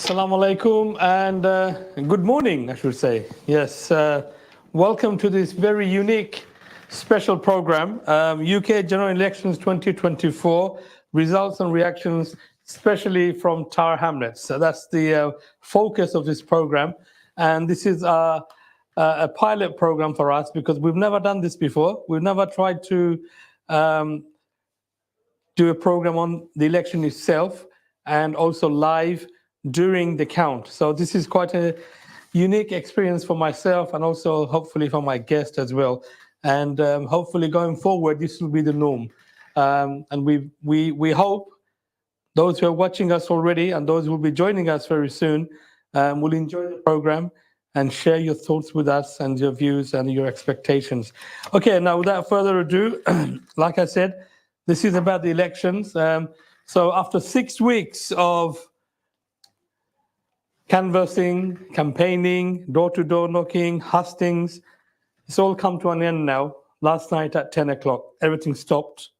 Assalamu alaikum and good morning, I should say. Yes, welcome to this very unique, special program, UK General Elections 2024, results and reactions, especially from Tower Hamlets. So that's the focus of this program. And this is a pilot program for us because we've never done this before. We've never tried to do a program on the election itself and also live during the count. So this is quite a unique experience for myself and also hopefully for my guest as well. And hopefully going forward, this will be the norm. And we hope those who are watching us already and those who will be joining us very soon will enjoy the program and share your thoughts with us and your views and your expectations. Okay, now without further ado, like I said, this is about the elections. So after 6 weeks of canvassing, campaigning, door-to-door knocking, hustings, it's all come to an end now. Last night at 10 o'clock, everything stopped,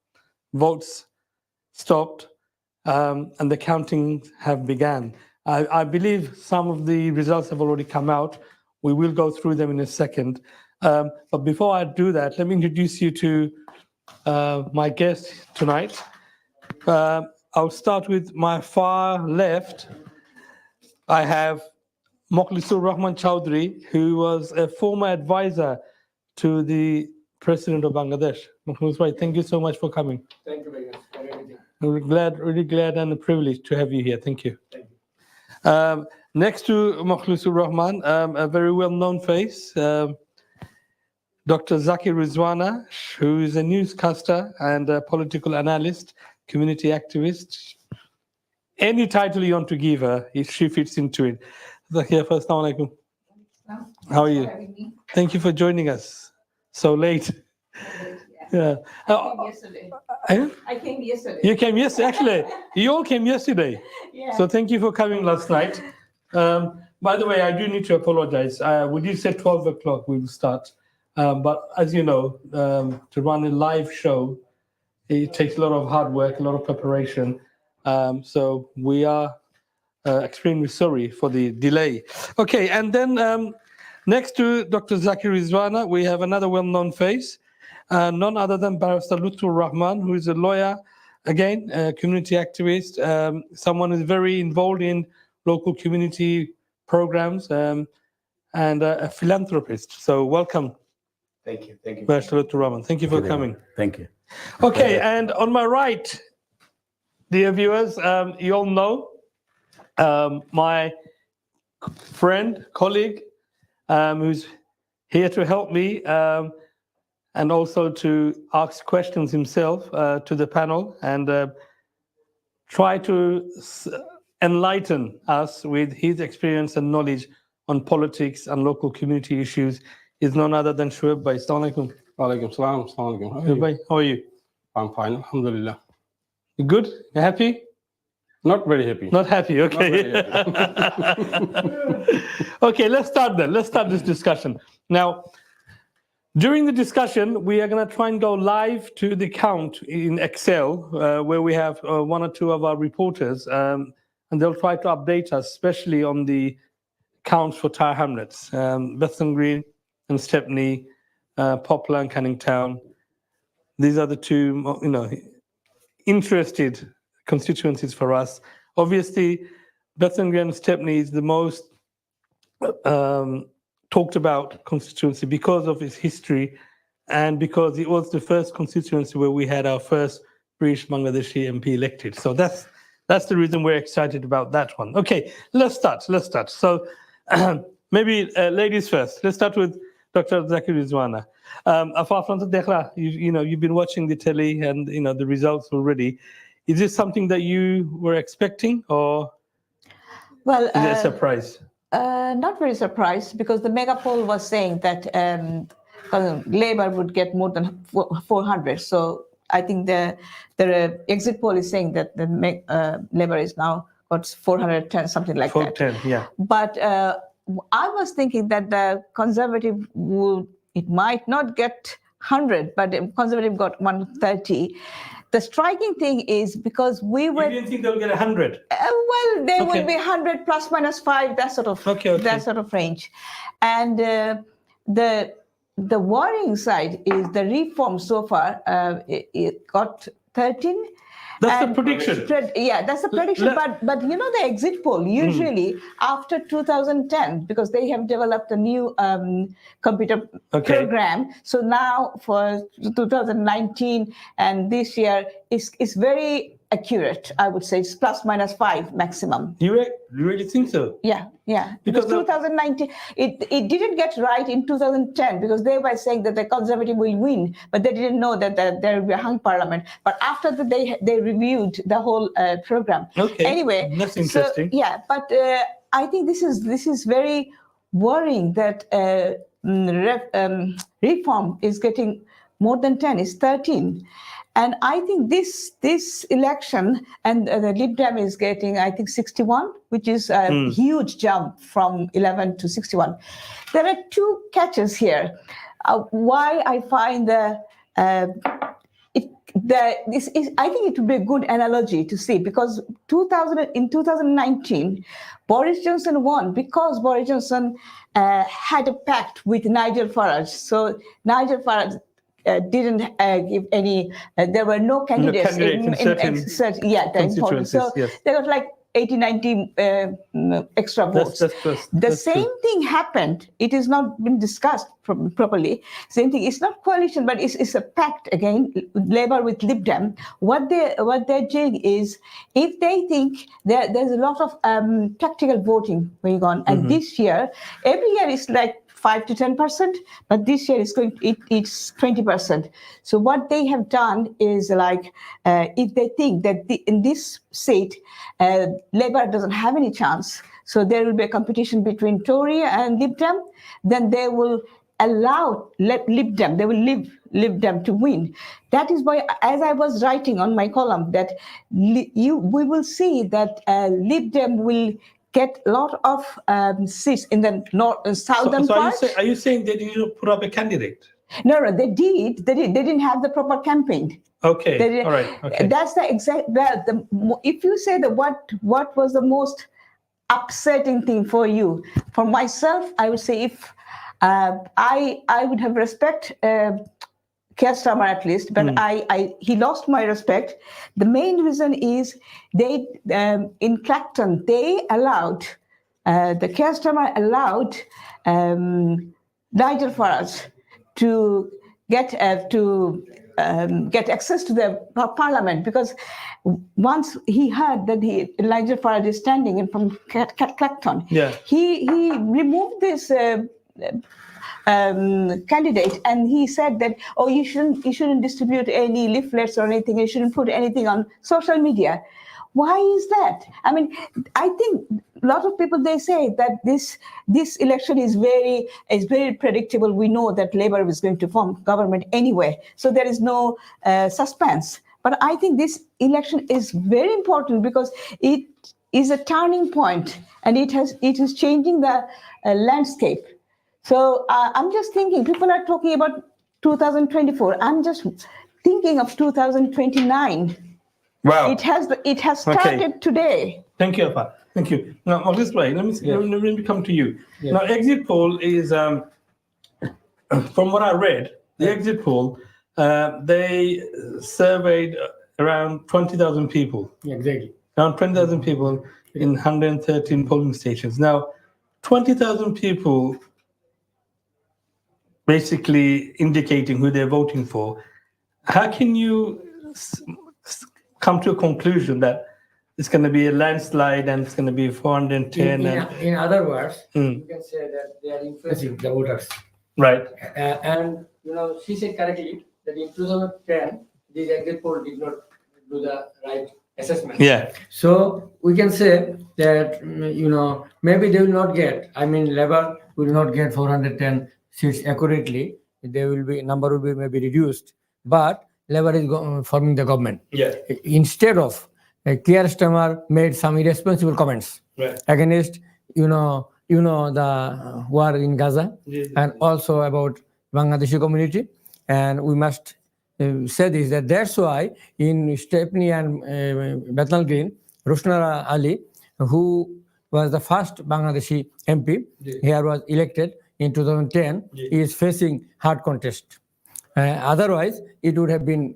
votes stopped, and the counting have begun. I believe some of the results have already come out. We will go through them in a second. But before I do that, let me introduce you to my guest tonight. I'll start with my far left. I have Mokhlisur Rahman Chowdhury, who was a former advisor to the President of Bangladesh. Mokhlisur, thank you so much for coming. Thank you very much for everything. I'm really glad and privileged to have you here. Thank you. Thank you. Next to Mokhlisur Rahman, a very well-known face, Dr. Zakir Rizwana, who is a newscaster and a political analyst, community activist. Any title you want to give her, if she fits into it. Zakir, first, assalamu alaikum. How are you? Thank you for joining us so late. Yeah. I came yesterday. You came yesterday. Actually, you all came yesterday. Yeah. So thank you for coming last night. By the way, I do need to apologize. We did say 12 o'clock we will start. But as you know, to run a live show, it takes a lot of hard work, a lot of preparation. So we are extremely sorry for the delay. Okay, and then next to Dr. Zakir Rizwana, we have another well-known face, none other than Barrister Lutfur Rahman, who is a lawyer, again, a community activist, someone who's very involved in local community programs, and a philanthropist. So welcome. Thank you. Thank you. Barrister Lutfur Rahman. Thank you for coming. Thank you. Okay, and on my right, dear viewers, you all know my friend, colleague, who's here to help me and also to ask questions himself to the panel and try to enlighten us with his experience and knowledge on politics and local community issues is none other than Shoaib Bhai. Assalamu alaikum. Walaikum salam. Assalamu alaikum. Shoaib Bhai, how are you? I'm fine. Alhamdulillah. You good? You happy? Not very happy. Not happy, okay. Not very happy. Okay, let's start then. Let's start this discussion. Now, during the discussion, we are going to try and go live to the count in Excel, where we have one or two of our reporters, and they'll try to update us, especially on the counts for Tower Hamlets, Bethnal Green and Stepney, Poplar and Canning Town. These are the two, interested constituencies for us. Obviously, Bethnal Green and Stepney is the most talked about constituency because of its history and because it was the first constituency where we had our first British Bangladeshi MP elected. So that's the reason we're excited about that one. Okay, let's start. So maybe ladies first. Let's start with Dr. Zakir Rizwana. You've been watching the telly and the results already. Is this something that you were expecting or is it a surprise? Not very surprised because the mega poll was saying that Labour would get more than 400. So I think the exit poll is saying that the Labour is now got 410, something like 410, that. Yeah. But I was thinking that the Conservative it might not get 100, but the Conservative got 130. the striking thing is because we You were didn't think they'll get 100? well, there Okay. will be 100 plus minus 5, that sort of Okay. that sort of range, and the worrying side is the reform so far. It got 13. That's the And prediction. Yeah, that's the prediction. Let- But you know, the exit poll usually after 2010, because they have developed a new computer Okay. program. So now for 2019 and this year is very accurate. I would say it's plus minus 5 maximum. You really think so? Yeah. Because Because the- 2019, it didn't get right in 2010 because they were saying that the Conservative will win, but they didn't know that there will be a hung parliament. But after that, they reviewed the whole program. Okay. Anyway, That's interesting. So, yeah, but I think this is very worrying that reform is getting more than 10, it's 13. And I think this election, and the Lib Dem is getting, I think, 61, which is a huge jump from 11 to 61. There are two catches here. Why I find this is, I think it would be a good analogy to see, because in 2019, Boris Johnson won because Boris Johnson had a pact with Nigel Farage. So Nigel Farage didn't give any. There were no candidates in certain important. So yes. there was like 80, 90 extra votes. The same thing happened. It has not been discussed properly. Same thing. It's not coalition, but it's a pact again. Labour with Lib Dem. What they're doing is, if they think there's a lot of tactical voting going on, and this year, every year is like 5 to 10%, but this year it's 20%. So what they have done is, like, if they think that in this seat, Labour doesn't have any chance, so there will be a competition between Tory and Lib Dem, then they will allow Lib Dem, they will leave Lib Dem to win. That is why, as I was writing on my column, that we will see that Lib Dem will get a lot of seats in the southern part. Are you saying they didn't put up a candidate? No, they did. They didn't have the proper campaign. Okay. All right. Okay. That's the exact. If you say that, what was the most upsetting thing for you? For myself, I would say, if I would have respect Keir Starmer at least, but he lost my respect. The main reason is they in Clacton they allowed the Keir Starmer allowed Nigel Farage to get access to the parliament, because once he heard that Nigel Farage is standing in from Clacton, he removed this candidate, and he said that, oh, you shouldn't distribute any leaflets or anything, you shouldn't put anything on social media. Why is that? I mean, I think a lot of people, they say that this election is very predictable. We know that Labour is going to form government anyway, so there is no suspense. But I think this election is very important because it is a turning point, and it is changing the landscape. So I'm just thinking, people are talking about 2024. I'm just thinking of 2029. Wow. It has started today. Thank you, Afa. Thank you. Now, on this way, let me come to you. Yes. Now, exit poll is, from what I read, the exit poll, they surveyed around 20,000 people. Exactly. Around 20,000 people in 113 polling stations. Now, 20,000 people basically indicating who they're voting for. How can you come to a conclusion that it's going to be a landslide and it's going to be 410? In other words, you can say that they are influencing the voters. Right. And she said correctly that in 2010, this exit poll did not do the right assessment. Yeah. So we can say that maybe they will not get. I mean, Labour will not get 410 seats accurately. Number will be maybe reduced, but Labour is forming the government. Yeah. Instead of Keir Starmer made some irresponsible comments against the war in Gaza, and also about Bangladeshi community, and we must say this, that that's why in Stepney and Bethnal Green, Rushnara Ali, who was the first Bangladeshi MP here, was elected in 2010, is facing hard contest. Otherwise, it would have been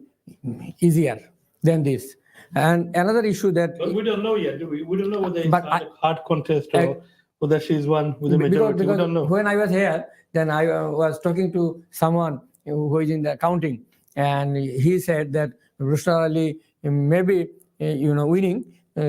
easier than this. And another issue that But we don't know yet, do we? We don't know whether it's But a hard contest or whether she's won with a majority. We don't know. when I was here, then I was talking to someone who is in the accounting, and he said that Rushdie Ali may be winning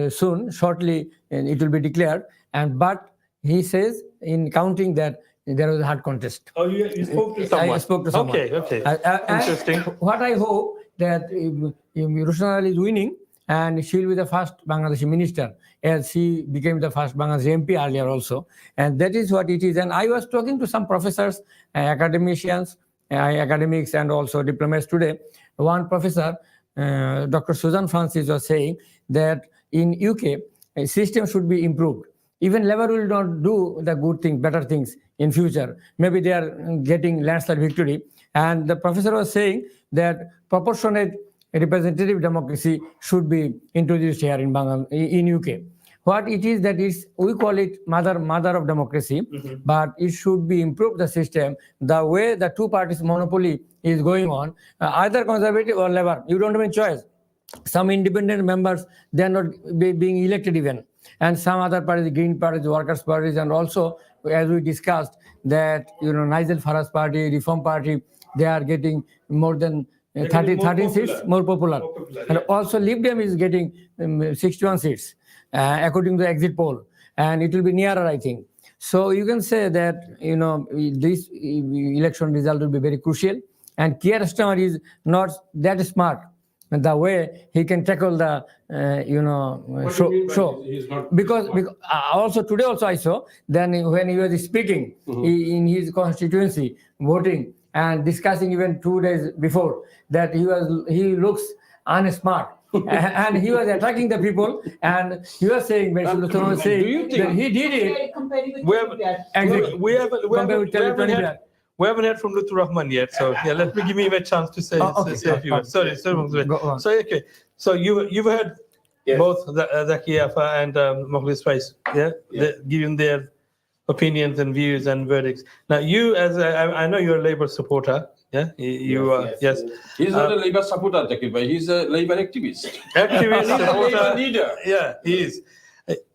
soon, shortly, and it will be declared. But he says in counting that there was a hard contest. Oh, you spoke to someone? I spoke to someone. Okay. And Interesting. what I hope that Rushdie Ali is winning, and she will be the first Bangladeshi minister, as she became the first Bangladeshi MP earlier also. And that is what it is. And I was talking to some professors, academicians, academics, and also diplomats today. One professor, Dr. Susan Francis, was saying that in UK, a system should be improved. Even Labour will not do the good things, better things in future. Maybe they are getting landslide victory. And the professor was saying that proportionate representative democracy should be introduced here in UK. What it is, that is, we call it mother of democracy, but it should be improved, the system, the way the two parties monopoly is going on, either conservative or Labour. You don't have any choice. Some independent members, they are not being elected even. And some other parties, Green parties, workers' parties, and also, as we discussed, that Nigel Farage's party, Reform Party, they are getting more than 13 seats, more popular. And also Lib Dem is getting 61 seats, according to the exit poll. And it will be nearer, I think. So you can say that, this election result will be very crucial. And Keir Starmer is not that smart. The way he can tackle the show. Because also today also I saw, then when he was speaking in his constituency, voting and discussing even 2 days before, that he looks unsmart. And he was attacking the people, and he was saying, do you think that he did it? We haven't heard from Lutfur Rahman yet, so give me a chance to say a few words. Sorry. So you've heard both Zaki Afa and Mokhlis Faiz, giving their opinions and views and verdicts. Now, you, as I know you're a Labour supporter, you are, yes. He's not a Labour supporter, Zakir Bhai. He's a Labour activist. Activist, He's a Labour leader. Yeah, he is.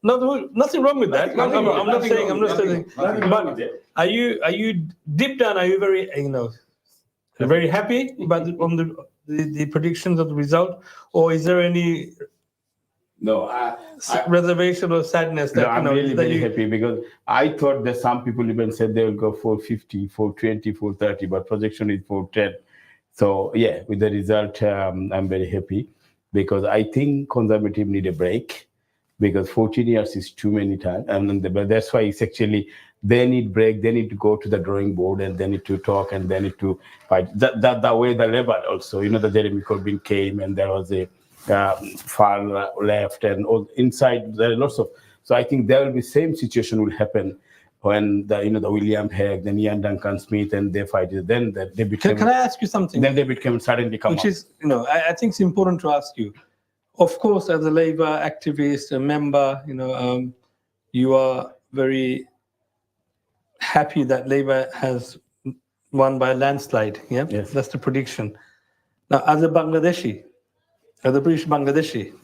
Nothing wrong with that. I'm not saying. But are you deep down? Are you very very happy about the predictions of the result, or is there any reservation or sadness that I'm really very happy, because I thought that some people even said they will go 450, 420, 430, but projection is 410. So with the result, I'm very happy, because I think Conservative need a break, because 14 years is too many times, and that's why it's actually they need break. They need to go to the drawing board, and they need to talk, and they need to fight. That way the Labour also, the Jeremy Corbyn came, and there was a far left, and all inside there are lots of. So I think there will be same situation will happen when the William Hague, then Ian Duncan Smith, and they fight. Then they became. Can I ask you something? Then they became suddenly come. Which is, I think it's important to ask you. Of course, as a Labour activist, a member, you are very happy that Labour has won by a landslide. Yeah, yes, that's the prediction. Now, as a Bangladeshi, as a British Bangladeshi,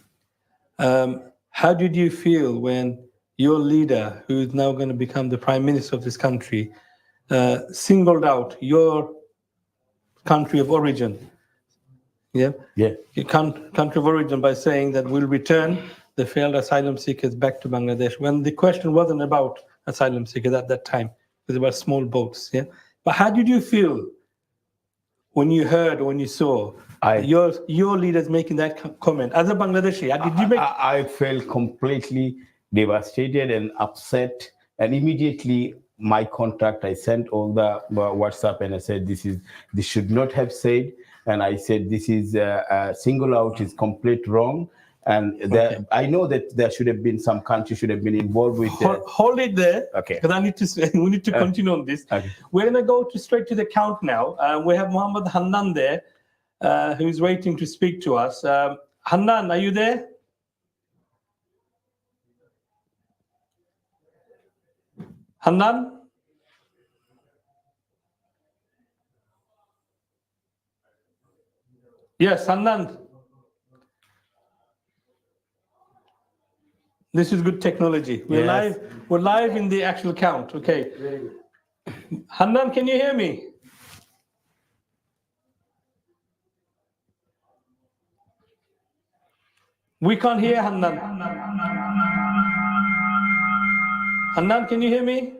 how did you feel when your leader, who is now going to become the Prime Minister of this country, singled out your country of origin? Your country of origin, by saying that we'll return the failed asylum seekers back to Bangladesh, when the question wasn't about asylum seekers at that time, it was about small boats. But how did you feel when you heard or when you saw your leaders making that comment as a Bangladeshi? I felt completely devastated and upset, and immediately my contact, I sent all the WhatsApp, and I said this should not have said, and I said this is single out is complete wrong, and I know that there should have been some country should have been involved with. Hold it there, okay? Because we need to continue on this. Okay. We're going to go straight to the count now. We have Mohammed Hannan there. who's waiting to speak to us. Hannan, are you there? Hannan? Yes, Hannan. This is good technology. We're Yes. live. We're live in the actual count. Okay. Hannan, can you hear me? We can't hear Hannan. Hannan, can you hear me?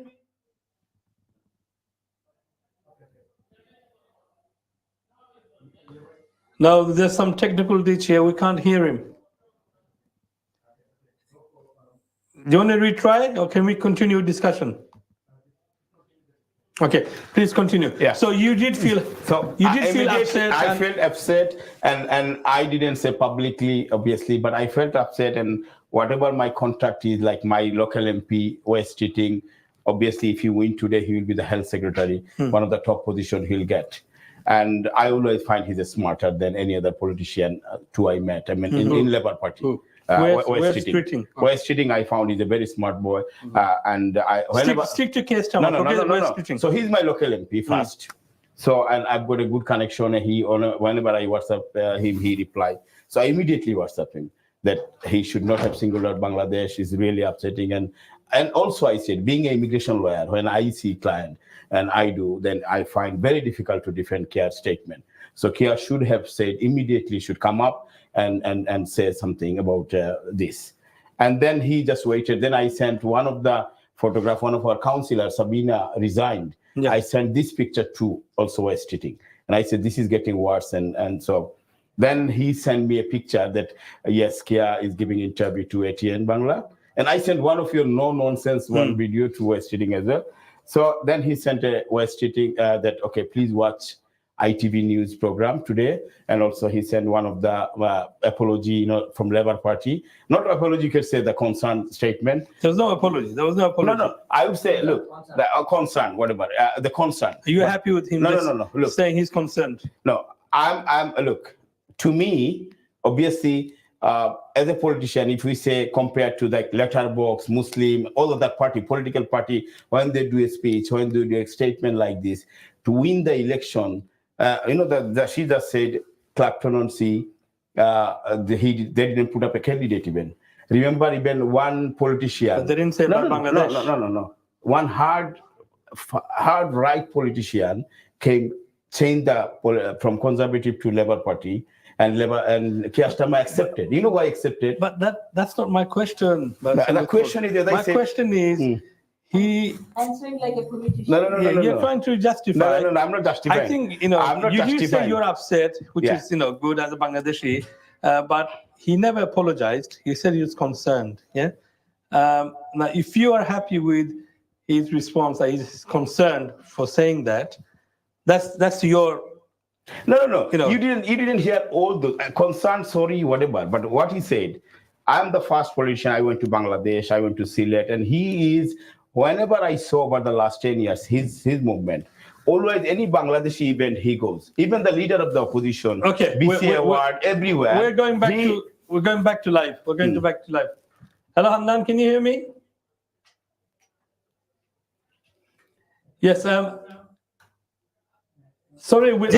No, there's some technical glitch here. We can't hear him. Do you want to retry or can we continue discussion? Okay, please continue. Yeah. So you did feel you did feel immediately upset. I and- felt upset, and I didn't say publicly, obviously, but I felt upset, and whatever my contact is, like my local MP, West Cheating, obviously, if he win today, he will be the health secretary, one of the top position he'll get. And I always find he's smarter than any other politician who I met. I mean, in Labour Party. West Cheating. West Cheating, I found he's a very smart boy. And I whenever Stick to case, Tama. Forget West Cheating. So he's my local MP first. So, and I've got a good connection. Whenever I WhatsApp him, he replied. So I immediately WhatsApp him that he should not have singled out Bangladesh. Is really upsetting. And also I said, being an immigration lawyer, when I see client and I do, then I find very difficult to defend Kia's statement. So Kia should have said immediately, should come up and say something about this. And then he just waited. Then I sent one of the photograph, one of our councillors, Sabina, resigned. Yeah. I sent this picture to also West Cheating. And I said, this is getting worse. And so then he sent me a picture that, yes, Kia is giving interview to ATN Bangla. And I sent one of your no-nonsense one video to West Cheating as well. So then he sent a West Cheating that, okay, please watch ITV news program today. And also he sent one of the apology, from Labour Party. Not apology, you could say the concern statement. There was no apology. There was no apology. No. I would say, look, the concern, whatever, the concern. Are you happy with him? No, just no. Look. saying he's concerned. No, I'm look, to me, obviously, as a politician, if we say compared to like letterbox, Muslim, all of that party, political party, when they do a speech, when they do a statement like this, to win the election, she just said Clapton-on-Sea, they didn't put up a candidate even. Remember, even one politician. But they didn't say about Bangladesh. No. One hard right politician changed from Conservative to Labour Party, and Keir Starmer accepted. You know why accepted? But that's not my question. The question is, as I my said, question is, he. Answering like a politician. No. You're trying to justify. No, I'm not justifying. I think I'm not you do say justifying. you're upset, which Yeah. is good as a Bangladeshi, but he never apologized. He said he was concerned. Yeah. Now, if you are happy with his response, that he's concerned for saying that, that's your. No. You know. You didn't hear all the concern, sorry, whatever. But what he said, I'm the first politician. I went to Bangladesh. I went to Sylhet, and he is. Whenever I saw over the last 10 years, his movement, always any Bangladeshi event he goes, even the leader of the opposition, Okay, BC award, everywhere. We're going back to live. We're going back to live. Hello, Hannan, can you hear me? Yes. Sorry, we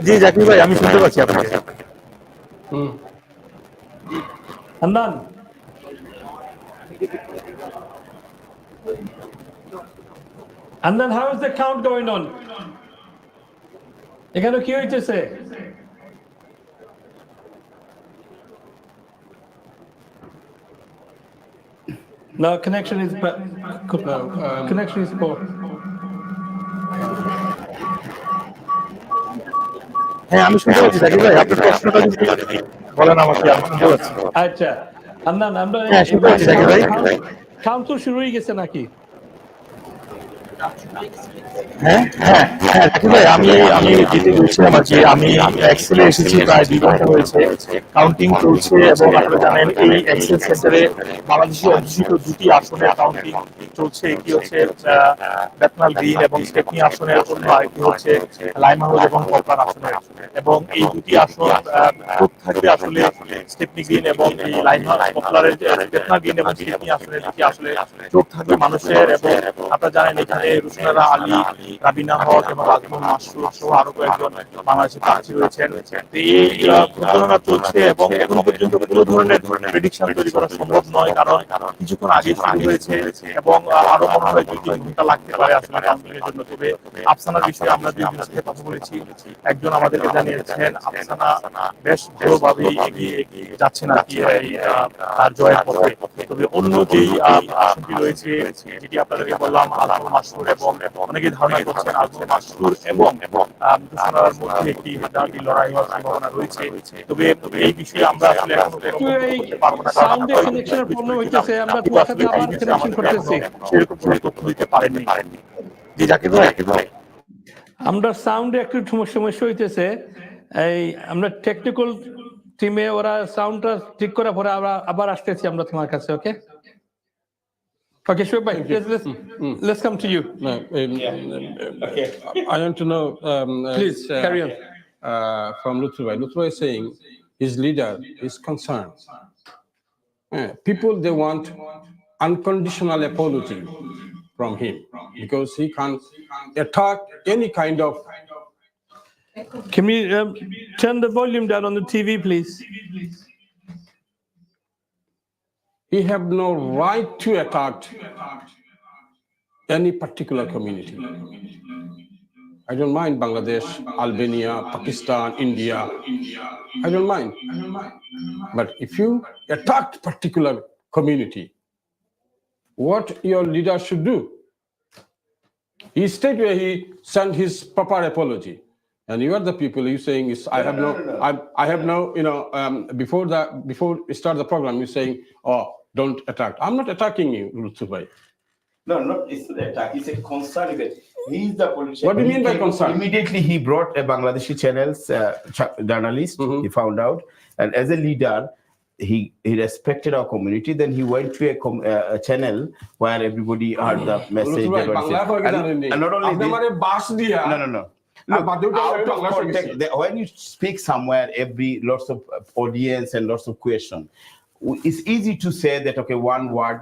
জি জাকির ভাই আমি শুনতে পাচ্ছি আপনাকে Hannan. And then how is the count going on? এখানে কি হইতেছে? No, connection is connection is poor. হ্যাঁ আমি শুনতে পাচ্ছি জাকির ভাই আপনার প্রশ্নটা যদি বলেন আমাকে আমি শুনতে পাচ্ছি আচ্ছা, আমরা হ্যাঁ শুনতে পাচ্ছি জাকির ভাই কাউন্ট শুরু হয়ে গেছে নাকি? হ্যাঁ হ্যাঁ হ্যাঁ জাকির ভাই আমি যেতে বলছিলাম আর কি আমি এক্সেলে এসেছি প্রায় 2 ঘন্টা হয়েছে কাউন্টিং চলছে এবং আপনারা জানেন এই এক্সেল সেন্টারে বাংলাদেশি অধ্যুষিত দুটি আসনে কাউন্টিং চলছে একটি হচ্ছে বেতনাল গ্রিন এবং স্টেপনি আসনের অন্য আরেকটি হচ্ছে লাইমাহুল এবং পপলার আসনের এবং এই দুটি আসন ভোট থাকবে আসলে স্টেপনি গ্রিন এবং এই লাইমাহুল পপলারের বেতনাল গ্রিন এবং স্টেপনি আসনের দুটি আসলে চোখ থাকবে মানুষের এবং আপনারা জানেন এখানে রুশনারা আলী রাবিনা হক এবং আজমল মাসরুর সহ আরো কয়েকজন বাংলাদেশের প্রার্থী রয়েছেন তো এই প্রচারণা চলছে এবং এখন পর্যন্ত কোনো ধরনের প্রেডিকশন তৈরি করা সম্ভব নয় কারণ কিছুক্ষণ আগে শুরু হয়েছে এবং আরো মনে হয় 2-3 ঘন্টা লাগতে পারে আসলে কাউন্সিলের জন্য তবে আফসানার বিষয়ে আমরা দুইজনের সাথে কথা বলেছি একজন আমাদেরকে জানিয়েছেন আফসানা বেশ ভালোভাবে এগিয়ে যাচ্ছেন আর কি তার জয়ের পথে তবে অন্য যেই আসনটি রয়েছে যেটি আপনাদেরকে বললাম আজমল মাসরুর এবং অনেকে ধারণা করছেন আজমল মাসরুর এবং রুশনারার মধ্যে একটি হাড্ডাহাড্ডি লড়াই হওয়ার সম্ভাবনা রয়েছে তবে এই বিষয়ে আমরা আসলে এখনো বলতে পারবো না সাউন্ডের কানেকশনের প্রবলেম হইতেছে আমরা তোমার সাথে আবার কানেকশন করতেছি সেরকম কোনো তথ্য দিতে পারেননি জি জাকির ভাই আমরা সাউন্ডে একটু সমস্যা হইতেছে এই আমরা টেকনিক্যাল টিমে ওরা সাউন্ডটা ঠিক করার পরে আবার আসতেছি আমরা তোমার কাছে ওকে Okay, sure, bye. Let's come to you. No, I want to know. Please, carry on. From Lutfullah. Lutfullah is saying his leader is concerned. People, they want unconditional apology from him because he can't attack any kind of. Can we turn the volume down on the TV, please? He have no right to attack any particular community. I don't mind Bangladesh, Albania, Pakistan, India. I don't mind. But if you attack particular community, what your leader should do? He stayed where he sent his proper apology. And you are the people you saying is I have no before we start the program you're saying don't attack. I'm not attacking you, Lutfullah. No, it's not attack. It's a concern that he's the politician. What do you mean by concern? Immediately he brought a Bangladeshi channel's journalist. He found out, and as a leader, he respected our community. Then he went to a channel where everybody heard the message. And not only this, no. Look, out of context, when you speak somewhere, lots of audience and lots of question. It's easy to say that okay, one word,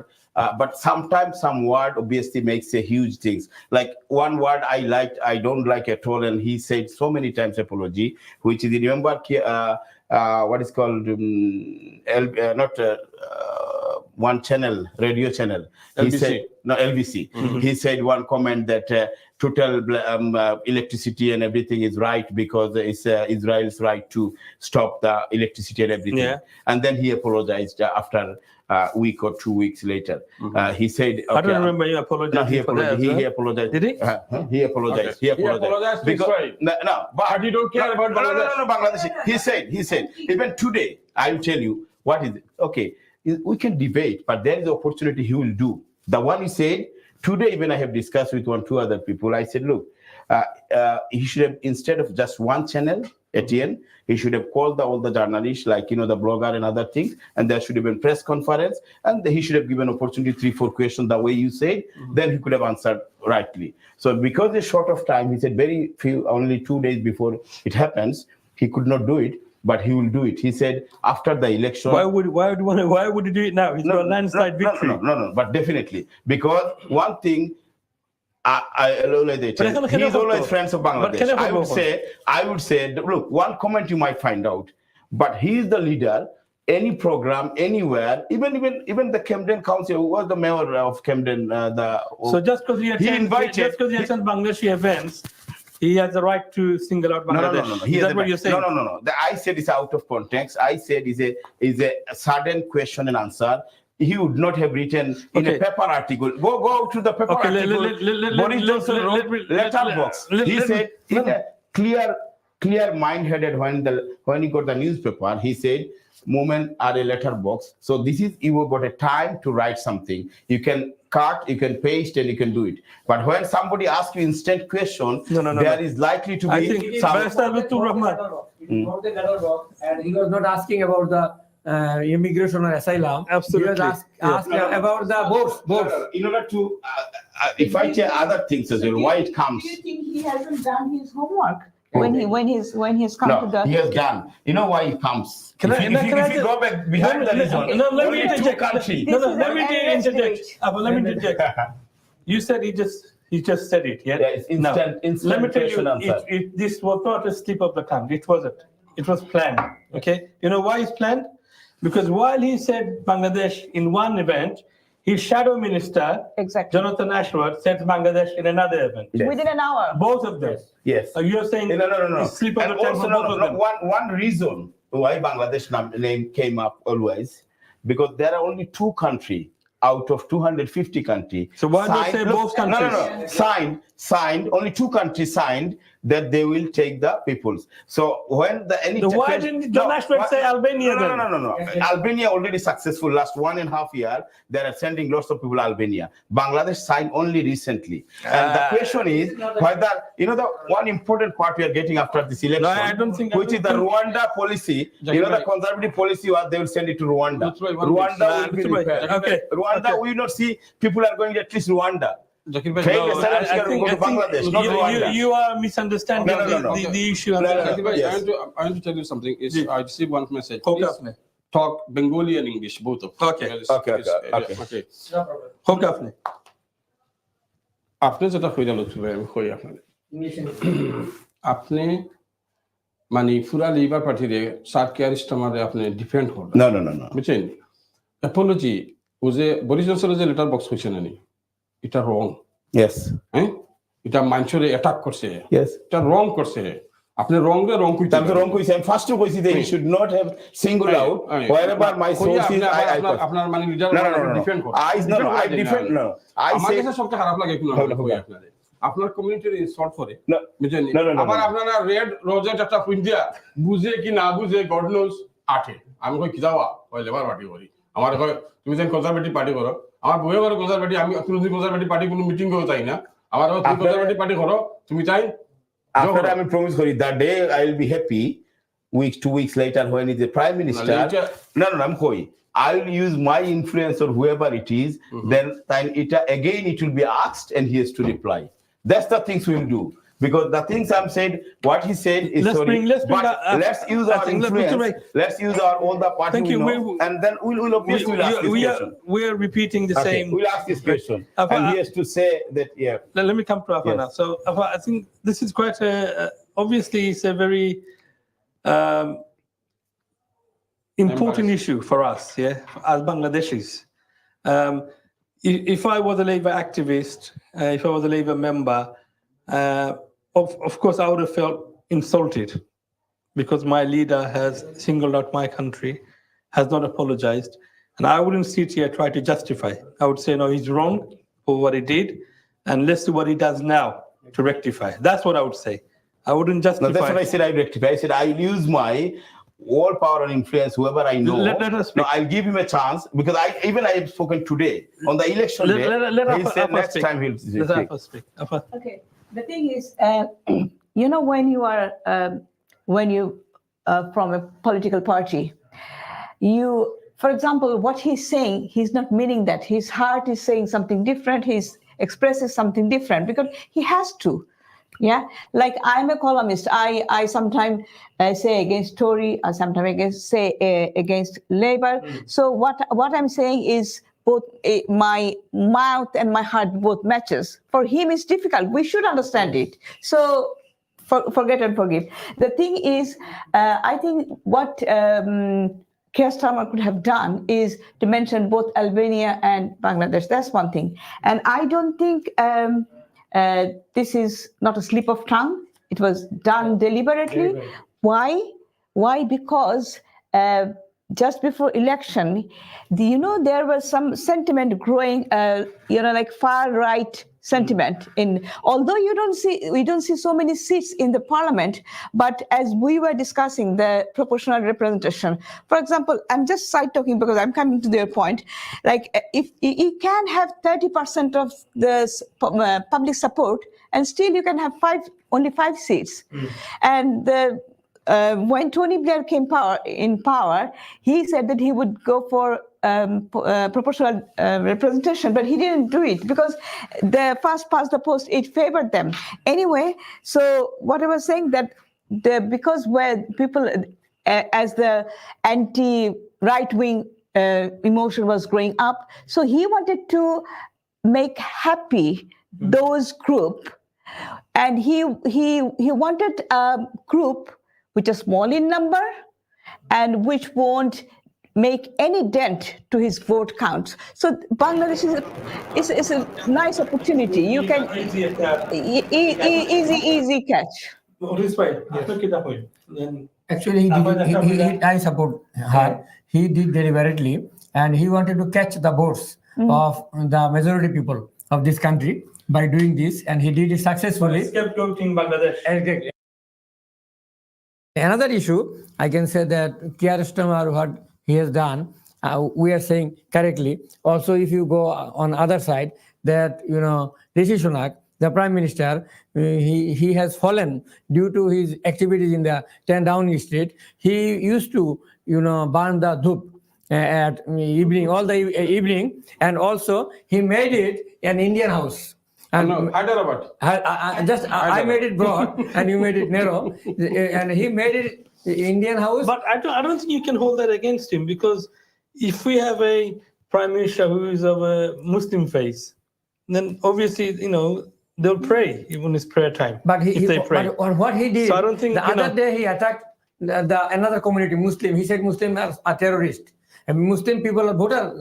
but sometimes some word obviously makes a huge things. Like one word I don't like at all, and he said so many times apology, which is remember what is called one channel, radio channel. LBC. He said, no, LBC. He said one comment that total electricity and everything is right because it's Israel's right to stop the electricity and everything. Yeah. And then he apologized after a week or 2 weeks later. He said, okay, I don't remember you apologizing. No, he apologized. Did he? He apologized. Okay. He apologized to Israel. No, but you don't care about Bangladesh. No, Bangladesh. He said, even today, I will tell you what is it. Okay, we can debate, but there is opportunity he will do. The one he said, today even I have discussed with 1-2 other people, I said, look, he should have, instead of just one channel, ATN, he should have called all the journalists, like, the blogger and other things, and there should have been press conference, and he should have given opportunity 3-4 questions the way you said, then he could have answered rightly. So because it's short of time, he said only 2 days before it happens, he could not do it, but he will do it. He said after the election. Why would he do it now? He's got a landslide victory. No, but definitely. Because one thing, he's always friends of Bangladesh. I would say, look, one comment you might find out, but he is the leader. Any program, anywhere, even the Camden Council, who was the mayor of Camden, so just because he attends Bangladeshi events, he has the right to single out Bangladesh. No. Is that what you're saying? No. I said it's out of context. I said is a sudden question and answer. He would not have written in a paper article. Go to the paper article. Boris Johnson wrote letterbox. He said in a clear mind-headed when he got the newspaper. He said movement are a letterbox. So this is, you have got a time to write something. You can cut, you can paste, and you can do it. But when somebody asks you instant question, there is likely to be I think some. Barrister Lutfur Rahman. It is more than letterbox, and he was not asking about the immigration or asylum. Absolutely. He was asking about the boats. In order to, if I tell other things as well, why it comes. Do you think he hasn't done his homework when he's come to No, the? he has done. You know why he comes? Can I If you just- go back behind the reason, No, let me only two interject. countries. No, This is let me an endless interject. debate. Let me interject. You said he just said it, yeah? Yeah, it's instant Let me tell question you, answer. this was not a slip of the tongue. It wasn't. It was planned, okay? You know why it's planned? Because while he said Bangladesh in one event, his shadow minister, Exactly. Jonathan Ashworth, said Bangladesh in another event. Yes. Within an hour. Both of them. Yes. So you're saying No. it's slip of And the tongue also, for both of them. one reason why Bangladesh name came up always, because there are only two countries out of 250 countries. So why do you say both countries? No. Signed. Only two countries signed that they will take the peoples. So when Why didn't John Ashworth say Albania then? No. Albania already successful. Last 1.5 years, they are sending lots of people to Albania. Bangladesh signed only recently. And the question is whether, the one important part we are getting after this election, I don't think- which is the Rwanda policy. The conservative policy was they will send it to Rwanda. That's right, Rwanda will be That's right. repaired. Okay. Rwanda, we will not see people are going to at least Rwanda. Zakir bhai, Failed no, asylum I seeker will think, go to Bangladesh, not Rwanda. you are misunderstanding No. the issue. Zakir bhai, Yes. I want to tell you something. I received one message. Okay. Please talk Bengali and English, both of Okay. Okay. Okay. হোক আপনি আপনি যেটা কইরা লুৎফর ভাই, আমি কই আপনাদের আপনি মানে পুরা লিবার পার্টিরে সার্কিয়ার ইস্টামারে আপনি ডিফেন্ড করবেন No. বুঝছেন অ্যাপোলজি ও যে বরিস জনসনের যে লেটার বক্স হয়েছে নানি এটা রং Yes. হ্যাঁ এটা মানুষের অ্যাটাক করছে Yes. এটা রং করছে আপনি রং কইতে I'm wrong. I'm first to say that he should not have singled out wherever my sources. আপনার মানে লিডার No. ডিফেন্ড করে I defend. No. I আমার say কাছে সবচেয়ে খারাপ লাগে কোন আপনাদের আপনার কমিউনিটির ইনসাল্ট করে no. বুঝছেন No. আবার আপনারা রেড রোজেট একটা পুঞ্জিয়া বুঝে কি না বুঝে গড নোজ আঠে আমি কই কি যাওয়া ওই লেবার পার্টি করি আমার কই তুমি যেন কনজারভেটিভ পার্টি করো আমার বইয়ে করে কনজারভেটিভ আমি তুমি কনজারভেটিভ পার্টি কোনো মিটিং করতে চাই না আমার তুমি কনজারভেটিভ পার্টি করো তুমি চাই After I promise for you that day, I will be happy. 2 weeks later, when he's the prime minister, no, I'm going. I will use my influence or whoever it is. Then it will be asked, and he has to reply. That's the things we will do. Because the things I'm said, what he said is Let's sorry. bring- let's bring but the- let's use I our think influence. Let's use all the party Thank we you. know, and then we'll obviously ask this question. We are repeating the Okay, same. we'll ask this question, Afa, and he has to say that Let me come to Afa Yes. now. So Afa, I think this is quite obviously it's a very important issue for us, as Bangladeshis. If I was a Labour activist, if I was a Labour member, of course I would have felt insulted because my leader has singled out my country, has not apologized. And I wouldn't sit here try to justify. I would say, no, he's wrong for what he did, and let's see what he does now to rectify. That's what I would say. I wouldn't justify. No, that's what I said. I rectify. I said I'll use my all power and influence, whoever I know. Let us speak. No, I'll give him a chance because I have spoken today on the election day. Let he Afa- said Afa next speak. time he'll Let speak. Afa speak. Afa. Okay. The thing is, when you are from a political party, for example, what he's saying, he's not meaning that. His heart is saying something different. He expresses something different because he has to. Yeah, like I'm a columnist. I sometimes say against Tory, I sometimes say against Labour. So what I'm saying is both my mouth and my heart both matches. For him, it's difficult. We should understand it. So forget and forgive. The thing is, I think what Keir Starmer could have done is to mention both Albania and Bangladesh. That's one thing, and I don't think. This is not a slip of tongue. It was done deliberately. Why? Because just before election, there was some sentiment growing, like far right sentiment in, although we don't see so many seats in the parliament, but as we were discussing the proportional representation, for example, I'm just side talking because I'm coming to their point, like if you can have 30% of the public support and still you can have only five seats. And when Tony Blair came in power, he said that he would go for proportional representation, but he didn't do it because the first past the post, it favored them. Anyway, so what I was saying that because where people, as the anti-right-wing emotion was growing up, so he wanted to make happy those group, and he wanted a group which is small in number and which won't make any dent to his vote count. So Bangladesh is a nice opportunity. You can easy catch. Actually, I support her. He did deliberately, and he wanted to catch the votes of the majority people of this country by doing this, and he did it successfully. Scapegoating Bangladesh. Exactly. Another issue, I can say that Keir Starmer, what he has done, we are saying correctly. Also, if you go on other side, that Rishi Sunak, the Prime Minister, he has fallen due to his activities in the 10 Downing Street. He used to burn the dhup at evening, all the evening, and also he made it an Indian house. And No, Hyderabad. I made it broad and you made it narrow, and he made it Indian house. But I don't think you can hold that against him, because if we have a prime minister who is of a Muslim faith, then obviously they'll pray even it's prayer time. But if they pray. But what he did, So I don't think, the other day he attacked another community, Muslim. He said Muslims are terrorists. And Muslim people are voter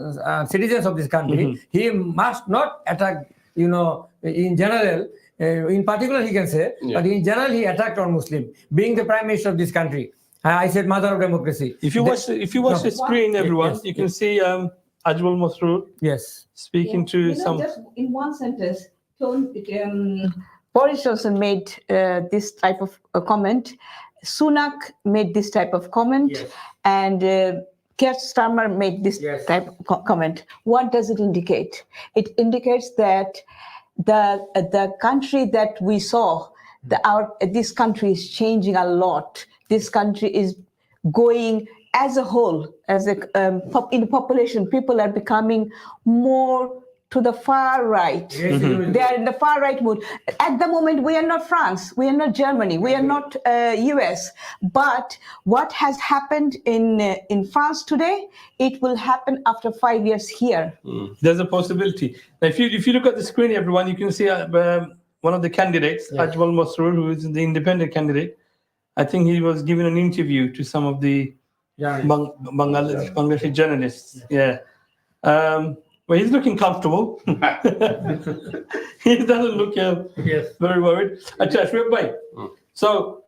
citizens of this country. He must not attack. In general, in particular, he can say, but in general, he attacked on Muslim, being the prime minister of this country. I said, mother of democracy. If you watch the screen, everyone, you can see Ajmal Masroor speaking to some. Just in one sentence, Boris Johnson made this type of comment. Sunak made this type of comment, and Keir Starmer made this type of comment. What does it indicate? It indicates that the country that we saw, this country is changing a lot. This country is going as a whole, in population, people are becoming more to the far right. They are in the far right mood. At the moment, we are not France, we are not Germany, we are not US. But what has happened in France today, it will happen after 5 years here. There's a possibility. Now, if you look at the screen, everyone, you can see one of the candidates, Ajmal Masroor, who is the independent candidate. I think he was giving an interview to some of the Bangladeshi journalists. Well, he's looking comfortable. He doesn't look very worried. So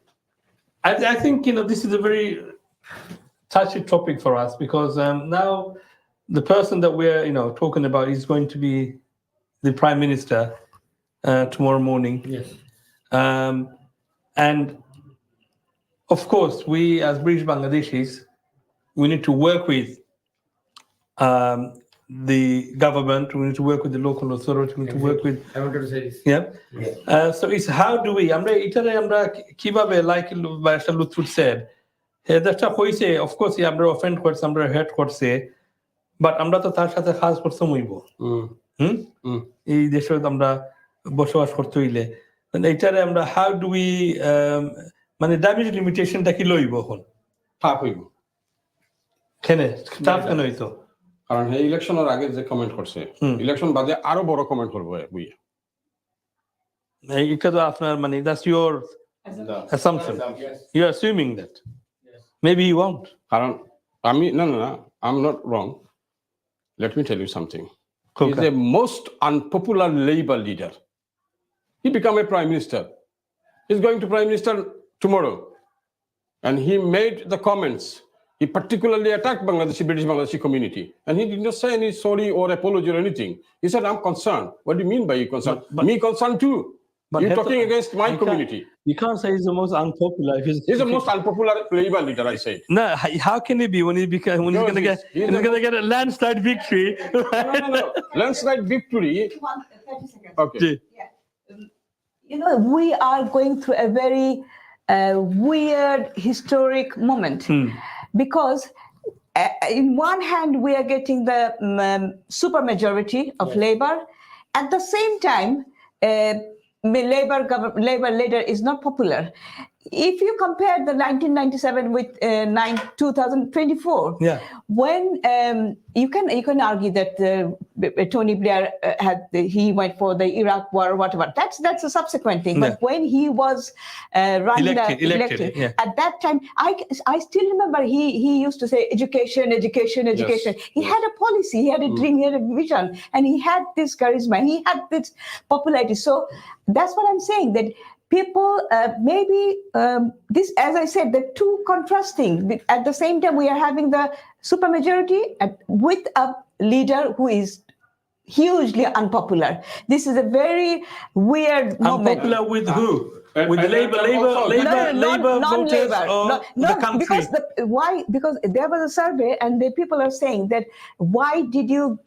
I think this is a very touchy topic for us, because now the person that we're talking about is going to be the Prime Minister tomorrow morning. And of course, we as British Bangladeshis, we need to work with the government, we need to work with the local authority, we need to work with. I wanted to say this. So it's how do we kibabe, like Barrister Lutful said, of course আমরা offend করছি, আমরা head করছে, but আমরা তো তার সাথে কাজ করতে হইব। এই দেশে আমরা বসবাস করতে হইলে এইটারে আমরা হাউ ডু উই মানে ড্যামেজ লিমিটেশনটা কি লইব এখন? টাফ হইব। টাফ কেন হইতো? কারণ এই ইলেকশনের আগে যে কমেন্ট করছে, ইলেকশন বাদে আরো বড় কমেন্ট করবো বুইয়া। এটা তো আপনার that's your assumption. You're assuming that. Maybe you won't. কারণ no, I'm not wrong. Let me tell you something. He's the most unpopular Labour leader. He became a prime minister. He's going to prime minister tomorrow. And he made the comments. He particularly attacked British Bangladeshi community. And he did not say any sorry or apology or anything. He said, I'm concerned. What do you mean by you concerned? Me concerned too. You're talking against my community. You can't say he's the most unpopular. He's the most unpopular Labour leader, I said. No, how can he be when he's going to get a landslide victory? No. Landslide victory. 30 seconds. Okay. You know, we are going through a very weird historic moment because in one hand we are getting the super majority of Labour. At the same time, Labour leader is not popular. If you compare the 1997 with 2024, when you can argue that Tony Blair he went for the Iraq war or whatever. That's a subsequent thing. But when he was running elected at that time, I still remember he used to say education. Yes. He had a policy, he had a dream, he had a vision, and he had this charisma, he had this popularity. So that's what I'm saying, that people maybe this, as I said, the two contrasting. At the same time, we are having the supermajority with a leader who is hugely unpopular. This is a very weird moment. Unpopular with who? With the Labor voters or the country? Because there was a survey and the people are saying that why you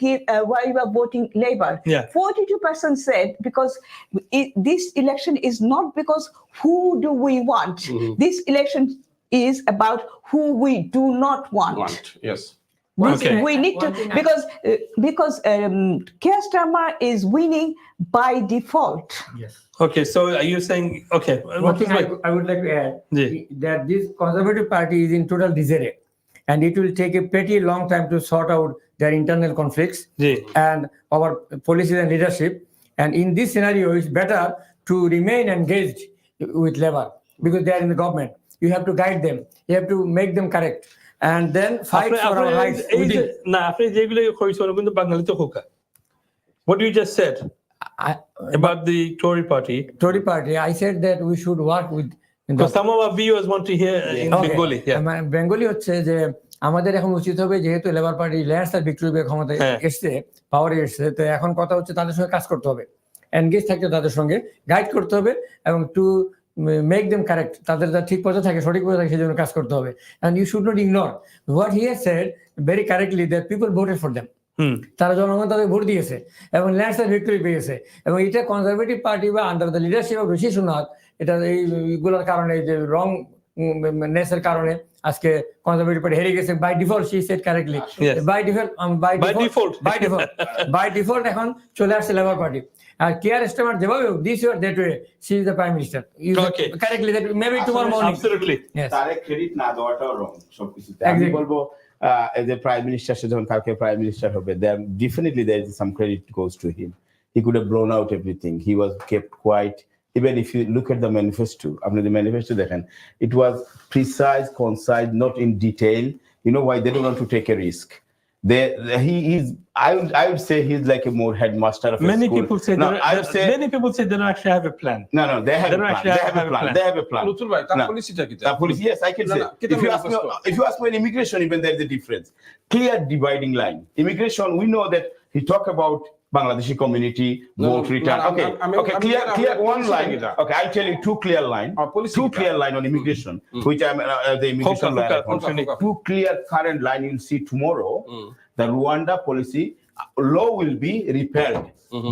are voting Labor? 42% said because this election is not because who do we want. This election is about who we do not want. Yes. We need to, because Keir Starmer is winning by default. Yes. Okay, so are you saying, okay. One thing I would like to add that this Conservative Party is in total disarray, and it will take a pretty long time to sort out their internal conflicts and our policies and leadership. And in this scenario, it's better to remain engaged with Labour because they are in the government. You have to guide them. You have to make them correct. And then fight for our rights. What you just said about the Tory party. Tory party, I said that we should work with. Because some of our viewers want to hear in Bengali. Bengali হচ্ছে যে আমাদের এখন উচিত হবে যেহেতু labour party landslide victory পেয়ে ক্ষমতায় এসছে, পাওয়ারে এসছে, তো এখন কথা হচ্ছে তাদের সঙ্গে কাজ করতে হবে, এনগেজ থাকতে তাদের সঙ্গে গাইড করতে হবে এবং টু make them correct, তাদের যা ঠিক পথে থাকে সঠিক পথে থাকে সেই জন্য কাজ করতে হবে। And you should not ignore what he has said very correctly that people voted for them. তারা জনগণ তাদের ভোট দিয়েছে এবং ল্যান্ডস্লাইড ভিক্টরি পেয়েছে এবং এটা কনজারভেটিভ পার্টি বা under the leadership of Rishi Sunak এটা এইগুলোর কারণে যে রং নেসের কারণে আজকে কনজারভেটিভ পার্টি হেরে গেছে by default she said correctly by default এখন চলে আসছে লেবার পার্টি আর কেয়ার স্টারমার যেভাবে this you are that way she is the prime minister correctly that maybe tomorrow morning absolutely তারে ক্রেডিট না দেওয়াটাও রং সবকিছুতে আমি বলবো as a prime minister সে যখন কালকে prime minister হবে then definitely there is some credit goes to him. He could have blown out everything. He was kept quiet. Even if you look at the manifesto, after the manifesto it was precise, concise, not in detail. You know why? They don't want to take a risk. I would say he's like a more headmaster of many a school. people say many people say they don't actually have a plan. No, they have a plan. They have a plan. Yes, I can say. If you ask me in immigration, even there is a difference. Clear dividing line. Immigration, we know that he talk about Bangladeshi community, vote return. Clear one line. Okay, I'll tell you two clear line on immigration, which I'm the immigration line. Two clear current line you'll see tomorrow. The Rwanda policy law will be repaired.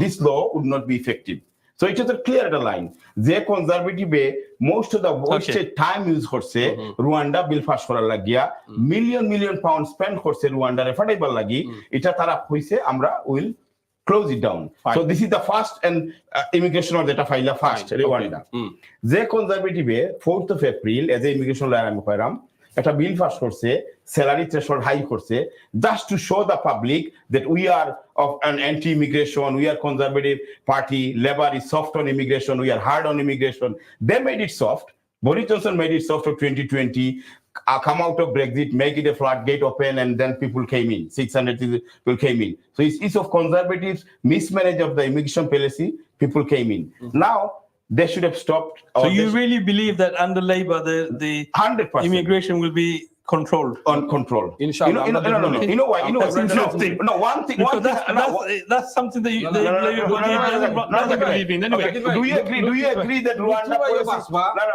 This law would not be effective. So it is a clear line. The conservative way, most of the wasted time use horse Rwanda bill pass করার লাগিয়া million pounds spent horse Rwanda referable lagi এটা তারা কইছে আমরা will close it down. So this is the first and immigration or data file first Rwanda. The conservative way 4th of April as a immigration lawyer আমি কইরাম একটা bill pass করছে salary threshold high করছে just to show the public that we are of an anti-immigration, we are conservative party, Labour is soft on immigration, we are hard on immigration. They made it soft. Boris Johnson made it soft for 2020. Come out of Brexit, make it a floodgate open, and then people came in. 600 people came in. So it's of conservatives mismanage of the immigration policy. People came in. Now they should have stopped. So you really believe that under Labour the 100% immigration will be controlled. on control. Inshallah, You know, no. You know why? You know That's why? interesting. No, one thing. Because No, that's something that you No, no, no, Labour doesn't believe in. Anyway, okay. Do you agree? Do you agree that Rwanda policy?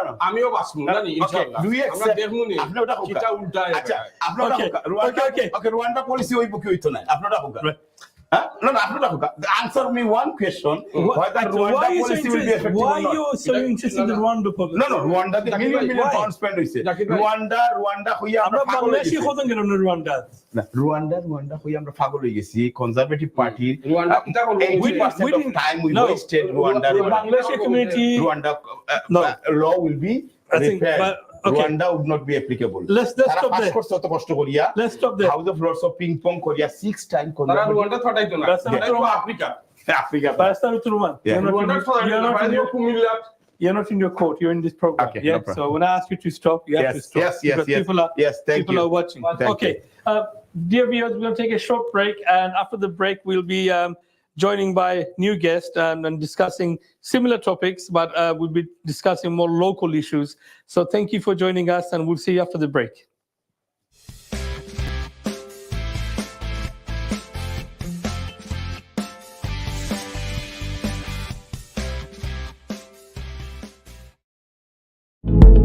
No. আমিও বাঁচবো জানি Okay. ইনশাআল্লাহ Do you আমরা accept? দেখমু নি আপনার ওটা হোক। কিটা উল্টায় আচ্ছা, আপনার ওটা Okay. হোক। Rwanda, Okay. okay, Rwanda policy হইব কি হইতো না? আপনার ওটা হোক। Right. Huh? No, আপনার ওটা হোক। Answer me one question. Whether So Rwanda why are you so policy will be interested? effective Why or are not? you so interested in the Rwanda policy? No, Rwanda the Zakir million bhai, why? pound spend হইছে। Zakir bhai। Rwanda হইয়া আমরা আমরা পাগল হয়ে বাংলাদেশি গেছি। হতাম কেন Rwanda? না, Rwanda হইয়া আমরা পাগল হয়ে গেছি। কনজারভেটিভ পার্টির Rwanda কিটা করলো? 80% of time we No. wasted Rwanda. Bangladeshi community. Rwanda No. law will be I think, repaired. but, okay. Rwanda would not be applicable. Let's তারা stop pass there. করছে অত কষ্ট করিয়া। Let's stop there. House of Lords of ping pong করিয়া 6 time তারা conservative Rwanda ফাটাইতো না That's not ফাটাইতো true. Africa Africa. But let's start with Rwanda. Yeah. Rwanda You're not in your court. You're in this program. Okay, Yeah. no problem. So when I ask you to stop, you have to stop. Yes. Because people are Yes, thank people you. are watching. Thank Okay. Dear viewers, we're going to take a short break, and after the break, we'll be joining by new guests and discussing similar topics, but we'll be discussing more local issues. So thank you for joining us, and we'll see you after the break.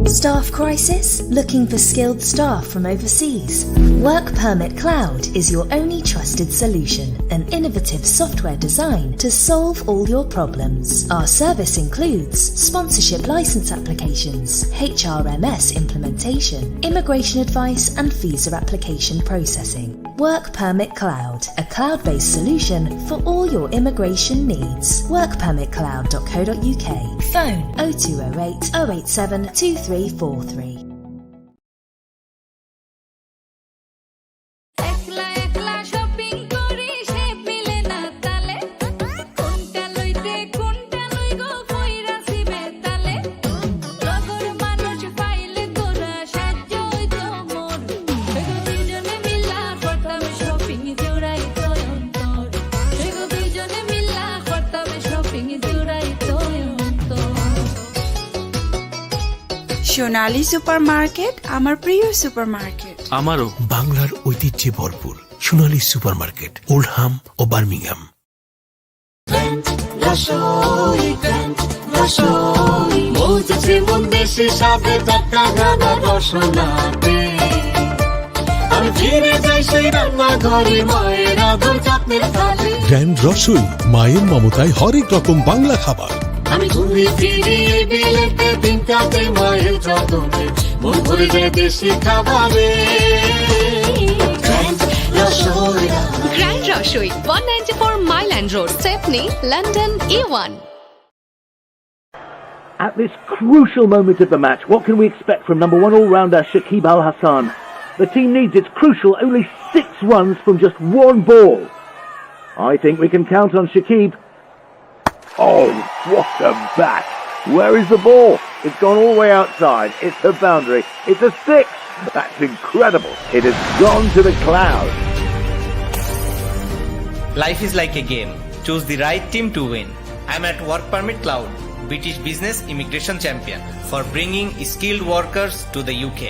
Staff crisis? Looking for skilled staff from overseas? Work Permit Cloud is your only trusted solution, an innovative software designed to solve all your problems. Our service includes sponsorship license applications, HRMS implementation, immigration advice and visa application processing. Work Permit Cloud, a cloud-based solution for all your immigration needs. workpermitcloud.co.uk. Phone 0208 087 2343. একলা একলা shopping করি shape মিলে না তালে কোনটা লইতে কোনটা লই গো কইরাছি বেতালে লগর মানুষ পাইলে তোরা সাহায্য হইতো মোর সেগো দুইজনে মিলা করতাম শপিং জোড়াই তো অন্তর সেগো দুইজনে মিলা করতাম শপিং জোড়াই তো অন্তর সোনালী সুপারমার্কেট আমার প্রিয় সুপারমার্কেট আমারও বাংলার ঐতিহ্যে ভরপুর সোনালী সুপারমার্কেট ওল্ডহাম ও বার্মিংহাম গ্র্যান্ড রসুই মায়ের মমতায় হরেক রকম বাংলা খাবার আমি ঘুরে ফিরি এই বিলেতে দিন কাটে মায়ের যতনে মন ভরে যায় দেশি খাবারে Grand Roshui, 194 Mile End Road, Stepney, London, E1. At this crucial moment of the match, what can we expect from number one all-rounder Shakib Al Hassan? The team needs its crucial only 6 runs from just one ball. I think we can count on Shakib. Oh, what a bat! Where is the ball? It's gone all the way outside. It's a boundary. It's a 6. That's incredible. It has gone to the clouds. Life is like a game. Choose the right team to win. I'm at Work Permit Cloud, British Business Immigration Champion, for bringing skilled workers to the UK.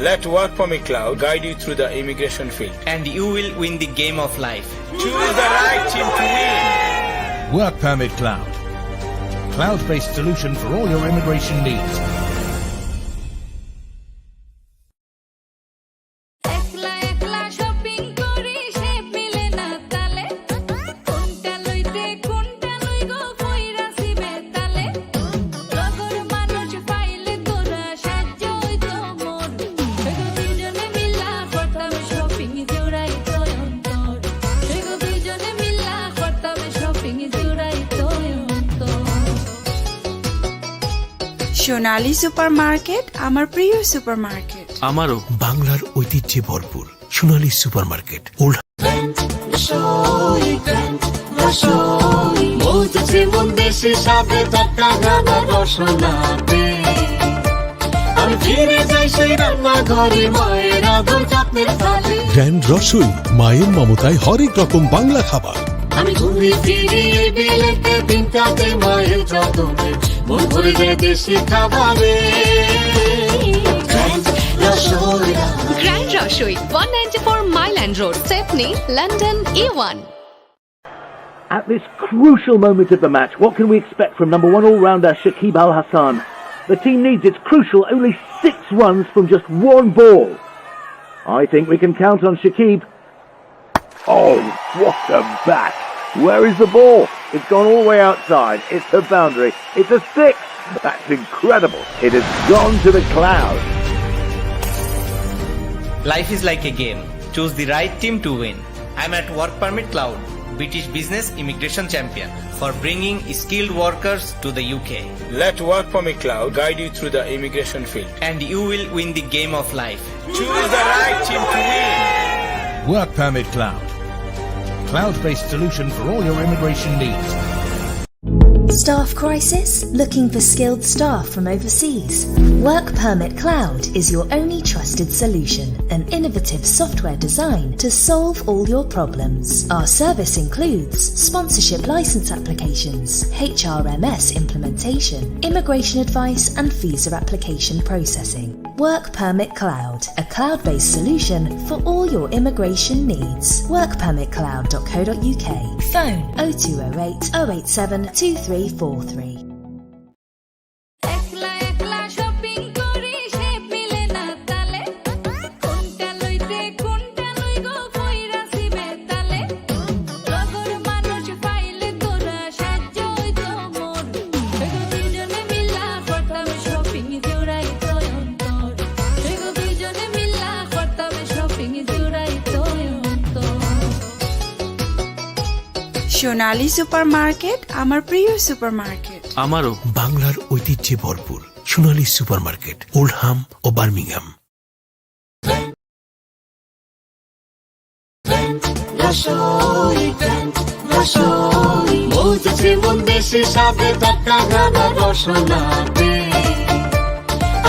Let Work Permit Cloud guide you through the immigration field. And you will win the game of life. Choose the right team to win. Work Permit Cloud. Cloud-based solution for all your immigration needs. একলা একলা shopping করি shape মিলে না তালে কোনটা লইতে কোনটা লই গো কইরাছি বেতালে লগর মানুষ পাইলে তোরা সাহায্য হইতো মোর সেগো দুইজনে মিলা করতাম শপিং জোড়াই তো অন্তর সেগো দুইজনে মিলা করতাম শপিং জোড়াই তো অন্তর সোনালী সুপারমার্কেট আমার প্রিয় সুপারমার্কেট আমারও বাংলার ঐতিহ্যে ভরপুর সোনালী সুপারমার্কেট মৌজছে মন দেশে সাথে টাকা গানা রসনাতে আমি ফিরে যাই সেই রান্না ঘরে মায়ের আদর যত্নের থালে গ্র্যান্ড রসুই মায়ের মমতায় হরেক রকম বাংলা খাবার আমি ঘুরে ফিরি এই বিলেতে দিন কাটে মায়ের যতনে মন ভরে যায় দেশি খাবারে Grand Rasoi 194 Mile End Road Stepney London E1 At this crucial moment of the match, what can we expect from number one all-rounder Shakib Al Hassan? The team needs its crucial only 6 runs from just one ball. I think we can count on Shakib. Oh, what a bat! Where is the ball? It's gone all the way outside. It's the boundary. It's a 6. That's incredible. It has gone to the clouds. Life is like a game. Choose the right team to win. I'm at Work Permit Cloud, British Business Immigration Champion, for bringing skilled workers to the UK. Let Work Permit Cloud guide you through the immigration field. And you will win the game of life. Choose the right team to win. Work Permit Cloud. Cloud-based solution for all your immigration needs. Staff crisis? Looking for skilled staff from overseas? Work Permit Cloud is your only trusted solution, an innovative software designed to solve all your problems. Our service includes sponsorship license applications, HRMS implementation, immigration advice and visa application processing. Work Permit Cloud, a cloud-based solution for all your immigration needs. workpermitcloud.co.uk. Phone 0208 087 2343. একলা একলা shopping করি shape মিলে না তালে কোনটা লইতে কোনটা লই গো কইরাছি বেতালে লগর মানুষ পাইলে তোরা সাহায্য হইতো মোর এগো দুইজনে মিলা করতাম শপিং জোড়াই তো অন্তর এগো দুইজনে মিলা করতাম শপিং জোড়াই তো অন্তর সোনালী সুপার মার্কেট আমার প্রিয় সুপার মার্কেট আমারও বাংলার ঐতিহ্যে ভরপুর সোনালী সুপার মার্কেট ওল্ডহাম ও বার্মিংহাম মৌজছে মন দেশে সাথে টাকা গানা রসনাতে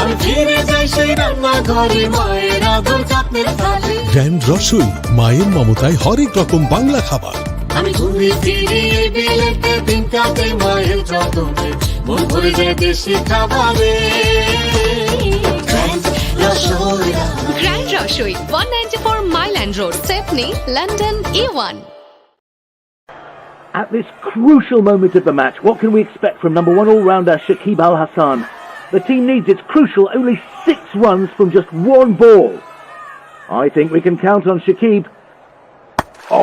আমি ফিরে যাই সেই রান্না ঘরে মায়ের আদর যত্নের থালে গ্র্যান্ড রসই মায়ের মমতায় হরেক রকম বাংলা খাবার আমি ঘুরে ফিরে বিলেতে দিন কাটে মায়ের যতনে মন ভরে যায় দেশি খাবারে Grand Rasoi 194 Mile End Road Stepney London E1 At this crucial moment of the match, what can we expect from number one all-rounder Shakib Al Hassan? The team needs its crucial only 6 runs from just one ball. I think we can count on Shakib.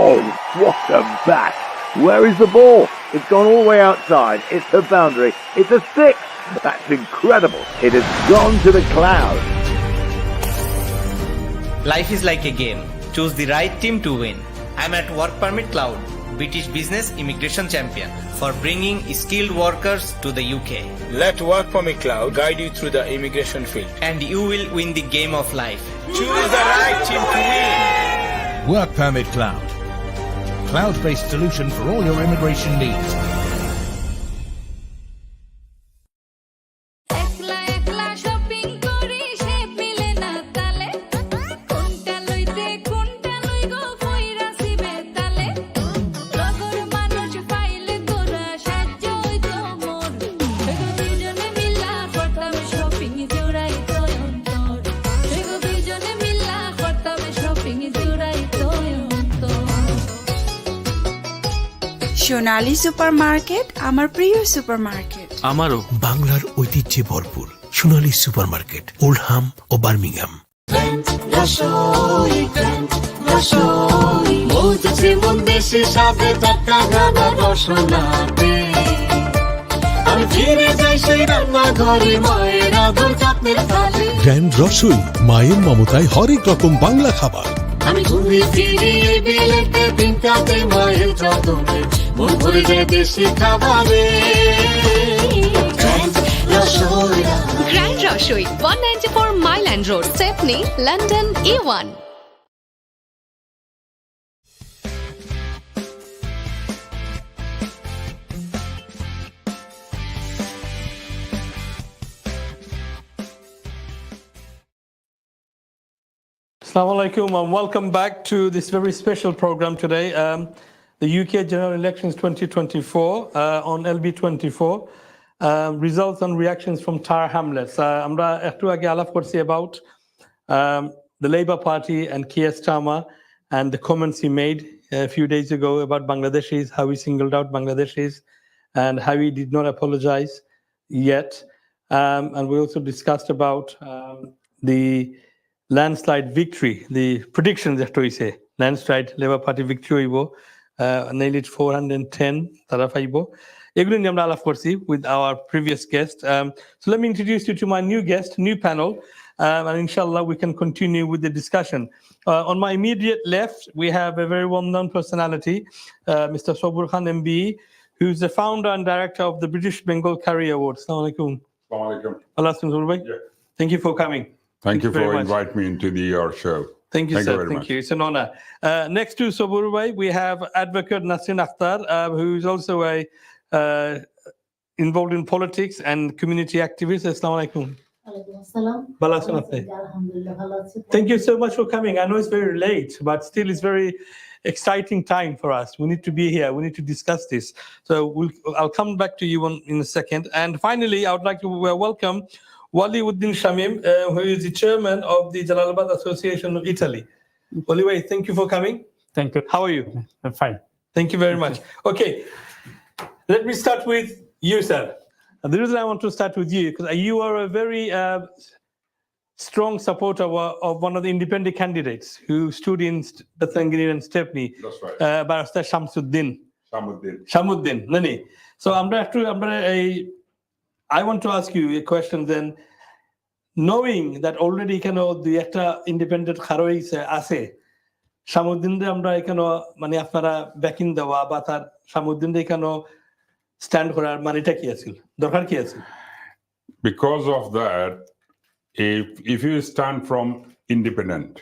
Oh, what a bat! Where is the ball? It's gone all the way outside. It's the boundary. It's a 6. That's incredible. It has gone to the clouds. Life is like a game. Choose the right team to win. I'm at Work Permit Cloud, British Business Immigration Champion, for bringing skilled workers to the UK. Let Work Permit Cloud guide you through the immigration field. And you will win the game of life. Choose the right team to win. Work Permit Cloud. Cloud-based solution for all your immigration needs. একলা একলা shopping করি shape মিলে না তালে কোনটা লইতে কোনটা লই গো কইরাছি বেতালে লগর মানুষ পাইলে তোরা সাহায্য হইতো মোর এগো দুইজনে মিলা করতাম শপিং জোড়াই তো অন্তর এগো দুইজনে মিলা করতাম শপিং জোড়াই তো অন্তর সোনালী সুপার মার্কেট আমার প্রিয় সুপার মার্কেট আমারও বাংলার ঐতিহ্যে ভরপুর সোনালী সুপার মার্কেট ওল্ডহাম ও বার্মিংহাম মৌজছে মন দেশে সাথে টাকা গানা রসনাতে আমি ফিরে যাই সেই রান্না ঘরে মায়ের আদর যত্নের থালে গ্র্যান্ড রসই মায়ের মমতায় হরেক রকম বাংলা খাবার আমি ঘুরে ফিরে বিলেতে দিন কাটে মায়ের যতনে মন ভরে যায় দেশি খাবারে Grand Rasoi 194 Mile End Road Stepney London E1 Assalamu alaikum and welcome back to this very special program today. The UK General Elections 2024 on LB24. Results and reactions from Hamlets. আমরা একটু আগে আলাপ করছি about the Labour Party and Keir Starmer and the comments he made a few days ago about Bangladeshis, how he singled out Bangladeshis and how he did not apologize yet. And we also discussed about the landslide victory, the predictions that we say, landslide Labour Party victory, nearly 410, with our previous guest. So let me introduce you to my new guest, new panel, and inshallah we can continue with the discussion. On my immediate left, we have a very well-known personality, Mr. Sobur Khan MBE, who's the founder and director of the British Bengal Career Award. Assalamu alaikum. Assalamu alaikum. Yeah. Thank you for coming. Thank you very for much. inviting me into your show. Thank you, sir. very Thank much. you. It's an honor. Next to Sobur Bhai, we have Advocate Nasrin Akhtar, who is also involved in politics and community activist. Assalamu alaikum. Bala Sunate. Thank you so much for coming. I know it's very late, but still it's very exciting time for us. We need to be here. We need to discuss this. So I'll come back to you in a second. And finally, I would like to welcome Waliuddin Shamim, who is the chairman of the Jalalabad Association of Italy. Wali, thank you for coming. Thank you. How are you? I'm fine. Thank you very much. Okay, let me start with you, sir. And the reason I want to start with you, because you are a very strong supporter of one of the independent candidates who stood in Bathangiri and Stepney. That's right. Barrister Shamsuddin. Shamuddin. Nani. So I want to ask you a question then. Knowing that already the একটা independent খারোইছে আছে শামুদ্দিন আমরা এখানে মানে আপনারা backing দেওয়া বা তার শামুদ্দিন এখানে স্ট্যান্ড করার মানেটা কি আছে দরকার কি আছে Because of that, if you stand from independent,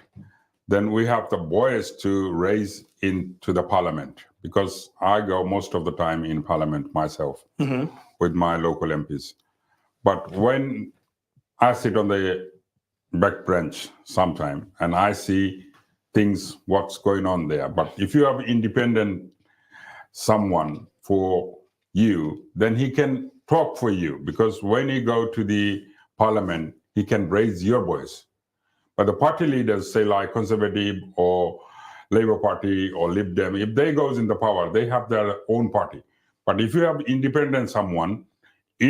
then we have the voice to raise into the parliament, because I go most of the time in parliament myself with my local MPs. But when I sit on the back bench sometime and I see things, what's going on there. But if you have independent someone for you, then he can talk for you, because when you go to the parliament, he can raise your voice. But the party leaders, say like Conservative or Labour Party or Lib Dem, if they goes in the power, they have their own party. But if you have independent someone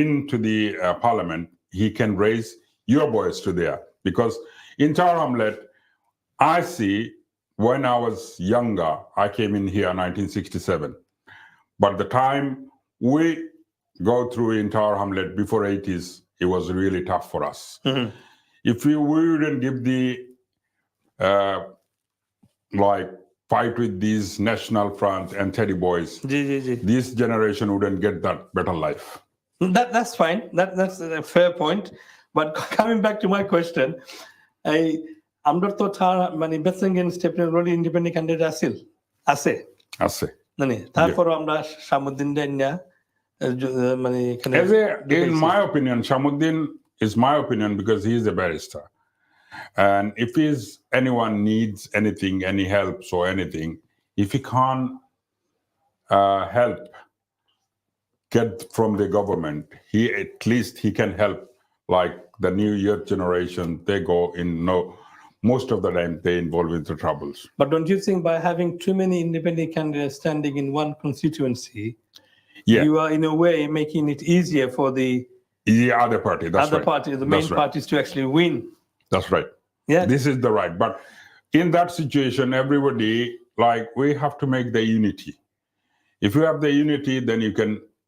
into the parliament, he can raise your voice to there. Because in Tower Hamlet, I see when I was younger, I came in here in 1967. But the time we go through in Tower Hamlet before 80s, it was really tough for us. If we wouldn't give the fight with these National Front and Teddy Boys, this generation wouldn't get that better life. That's fine. That's a fair point. But coming back to my question, আমরা তো মানে বেসিংগেন স্টেপের role independent candidate আছে মানে তারপর আমরা শামুদ্দিন না মানে এখানে in my opinion, Shamuddin is my opinion, because he is a barrister, and if anyone needs anything, any help or anything, if he can't help get from the government, at least he can help, like the new year generation, they go in most of the time they involve into troubles. But don't you think by having too many independent candidates standing in one constituency, you are in a way making it easier for the other party, the main parties to actually win? That's right. Yeah. This is the right. But in that situation, everybody, we have to make the unity. If you have the unity, then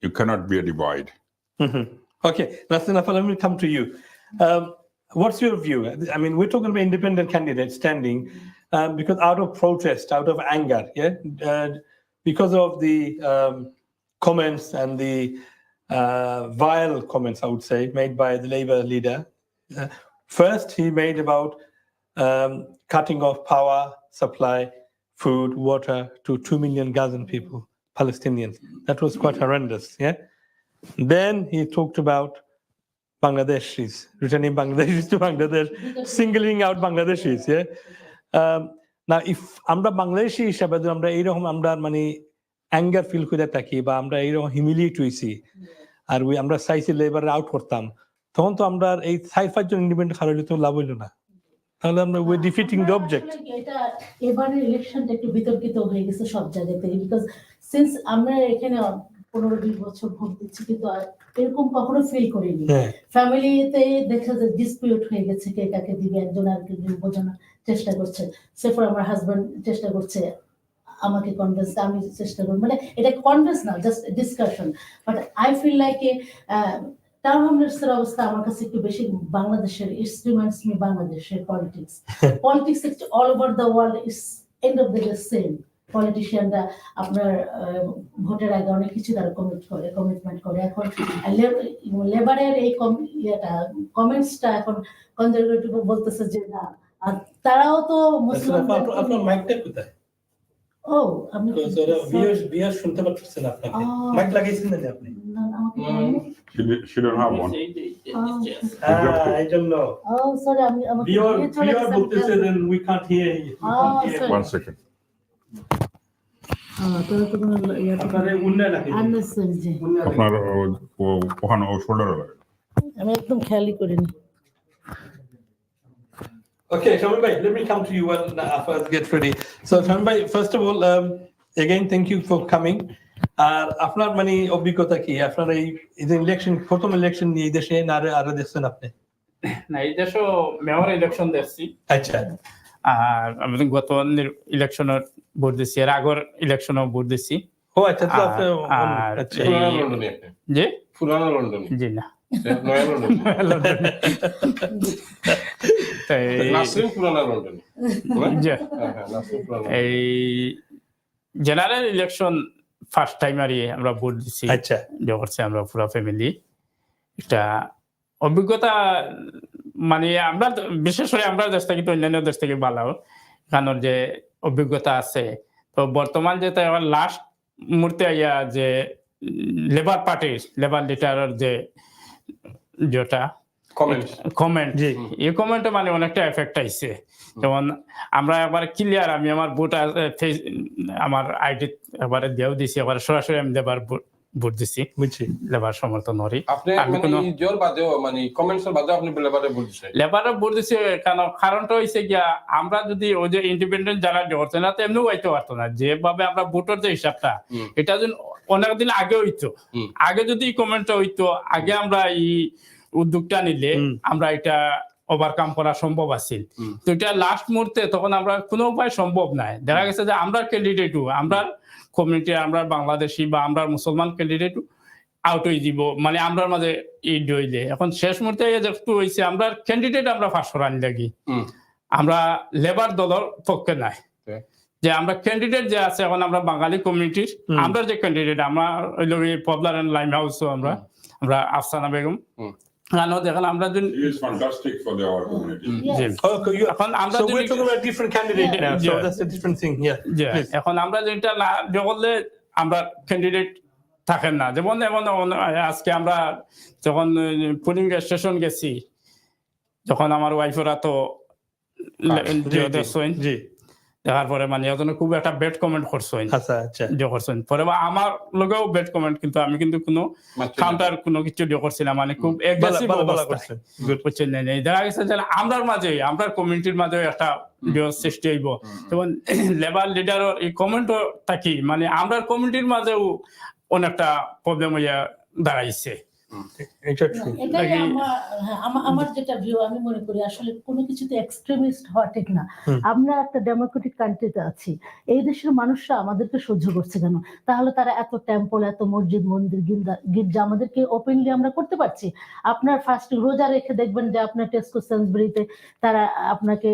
you cannot be a divide. Okay, Nasrin, let me come to you. What's your view? I mean, we're talking about independent candidates standing because out of protest, out of anger, because of the comments and the vile comments, I would say, made by the Labour leader. First, he made about cutting off power, supply, food, water to 2 million Gazan people, Palestinians. That was quite horrendous, Then he talked about Bangladeshis, returning Bangladeshis to Bangladesh, singling out Bangladeshis, now if আমরা বাংলাদেশি হিসাবে আমরা এইরকম আমরা মানে anger feel করে থাকি বা আমরা এইরকম হিউমিলিয়েট হইছি আর আমরা চাইছি লেবার আউট করতাম, তখন তো আমরা এই 4-5 জন ইন্ডিপেন্ডেন্ট হারাইলে তো লাভ হইল না। তাহলে আমরা we're defeating the object. এটা এবারের ইলেকশনটা একটু বিতর্কিত হয়ে গেছে সব জায়গা থেকে, বিকজ সিন্স আমরা এখানে 15-20 বছর ভোট দিচ্ছি কিন্তু এরকম কখনো ফিল করিনি। ফ্যামিলিতে দেখা যায় ডিসপিউট হয়ে গেছে, কে কাকে দিবে, একজন আরেককে বোঝানোর চেষ্টা করছে। সেফর আমার হাজবেন্ড চেষ্টা করছে আমাকে কনভিন্স, আমি চেষ্টা করি, মানে এটা কনভিন্স না, just discussion. But I feel like Tower হামলেটসের অবস্থা আমার কাছে একটু বেশি বাংলাদেশের, ইটস রিমাইন্ডস মি বাংলাদেশের politics. Politics all over the world is end of the day same. পলিটিশিয়ানরা আপনার ভোটের আগে অনেক কিছু তারা কমিটমেন্ট করে। এখন লেবারের এই কমেন্টসটা এখন কনজারভেটিভ বলতেছে যে না, আর তারাও তো আপনার মাইকটা কোথায়? ও আমি বিয়ার শুনতে পাচ্ছেন আপনাকে, মাইক লাগাইছেন না আপনি? She don't have one. I don't know. Oh, sorry, I'm Bior বলতেছে then we can't hear you. One second. আপনারে উন্না লাগে। আপনার ওখানে শোল্ডারে লাগে। আমি একদম খেয়ালই করিনি। Okay, Shamil bhai, let me come to you when Afaz gets ready. So, Shamil bhai, first of all, again, thank you for coming. আর আপনার মানে অভিজ্ঞতা কি? আপনার এই ইলেকশন, প্রথম ইলেকশন নিয়ে দেশে না আরো দেখছেন আপনি? না, এই দেশে মেয়র ইলেকশন দেখছি। আচ্ছা। আর আমি গত ইলেকশনের ভোট দিছি, এর আগের ইলেকশনও ভোট দিছি। ও আচ্ছা, তো আপনি আচ্ছা লন্ডনে আপনি? জি, পুরানো লন্ডনে? জি না, নয়া লন্ডনে। নাসরিন পুরানো লন্ডনে। জি, নাসরিন পুরানো। এই জেনারেল ইলেকশন ফার্স্ট টাইম আর আমরা ভোট দিছি। আচ্ছা, করছে আমরা পুরো ফ্যামিলি। এটা অভিজ্ঞতা মানে আমরা বিশেষ করে আমরা দেশ থেকে, অন্যান্য দেশ থেকে ভালো, কারণ যে অভিজ্ঞতা আছে। তো বর্তমান যেটা লাস্ট মুহূর্তে আইয়া যে লেবার পার্টির লেবার লিডারের যে যেটা কমেন্ট, এই কমেন্টে মানে অনেকটা এফেক্ট আইছে। যেমন আমরা একবার ক্লিয়ার, আমি আমার ভোট আমার আইডি এবারে দিয়েও দিছি, এবার সরাসরি আমি লেবার ভোট দিছি, বুঝছি, লেবার সমর্থন করি। আপনি মানে জোর বাদেও মানে কমেন্টসের বাদেও আপনি লেবারে ভোট দিছেন? লেবারে ভোট দিছি, কারণটা হইছে গিয়া আমরা যদি ওই যে ইন্ডিপেন্ডেন্ট যারা করছে না, তো এমনিও হইতে পারতো না। যেভাবে আমরা ভোটের যে হিসাবটা, এটা যদি অনেকদিন আগে হইতো, আগে যদি কমেন্টটা হইতো, আগে আমরা এই উদ্যোগটা নিলে আমরা এটা ওভারকাম করা সম্ভব আছে। তো এটা লাস্ট মুহূর্তে তখন আমরা কোনো উপায় সম্ভব নাই। দেখা গেছে যে আমরা ক্যান্ডিডেটও, আমরা কমিউনিটি, আমরা বাংলাদেশি বা আমরা মুসলমান ক্যান্ডিডেটও আউট হয়ে দিব, মানে আমরা মাঝে এই দইলে। এখন শেষ মুহূর্তে যেহেতু হয়েছে, আমরা ক্যান্ডিডেট আমরা ফাঁস করানি লাগি, আমরা লেবার দলের পক্ষে নাই। যে আমরা ক্যান্ডিডেট যে আছে, এখন আমরা বাঙালি কমিউনিটির আমরা যে ক্যান্ডিডেট, আমরা পপুলার এন্ড লাইম হাউস, আমরা আফসানা বেগম, দেখেন আমরা এখন আমরা যেটা না করলে আমরা ক্যান্ডিডেট থাকেন না। যেমন আজকে আমরা যখন পুলিং স্টেশন গেছি, যখন আমার ওয়াইফেরা তো দেখার পরে মানে খুব একটা বেড কমেন্ট করছেন, পরে আমার লগেও বেড কমেন্ট, কিন্তু আমি কিন্তু কোনো কাউন্টার কোনো কিছু করছিলাম, মানে খুব এগ্রেসিভ অবস্থা বুঝছেন। দেখা গেছে যে আমরার মাঝে, আমরা কমিউনিটির মাঝে একটা সৃষ্টি হইব। যেমন লেবার লিডারের এই কমেন্টও থাকি, মানে আমরা কমিউনিটির মাঝেও অনেকটা প্রবলেম হইয়া দাঁড়াইছে। আমার যেটা ভিউ, আমি মনে করি আসলে কোনো কিছুতে এক্সট্রিমিস্ট হওয়া ঠিক না। আমরা একটা ডেমোক্রেটিক কান্ট্রিতে আছি, এই দেশের মানুষরা আমাদেরকে সহ্য করছে কেন? তাহলে তারা এত টেম্পল, এত মসজিদ, মন্দির, গির্জা আমাদেরকে ওপেনলি আমরা করতে পারছি। আপনার ফার্স্ট রোজা রেখে দেখবেন যে আপনার টেস্কো সেন্সবেরিতে তারা আপনাকে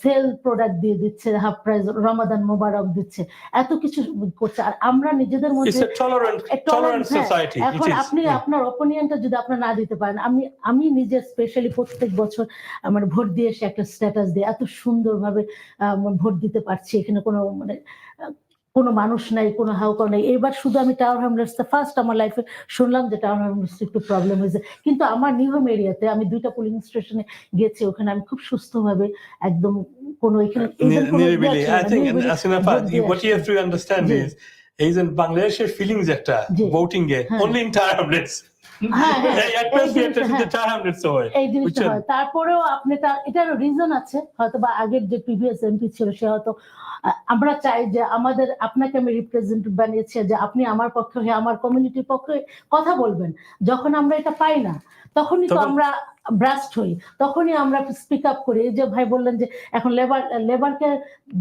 সেল প্রোডাক্ট দিয়ে দিচ্ছে, হাফ প্রাইস, রমাদান মোবারক দিচ্ছে, এত কিছু করছে। আর আমরা নিজেদের মধ্যে এখন আপনি আপনার ওপিনিয়নটা যদি আপনার না দিতে পারেন, আমি নিজে স্পেশালি প্রত্যেক বছর আমার ভোট দিয়ে এসে একটা স্ট্যাটাস দিয়ে এত সুন্দরভাবে ভোট দিতে পারছি, এখানে কোনো মানুষ নাই, কোনো হাউকাউ নাই। এবার শুধু আমি টাওয়ার হ্যামলেটস ফার্স্ট আমার লাইফে শুনলাম যে টাওয়ার হ্যামলেটস একটু প্রবলেম হয়েছে, কিন্তু আমার নিউহোম এরিয়াতে আমি 2টা পুলিং স্টেশনে গেছি, ওখানে আমি খুব সুস্থভাবে একদম কোনো এখানে Bangladesh's feelings একটা voting A only in Hamlets হ্যাঁ হ্যাঁ এই এই অ্যাটমসফিয়ারটা জিনিসটা, শুধু হ্যাঁ, 4 Hamlets হয় এই জিনিসটা বুঝছেন হয়। তারপরেও আপনি এটারও রিজন আছে, হয়তো বা আগের যে প্রিভিয়াস এমপি ছিল সে হয়তো আমরা চাই যে আমাদের আপনাকে আমি রিপ্রেজেন্টেটিভ বানিয়েছি যে আপনি আমার পক্ষে হয়ে আমার কমিউনিটির পক্ষে কথা বলবেন। যখন আমরা এটা পাই না তখনই তো আমরা ব্রাস্ট হই, তখনই আমরা স্পিক আপ করি। এই যে ভাই বললেন যে এখন লেবারকে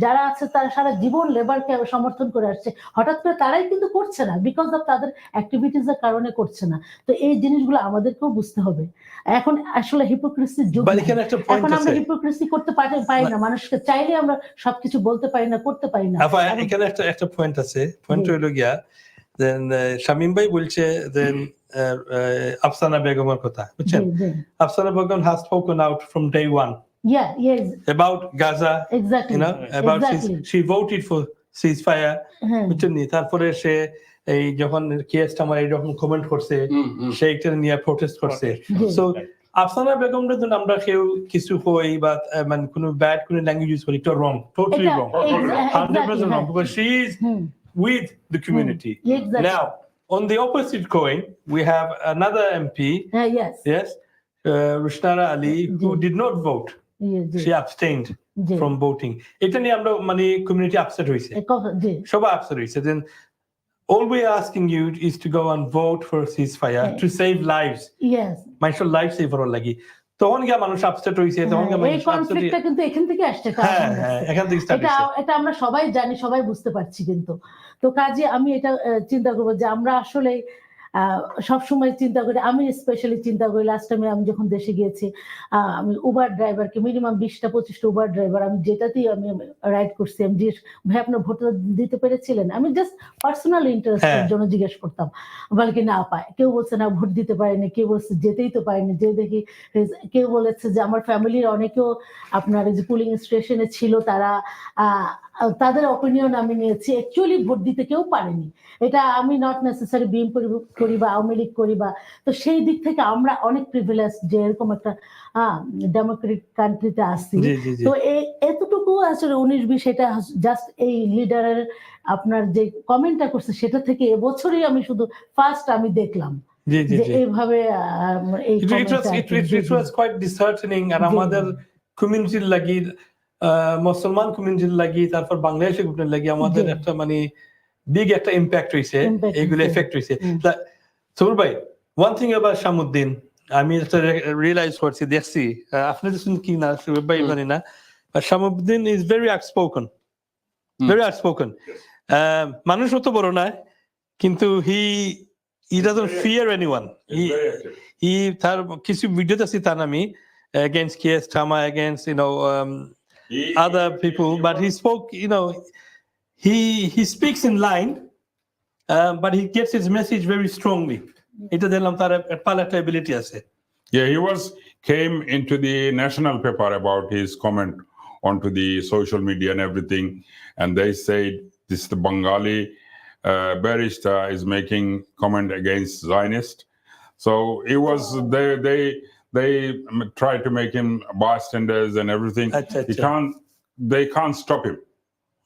যারা আছে তারা সারা জীবন লেবারকে সমর্থন করে আসছে, হঠাৎ করে তারাই কিন্তু করছে না, বিকজ অফ তাদের অ্যাক্টিভিটিস এর কারণে করছে না। তো এই জিনিসগুলো আমাদেরকেও বুঝতে হবে। এখন আসলে হিপোক্রেসির যুগ, এখন আমরা হিপোক্রেসি করতে পারি না, মানুষকে চাইলে আমরা সবকিছু বলতে পারি না, করতে পারি না। এখানে একটা পয়েন্ট আছে, পয়েন্ট হলো গিয়া দেন শামীম ভাই বলছে দেন আফসানা বেগমের কথা বুঝছেন, Afsana Begum has spoken out from day one about Gaza, exactly, you know, about she voted for ceasefire বুঝছেন নি। তারপরে সে এই যখন কেসটা আমার এইরকম কমেন্ট করছে সেইটা নিয়ে প্রোটেস্ট করছে। সো আফসানা বেগমরা জন্য আমরা কেউ কিছু হই বা মানে কোনো ব্যাড কোনো ল্যাঙ্গুয়েজ ইউজ করি, এটা রং, totally wrong, 100% wrong, because she is with the community. Now on the opposite coin we have another MP, Rushnara Ali, who did not vote. She abstained from voting. এটা নিয়ে আমরা মানে community upset হইছে, সবাই upset হইছে। Then all we are asking you is to go and vote for ceasefire to save lives. মানুষের life save করার লাগি। তখন গিয়া মানুষ আপসেট হইছে, তখন গিয়া মানুষ কনফ্লিক্টটা কিন্তু এখান থেকে আসছে। এখান থেকে স্টার্ট হইছে। এটা আমরা সবাই জানি, সবাই বুঝতে পারছি। কিন্তু তো কাজে আমি এটা চিন্তা করব যে আমরা আসলে সবসময় চিন্তা করি, আমি স্পেশালি চিন্তা করি লাস্ট টাইমে আমি যখন দেশে গিয়েছি, আমি উবার ড্রাইভারকে মিনিমাম 20-25টা উবার ড্রাইভার আমি যেটাতেই আমি রাইড করছি, আমি জিজ্ঞেস ভাই আপনার ভোট দিতে পেরেছিলেন, আমি জাস্ট পার্সোনাল ইন্টারেস্টের জন্য জিজ্ঞেস করতাম, বলে কি না পায়, কেউ বলছে না ভোট দিতে পারেনি, কেউ বলছে যেতেই তো পারেনি, যে দেখি কেউ বলেছে যে আমার ফ্যামিলির অনেকেও আপনার এই যে পুলিং স্টেশনে ছিল, তারা তাদের অপিনিয়ন আমি নিয়েছি, অ্যাকচুয়ালি ভোট দিতে কেউ পারেনি। এটা আমি নট নেসেসারি বিএনপি করি বা আওয়ামী লীগ করি বা, তো সেই দিক থেকে আমরা অনেক প্রিভিলেজ যে এরকম একটা ডেমোক্রেটিক কান্ট্রিতে আসছি। তো এতটুকু আসলে 19-20 এটা জাস্ট এই লিডারের আপনার যে কমেন্টটা করছে সেটা থেকে এবছরই আমি শুধু ফার্স্ট আমি দেখলাম যে এইভাবে এই it was quite disheartening, আর আমাদের কমিউনিটির লাগি, মুসলমান কমিউনিটির লাগি, তারপর বাংলাদেশের কমিউনিটির লাগি আমাদের একটা মানে বিগ একটা ইম্প্যাক্ট হইছে, এইগুলো এফেক্ট হইছে। সবুর ভাই, one thing about শামুদ্দিন আমি একটা রিয়েলাইজ করছি, দেখছি আপনি শুন কি না সবুর ভাই জানি না, Shamuddin is very outspoken, very outspoken. মানুষ অত বড় না, কিন্তু he doesn't fear anyone. He তার কিছু ভিডিওতে আছে তার আমি against Keir Starmer, against other people, but he spoke, he speaks in line, but he gets his message very strongly. এটা দিলাম তার palatability আছে। Yeah, he came into the national paper about his comment onto the social media and everything, and they said this the Bengali barrister is making comment against Zionist. So it was they tried to make him bystanders and everything. They can't stop him.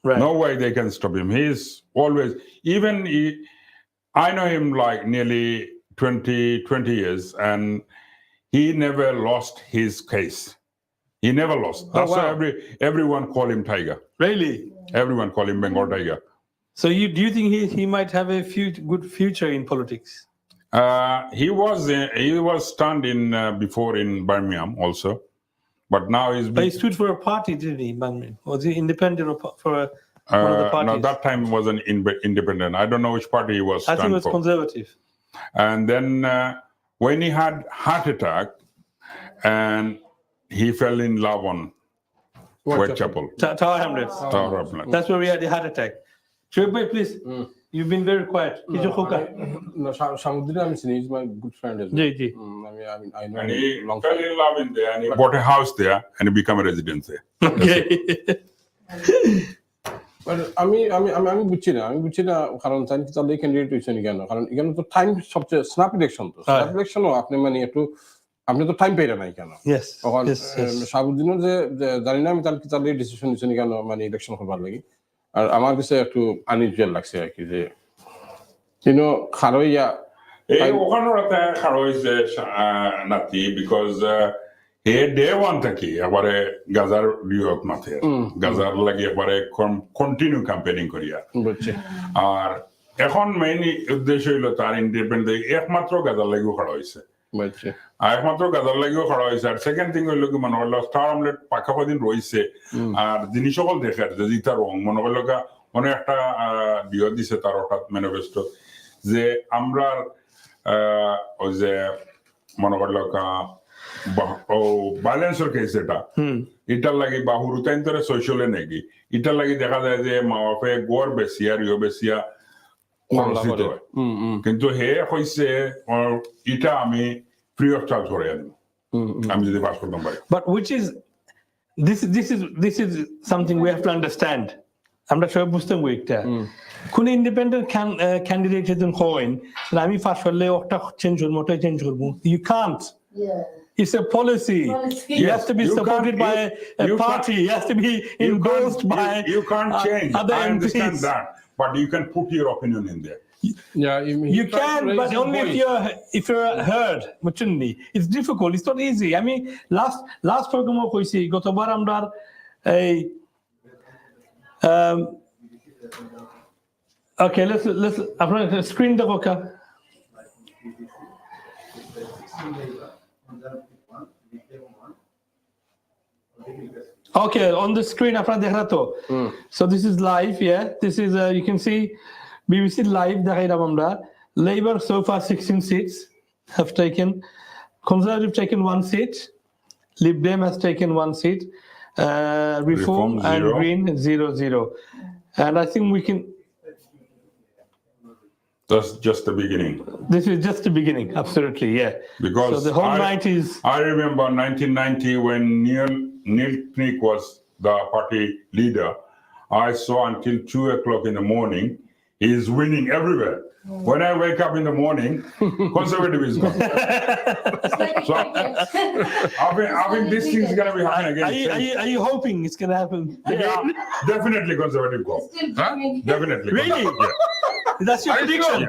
Right. No way they can stop him. He's always, I know him like nearly 20 years, and he never lost his case. He never lost. That's why everyone call him Tiger. Really? Everyone call him Bengal Tiger. So do you think he might have a good future in politics? He was stunned before in Birmingham also, but now But he stood for a party, didn't he? Was he independent for one of the parties? No, that time was an independent. I don't know which party he was. I think it was conservative. And then when he had heart attack, and he fell in love on Whitechapel. Tower Hamlets. Tower Hamlets. That's where we had the heart attack. Shoaib bhai, please. You've been very quiet. No, Shamuddin, he's my good friend as well. I know and him he long fell in love in there, and he bought a house there, and he became a resident there. Okay. আমি বুঝছি না কারণ Chinese তাদের candidate হয়েছেন কেন, কারণ এখানে তো টাইম সবচেয়ে স্ন্যাপ ইলেকশন, তো স্ন্যাপ ইলেকশনও আপনি মানে আপনি তো টাইম পেয়ে নাই কেন। তখন শাহাবুদ্দিনও যে জানি না আমি তাদের ডিসিশন নিচ্ছেন কেন মানে ইলেকশন করবার লাগি। আর আমার কাছে একটু আনইউজুয়াল লাগছে আর কি, যে খারইয়া এই ওখানে রাতে খাড়া হয়েছে নাতি বিকজ হে ডে ওয়ান থাকি এবারে গাজার বিয়োগ মাথে গাজার লাগি এবারে কন্টিনিউ ক্যাম্পেনিং করিয়া বুঝছি আর এখন মেইন উদ্দেশ্য হইল তার ইন্ডিপেন্ডেন্ট একমাত্র গাজার লাগিও খাড়া হয়েছে বুঝছি আর একমাত্র গাজার লাগিও খাড়া হয়েছে আর সেকেন্ড থিং হইল কি মনে করলো স্টার অমলেট পাকা কদিন রয়েছে আর জিনিস সকল দেখে আর যে তার রং মনে করলো অনেক একটা বিয় দিছে তার হঠাৎ ম্যানিফেস্টো যে আমরা ওই যে মনে করলো ও ব্যালেন্সের কেস এটার লাগি বা হুরুতাইন্তরে শৈশলে নাকি এটার লাগি দেখা যায় যে মা বাপে গড় বেশিয়া রিও বেশিয়া খরচিত হয় কিন্তু হে হইছে এটা আমি ফ্রি অফ চার্জ করে আনিব আমি যদি পাস করতাম পারি But which is this is something we have to understand. আমরা সবাই বুঝতাম একটা কোন ইন্ডিপেন্ডেন্ট ক্যান্ডিডেট যদি হয় আমি ফার্স্ট হলে ওটা চেঞ্জ করবো ওটা চেঞ্জ করবো you can't It's a policy. You have to be supported by a party. You have to be endorsed by you can't change. other I understand MPs. that, but you can put your opinion in there. Yeah, You can, but only if you're heard. Muchunni, it's difficult. It's not easy. I mean, last program I koisi gotobar amrar a okay. Let's আপনার screen দেখো কা. Okay, on the screen আপনারা দেখা তো so this is live, yeah, this is you can see BBC live দেখাইলাম আমরা Labour so far 16 seats have taken, Conservative taken 1 seat, Lib Dem has taken 1 seat, Reform and zero. Green 0-0, and I think we can. That's just the beginning. This is just the beginning, absolutely, yeah. Because so the whole night is. I remember 1990 when Neil Knick was the party leader. I saw until 2:00 in the morning, he's winning everywhere. When I wake up in the morning, Conservative is gone. So I think this thing is going to be happening again. Are you hoping it's going to happen? Yeah, definitely Conservative go. Huh? Definitely. Really? Yeah. That's your prediction?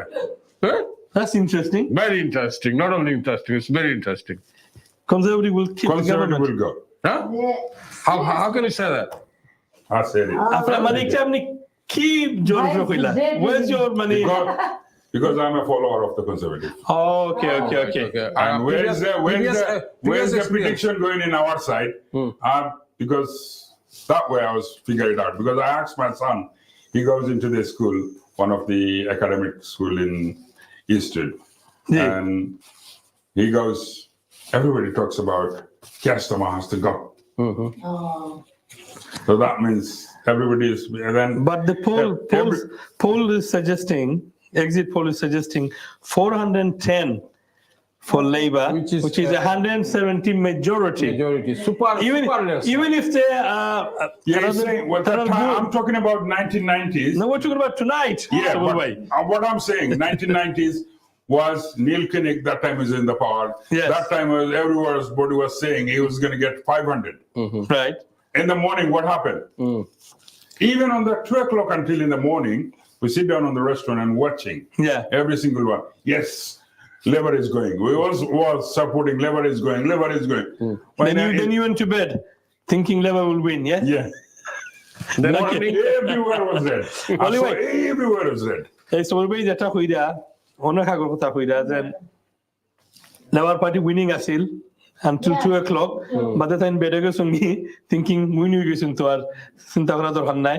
Huh? That's interesting. Very interesting. Not only interesting, it's very interesting. Conservative will keep the Conservative government. will go. Huh? How can you say that? I said it. আপনার মানে কি আপনি কি জোর কইলা? Where's your money? Because I'm a follower of the Conservative. Okay. And where's the prediction going in our side? Because that way I was figuring it out. Because I asked my son, he goes into the school, one of the academic school in Eastern, and he goes, everybody talks about Kastama has to go. So that means everybody is, and then. But the poll is suggesting, exit poll is suggesting 410 for Labour, which is 170 majority. Super. Even if they I'm talking about 1990s. No, we're talking about tonight. Yeah, so but what I'm saying, 1990s was Neil Kinnock, that time was in the power. Yes. That time everybody was saying he was going to get 500. Right. In the morning, what happened? Even on the 2:00 until in the morning, we sit down on the restaurant and watching. Yeah. Every single one. Yes, Labour is going. We was supporting Labour is going. Labour is going. Then you went to bed thinking Labour will win, yeah? Yeah. Then everywhere was red. Everywhere was red. So we যেটা কইরা অনেক আগর কথা কইরা যে Labour Party winning আছিল until 2:00, but the time বেড়ে গেছে thinking win হয়ে গেছেন তো আর চিন্তা করা দরকার নাই,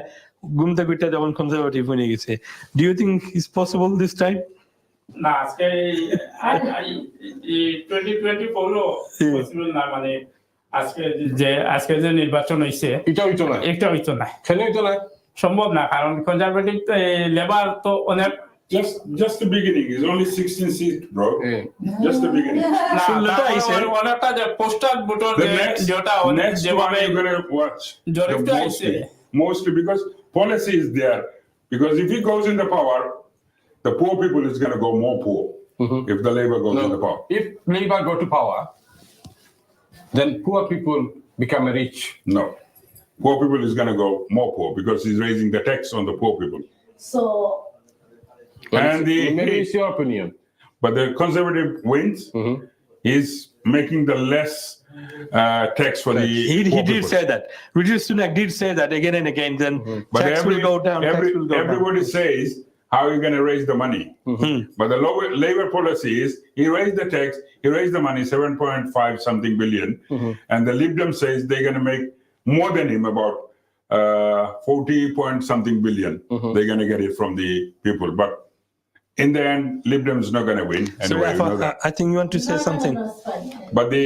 ঘুম থেকে উঠে যখন কনজারভেটিভ হয়ে গেছে. Do you think it's possible this time? না, আজকে 2024 পসিবল না, মানে আজকে যে নির্বাচন হইছে এটা হইতো না কেন হইতো না? সম্ভব না, কারণ কনজারভেটিভ লেবার তো অনেক Just the beginning. It's only 16 seats, bro. Just the beginning. অনেকটা যে পোস্টাল ভোটার যেটা next one you're going to watch. Mostly because policy is there. Because if he goes in the power, the poor people is going to go more poor. If the Labour goes in the power. If Labour go to power, then poor people become rich. No. Poor people is going to go more poor because he's raising the tax on the poor people. So. And maybe it's your opinion. but the conservative wins. He's making the less tax for the He poor did people. say that. Rishi Sunak did say that again and again. Then But tax will go down. Tax will go everybody down. says, how are you going to raise the money? But the Labour policy is, he raised the tax, he raised the money, 7.5 something billion. And the Lib Dem says they're going to make more than him, about 40 point something billion. They're going to get it from the people. But in the end, Lib Dem is not going to win. Anyway, you know that. I think you want to say something. But the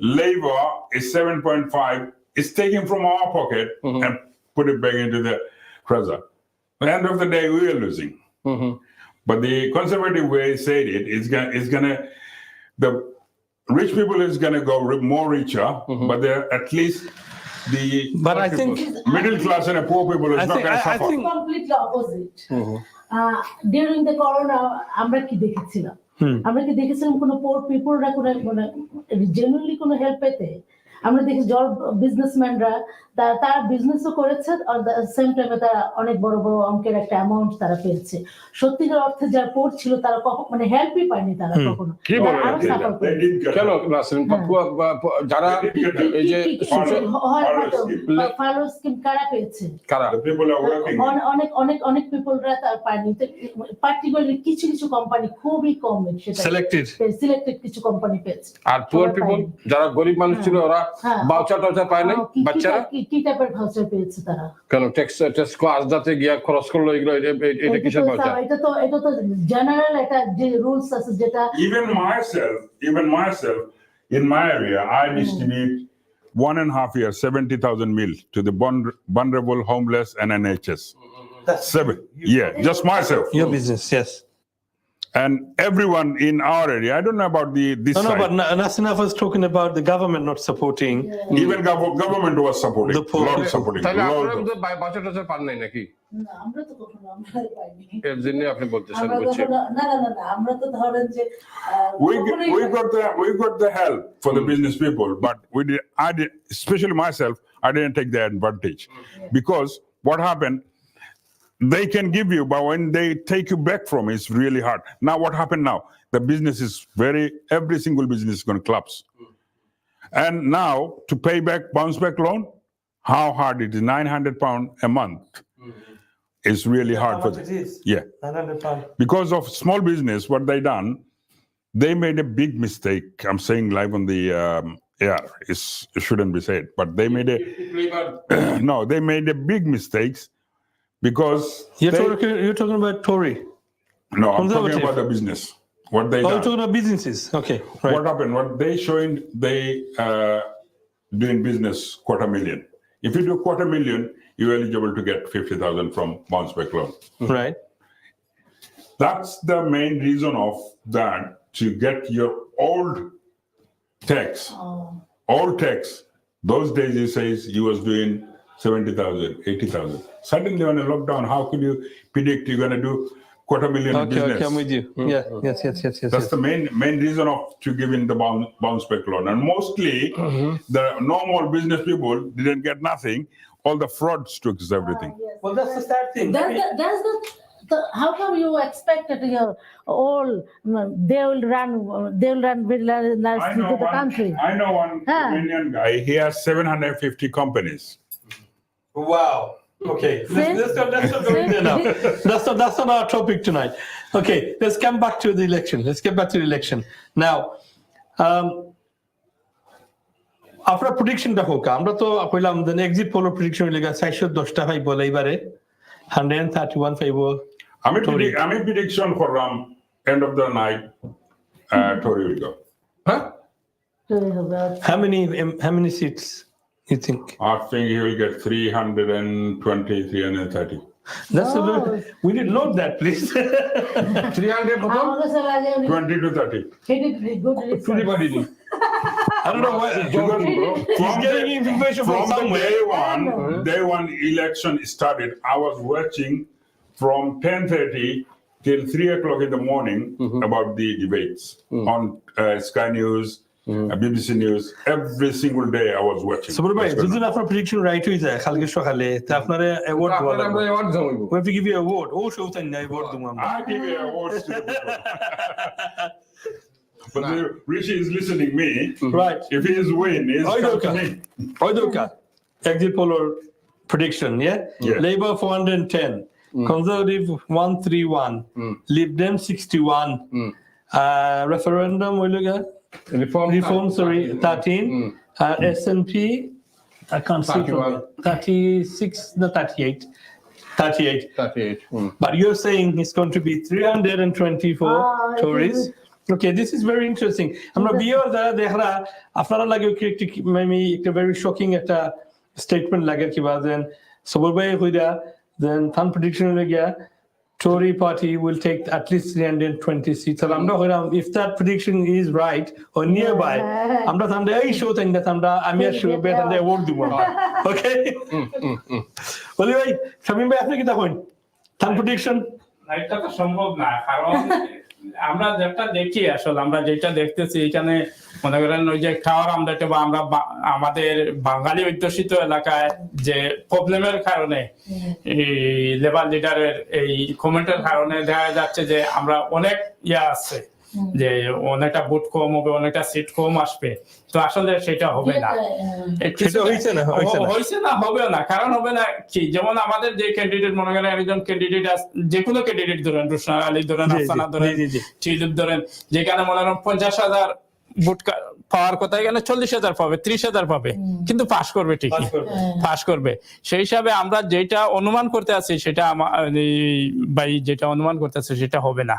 Labour is 7.5. It's taken from our pocket and put it back into the treasury. At the end of the day, we are losing. But the conservative way said it's gonna, the rich people is gonna go more richer, but they're at least the But I think middle class and the poor people is not gonna suffer. Completely opposite. During the corona, আমরা কি দেখেছিলাম? আমরা কি দেখেছিলাম কোনো poor people-রা কোনো মানে genuinely কোনো help পেতে? আমরা দেখি জব বিজনেসম্যানরা তারা বিজনেসও করেছে আর সেম টাইমে তারা অনেক বড় বড় অঙ্কের একটা অ্যামাউন্ট তারা পেয়েছে। সত্যিকার অর্থে যারা পোর ছিল তারা মানে হেল্পই পায়নি তারা কখনো। কি বলে কেন নাসরিন যারা এই যে ফালো স্কিম কারা পেয়েছে? অনেক অনেক অনেক পিপলরা তার পায়নি। পার্টিকুলারলি কিছু কিছু কোম্পানি খুবই কম সেটা সিলেক্টেড কিছু কোম্পানি পেয়েছে। আর পুয়ার পিপল যারা গরিব মানুষ ছিল ওরা ভাউচার পায় নাই। বাচ্চারা কি টাইপের ভাউচার পেয়েছে তারা? কেন ট্যাক্স আজদাতে গিয়া খরচ করলো এগুলো এটা কিসের ভাউচার? এটা তো জেনারেল একটা যে রুলস আছে যেটা Even myself in my area, I distribute 1.5 years 70,000 meals to the vulnerable, homeless, and NHS. Just myself. Your business, yes. And everyone in our area, I don't know about this No, side. but Nasina was talking about the government not supporting. Even government was supporting. The poor lot supporting. তাহলে আপনারা তো বাচ্চা পান নাই নাকি? না আমরা তো কখনো আমরা পাইনি। এর জন্য আপনি বলতেছেন না আমরা তো ধরেন যে we got the help for the business people, but I did, especially myself, I didn't take the advantage because what happened, they can give you, but when they take you back from it, it's really hard. Now what happened now? The business is every single business is going to collapse. And now to pay back, bounce back loan, how hard it is, £900 a month. It's really hard for them. Yeah. £900. Because of small business, what they done, they made a big mistake. I'm saying live on the air. It shouldn't be said, but they made they made a big mistakes because you're talking about Tory. No, I'm talking about the business. What they done. You're talking about businesses. Okay. Right. What happened? What they showing they doing business $250,000. If you do $250,000, you're eligible to get 50,000 from bounce back loan. Right. That's the main reason of that, to get your old tax. Old tax. Those days you say you was doing 70,000, 80,000. Suddenly on a lockdown, how could you predict you're going to do $250,000 business? Okay, I'm with you. Yeah, yes. That's the main reason of to giving the bounce back loan. And mostly the normal business people didn't get nothing. All the frauds took everything. Well, that's the sad thing. That's how come you expect that all they will run very nicely to the country? I know one Indian guy. He has 750 companies. Wow. Okay, let's not go there now. That's not our topic tonight. Okay, let's come back to the election. Let's get back to the election. Now, আপনার প্রেডিকশনটা হোক, আমরা তো কইলাম যে exit pole prediction লাগা 410টা ভাই বলে এবারে 131 ফাইভ আমি প্রেডিকশন করলাম end of the night Tory will go. How many seats you think? I think he will get 320, 330. That's we didn't note that, please. 300 20 to 30. I don't know why. He's getting information from somewhere. Day one election started, I was watching from 10:30 till 3 o'clock in the morning about the debates on Sky News, BBC News. Every single day I was watching. Sabur bhai, what's going যদি on. আপনার prediction right হয়ে যায় কালকে সকালে তা আপনারে award দেওয়া আপনারা আমরা লাগবে। award জমাইবো। We have to give you award. ও শৌতান না award দেবো আমরা। I give you awards to the people. But Rishi is listening me. Right. If he is win, he is coming. Oidoka. Exit poll or prediction, yeah? Yeah. Labour 410, Conservative 131, Lib Dem 61, referendum, reform, 13, SNP, I can't see from it, 36, no 38. 38. But you're saying it's going to be 324 Tories. Okay, this is very interesting. আমরা বিয়ার যারা দেখরা আপনারা লাগে একটু maybe একটা very shocking একটা statement লাগে কিবা দেন সবর ভাই হইরা then fan prediction হয়ে গিয়া Tory party will take at least 320 seats. আর আমরা হইরা if that prediction is right or nearby আমরা তাহলে এই শো তাই না আমরা আমি আর শো বে তাহলে award দিব okay বলি ভাই শামিম ভাই আপনি কি দেখেন fan prediction এটা তো সম্ভব না কারণ আমরা যেটা দেখি আসলে আমরা যেটা দেখতেছি এখানে মনে করেন ওই যে খাওয়ার আমদাটা বা আমরা আমাদের বাঙালি অধ্যুষিত এলাকায় যে প্রবলেমের কারণে এই লেবার লিডারের এই কমেন্টের কারণে দেখা যাচ্ছে যে আমরা অনেক আছে যে অনেকটা ভোট কম হবে অনেকটা সিট কম আসবে তো আসলে সেটা হবে না হয়েছে না হবে না কারণ হবে না কি যেমন আমাদের যে ক্যান্ডিডেট মনে করেন একজন ক্যান্ডিডেট যে কোনো ক্যান্ডিডেট ধরেন রুশনার আলী ধরেন আফসানা ধরেন টিলুপ ধরেন যেখানে মনে করেন 50,000 ভোট পাওয়ার কথা এখানে 40,000 পাবে 30,000 পাবে কিন্তু পাস করবে ঠিকই পাস করবে সেই হিসাবে আমরা যেটা অনুমান করতে আছি সেটা ভাই যেটা অনুমান করতে আছি সেটা হবে না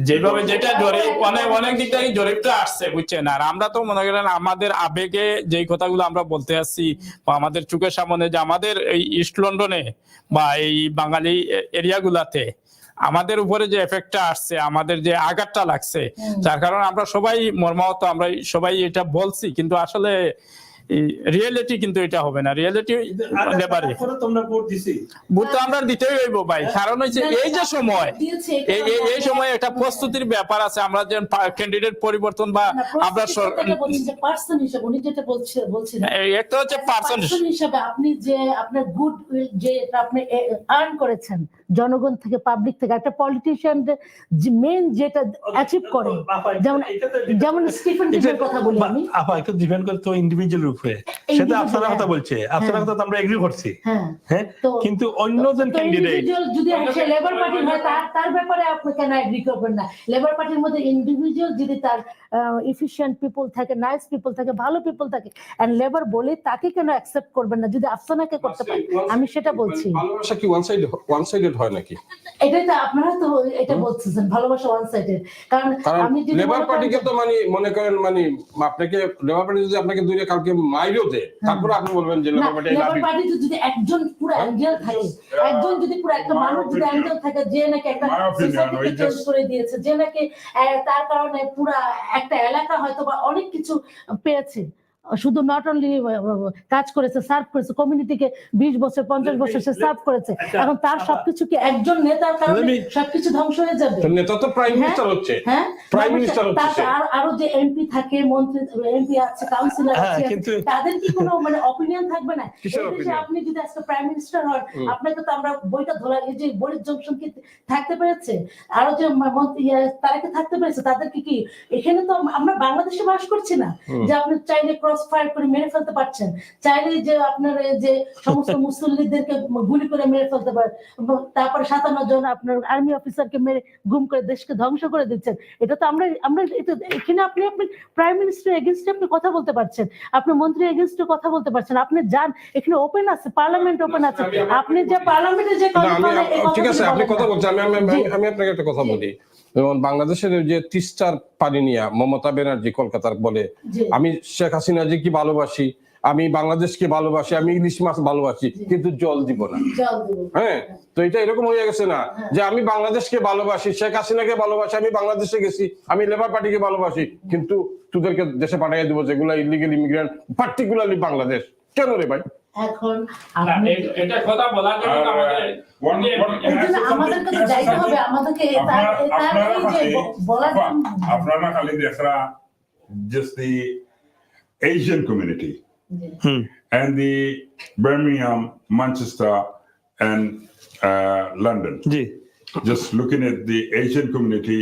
যেভাবে যেটা জরিপ অনেক দিক থেকে জরিপটা আসছে বুঝছেন আর আমরা তো মনে করেন আমাদের আবেগে যেই কথাগুলো আমরা বলতে আসছি বা আমাদের চোখের সামনে যে আমাদের এই ইস্ট লন্ডনে বা এই বাঙালি এরিয়াগুলাতে আমাদের উপরে যে এফেক্টটা আসছে আমাদের যে আঘাতটা লাগছে যার কারণে আমরা সবাই মর্মাহত আমরা সবাই এটা বলছি কিন্তু আসলে রিয়েলিটি কিন্তু এটা হবে না রিয়েলিটি লেবারে ভোট তো আমরা দিতেই হইব ভাই কারণ হচ্ছে এই যে সময় এই সময় একটা প্রস্তুতির ব্যাপার আছে আমরা যে ক্যান্ডিডেট পরিবর্তন বা আমরা পার্সন হিসেবে উনি যেটা বলছেন একটা হচ্ছে পার্সন হিসেবে আপনি যে আপনার গুড যে আপনি আর্ন করেছেন জনগণ থেকে পাবলিক থেকে একটা পলিটিশিয়ান মেইন যেটা অ্যাচিভ করে যেমন স্টিফেন ডিফের কথা বলি আমি আপা একটু ডিপেন্ড করে তো ইন্ডিভিজুয়াল রূপে সেটা আপনারা কথা বলছে আপনারা কথা আমরা এগ্রি করছি হ্যাঁ কিন্তু অন্যজন ক্যান্ডিডেট যদি আসে লেবার পার্টি হয় তার ব্যাপারে আপনি কেন এগ্রি করবেন না লেবার পার্টির মধ্যে ইন্ডিভিজুয়াল যদি তার এফিশিয়েন্ট পিপল থাকে নাইস পিপল থাকে ভালো পিপল থাকে এন্ড লেবার বলে তাকে কেন অ্যাকসেপ্ট করবেন না যদি আফসানাকে করতে পারে আমি সেটা বলছি ভালোবাসা কি ওয়ান সাইডেড হয় নাকি এটাই তো আপনারা তো এটা বলছেন ভালোবাসা ওয়ান সাইডেড কারণ আমি যদি লেবার পার্টিকে তো মনে করেন আপনাকে লেবার পার্টি যদি আপনাকে দুইটা কালকে মাইরও দেয় তারপর আপনি বলবেন যে লেবার পার্টি যদি একজন পুরো অ্যাঙ্গেল থাকে একজন যদি পুরো একটা মানুষ যদি অ্যাঙ্গেল থাকে যে নাকি একটা সোসাইটিকে চেঞ্জ করে দিয়েছে যে নাকি তার কারণে পুরো একটা এলাকা হয়তো বা অনেক কিছু পেয়েছে শুধু নট অনলি কাজ করেছে সার্ভ করেছে কমিউনিটিকে 20 বছর 50 বছর সে সার্ভ করেছে এখন তার সবকিছু কি একজন নেতার কারণে সবকিছু ধ্বংস হয়ে যাবে নেতা তো প্রাইম মিনিস্টার হচ্ছে হ্যাঁ প্রাইম মিনিস্টার হচ্ছে আরো যে এমপি থাকে মন্ত্রী এমপি আছে কাউন্সিলর আছে তাদের কি কোনো অপিনিয়ন থাকবে না আপনি যদি আজকে প্রাইম মিনিস্টার হন আপনাকে তো আমরা বইটা ধরা এই যে বরিস জনসন কি থাকতে পেরেছে আরো যে মন্ত্রী তারা কি থাকতে পেরেছে তাদেরকে কি এখানে তো আমরা বাংলাদেশে বাস করছি না যে আপনি চাইলে ফায়ার করে মেরে ফেলতে পারছেন চাইলে যে আপনার যে সমস্ত মুসল্লিদেরকে গুলি করে মেরে ফেলতে পারেন তারপরে 57 জন আপনার আর্মি অফিসারকে মেরে গুম করে দেশকে ধ্বংস করে দিচ্ছেন এটা তো আমরা এখানে আপনি প্রাইম মিনিস্টার এগেইনস্টে আপনি কথা বলতে পারছেন আপনি মন্ত্রী এগেইনস্টে কথা বলতে পারছেন আপনি যান এখানে ওপেন আছে পার্লামেন্ট ওপেন আছে আপনি যে পার্লামেন্টে যে ঠিক আছে আপনি কথা বলছেন আমি আপনাকে একটা কথা বলি যেমন বাংলাদেশের যে তিস্তার পানি নিয়ে মমতা ব্যানার্জি কলকাতার বলে আমি শেখ হাসিনা জি কি ভালোবাসি আমি বাংলাদেশকে ভালোবাসি আমি ইলিশ মাছ ভালোবাসি কিন্তু জল দিব না হ্যাঁ তো এটা এরকম হয়ে গেছে না যে আমি বাংলাদেশকে ভালোবাসি শেখ হাসিনাকে ভালোবাসি আমি বাংলাদেশে গেছি আমি লেবার পার্টিকে ভালোবাসি কিন্তু তোদেরকে দেশে পাঠিয়ে দিব যেগুলো ইলিগেল ইমিগ্রেন্ট পার্টিকুলারলি বাংলাদেশ কেন রে ভাই এখন এটা কথা বলার জন্য আমাদেরকে তো যাইতে হবে আমাদেরকে আপনারা খালি Deshra just the Asian community and the Birmingham, Manchester, and London. Just looking at the Asian community,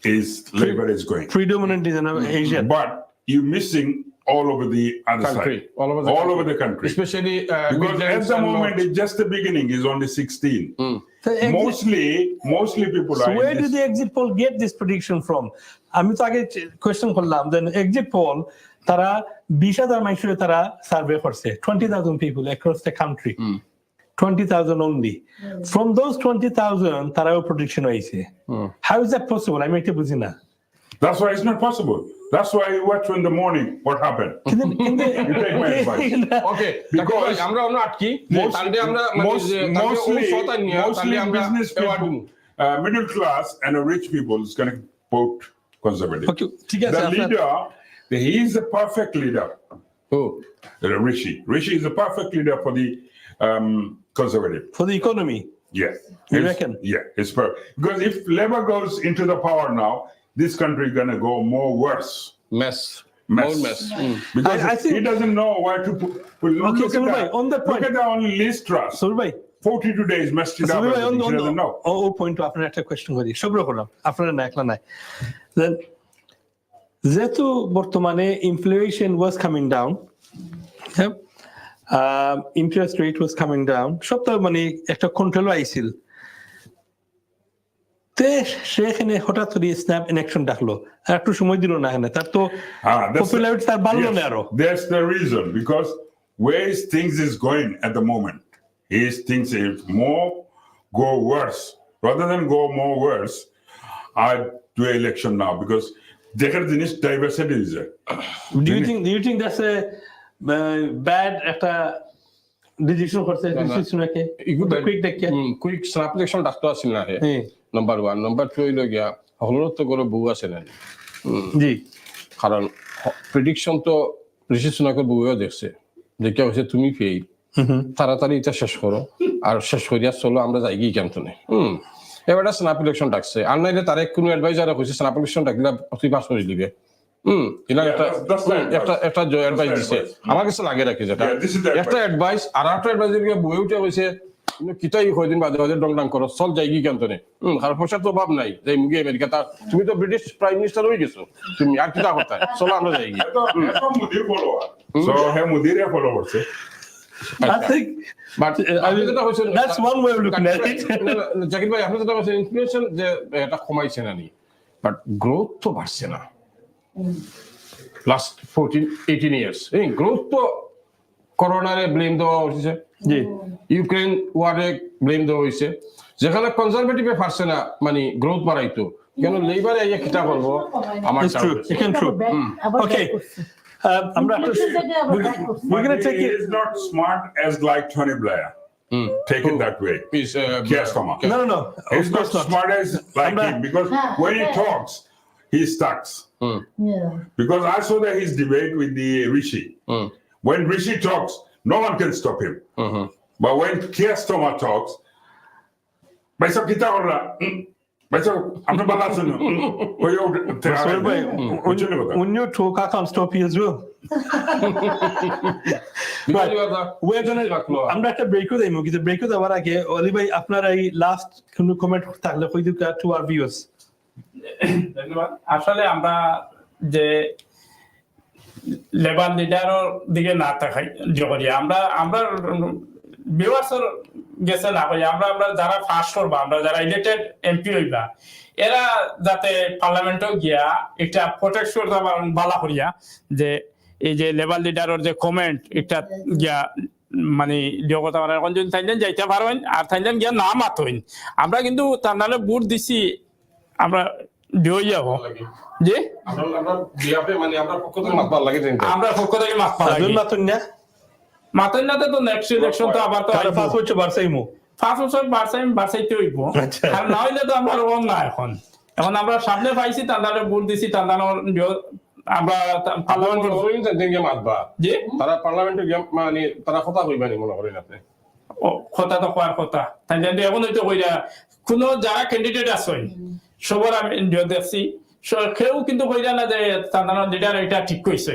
is Labour is going. Predominant is in Asia. But you're missing all over the other Country, side. all over the country. Especially because Midlands at the and moment, North. it's just the beginning, is only 16. So Mostly people So are where in did this. the exit poll get this prediction from? আমি তো আগে question করলাম দেন exit pole তারা 20,000 মানুষের তারা survey করছে 20,000 people across the country 20,000 only from those 20,000 তারাও prediction হয়েছে how is that possible আমি এটা বুঝি না That's why it's not possible. That's why you watch in the morning what happened. You take my advice. Okay, Because আমরা অন্য আটকি তাহলে আমরা mostly business people, middle class and rich people is going to vote conservative. Okay, ঠিক আছে, The আপনার- leader, he is a perfect leader. Who? Rishi. Rishi is a perfect leader for the conservative. for the economy Yes. You It's- reckon? Yeah, it's perfect. Because if Labour goes into the power now, this country is going to go more worse. Mess. More mess. Because I think- he doesn't know where to put. Okay, Look so at bhai, that. on that Look point- at that only Liz Truss. So bhai 42 days messed it So up. bhai, everything. She doesn't know. ও point আপনার একটা question করি সবর করলাম আপনারা না একলা নাই দেন যেহেতু বর্তমানে ইনফ্লেশন ওয়াজ কামিং ডাউন হ্যাঁ interest rate was coming down সব তো মানে একটা কন্ট্রোল আইছিল তে সেখানে হঠাৎ করে স্ন্যাপ ইলেকশন ডাকলো আর একটু সময় দিল না এখানে তার তো পপুলারিটি তার বাড়লো না আরো That's the reason. Because where things is going at the moment, is things if more go worse. Rather than go more worse, I do election now because there is diversity is there. Do you think that's a bad একটা decision করছে ডিসিশনকে quick দেখে quick snap election doctor আছিল না হে number 1 number 2 হইল গিয়া হলত তো করে বউ আছে না জি কারণ প্রেডিকশন তো ঋষি সুনাকের বউও দেখছে দেখে হচ্ছে তুমি ফেল তাড়াতাড়ি এটা শেষ করো আর শেষ করিয়া চলো আমরা যাই গিয়ে কেন তুমি এবার স্ন্যাপ ইলেকশন ডাকছে আর নাইলে তার কোনো অ্যাডভাইজার হয়েছে স্ন্যাপ ইলেকশন ডাকলে তুই পাস করে দিবে একটা অ্যাডভাইস দিছে আমার কাছে লাগে রাখি যেটা একটা অ্যাডভাইস আর একটা অ্যাডভাইস বই উঠে হয়েছে কিতাই কয়দিন বাদে বাদে ডং ডাং করো চল যাই কি কেন তুমি কারণ পয়সার তো অভাব নাই যে মুগি আমেরিকা তা তুমি তো ব্রিটিশ প্রাইম মিনিস্টার হয়ে গেছো তুমি আর কিতা করতে চলো আমরা যাই গিয়ে মুদির follower. So he মুদিরে follow করছে. I think that's one way of looking at it. Zakir ভাই আপনি যেটা বলছেন ইনফ্লেশন যে এটা কমাইছে না নি বাট গ্রোথ তো বাড়ছে না লাস্ট 18 ইয়ার্স এই গ্রোথ তো করোনারে ব্লেম দেওয়া হয়েছে জি ইউক্রেন ওয়ারে ব্লেম দেওয়া হয়েছে যেখানে কনজারভেটিভে পারছে না মানে গ্রোথ বাড়াইতো কেন লেবারে ইয়ে কিতা করবো আমার ওকে আমরা we're going to take He it is not smart as like Tony Blair. Take it that way. He's Yes, come on. no He's not smart as like him because when he talks, he stucks. Because I saw that his debate with the Rishi. When Rishi talks, no one can stop him. But when Keir Starmer talks, Baisa kita ora. Baisa, I'm not balancing. Sorry, boy. When you talk, I can't stop you as well. But we're gonna. আমরা একটা ব্রেকও দেই মুগিতে ব্রেকও দেওয়ার আগে অলি ভাই আপনার এই last কোনো comment থাকলে কই দিও টু आवर ভিউয়ার্স ধন্যবাদ আসলে আমরা যে লেবার লিডারের দিকে না তাকাই জগরি আমরা ভিউয়ার্সের গেছে না কই আমরা যারা ফার্স্ট করবা আমরা যারা ইলেক্টেড এমপি হইবা এরা যাতে পার্লামেন্টে গিয়া একটা প্রোটেক্ট করতে বালা করিয়া যে এই যে লেবার লিডারের যে কমেন্ট একটা গিয়া মানে জগতা মানে এখন যদি থাইলেন যাইতে পারবেন আর থাইলেন গিয়া না মাতইন আমরা কিন্তু তার নালে বুট দিছি আমরা দিও যাবো জি আমরা বিয়াপে মানে আমরা পক্ষ থেকে মাতবার লাগে আমরা পক্ষ থেকে মাতবার লাগে মাতুন না মাতইনাতে তো নেক্সট ইলেকশন তো আবার তো 5 বছর বারসাইমু 5 বছর বারসাইতে হইব আর না হইলে তো আমরা রং না এখন আমরা সামনে পাইছি তাহলে বুট দিছি তাহলে আমরা পার্লামেন্টের মাতবা জি তারা পার্লামেন্টের মানে তারা কথা কইবা নি মনে করেন আপনি কথা তো কোয়ার কথা তাই এখন হইতো কইরা কোন যারা ক্যান্ডিডেট আছেন সবার আমি দেখছি কেউ কিন্তু কইরা না যে তারা লিডার এটা ঠিক কইছে,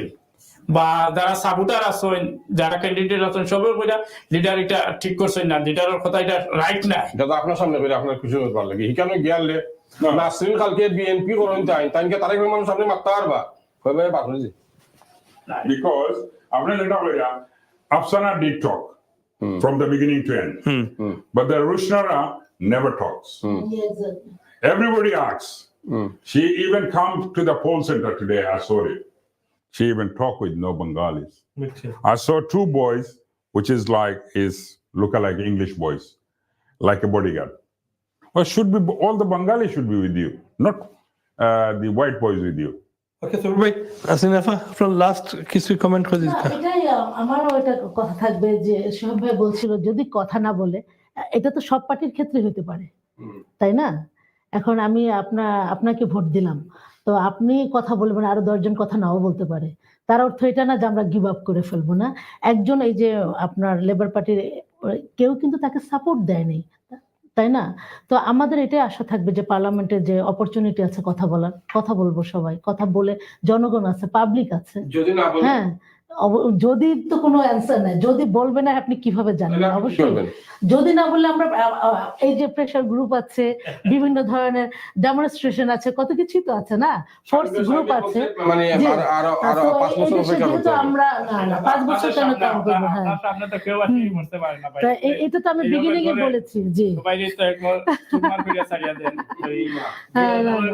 বা যারা সাপোর্টার আছেন যারা ক্যান্ডিডেট আছেন সবাই কইরা লিডার এটা ঠিক করছেন না, লিডারের কথা এটা রাইট না। দাদা আপনার সামনে কইরা আপনার খুশি হবার লাগে এখানে গিয়ালে নাসরিন কালকে বিএনপি করুন চাই তাইকে তারেক রহমান সামনে মারতে পারবা কইবে বাকরি জি because আপনার এটা কইরা Afsana did talk from the beginning to end, but the Rushnara never talks. Everybody asks. She even come to the poll center today. I saw it. She even talked with no Bengalis. I saw two boys, which is look like English boys, like a bodyguard. Well, should be all the Bengalis should be with you, not the white boys with you. Okay, so wait, Asinafa, from last কিছু comment করে দিতে। এটাই আমারও এটা কথা থাকবে যে সোহেব ভাই বলছিল যদি কথা না বলে, এটা তো সব পার্টির ক্ষেত্রে হতে পারে, তাই না? এখন আমি আপনাকে ভোট দিলাম, তো আপনি কথা বলবেন, আরো 10 জন কথা নাও বলতে পারে। তার অর্থ এটা না যে আমরা গিভ আপ করে ফেলবো না। একজন এই যে আপনার লেবার পার্টির কেউ কিন্তু তাকে সাপোর্ট দেয়নি, তাই না? তো আমাদের এটাই আশা থাকবে যে পার্লামেন্টে যে অপরচুনিটি আছে কথা বলার, কথা বলবো সবাই, কথা বলে জনগণ আছে, পাবলিক আছে। যদি না বলেন, হ্যাঁ, যদি তো কোনো অ্যান্সার নাই, যদি বলবে না আপনি কিভাবে জানেন? অবশ্যই যদি না বললে আমরা এই যে প্রেসার গ্রুপ আছে, বিভিন্ন ধরনের ডেমনস্ট্রেশন আছে, কত কিছু তো আছে না, ফোর্স গ্রুপ আছে, মানে আরো 5 বছর অপেক্ষা করতে হবে। আমরা না 5 বছর কেন কাম করব? হ্যাঁ, আপনি তো কেউ আসি করতে পারে না ভাই। এটা তো আমি বিগিনিং এ বলেছি জি বাইরে তো একবার তোমার ভিডিও ছাড়িয়ে দেন,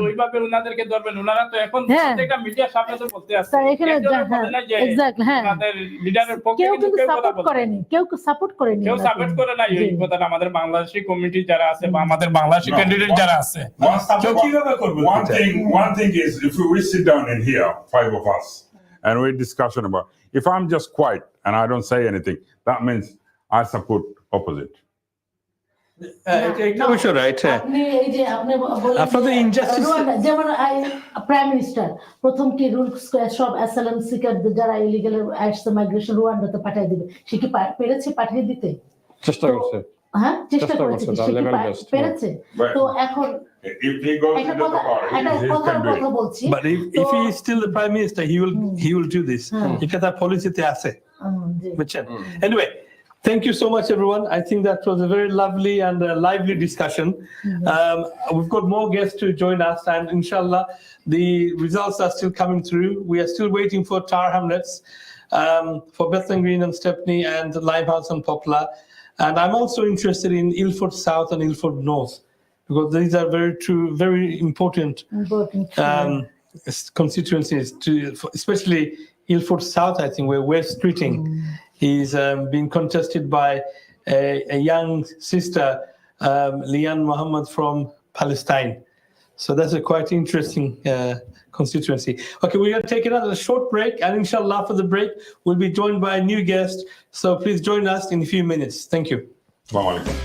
ওইভাবে উনাদেরকে ধরবেন। উনারা তো এখন প্রত্যেকটা মিডিয়ার সামনে তো বলতে আসছে এখানে এক্স্যাক্টলি। হ্যাঁ, আমাদের লিডারের পক্ষে কিন্তু কেউ সাপোর্ট করেনি, কেউ সাপোর্ট করেনি, কেউ সাপোর্ট করে না। এই কথাটা আমাদের বাংলাদেশি কমিউনিটি যারা আছে বা আমাদের বাংলাদেশি ক্যান্ডিডেট যারা আছে কেউ কিভাবে করবে? One thing is, if we sit down in here, 5 of us, and we discussion about, if I'm just quiet and I don't say anything, that means I support opposite. এটা অবশ্য রাইট। হ্যাঁ, আপনি এই যে আপনি বলেন আপনাদের ইনজাস্টিস, যেমন প্রাইম মিনিস্টার প্রথম কি রুল সব অ্যাসাইলাম সিকার যারা ইলিগাল আসছে মাইগ্রেশন রুয়ান্ডাতে পাঠিয়ে দিবে, সে কি পেরেছে পাঠিয়ে দিতে? চেষ্টা করছে। হ্যাঁ, চেষ্টা করেছে, সে কি পেরেছে? তো এখন if he goes to the power, he can do it. But if he is still the prime minister, he will do this. এটা তার পলিসিতে আছে, বুঝছেন? Anyway, thank you so much, everyone. I think that was a very lovely and lively discussion. We've got more guests to join us, and inshallah, the results are still coming through. We are still waiting for Tar Hamlets, for Bethlehem Green and Stepney, and Limehouse and Poplar. And I'm also interested in Ilford South and Ilford North, because these are very important constituencies, especially Ilford South, I think, where West Streeting is being contested by a young sister, Lian Muhammad from Palestine. So that's a quite interesting constituency. Okay, we're going to take another short break, and inshallah after the break, we'll be joined by a new guest. So please join us in a few minutes. Thank you. Assalamu alaikum.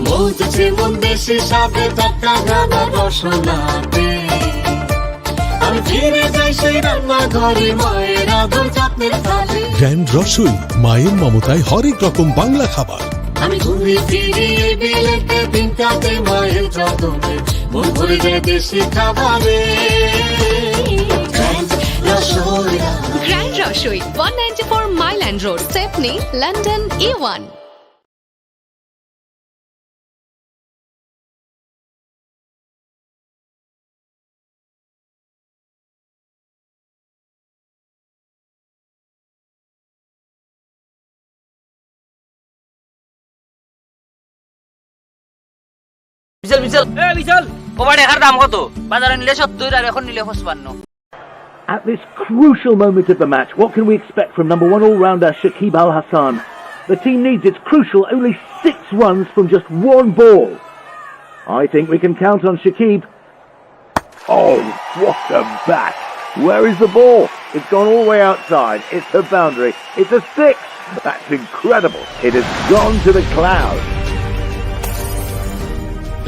মৌজছে মন দেশে সাথে টাকা গানা রসনাতে আমি ফিরে যাই সেই রান্না ঘরে মায়ের আদর যত্নের থালে। গ্র্যান্ড রসুই, মায়ের মমতায় হরেক রকম বাংলা খাবার। আমি ঘুরে ফিরি এই বিলেতে দিন কাটে মায়ের যত্নে, মন ভরে যায় দেশি খাবারে। Grand Rasoi, 194 Mile End Road, Stepney, London, E1. At this crucial moment of the match, what can we expect from number 1 all-rounder Shakib Al Hassan? The team needs its crucial only 6 runs from just 1 ball. I think we can count on Shakib. Oh, what a bat! Where is the ball? It's gone all the way outside. It's a boundary. It's a 6. That's incredible. It has gone to the clouds.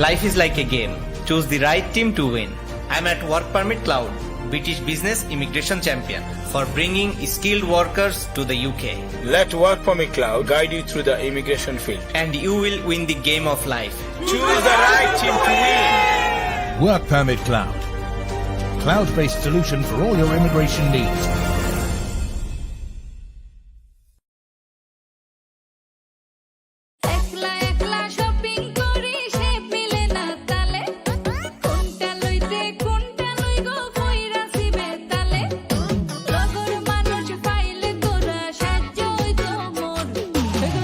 Life is like a game. Choose the right team to win. I'm at Work Permit Cloud, British Business Immigration Champion, for bringing skilled workers to the UK. Let Work Permit Cloud guide you through the immigration field. And you will win the game of life. Choose the right team to win. Work Permit Cloud. Cloud-based solution for all your immigration needs. একলা একলা shopping করি সে মিলে না তালে কোনটা লইতে কোনটা লই গো কইরাছি বেতালে লগর মানুষ পাইলে তোরা সাহায্য হইতো মোর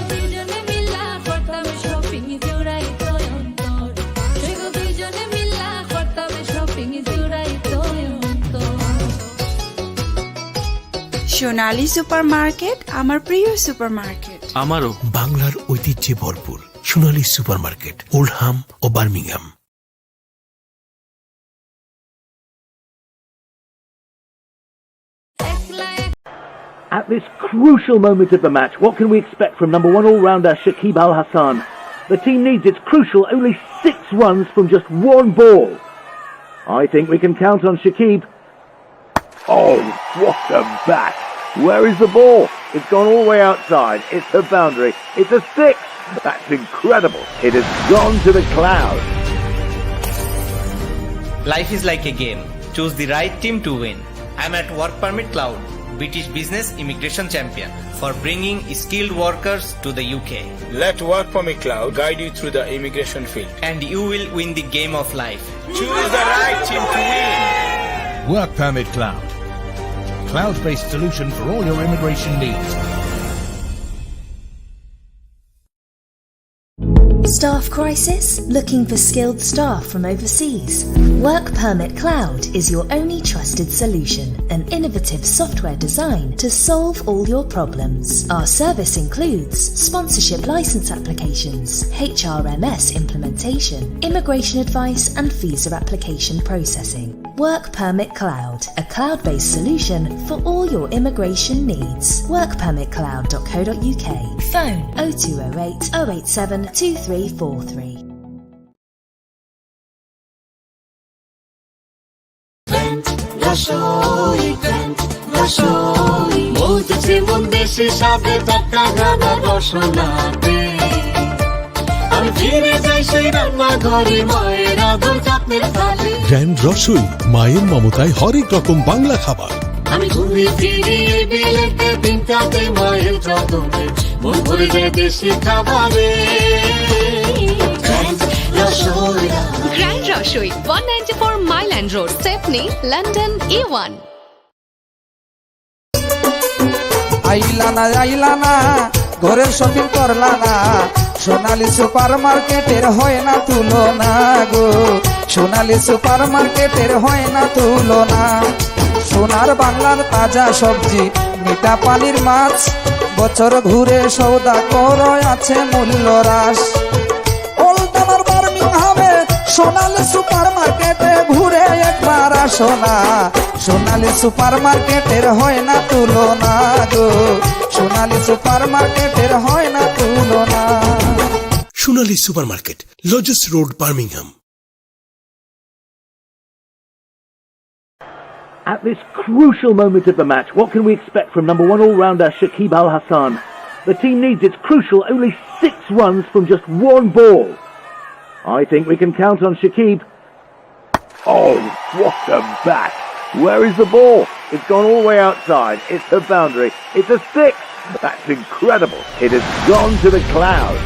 দুইজনে মিলা করতাম শপিং জোড়াই তো অন্তর দুইজনে মিলা করতাম শপিং জোড়াই তো অন্তর সোনালী সুপার মার্কেট আমার প্রিয় সুপার মার্কেট আমারও বাংলার ঐতিহ্যে ভরপুর সোনালী সুপার মার্কেট ওল্ডহাম ও Birmingham At this crucial moment of the match, what can we expect from number one all-rounder Shakib Al Hassan? The team needs its crucial only 6 runs from just one ball. I think we can count on Shakib. Oh, what a bat! Where is the ball? It's gone all the way outside. It's the boundary. It's a 6. That's incredible. It has gone to the clouds. Life is like a game. Choose the right team to win. I'm at Work Permit Cloud, British Business Immigration Champion, for bringing skilled workers to the UK. Let Work Permit Cloud guide you through the immigration field. And you will win the game of life. Choose the right team to win. Work Permit Cloud. Cloud-based solution for all your immigration needs. Staff crisis? Looking for skilled staff from overseas? Work Permit Cloud is your only trusted solution, an innovative software designed to solve all your problems. Our service includes sponsorship license applications, HRMS implementation, immigration advice and visa application processing. Work Permit Cloud, a cloud-based solution for all your immigration needs. workpermitcloud.co.uk. Phone 0208 087 2343. বলতেছে মন দেশে সাথে টাকা গানা রসনাতে আমি ফিরে যাই সেই রান্না ঘরে মায়ের আদর যত্নের থালে গ্র্যান্ড রসুই মায়ের মমতায় হরেক রকম বাংলা খাবার আমি ঘুরে ফিরি এই বিলেতে দিন কাটে মায়ের যত্নে মন ভরে যায় দেশি খাবারে Grand Roshui, 194 Milan Road, Stepney, London, E1. আইলা না ঘরের শপিং করলা না সোনালী সুপার মার্কেটের হয় না তুলনা গো সোনালী সুপার মার্কেটের হয় না তুলনা সোনার বাংলার তাজা সবজি মিঠা পানির মাছ বছর ঘুরে সৌদা করো আছে মূল্য হ্রাস ওল্ডানার বার্মিংহামে সোনালী সুপার মার্কেটে ঘুরে একবার আসো না সোনালী সুপার মার্কেটের হয় না তুলনা গো সোনালী সুপার মার্কেটের হয় না তুলনা Sonali supermarket Lozells Road Birmingham At this crucial moment of the match, what can we expect from number one all-rounder Shakib Al Hassan? The team needs its crucial only 6 runs from just one ball. I think we can count on Shakib. Oh, what a bat! Where is the ball? It's gone all the way outside. It's the boundary. It's a 6. That's incredible. It has gone to the clouds.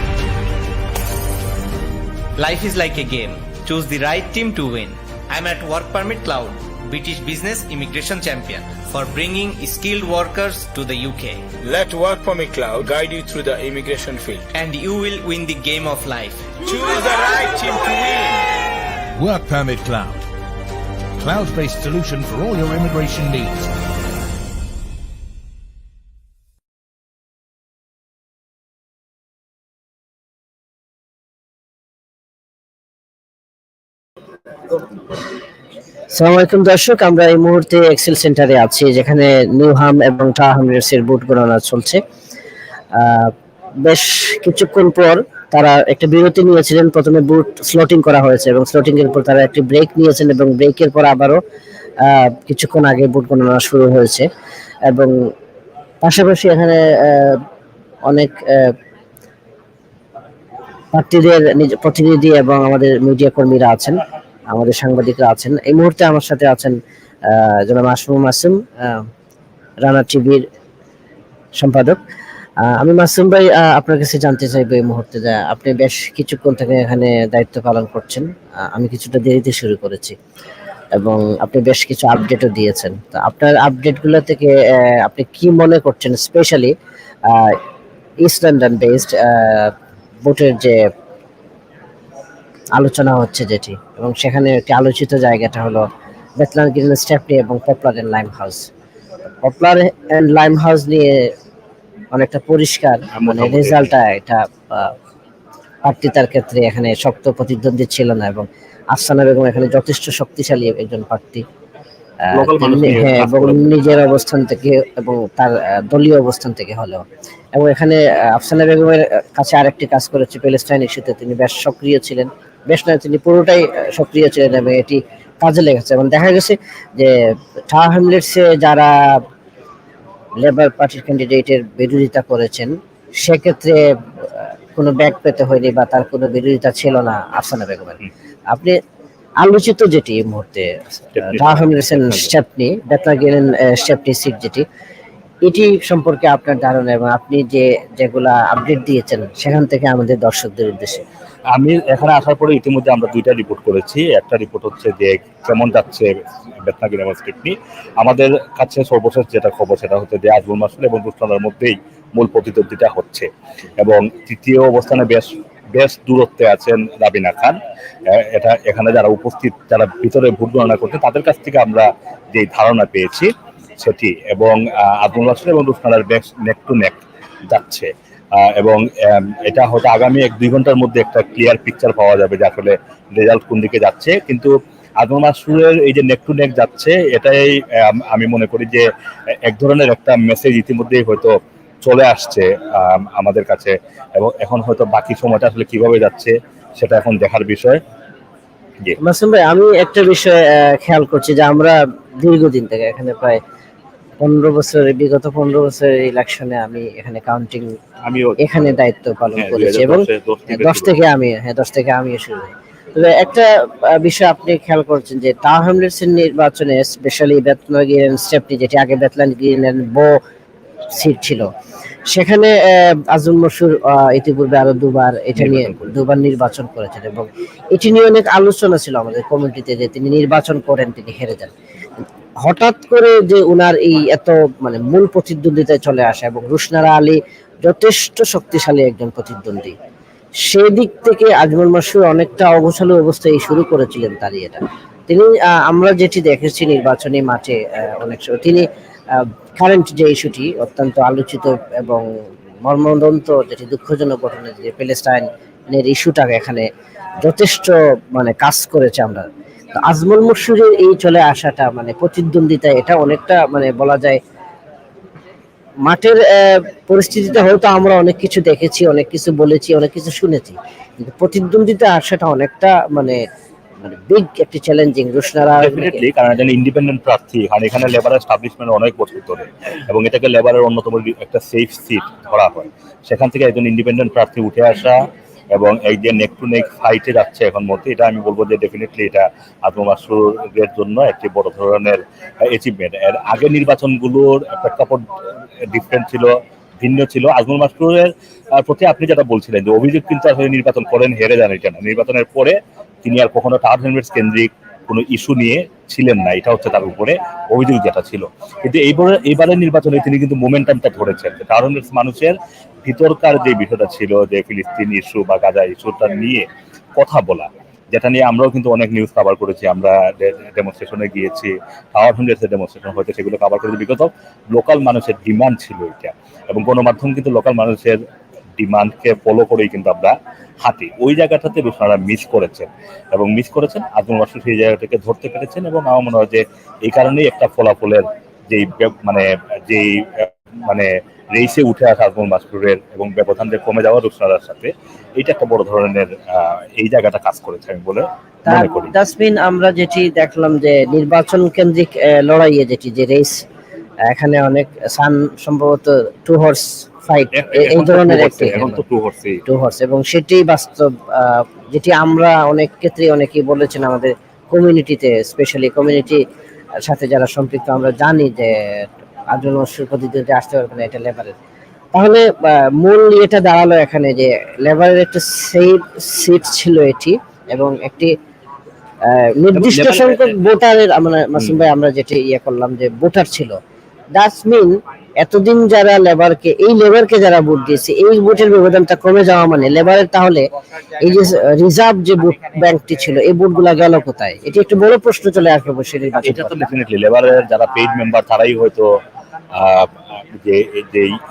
Life is like a game. Choose the right team to win. I'm at Work Permit Cloud, British Business Immigration Champion, for bringing skilled workers to the UK. Let Work Permit Cloud guide you through the immigration field. And you will win the game of life. Choose the right team to win. Work Permit Cloud. Cloud-based solution for all your immigration needs. আসসালামু আলাইকুম দর্শক, আমরা এই মুহূর্তে Excel সেন্টারে আছি, যেখানে Newham এবং হামলেটস এর বুট গণনা চলছে। বেশ কিছুক্ষণ পর তারা একটা বিরতি নিয়েছিলেন, প্রথমে বুট স্লটিং করা হয়েছে এবং স্লটিং এর পর তারা একটি ব্রেক নিয়েছেন এবং ব্রেকের পর আবারও কিছুক্ষণ আগে বুট গণনা শুরু হয়েছে এবং পাশাপাশি এখানে অনেক প্রার্থীদের প্রতিনিধি এবং আমাদের মিডিয়া কর্মীরা আছেন, আমাদের সাংবাদিকরা আছেন। এই মুহূর্তে আমার সাথে আছেন জনাব আশরাফুল মাসুম, রানা টিভির সম্পাদক। আমি মাসুম ভাই, আপনার কাছে জানতে চাইবো এই মুহূর্তে যে আপনি বেশ কিছুক্ষণ থেকে এখানে দায়িত্ব পালন করছেন। আমি কিছুটা দেরিতে শুরু করেছি এবং আপনি বেশ কিছু আপডেটও দিয়েছেন। তো আপনার আপডেটগুলো থেকে আপনি কি মনে করছেন, স্পেশালি ইস্ট লন্ডন বেসড ভোটের যে আলোচনা হচ্ছে যেটি, এবং সেখানে একটি আলোচিত জায়গাটা হলো বেথলান গ্রিন স্টেপনি এবং Poplar and Limehouse. Poplar and Limehouse নিয়ে অনেকটা পরিষ্কার মানে রেজাল্টটা, এটা প্রার্থিতার ক্ষেত্রে এখানে শক্ত প্রতিদ্বন্দ্বী ছিল না এবং আফসানা বেগম এখানে যথেষ্ট শক্তিশালী একজন প্রার্থী, হ্যাঁ, এবং নিজের অবস্থান থেকে এবং তার দলীয় অবস্থান থেকে হলেও। এবং এখানে আফসানা বেগমের কাছে আরেকটি কাজ করেছে, প্যালেস্টাইন ইস্যুতে তিনি বেশ সক্রিয় ছিলেন, বেশ নয় তিনি পুরোটাই সক্রিয় ছিলেন এবং এটি কাজে লেগেছে। এবং দেখা গেছে যে টাওয়ার হ্যামলেটসে যারা লেবার পার্টির ক্যান্ডিডেটের বিরোধিতা করেছেন সেক্ষেত্রে কোনো ব্যাক পেতে হয়নি বা তার কোনো বিরোধিতা ছিল না আফসানা বেগমের। আপনি আলোচিত যেটি এই মুহূর্তে টাওয়ার হ্যামলেটসের Stepney, Bethnal Green Stepney seat যেটি, এটি সম্পর্কে আপনার ধারণা এবং আপনি যেগুলা আপডেট দিয়েছেন সেখান থেকে আমাদের দর্শকদের উদ্দেশ্যে। আমি এখানে আসার পরে ইতিমধ্যে আমরা দুইটা রিপোর্ট করেছি। একটা রিপোর্ট হচ্ছে যে কেমন যাচ্ছে বেথলান গ্রিন স্টেপনি। আমাদের কাছে সর্বশেষ যেটা খবর সেটা হচ্ছে যে আজমল মাসুদ এবং রুস্তানার মধ্যেই মূল প্রতিদ্বন্দ্বিতা হচ্ছে এবং তৃতীয় অবস্থানে বেশ দূরত্বে আছেন রাবিনা খান। এটা এখানে যারা উপস্থিত, যারা ভিতরে ভোট গণনা করছে তাদের কাছ থেকে আমরা যে ধারণা পেয়েছি সেটি, এবং আজমল মাসুদ এবং রুস্তানার বেশ নেক টু নেক যাচ্ছে এবং এটা হয়তো আগামী 1-2 ঘন্টার মধ্যে একটা ক্লিয়ার পিকচার পাওয়া যাবে যে আসলে রেজাল্ট কোন দিকে যাচ্ছে। কিন্তু আজমল মাসুদের এই যে নেক টু নেক যাচ্ছে, এটাই আমি মনে করি যে এক ধরনের একটা মেসেজ ইতিমধ্যেই হয়তো চলে আসছে আমাদের কাছে, এবং এখন হয়তো বাকি সময়টা আসলে কিভাবে যাচ্ছে সেটা এখন দেখার বিষয়। মাসুম ভাই, আমি একটা বিষয় খেয়াল করছি যে আমরা দীর্ঘদিন থেকে এখানে প্রায় 15 বছরের, বিগত 15 বছরের ইলেকশনে আমি এখানে কাউন্টিং, আমিও এখানে দায়িত্ব পালন করেছি এবং 10 থেকে আমি শুরু করি। তবে একটা বিষয় আপনি খেয়াল করছেন যে টাওয়ার হ্যামলেটসের নির্বাচনে, স্পেশালি বেথলান গ্রিন স্টেপনি যেটি আগে বেথলান গ্রিন এর সিট ছিল, সেখানে আজম মশুর ইতিপূর্বে আরো দুবার নির্বাচন করেছেন এবং এটি নিয়ে অনেক আলোচনা ছিল আমাদের কমিটিতে যে তিনি নির্বাচন করেন, তিনি হেরে যান। হঠাৎ করে যে উনার এই এত মানে মূল প্রতিদ্বন্দ্বিতায় চলে আসা এবং রুশনারা আলী যথেষ্ট শক্তিশালী একজন প্রতিদ্বন্দ্বী, সেই দিক থেকে আজমল মাসুদ অনেকটা অগোছালো অবস্থায় শুরু করেছিলেন তারই এটা। তিনি আমরা যেটি দেখেছি নির্বাচনী মাঠে অনেক সময় তিনি কারেন্ট যে ইস্যুটি অত্যন্ত আলোচিত এবং মর্মদন্ত, যেটি দুঃখজনক ঘটনা, যে প্যালেস্টাইনের ইস্যুটা এখানে যথেষ্ট মানে কাজ করেছে। আমরা তো আজমল মসুরের এই চলে আসাটা মানে প্রতিদ্বন্দ্বিতা, এটা অনেকটা মানে বলা যায় মাঠের পরিস্থিতিতে হয়তো আমরা অনেক কিছু দেখেছি, অনেক কিছু বলেছি, অনেক কিছু শুনেছি, কিন্তু প্রতিদ্বন্দ্বিতা আসাটা অনেকটা মানে বিগ একটা চ্যালেঞ্জিং। ডেফিনেটলি, কারণ একজন ইন্ডিপেন্ডেন্ট প্রার্থী, কারণ এখানে লেবার এস্টাবলিশমেন্ট অনেক বছর ধরে এবং এটাকে লেবারের অন্যতম একটা সেফ সিট ধরা হয়। সেখান থেকে একজন ইন্ডিপেন্ডেন্ট প্রার্থী উঠে আসা এবং এই যে নেক টু নেক ফাইটে যাচ্ছে এখন মধ্যে, এটা আমি বলবো যে ডেফিনেটলি এটা আজমল মাসুদের জন্য একটি বড় ধরনের অ্যাচিভমেন্ট। এর আগের নির্বাচনগুলোর প্রেক্ষাপট ডিফারেন্ট ছিল, ভিন্ন ছিল। আজমল মাসুদের প্রতি আপনি যেটা বলছিলেন যে অভিযোগ কিন্তু আসলে নির্বাচন করেন হেরে যান, এটা না, নির্বাচনের পরে তিনি আর কখনো টাওয়ার হ্যামলেটস কেন্দ্রিক কোনো ইস্যু নিয়ে ছিলেন না, এটা হচ্ছে তার উপরে অভিযোগ যেটা ছিল। কিন্তু এইবারের নির্বাচনে তিনি কিন্তু মোমেন্টামটা ধরেছেন, টাওয়ার হ্যামলেটস মানুষের ভিতরকার যে বিষয়টা ছিল যে ফিলিস্তিন ইস্যু বা গাজা ইস্যুটা নিয়ে কথা বলা, যেটা নিয়ে আমরাও কিন্তু অনেক নিউজ কভার করেছি। আমরা ডেমনস্ট্রেশনে গিয়েছি, টাওয়ার হ্যামলেটসের ডেমনস্ট্রেশন হয়তো সেগুলো কভার করেছি বিকজ অফ লোকাল মানুষের ডিমান্ড ছিল এটা, এবং গণমাধ্যম কিন্তু লোকাল মানুষের ডিমান্ডকে ফলো করেই কিন্তু আমরা হাঁটি। ওই জায়গাটাতে রুশনারা মিস করেছেন এবং মিস করেছেন আজমল মাসুদ সেই জায়গাটাকে ধরতে পেরেছেন, এবং আমার মনে হয় যে এই কারণেই একটা ফলাফলের যেই মানে রেসে উঠে আসা আজমল মাসরুরের এবং ব্যবধানটা কমে যাওয়া রুশনারার সাথে এটা একটা বড় ধরনের এই জায়গাটা কাজ করেছে আমি বলে মনে করি। ডাস্টবিন আমরা যেটি দেখলাম যে নির্বাচন কেন্দ্রিক লড়াইয়ে যেটি যে রেস এখানে অনেক সম্ভবত 2 হর্স ফাইট এই ধরনের একটি এখন তো 2 হর্স এবং সেটি বাস্তব যেটি আমরা অনেক ক্ষেত্রে অনেকেই বলেছেন আমাদের কমিউনিটিতে স্পেশালি কমিউনিটি সাথে যারা সম্পৃক্ত আমরা জানি যে আজমল মাসরুর প্রতিদ্বন্দ্বী আসতে পারবে না এটা লেবারের। তাহলে মূল এটা দাঁড়ালো এখানে যে লেবারের একটা সেফ সিট ছিল এটি এবং একটি নির্দিষ্ট সংখ্যক ভোটারের আমরা মাসুম ভাই আমরা যেটা করলাম যে ভোটার ছিল দ্যাটস মিন এতদিন যারা লেবারকে যারা ভোট দিয়েছে এই ভোটের ব্যবধানটা কমে যাওয়া মানে লেবারের তাহলে এই যে রিজার্ভ যে ভোট ব্যাংকটি ছিল এই ভোটগুলা গেল কোথায়? এটি একটু বড় প্রশ্ন চলে আসবে বসে নির্বাচন। এটা তো ডেফিনেটলি লেবারের যারা পেইড মেম্বার তারাই হয়তো যে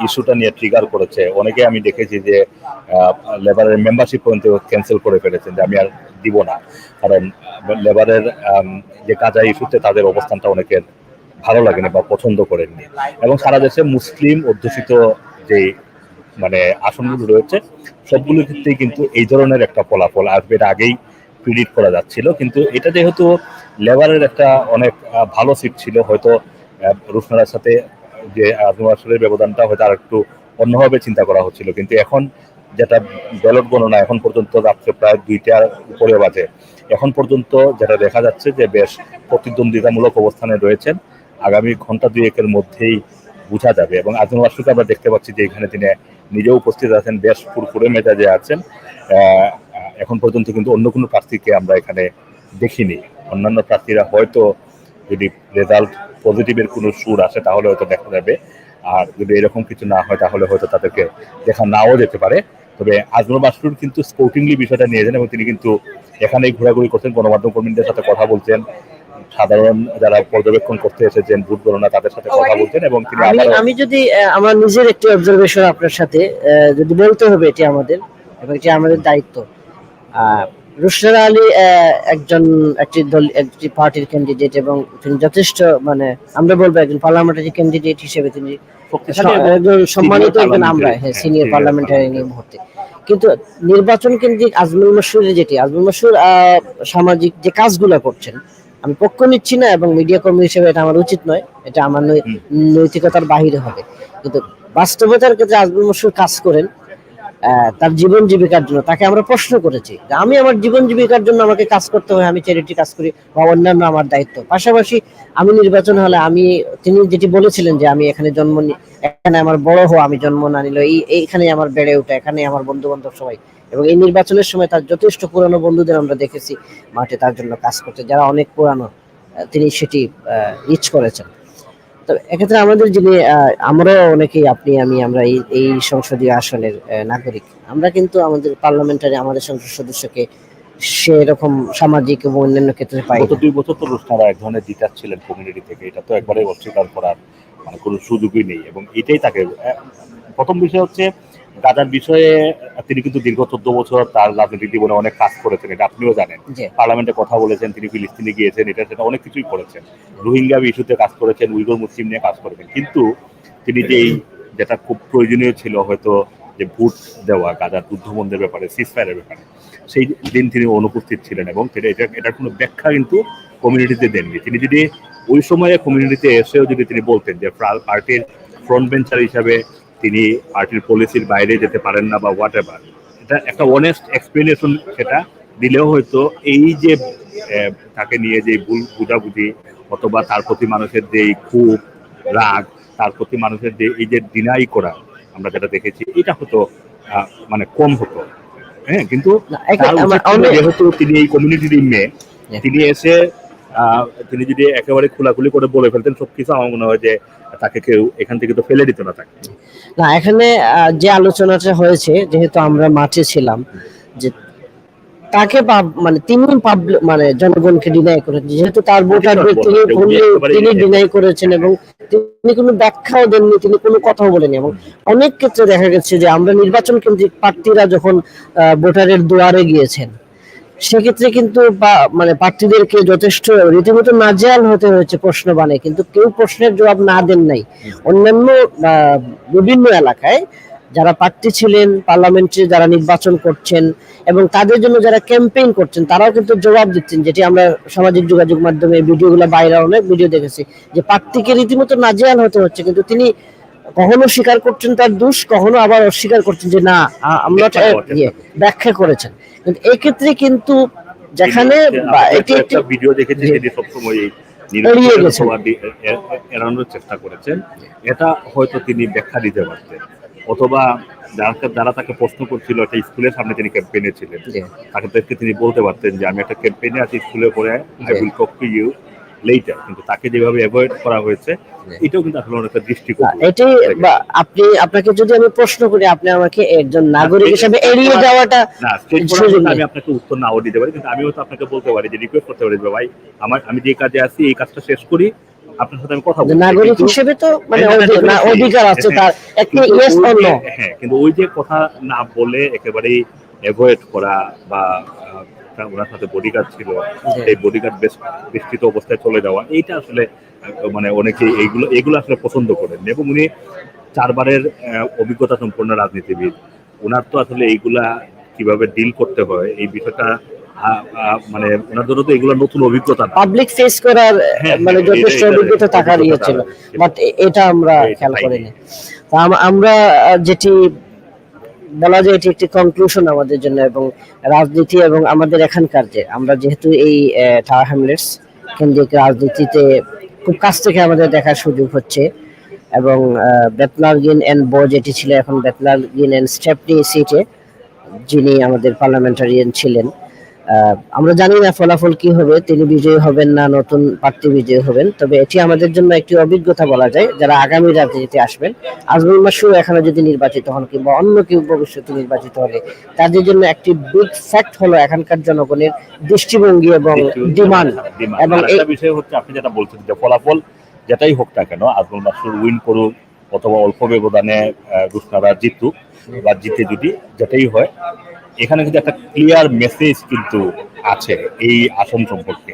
ইস্যুটা নিয়ে ট্রিগার করেছে। অনেকে আমি দেখেছি যে লেবারের মেম্বারশিপ পর্যন্ত ক্যান্সেল করে ফেলেছেন যে আমি আর দিব না, কারণ লেবারের যে কাজা ইস্যুতে তাদের অবস্থানটা অনেকের ভালো লাগেনি বা পছন্দ করেননি। এবং সারা দেশে মুসলিম অধ্যুষিত যে মানে আসনগুলো রয়েছে সবগুলো ক্ষেত্রেই কিন্তু এই ধরনের একটা ফলাফল আসবে, এটা আগেই প্রিডিক্ট করা যাচ্ছিল। কিন্তু এটা যেহেতু লেবারের একটা অনেক ভালো সিট ছিল, হয়তো রুশনারার সাথে যে আজমল মাসরুরের ব্যবধানটা হয়তো আর একটু অন্যভাবে চিন্তা করা হচ্ছিল। কিন্তু এখন যেটা ব্যালট গণনা এখন পর্যন্ত রাত্রে প্রায় 2টার উপরে বাজে, এখন পর্যন্ত যেটা দেখা যাচ্ছে যে বেশ প্রতিদ্বন্দ্বিতামূলক অবস্থানে রয়েছেন। আগামী ঘন্টা 2-1-এর মধ্যেই বোঝা যাবে। এবং আজমল মাসরুরকে আমরা দেখতে পাচ্ছি যে এখানে তিনি নিজেও উপস্থিত আছেন, বেশ ফুরফুরে মেজাজে আছেন। এখন পর্যন্ত কিন্তু অন্য কোনো প্রার্থীকে আমরা এখানে দেখিনি। অন্যান্য প্রার্থীরা হয়তো যদি রেজাল্ট পজিটিভের কোনো সুর আসে তাহলে হয়তো দেখা যাবে, আর যদি এরকম কিছু না হয় তাহলে হয়তো তাদেরকে দেখা নাও যেতে পারে। তবে আজমল মাসরুর কিন্তু স্পোর্টিংলি বিষয়টা নিয়েছেন এবং তিনি কিন্তু এখানেই ঘোরাঘুরি করছেন, গণমাধ্যম কর্মীদের সাথে কথা বলছেন, সাধারণ যারা পর্যবেক্ষণ করতে এসেছেন ভোট গণনা তাদের সাথে কথা বলছেন। এবং তিনি আমি যদি আমার নিজের একটি অবজারভেশন আপনার সাথে যদি বলতে হবে এটি আমাদের এবং এটি আমাদের দায়িত্ব। রুশনারা আলী একটি পার্টির ক্যান্ডিডেট এবং তিনি যথেষ্ট মানে আমরা বলবো একজন পার্লামেন্টারি ক্যান্ডিডেট হিসেবে তিনি একজন সম্মানিত একজন আমরা সিনিয়র পার্লামেন্টারি মুহূর্তে। কিন্তু নির্বাচন কেন্দ্রিক আজমল মাসরুরের আজমল মাসরুর সামাজিক যে কাজগুলো করছেন আমি পক্ষ নিচ্ছি না এবং মিডিয়া কর্মী হিসেবে এটা আমার উচিত নয়, এটা আমার নৈতিকতার বাহিরে হবে। কিন্তু বাস্তবতার ক্ষেত্রে আজমল মাসরুর কাজ করেন তার জীবন জীবিকার জন্য। তাকে আমরা প্রশ্ন করেছি যে আমি আমার জীবন জীবিকার জন্য আমাকে কাজ করতে হয়, আমি চ্যারিটি কাজ করি বা অন্যান্য আমার দায়িত্ব। পাশাপাশি আমি নির্বাচন হলে তিনি যেটি বলেছিলেন যে আমি এখানে এখানে আমার বড় হওয়া, আমি জন্ম না নিল এইখানে আমার বেড়ে ওঠা, এখানে আমার বন্ধু বান্ধব সবাই। এবং এই নির্বাচনের সময় তার যথেষ্ট পুরানো বন্ধুদের আমরা দেখেছি মাঠে তার জন্য কাজ করতে, যারা অনেক পুরানো, তিনি সেটি রিচ করেছেন। তো এক্ষেত্রে আমাদের যিনি আমরাও অনেকেই আমরা এই সংসদীয় আসনের নাগরিক, আমরা কিন্তু আমাদের পার্লামেন্টারি আমাদের সংসদ সদস্যকে সেরকম সামাজিক এবং অন্যান্য ক্ষেত্রে পাই। গত 2 বছর তো রুশনারা এক ধরনের ডিটাচ ছিলেন কমিউনিটি থেকে, এটা তো একবারে অস্বীকার করার মানে কোনো সুযোগই নেই। এবং এটাই তাকে প্রথম বিষয় হচ্ছে গাজার বিষয়ে তিনি কিন্তু দীর্ঘ 14 বছর তার রাজনৈতিক জীবনে অনেক কাজ করেছেন, এটা আপনিও জানেন। পার্লামেন্টে কথা বলেছেন, তিনি ফিলিস্তিনে গিয়েছেন, এটা সেটা অনেক কিছুই করেছেন, রোহিঙ্গা ইস্যুতে কাজ করেছেন, উইঘুর মুসলিম নিয়ে কাজ করেছেন। কিন্তু তিনি যেটা খুব প্রয়োজনীয় ছিল হয়তো যে ভোট দেওয়া গাজার যুদ্ধবন্ধের ব্যাপারে, সিজফায়ারের ব্যাপারে, সেই দিন তিনি অনুপস্থিত ছিলেন এবং এটার কোনো ব্যাখ্যা কিন্তু কমিউনিটিতে দেননি। তিনি যদি ওই সময়ে কমিউনিটিতে এসেও যদি তিনি বলতেন যে পার্টির ফ্রন্ট বেঞ্চার হিসাবে তিনি পার্টির পলিসির বাইরে যেতে পারেন না বা হোয়াট এভার, এটা একটা অনেস্ট এক্সপ্লেনেশন সেটা দিলেও হয়তো এই যে তাকে নিয়ে যে ভুল বুঝাবুঝি অথবা তার প্রতি মানুষের যে ক্ষোভ রাগ, তার প্রতি মানুষের যে এই যে ডিনাই করা আমরা যেটা দেখেছি, এটা হয়তো মানে কম হতো। হ্যাঁ, কিন্তু যেহেতু তিনি এই কমিউনিটির মেয়ে, তিনি এসে তিনি যদি একেবারে খোলাখুলি করে বলে ফেলতেন সবকিছু, আমার মনে হয় যে তাকে কেউ এখান থেকে তো ফেলে দিত না তাকে। না, এখানে যে আলোচনাটা হয়েছে, যেহেতু আমরা মাঠে ছিলাম, যে তাকে মানে তিনি মানে জনগণকে ডিনাই করেছেন, যেহেতু তার ভোটার তিনি ডিনাই করেছেন এবং তিনি কোনো ব্যাখ্যাও দেননি, তিনি কোনো কথাও বলেনি। এবং অনেক ক্ষেত্রে দেখা গেছে যে আমরা নির্বাচন কেন্দ্রিক প্রার্থীরা যখন ভোটারের দুয়ারে গিয়েছেন, সেক্ষেত্রে কিন্তু মানে প্রার্থীদেরকে যথেষ্ট রীতিমতো নাজেহাল হতে হয়েছে প্রশ্ন বানায়, কিন্তু কেউ প্রশ্নের জবাব না দেন নাই। অন্যান্য বিভিন্ন এলাকায় যারা প্রার্থী ছিলেন, পার্লামেন্টে যারা নির্বাচন করছেন এবং তাদের জন্য যারা ক্যাম্পেইন করছেন, তারাও কিন্তু জবাব দিচ্ছেন, যেটি আমরা সামাজিক যোগাযোগ মাধ্যমে ভিডিওগুলো ভাইরাল, অনেক ভিডিও দেখেছি যে প্রার্থীকে রীতিমতো নাজেহাল হতে হচ্ছে, কিন্তু তিনি কখনো স্বীকার করছেন তার দোষ, কখনো আবার অস্বীকার করছেন যে না আমরা ব্যাখ্যা করেছেন। কিন্তু এক্ষেত্রে কিন্তু যেখানে এটি একটি ভিডিও দেখেছি যেটি সবসময় এড়ানোর চেষ্টা করেছেন, এটা হয়তো তিনি ব্যাখ্যা দিতে পারতেন, অথবা যারা তাকে প্রশ্ন করছিল একটা স্কুলের সামনে তিনি ক্যাম্পেইনে ছিলেন, তাদেরকে তিনি বলতে পারতেন যে আমি একটা ক্যাম্পেইনে আছি স্কুলে পড়ে, I will talk to you later. কিন্তু তাকে যেভাবে অ্যাভয়েড করা হয়েছে, এটাও কিন্তু আসলে অনেকটা দৃষ্টিকোণ। এটি আপনাকে যদি আমি প্রশ্ন করি, আপনি আমাকে একজন নাগরিক হিসেবে এড়িয়ে যাওয়াটা না, আমি আপনাকে উত্তর নাও দিতে পারি, কিন্তু আমি হয়তো আপনাকে বলতে পারি যে রিকোয়েস্ট করতে পারি যে ভাই আমি যে কাজে আছি এই কাজটা শেষ করি, আপনার সাথে আমি কথা বলবো। নাগরিক হিসেবে তো মানে অধিকার আছে তার, একটা ইয়েস অর নো। হ্যাঁ, কিন্তু ওই যে কথা না বলে একেবারেই অ্যাভয়েড করা, বা ওনার সাথে বডিগার্ড ছিল, এই বডিগার্ড বেষ্টিত অবস্থায় চলে যাওয়া, এইটা আসলে মানে অনেকে এগুলো আসলে পছন্দ করেন। এবং উনি 4 বারের অভিজ্ঞতা সম্পন্ন রাজনীতিবিদ, ওনার তো আসলে এইগুলা কিভাবে ডিল করতে হয় এই বিষয়টা মানে ওনার জন্য তো এগুলো নতুন অভিজ্ঞতা, পাবলিক ফেস করার মানে যথেষ্ট অভিজ্ঞতা থাকার ইয়ে ছিল, বাট এটা আমরা খেয়াল করিনি। আমরা যেটি বলা যায় এটি একটি কনক্লুশন আমাদের জন্য, এবং রাজনীতি এবং আমাদের এখানকার যে আমরা যেহেতু এই টাওয়ার হ্যামলেটস কেন্দ্রিক রাজনীতিতে খুব কাছ থেকে আমাদের দেখার সুযোগ হচ্ছে, এবং বেতলারগিন এন্ড বো যেটি ছিল এখন বেতলারগিন এন্ড স্টেপনি সিটে যিনি আমাদের পার্লামেন্টারিয়ান ছিলেন, আমরা জানি না ফলাফল কি হবে, তিনি বিজয়ী হবেন না নতুন প্রার্থী বিজয়ী হবেন, তবে এটি আমাদের জন্য একটি অভিজ্ঞতা বলা যায় যারা আগামী রাজনীতিতে আসবেন। আজমল মাসুদ এখানে যদি নির্বাচিত হন কিংবা অন্য কেউ ভবিষ্যতে নির্বাচিত হলে, তাদের জন্য একটি বিগ ফ্যাক্ট হলো এখানকার জনগণের দৃষ্টিভঙ্গি এবং ডিমান্ড। এবং একটা বিষয় হচ্ছে আপনি যেটা বলছেন যে ফলাফল যেটাই হোক না কেন, আজমল মাসুদ উইন করুক অথবা অল্প ব্যবধানে রুশনারা জিতুক বা জিতে যদি যেটাই হয়, এখানে কিন্তু একটা ক্লিয়ার মেসেজ কিন্তু আছে এই আসন সম্পর্কে,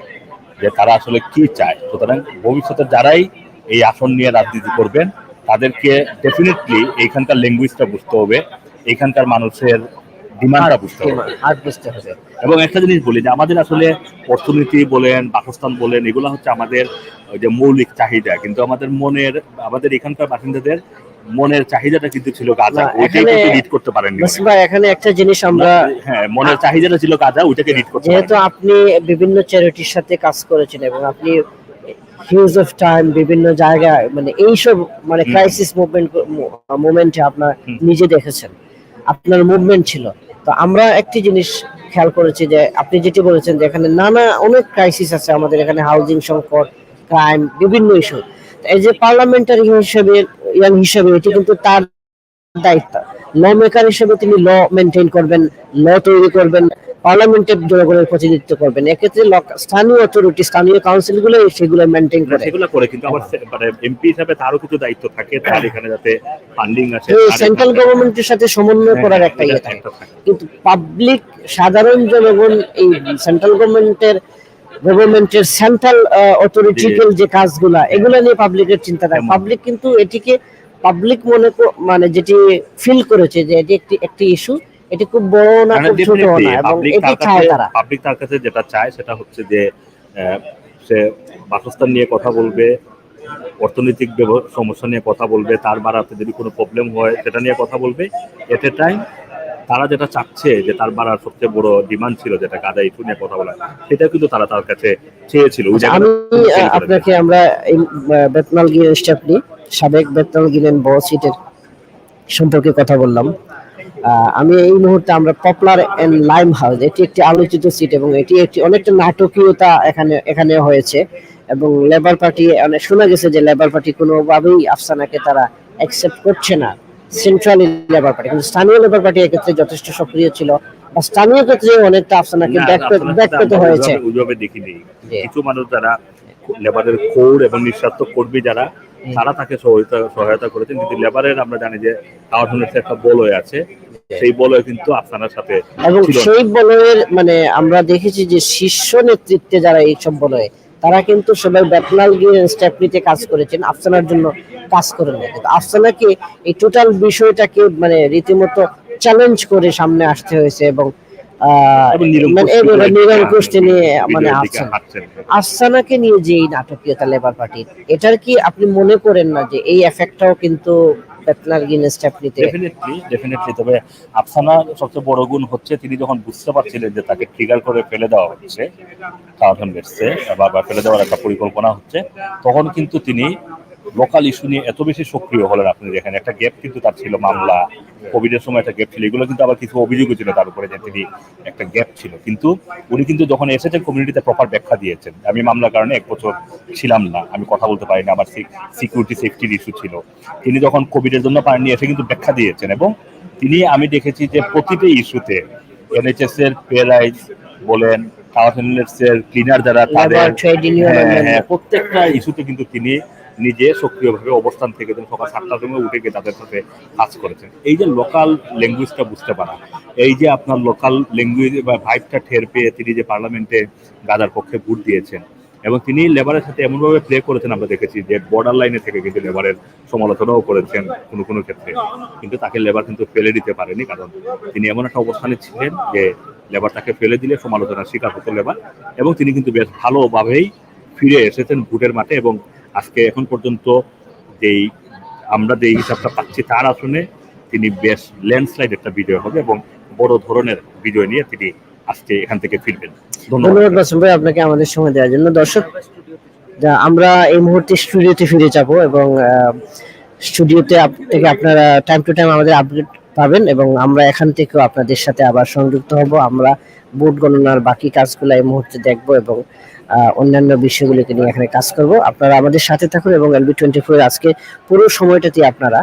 যে তারা আসলে কি চায়। সুতরাং ভবিষ্যতে যারাই এই আসন নিয়ে রাজনীতি করবেন, তাদেরকে ডেফিনেটলি এইখানকার ল্যাঙ্গুয়েজটা বুঝতে হবে, এইখানকার মানুষের ডিমান্ডটা বুঝতে হবে। এবং একটা জিনিস বলি যে আমাদের আসলে অর্থনীতি বলেন, বাসস্থান বলেন, এগুলো হচ্ছে আমাদের যে মৌলিক চাহিদা, কিন্তু আমাদের এখানকার বাসিন্দাদের মনের চাহিদাটা কিন্তু ছিল গাঁজা, ওইটাই কিন্তু রিড করতে পারেননি। এখানে একটা জিনিস আমরা মনের চাহিদাটা ছিল গাঁজা, ওইটাকে রিড করতে। যেহেতু আপনি বিভিন্ন চ্যারিটির সাথে কাজ করেছেন এবং আপনি হিউজ অফ টাইম বিভিন্ন জায়গায় মানে এইসব মানে ক্রাইসিস মুভমেন্টে আপনার নিজে দেখেছেন, আপনার মুভমেন্ট ছিল, তো আমরা একটি জিনিস খেয়াল করেছি যে আপনি যেটি বলেছেন যে এখানে অনেক ক্রাইসিস আছে আমাদের এখানে, হাউজিং সংকট, ক্রাইম, বিভিন্ন ইস্যু। এই যে পার্লামেন্টারি হিসেবে এটি কিন্তু তার দায়িত্ব, ল মেকার হিসেবে তিনি ল মেনটেন করবেন, ল তৈরি করবেন, পার্লামেন্টের জনগণের প্রতিনিধিত্ব করবেন। এক্ষেত্রে স্থানীয় অথরিটি, স্থানীয় কাউন্সিলগুলো সেগুলো মেনটেন করে, সেগুলো করে। কিন্তু আবার মানে এমপি হিসেবে তারও কিছু দায়িত্ব থাকে, তার এখানে যাতে ফান্ডিং আসে, সেন্ট্রাল গভর্নমেন্টের সাথে সমন্বয় করার একটা ইয়ে থাকে। কিন্তু পাবলিক, সাধারণ জনগণ এই সেন্ট্রাল গভর্নমেন্টের সেন্ট্রাল অথরিটিক্যাল যে কাজগুলা, এগুলো নিয়ে পাবলিকের চিন্তা থাকে। পাবলিক কিন্তু এটিকে মানে যেটি ফিল করেছে যে এটি একটি ইস্যু, এটি খুব বড় না, খুব ছোট না, এবং এটি চায় তারা। পাবলিক তার কাছে যেটা চায় সেটা হচ্ছে যে সে বাসস্থান নিয়ে কথা বলবে, অর্থনৈতিক সমস্যা নিয়ে কথা বলবে, তার বাড়াতে যদি কোনো প্রবলেম হয় সেটা নিয়ে কথা বলবে। এট এ টাইম তারা যেটা চাচ্ছে, যে তার বাড়ার সবচেয়ে বড় ডিমান্ড ছিল যেটা গাঁজা ইস্যু নিয়ে কথা বলা, সেটা কিন্তু তারা তার কাছে চেয়েছিল। আমরা বেতনালগিন স্টেপনি, সাবেক বেতনালগিন বস সিটের সম্পর্কে কথা বললাম। আমি এই মুহূর্তে আমরা পপুলার এন্ড লাইম হাউস, এটি একটি আলোচিত সিট এবং এটি একটি অনেকটা নাটকীয়তা এখানে হয়েছে, এবং লেবার পার্টি শোনা গেছে যে লেবার পার্টি কোনোভাবেই আফসানাকে তারা অ্যাকসেপ্ট করছে না, সেন্ট্রাল লেবার পার্টি। কিন্তু স্থানীয় লেবার পার্টি এক্ষেত্রে যথেষ্ট সক্রিয় ছিল, বা স্থানীয় ক্ষেত্রে অনেকটা আফসানাকে ব্যাক পেতে হয়েছে। ওইভাবে দেখিনি, কিছু মানুষ যারা লেবারের কোর এবং নিঃস্বার্থ কর্মী যারা তারা তাকে সহায়তা করেছেন, কিন্তু লেবারের আমরা জানি যে হামলেটস একটা বলয় আছে, সেই বলয় কিন্তু আফসানার সাথে এবং ছিল না। সেই বলয়ের মানে আমরা দেখেছি যে শীর্ষ নেতৃত্বে যারা এইসব বলয়ে তারা কিন্তু সবাই ব্যাপনাল গিয়ে স্টেপ নিতে কাজ করেছেন, আফসানার জন্য কাজ করেন না। কিন্তু আফসানাকে এই টোটাল বিষয়টাকে মানে রীতিমতো চ্যালেঞ্জ করে সামনে আসতে হয়েছে এবং নিরঙ্কুশ তিনি মানে আফসানাকে নিয়ে যে এই নাটকীয়তা লেবার পার্টির, এটার কি আপনি মনে করেন না যে এই এফেক্টটাও কিন্তু ব্যাপনাল গিয়ে স্টেপ নিতে? ডেফিনেটলি। তবে আফসানার সবচেয়ে বড় গুণ হচ্ছে তিনি যখন বুঝতে পারছিলেন যে তাকে ট্রিগার করে ফেলে দেওয়া হচ্ছে হামলেটসে বা ফেলে দেওয়ার একটা পরিকল্পনা হচ্ছে, তখন কিন্তু তিনি লোকাল ইস্যু নিয়ে এত বেশি সক্রিয় হলেন। আপনি দেখেন একটা গ্যাপ কিন্তু তার ছিল, মামলা কোভিডের সময় একটা গ্যাপ ছিল, এগুলো কিন্তু আবার কিছু অভিযোগও ছিল তার উপরে যে তিনি একটা গ্যাপ ছিল, কিন্তু উনি কিন্তু যখন এসেছেন কমিউনিটিতে প্রপার ব্যাখ্যা দিয়েছেন। আমি মামলার কারণে 1 বছর ছিলাম না, আমি কথা বলতে পারি না, আমার সিকিউরিটি সেফটির ইস্যু ছিল। তিনি যখন কোভিডের জন্য পারেননি এসে কিন্তু ব্যাখ্যা দিয়েছেন, এবং তিনি আমি দেখেছি যে প্রতিটি ইস্যুতে NHS এর পে রাইজ বলেন, হামলেটসের ক্লিনার যারা তাদের প্রত্যেকটা ইস্যুতে কিন্তু তিনি নিজে সক্রিয়ভাবে অবস্থান থেকে সকাল 7টার সময় উঠে গিয়ে তাদের সাথে কাজ করেছেন। এই যে লোকাল ল্যাঙ্গুয়েজটা বুঝতে পারা, এই যে আপনার লোকাল ল্যাঙ্গুয়েজ বা ভাইবটা টের পেয়ে তিনি যে পার্লামেন্টে গাদার পক্ষে ভোট দিয়েছেন, এবং তিনি লেবারের সাথে এমনভাবে প্লে করেছেন, আমরা দেখেছি যে বর্ডার লাইনে থেকে কিন্তু লেবারের সমালোচনাও করেছেন কোনো কোনো ক্ষেত্রে, কিন্তু তাকে লেবার কিন্তু ফেলে দিতে পারেনি, কারণ তিনি এমন একটা অবস্থানে ছিলেন যে লেবার তাকে ফেলে দিলে সমালোচনার শিকার হতো লেবার, এবং তিনি কিন্তু বেশ ভালোভাবেই ফিরে এসেছেন ভোটের মাঠে। এবং আজকে এখন পর্যন্ত আমরা যে হিসাবটা পাচ্ছি তার আসনে তিনি বেশ ল্যান্ডস্লাইড একটা বিজয় হবে এবং বড় ধরনের বিজয় নিয়ে তিনি আজকে এখান থেকে ফিরবেন। ধন্যবাদ মাসুম ভাই আপনাকে আমাদের সময় দেওয়ার জন্য। দর্শক, আমরা এই মুহূর্তে স্টুডিওতে ফিরে যাব এবং স্টুডিওতে থেকে আপনারা টাইম টু টাইম আমাদের আপডেট পাবেন, এবং আমরা এখান থেকেও আপনাদের সাথে আবার সংযুক্ত হব। আমরা ভোট গণনার বাকি কাজগুলো এই মুহূর্তে দেখব এবং অন্যান্য বিষয়গুলোকে নিয়ে এখানে কাজ করব। আপনারা আমাদের সাথে থাকুন এবং LB24 এর আজকে পুরো সময়টাতে আপনারা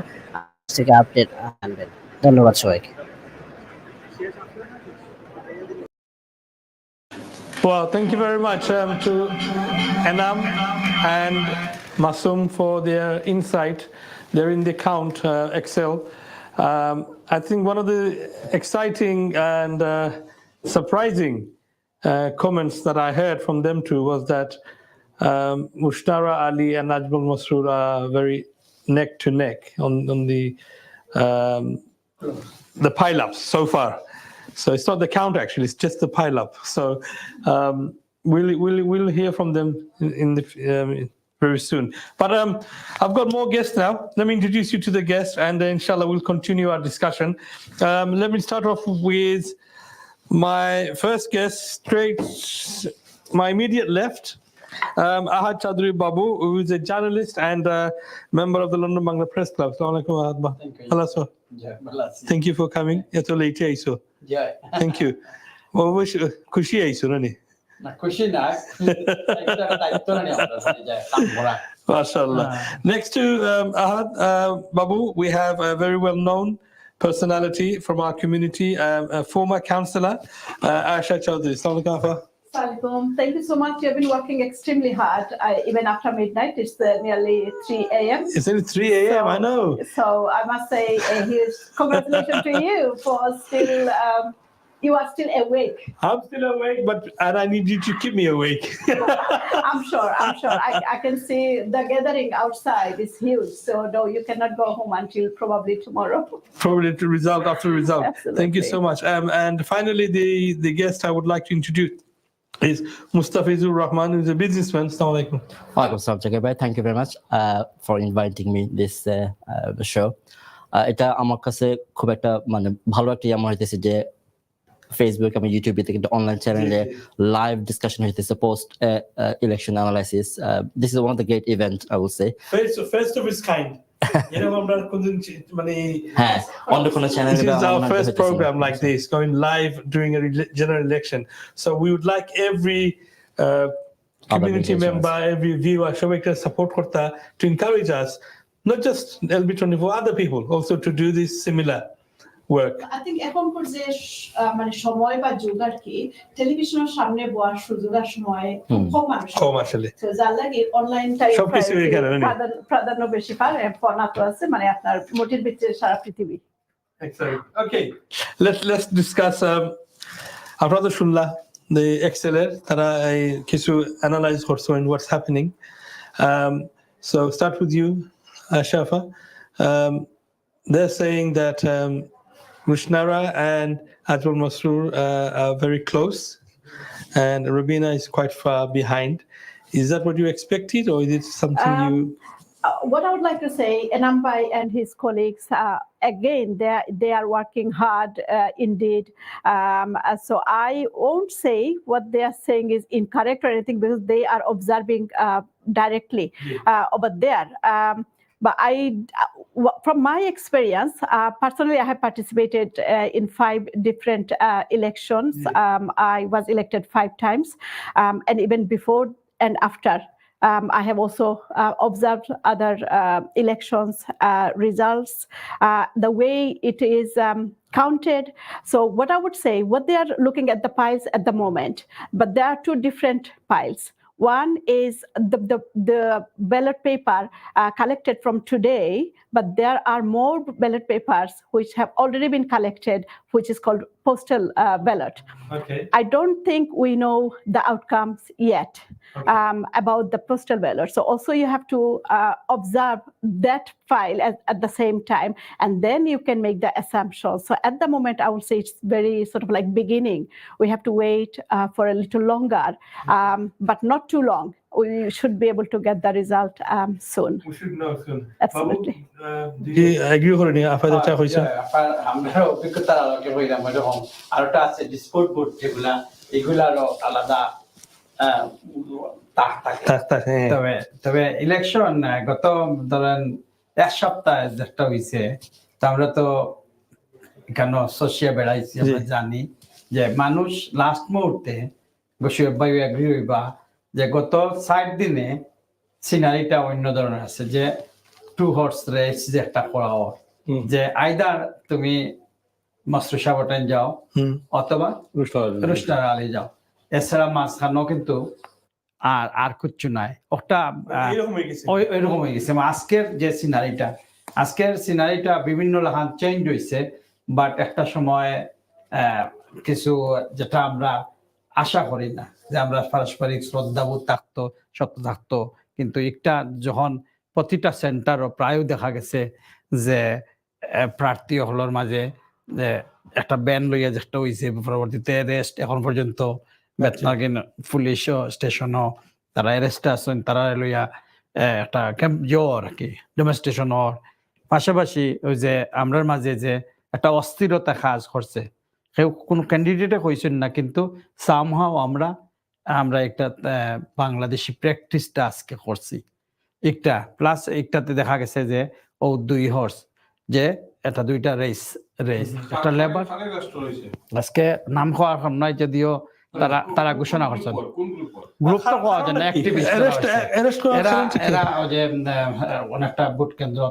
থেকে আপডেট আনবেন। ধন্যবাদ সবাইকে। Well, thank you very much to Enam and Masum for their insight. They're in the count Excel. I think one of the exciting and surprising comments that I heard from them too was that Mushtara Ali and Najmul Masroor are very neck to neck on the pile-ups so far. So it's not the count actually; it's just the pile-up. So we'll hear from them in the very soon. But I've got more guests now. Let me introduce you to the guests, and inshallah we'll continue our discussion. Let me start off with my first guest, straight my immediate left. Ahad Chaudhry Babu, who is a journalist and member of the London Bangla Press Club. Assalamu alaikum, Ahad. Thank you for coming. It's late, so. Thank you. Well, wish Kushi aiso nani. Na Kushi na. MashaAllah. Next to Ahad Babu, we have a very well-known personality from our community, a former councillor, Aisha Chaudhry. Assalamu alaikum. Thank you so much. You've been working extremely hard, even after midnight. It's nearly 3 a.m. It's only 3 a.m. I know. So I must say a huge congratulations to you for still. You are still awake. I'm still awake, and I need you to keep me awake. I'm sure. I can see the gathering outside is huge. So no, you cannot go home until probably tomorrow. Probably to result after result. Absolutely. Thank you so much. And finally, the guest I would like to introduce is Mustafizur Rahman, who's a businessman. Assalamu alaikum. Walaikum salam, Jakir bhai. Thank you very much for inviting me this show. এটা আমার কাছে খুব একটা মানে ভালো একটা আমার হইতেছে যে ফেসবুক এবং ইউটিউবে থেকে একটা অনলাইন চ্যানেলে লাইভ ডিসকাশন হইতেছে post election analysis. This is one of the great event I will say. First of its kind. আমরা মানে হ্যাঁ অন্য কোনো চ্যানেলে this is our first program like this going live during a general election, so we would like every community member, every viewer সবাইকে support করতে to encourage us, not just LB24, other people also to do this similar work. I think এখনকার যে মানে সময় বা যুগ আর কি টেলিভিশনের সামনে বসার সুযোগ আর সময় খুব কম মানুষ কম আসলে। তো যার লাগে অনলাইনটাই সবকিছু এখানে, না? প্রাধান্য বেশি পায় ফোনাত আছে মানে আপনার মোটির ভিতরে সারা পৃথিবী। Excellent. Okay, let's discuss. আপনারা শুনলা the Exceler তারা কিছু analyze করছেন what's happening. So start with you, Shafa. They're saying that Rushnara and Adwal Masroor are very close, and Rabina is quite far behind. Is that what you expected, or is it something you? What I would like to say, Enambai and his colleagues, again, they are working hard indeed. So I won't say what they are saying is incorrect or anything because they are observing directly over there. But from my experience, personally, I have participated in 5 different elections. I was elected 5 times, and even before and after. I have also observed other elections results, the way it is counted. So what I would say, what they are looking at the piles at the moment, but there are 2 different piles. One is the ballot paper collected from today, but there are more ballot papers which have already been collected, which is called postal ballot. Okay. I don't think we know the outcomes yet about the postal ballot. So also you have to observe that file at the same time, and then you can make the assumptions. So at the moment, I would say it's very sort of like beginning. We have to wait for a little longer, but not too long. We should be able to get the result soon. We should know soon. Absolutely. Do you agree with me? আমরা অভিজ্ঞতার আলোকে হইলাম এরকম আরোটা আছে ডিসপোর্ট board যেগুলা এগুলারও আলাদা তবে election গত ধরেন 1 সপ্তাহ যেটা হয়েছে তা আমরা তো এখানে সোশিয়া বেড়াইছি আমরা জানি যে মানুষ লাস্ট মুহূর্তে বসির ভাই এগ্রি হইবা যে গত 60 দিনে সিনারিটা অন্য ধরনের আছে যে 2 হর্স রেস যে একটা করা হয় যে আইদার তুমি মাস্টার সাবটান যাও অথবা রুস্টার আলী যাও এছাড়া মাঝখানেও কিন্তু আর কিচ্ছু নাই ওটা এরকম হয়ে গেছে আজকের যে সিনারিটা বিভিন্ন লাহান চেঞ্জ হয়েছে বাট একটা সময় কিছু যেটা আমরা আশা করি না যে আমরা পারস্পরিক শ্রদ্ধাবোধ থাকতো সত্য থাকতো কিন্তু একটা যখন প্রতিটা সেন্টারও প্রায় দেখা গেছে যে প্রার্থী হলোর মাঝে একটা ব্যান লইয়া যেটা হয়েছে পরবর্তীতে রেস্ট এখন পর্যন্ত বেতনাগিন পুলিশ স্টেশনও তারা অ্যারেস্টে আছেন তারা লইয়া একটা ক্যাম্প জ্বর আর কি ডেমনস্ট্রেশনের পাশাপাশি ওই যে আমরার মাঝে যে একটা অস্থিরতা কাজ করছে কেউ কোনো ক্যান্ডিডেটে কইছেন না কিন্তু সামহাও আমরা একটা বাংলাদেশি প্র্যাকটিসটা আজকে করছি একটা প্লাস একটাতে দেখা গেছে যে 2 হর্স যে এটা 2টা রেস একটা লেবার আজকে নাম হওয়ার নয় যদিও তারা ঘোষণা করছেন গ্রুপ তো হওয়া যায় না অ্যাক্টিভিস্ট এরা যে অনেকটা ভোট কেন্দ্র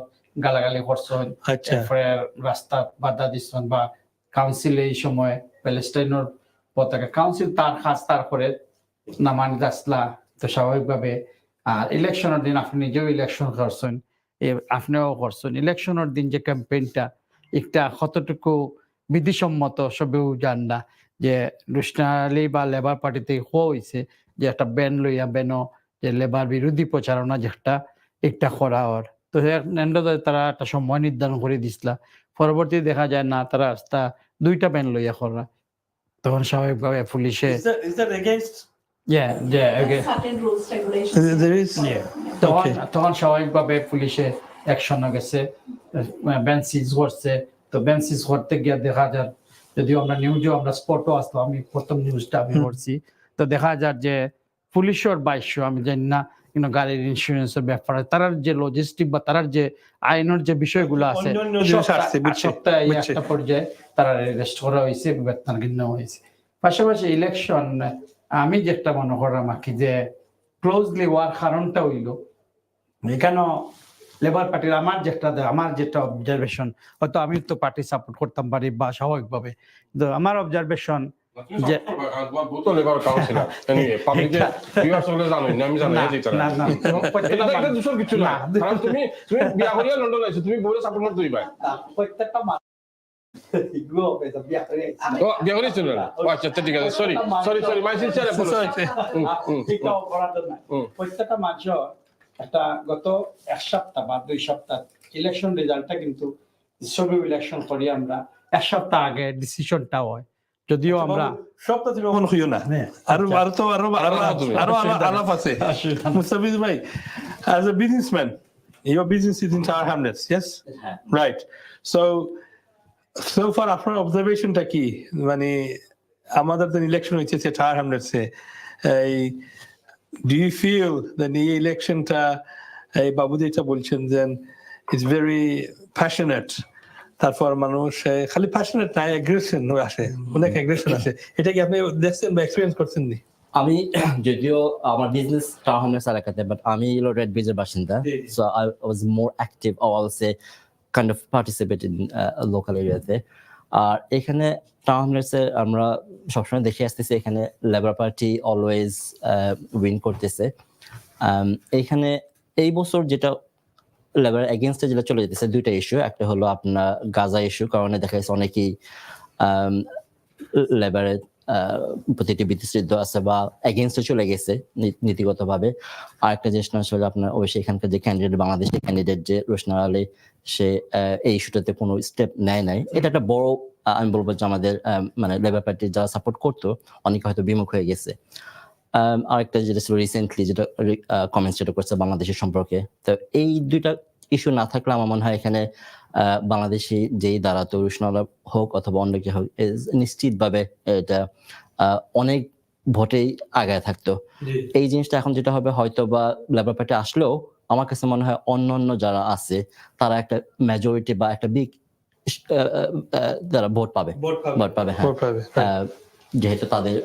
গালাগালি করছেন রাস্তা বাধা দিচ্ছেন বা কাউন্সিল এই সময় প্যালেস্টাইনের পতাকা কাউন্সিল তার খাস তার করে নামানি দাসলা তো স্বাভাবিকভাবে আর ইলেকশনের দিন আপনি নিজেও ইলেকশন করছেন আপনিও করছেন ইলেকশনের দিন যে ক্যাম্পেইনটা একটা কতটুকু বিধিসম্মত সবেও জান না যে রুশনালী বা লেবার পার্টিতে হয়েছে যে একটা ব্যান লইয়া ব্যানও যে লেবার বিরোধী প্রচারণা যেটা একটা করা হওয়ার তো তারা একটা সময় নির্ধারণ করে দিছিলা পরবর্তী দেখা যায় না তারা 2টা ব্যান লইয়া করা তখন স্বাভাবিকভাবে পুলিশে তখন স্বাভাবিকভাবে পুলিশে অ্যাকশন গেছে ব্যান সিজ করছে তো ব্যান সিজ করতে গিয়ে দেখা যায় যদিও আমরা নিউজও আমরা স্পটও আসতো আমি প্রথম নিউজটা আমি করছি তো দেখা যায় যে পুলিশের 2200 আমি জানি না কিন্তু গাড়ির ইন্স্যুরেন্সের ব্যাপারে তার যে লজিস্টিক বা তার যে আইনের যে বিষয়গুলো আছে সপ্তাহে একটা পর্যায়ে তারা অ্যারেস্ট করা হয়েছে বেতন গিন্ন হয়েছে পাশাপাশি ইলেকশন আমি যেটা মনে করলাম আর কি যে ক্লোজলি হওয়ার কারণটা হইল এখানে লেবার পার্টির আমার যেটা অবজারভেশন, হয়তো আমি তো পার্টি সাপোর্ট করতাম পারি বা স্বাভাবিকভাবে, কিন্তু আমার অবজারভেশন যে প্রত্যেকটা মানুষ একটা গত এক সপ্তাহ বা 2 সপ্তাহ ইলেকশন রেজাল্টটা কিন্তু সব ইলেকশন করি আমরা এক সপ্তাহ আগে ডিসিশনটা হয়, যদিও আমরা সপ্তাহ থেকে কখনো হইও না আরো আলাপ আছে। মুস্তাফিজ ভাই, as a businessman, your business is in Tower Hamlets, yes? Right. So far আপনার অবজারভেশনটা কি, মানে আমাদের তো ইলেকশন হয়েছে Tower Hamlets A, do you feel that এই ইলেকশনটা এই বাবু যেটা বলছেন যে ইটস ভেরি প্যাশনেট, তারপর মানুষ খালি প্যাশনেট না, অ্যাগ্রেশন আসে, অনেক অ্যাগ্রেশন আসে, এটা কি আপনি দেখছেন বা এক্সপেরিয়েন্স করছেন নি? আমি যদিও আমার বিজনেস টাউন হামলেটস এলাকাতে, বাট আমি হলো রেড ব্রিজের বাসিন্দা, so I was more active or say kind of participate in local এরিয়াতে। আর এখানে টাউন হামলেটসে আমরা সবসময় দেখে আসতেছি এখানে লেবার পার্টি অলওয়েজ উইন করতেছে। এইখানে এই বছর যেটা লেবার এগেইনস্টে যেটা চলে যেতেছে দুইটা ইস্যু, একটা হলো আপনার গাজা ইস্যু, কারণে দেখা যাচ্ছে অনেকেই লেবারের প্রতিটি বিতৃষ্ণ আছে বা এগেইনস্টে চলে গেছে নীতিগতভাবে। আর একটা জিনিস আসলে আপনার অবশ্যই এখানকার যে ক্যান্ডিডেট, বাংলাদেশের ক্যান্ডিডেট যে রোশনার আলী, সে এই ইস্যুটাতে কোনো স্টেপ নেয় নাই। এটা একটা বড়, আমি বলবো যে আমাদের মানে লেবার পার্টির যারা সাপোর্ট করতো অনেকে হয়তো বিমুখ হয়ে গেছে। আরেকটা যেটা ছিল রিসেন্টলি যেটা কমেন্টস যেটা করছে বাংলাদেশের সম্পর্কে, তো এই দুইটা ইস্যু না থাকলে আমার মনে হয় এখানে বাংলাদেশি যেই দাঁড়াতো রোশনালা হোক অথবা অন্য কেউ হোক, নিশ্চিতভাবে এটা অনেক ভোটেই আগায় থাকতো। এই জিনিসটা এখন যেটা হবে, হয়তো বা লেবার পার্টি আসলেও আমার কাছে মনে হয় অন্য যারা আছে তারা একটা মেজরিটি বা একটা বিগ যারা ভোট পাবে। হ্যাঁ, যেহেতু তাদের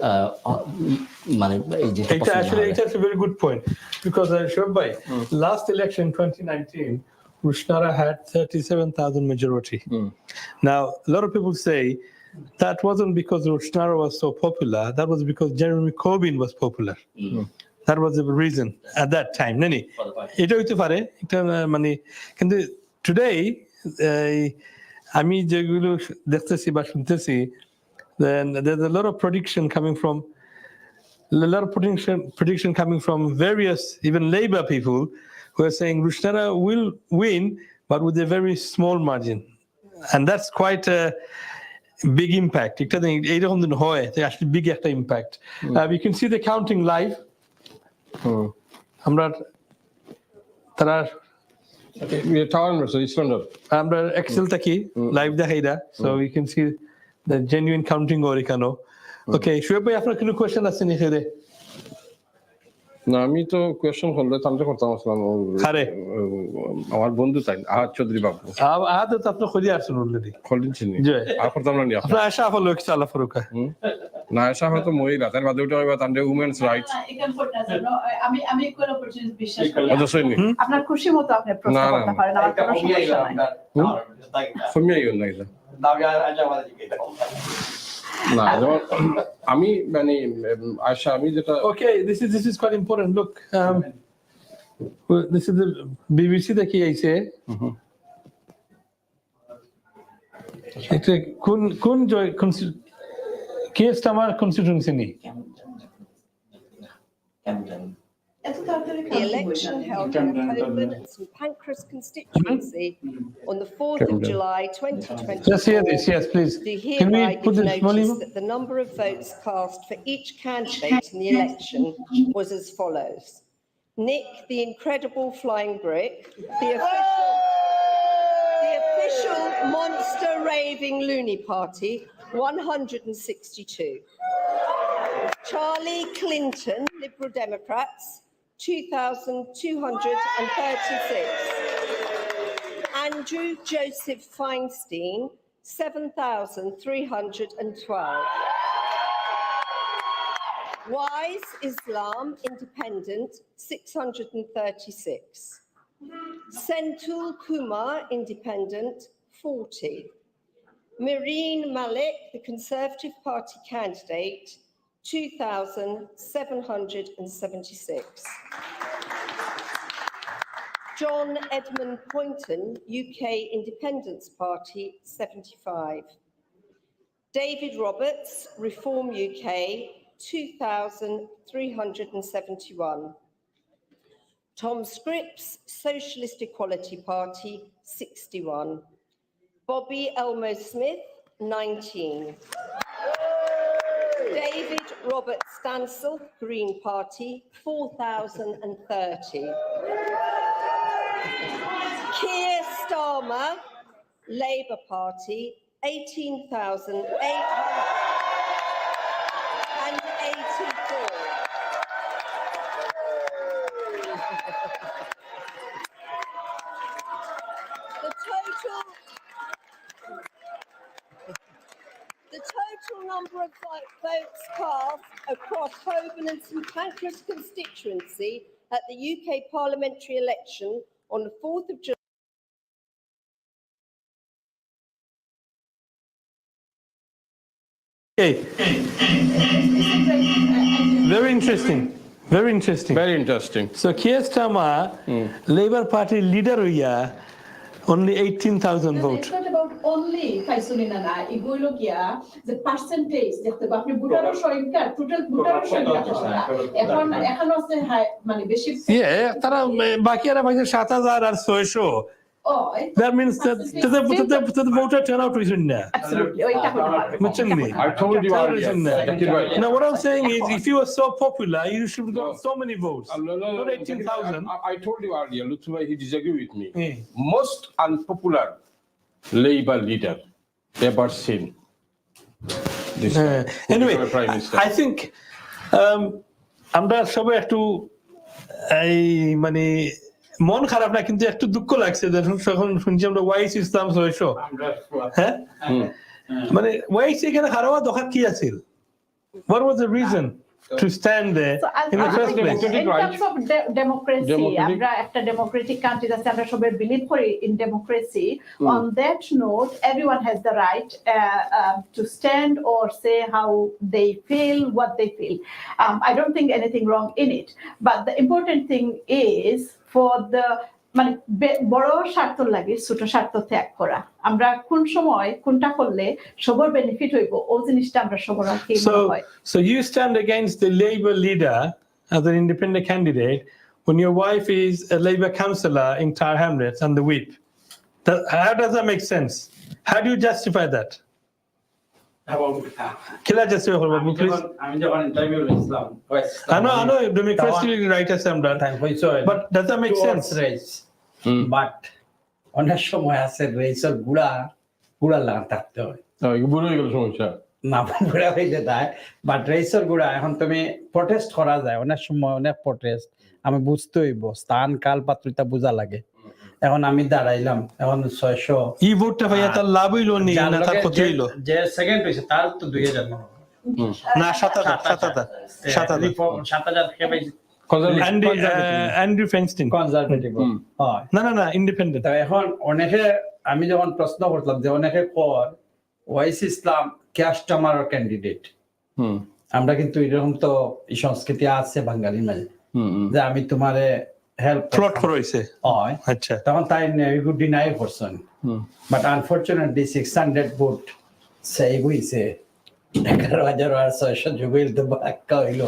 মানে এই যে এটা আসলে এটা is a very good point, because Shoaib bhai, last election 2019 Rushnara had 37,000 majority. Now a lot of people say that wasn't because Rushnara was so popular, that was because Jeremy Corbyn was popular. That was the reason at that time. Nani এটা হইতে পারে একটা, মানে কিন্তু today আমি যেগুলো দেখতেছি বা শুনতেছি, then there's a lot of prediction coming from various even Labour people who are saying Rushnara will win, but with a very small margin, and that's quite a big impact. It's actually big impact. We can see the counting live. আমরা তারা আমরা এক্সেলটা কি live দেখাই দা, so we can see the genuine counting or এখানে। ওকে, শুয়েব ভাই আপনার কোনো question আছে নি? খেদে না, আমি তো কোয়েশ্চন করলে তান্তে করতাম আসলাম আমার বন্ধু তাই আহাদ চৌধুরী বাবু। আহাদ তো আপনি খুঁজে আসছেন অলরেডি, খলিন চিনি আর করতাম না নি আপনি আশা হলো কি চালা ফরুকা না, আশা হয়তো মহিলা তার বাদে ওটা হইবা তান্তে উমেন্স রাইটস। আমি কোন অপরচুনিটি বিশ্বাস করি আপনার খুশি মতো আপনি প্রশ্ন করতে পারেন, আমার কোনো সমস্যা নাই। ফমিয়াইও না এটা না, আমি মানে আশা আমি যেটা okay, this is quite important. Look, this is the BBC দেখি আইছে, এটা কোন জয় কেসটা আমার কনস্টিটিউয়েন্সি নি। The election held in the Holborn and St Pancras constituency on the 4th of July 2024. Let's hear this, yes, please. Can we put this volume? That the number of votes cast for each candidate in the election was as follows. Nick, the incredible flying brick, the official monster raving loony party, 162. Charlie Clinton, Liberal Democrats, 2,236. Andrew Joseph Feinstein, 7,312. Wise Islam Independent, 636. Senthil Kumar, Independent, 40. Mireen Malik, the Conservative Party candidate, 2,776. John Edmund Poynton, UK Independence Party, 75. David Roberts, Reform UK, 2,371. Tom Scripps, Socialist Equality Party, 61. Bobby Elmo Smith, 19. David Robert Stansel, Green Party, 4,030. Keir Starmer, Labour Party, 18,884. The total number of votes cast across Holborn and St Pancras constituency at the UK parliamentary election on the 4th of July. Okay. Very interesting. Very interesting. Very interesting. So Keir Starmer, Labour Party leader, only 18,000 votes. It's not about only Kaisunina na Igologia, the percentage that the Bapni Budaro Shoinka, total Budaro Shoinka. Yeah, Tara Bakiara by the Shatazar or Soisho. That means that the voter turnout is in there. Absolutely. I told you earlier. Now, what I'm saying is, if you are so popular, you should have got so many votes. Not 18,000. I told you earlier, Lutfi, he disagreed with me. Most unpopular Labour leader ever seen. Anyway, I think আমরা সবাই একটু এই মানে মন খারাপ না, কিন্তু একটু দুঃখ লাগছে যখন শুনছি আমরা ওয়াইস ইসলাম সহিষ্ণু। হ্যাঁ, মানে ওয়াইস এখানে হারাওয়া দরকার কি আছিল? What was the reason to stand there in the first place? In terms of democracy, আমরা একটা democratic country আছে, আমরা সবাই believe করি in democracy. On that note, everyone has the right to stand or say how they feel, what they feel. I don't think anything wrong in it. But the important thing is for the মানে বড় স্বার্থ লাগে ছোট স্বার্থ ত্যাগ করা। আমরা কোন সময় কোনটা করলে সবার বেনিফিট হইব ও জিনিসটা আমরা সবার কি মনে হয়। So you stand against the Labour leader as an independent candidate when your wife is a Labour councillor in Tower Hamlets and the whip. How does that make sense? How do you justify that? Kila justify করব please. আমি যখন interview লইছিলাম I know democracy right as I'm done. But does that make sense? But অনেক সময় আছে রেসের গুড়া লাগা থাকতে হয়। বুড়ো হয়ে গেল সমস্যা না, বুড়া হয়ে যেতে হয়। বাট রেসের গুড়া এখন তুমি প্রটেস্ট করা যায়, অনেক সময় অনেক প্রটেস্ট আমি বুঝতে হইব, স্থান কাল পাত্রিতা বোঝা লাগে। এখন আমি দাঁড়াইলাম, এখন 600 ই ভোটটা ভাইয়া তার লাভ হইলো নি না তার ক্ষতি হইলো? যে সেকেন্ড হইছে তার তো 2000 না 7,000 কে পাইছে Andrew Feinstein কনজারভেটিভ হয় না ইন্ডিপেন্ডেন্ট। এখন অনেকে আমি যখন প্রশ্ন করলাম যে অনেকে কর ওয়াইস ইসলাম কাস্টমার ক্যান্ডিডেট, আমরা কিন্তু এরকম তো এই সংস্কৃতি আছে বাঙালির মাঝে যে আমি তোমারে হেল্প প্লট করাইছে। আচ্ছা, তখন তাই গুড ডিনাই করছেন। বাট আনফরচুনেটলি 600 ভোট সেই হইছে 11,600 যুগের তো বাক্কা হইল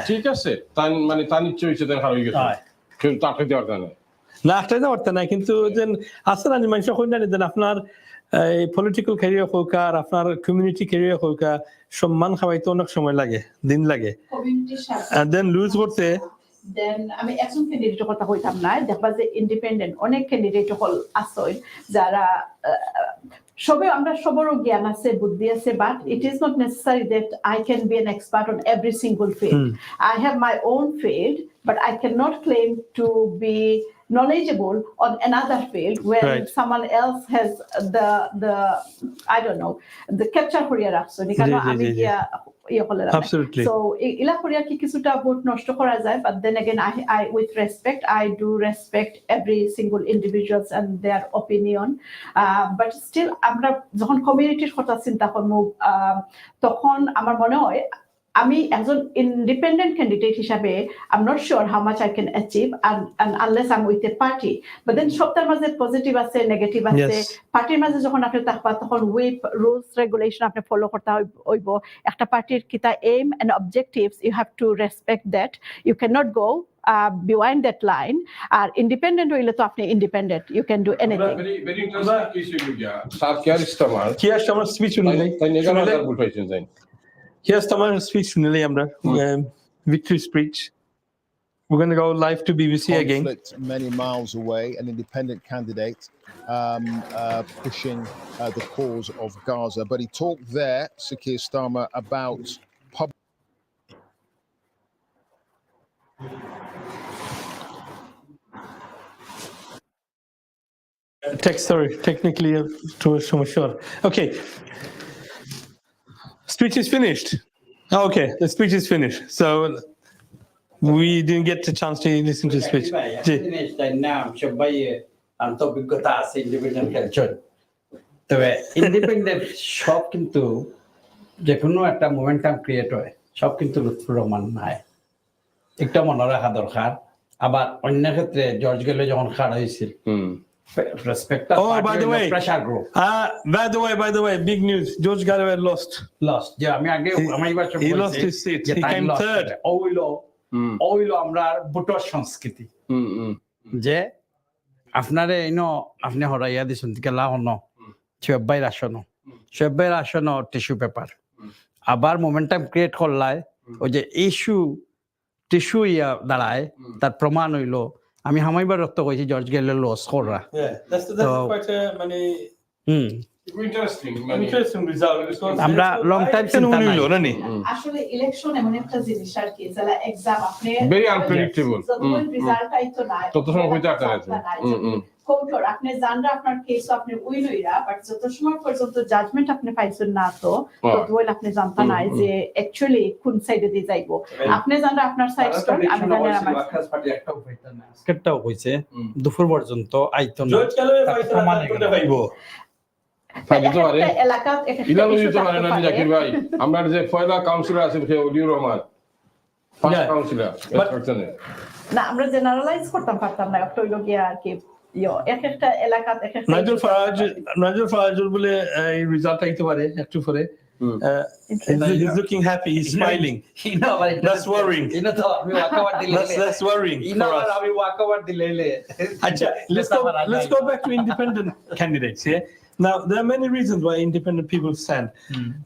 ঠিক আছে, মানে তার ইচ্ছে হয়েছে দেখা হয়ে গেছে, কিন্তু আটকে দেওয়ার না আটকাইতে পারতে না। কিন্তু যেন আছে না মানুষ দেন আপনার পলিটিক্যাল ক্যারিয়ার হোক আর আপনার কমিউনিটি ক্যারিয়ার হোক, সম্মান খাওয়াইতে অনেক সময় লাগে, দিন লাগে, দেন লুজ করতে। দেন আমি একজন ক্যান্ডিডেটের কথা কইতাম না, দেখবা যে ইন্ডিপেন্ডেন্ট অনেক ক্যান্ডিডেট হল আছে যারা সবে আমরা সবারও জ্ঞান আছে, বুদ্ধি আছে, but it is not necessary that I can be an expert on every single field. I have my own field, but I cannot claim to be knowledgeable on another field when Right. someone else has the I don't know the capture করিয়া রাখছো নিকানো আমি গিয়া ইয়ে করলাম Absolutely. so ইলা করিয়া কি কিছুটা ভোট নষ্ট করা যায় but then again I with respect I do respect every single individuals and their opinion but still আমরা যখন কমিউনিটির কথা চিন্তা করব তখন আমার মনে হয় আমি একজন independent candidate হিসাবে I'm not sure how much I can achieve and unless I'm with a party but then সবটার মাঝে পজিটিভ আছে নেগেটিভ আছে পার্টির মাঝে যখন আপনি থাকবা তখন whip rules regulation আপনি ফলো করতে হইব একটা পার্টির কিতা aim and objectives you have to respect that you cannot go behind that line R independent হইলে তো আপনি independent you can do anything very interesting issue sir কিয়ার আমার স্পিচ শুনলে Here's Tamar's speech from Amra, victory speech. We're going to go live to BBC again. Conflict many miles away, an independent candidate pushing the cause of Gaza. But he talked there, Sakir Starmer, about public. Technically, to sure. Okay. Speech is finished. Okay, the speech is finished. So we didn't get the chance to listen to the speech. অভিজ্ঞতা আছে independent খেলছেন তবে independent সব কিন্তু যে কোনো একটা momentum create হয় সব কিন্তু লুৎফুর রহমান নাই একটা মনে রাখা দরকার আবার অন্য ক্ষেত্রে জর্জ গেলে যখন খাড়া হয়েছিল respect by the way, pressure group by the way, big news. George Galloway lost. যে আমি আগে আমি এবার he lost his seat. He came third. ওইলো আমরা বুটর সংস্কৃতি যে আপনারে আপনি হরাইয়া দিছেন থেকে লাহন শোয়েবের আসন টিস্যু পেপার আবার মোমেন্টাম ক্রিয়েট করলায় ওই যে টিস্যু ইয়া দাঁড়ায় তার প্রমাণ হইলো আমি হামাইবার রক্ত কইছি জর্জ গেলের লস করা interesting result because আমরা লং টাইম চিন্তা নাই আসলে ইলেকশন এমন একটা জিনিস আর কি যারা এক্সাম আপনি very unpredictable রিজাল্ট আইতো না তত সময় হইতে পারে কোর্টর আপনি জানরা আপনার কেস আপনি উইনইরা বাট যত সময় পর্যন্ত জাজমেন্ট আপনি পাইছেন না তো ততই আপনি জানতা নাই যে অ্যাকচুয়ালি কোন সাইডে দিয়ে যাইবো আপনি জানরা আপনার সাইড স্ট্রং আমি জানি আমার ওয়ার্কার্স পার্টি একটাও হইতা না আজকেরটাও হইছে দুপুর পর্যন্ত আইতো না জজ কালে পাইতো পাইবো আমরা যে পয়লা কাউন্সিলর আছে অলিউর রহমান ফার্স্ট কাউন্সিলর না আমরা জেনারেলাইজ করতাম পারতাম না একটা হইলো গিয়া আর কি এক একটা এলাকাত এক একটা নাজুল ফারাজুল বলে এই রিজাল্ট আইতে পারে একটু পরে he's looking happy, he's smiling. That's worrying. That's worrying for us. Let's go back to independent candidates. Now, there are many reasons why independent people stand.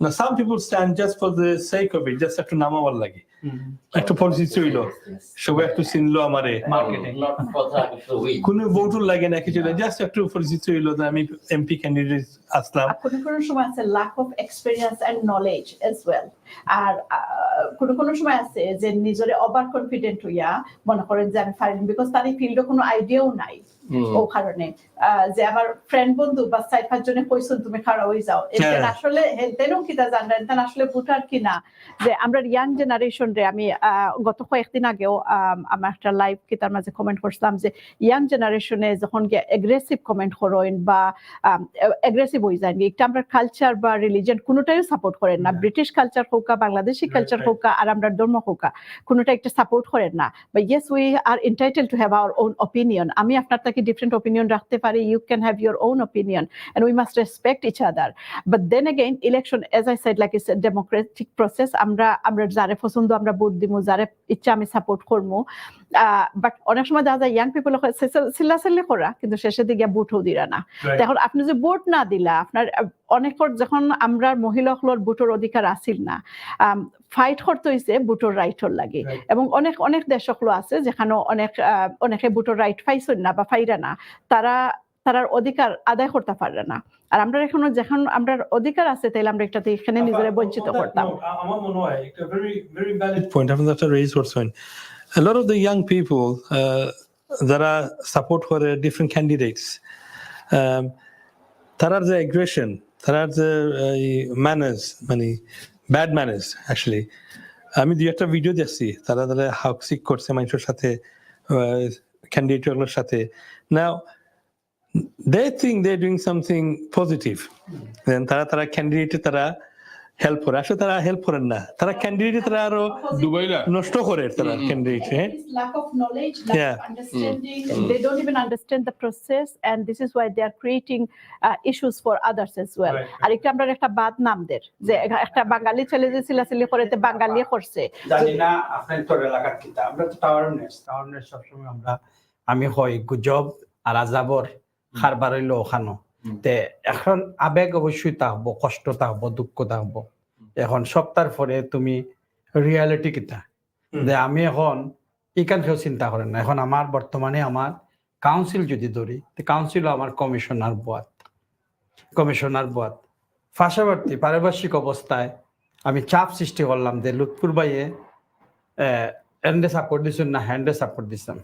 Now, some people stand just for the sake of it, just have to namawal lagi. Ekta policy choilo. Shobai ekটু চিনলো আমারে marketing কোনো ভোটও লাগে না কিছু just একটু policy choilo যে আমি MP candidate আসলাম কোনো সময় আছে lack of experience and knowledge as well আর কোনো সময় আছে যে নিজরে ওভার কনফিডেন্ট হইয়া মনে করেন যে আমি পারিনি বিকজ তার ফিল্ডে কোনো আইডিয়াও নাই ও কারণে যে আমার ফ্রেন্ড বন্ধু বা 4-5 জনে কইছেন তুমি খাড়া হই যাও এটা আসলে হেলতেনও কিটা জানেন তা আসলে ভোটার কিনা যে আমরা ইয়াং জেনারেশন রে আমি গত কয়েকদিন আগেও আমার একটা লাইভ কিতার মাঝে কমেন্ট করছিলাম যে ইয়াং জেনারেশনে যখন গিয়ে এগ্রেসিভ কমেন্ট করেন বা এগ্রেসিভ হয়ে যায় এটা আমরা কালচার বা রিলিজিয়ন কোনোটাই সাপোর্ট করেন না ব্রিটিশ কালচার হোক বাংলাদেশি কালচার হোক আর আমরা ধর্ম হোক কোনোটা একটা সাপোর্ট করেন না but yes we are entitle to have our own opinion আমি আপনার থেকে ডিফারেন্ট অপিনিয়ন রাখতে পারি you can have your own opinion and we must respect each other but then again election as I said like it's democratic process আমরা যারে পছন্দ আমরা vote দিমু যারে ইচ্ছা আমি সাপোর্ট করবো বাট অনেক সময় দেখা যায় ইয়াং পিপল চিল্লাচিল্লি করা কিন্তু শেষের দিকে ভোটও দিরা না এখন আপনি যে ভোট না দিলা আপনার অনেকর যখন আমরা মহিলাগুলোর ভোটের অধিকার আসিল না ফাইট করতে হইছে ভোটের রাইটর লাগে এবং অনেক দেশ সকল আছে যেখানে অনেকে ভোটের রাইট পাইছেন না বা পাইরা না তারার অধিকার আদায় করতে পারে না আর আমরা এখন যখন আমরা অধিকার আছে তাইলে আমরা এটাতে এখানে নিজেরা বঞ্চিত করতাম আমার মনে হয় একটা very very valid point আপনি একটা রেজ করছেন a lot of the young people যারা সাপোর্ট করে ডিফারেন্ট ক্যান্ডিডেটস তারার যে অ্যাগ্রেশন, তারার যে ম্যানার্স, মানে ব্যাড ম্যানার্স অ্যাকচুয়ালি, আমি দুই একটা ভিডিও দেখছি তারা তারা হাউসিক করছে মানুষের সাথে, ক্যান্ডিডেটগুলোর সাথে। নাও they think they're doing something positive, then তারা ক্যান্ডিডেটে তারা হেল্প করে, আসলে তারা হেল্প করেন না, তারা ক্যান্ডিডেটে তারা আরো নষ্ট করে তারা candidate. Lack of knowledge, lack of understanding. They don't even understand the process, and this is why they are creating issues for others as well. আর এটা আমরা একটা বাদ নামদের যে একটা বাঙালি ছেলে যে সিলাসিলি করে তে বাঙালি করছে, জানি না আপনার তোর এলাকার কিতা, আমরা তো টাওয়ারনেস সবসময় আমি হয় গুজব আর আজাবর খারবার হইলো ওখানো তে এখন আবেগ অবশ্যই থাকবো, কষ্ট থাকবো, দুঃখ থাকবো। এখন সপ্তাহের পরে তুমি রিয়ালিটি কিতা যে আমি এখন এখান কেউ চিন্তা করেন না। এখন আমার বর্তমানে আমার কাউন্সিল যদি ধরি, কাউন্সিল আমার কমিশনার বোয়াত পাশাপাশি পারিপার্শ্বিক অবস্থায় আমি চাপ সৃষ্টি করলাম যে লুৎফুর ভাইয়ে হ্যান্ডে সাপোর্ট দিচ্ছেন না হ্যান্ডে সাপোর্ট দিচ্ছেন,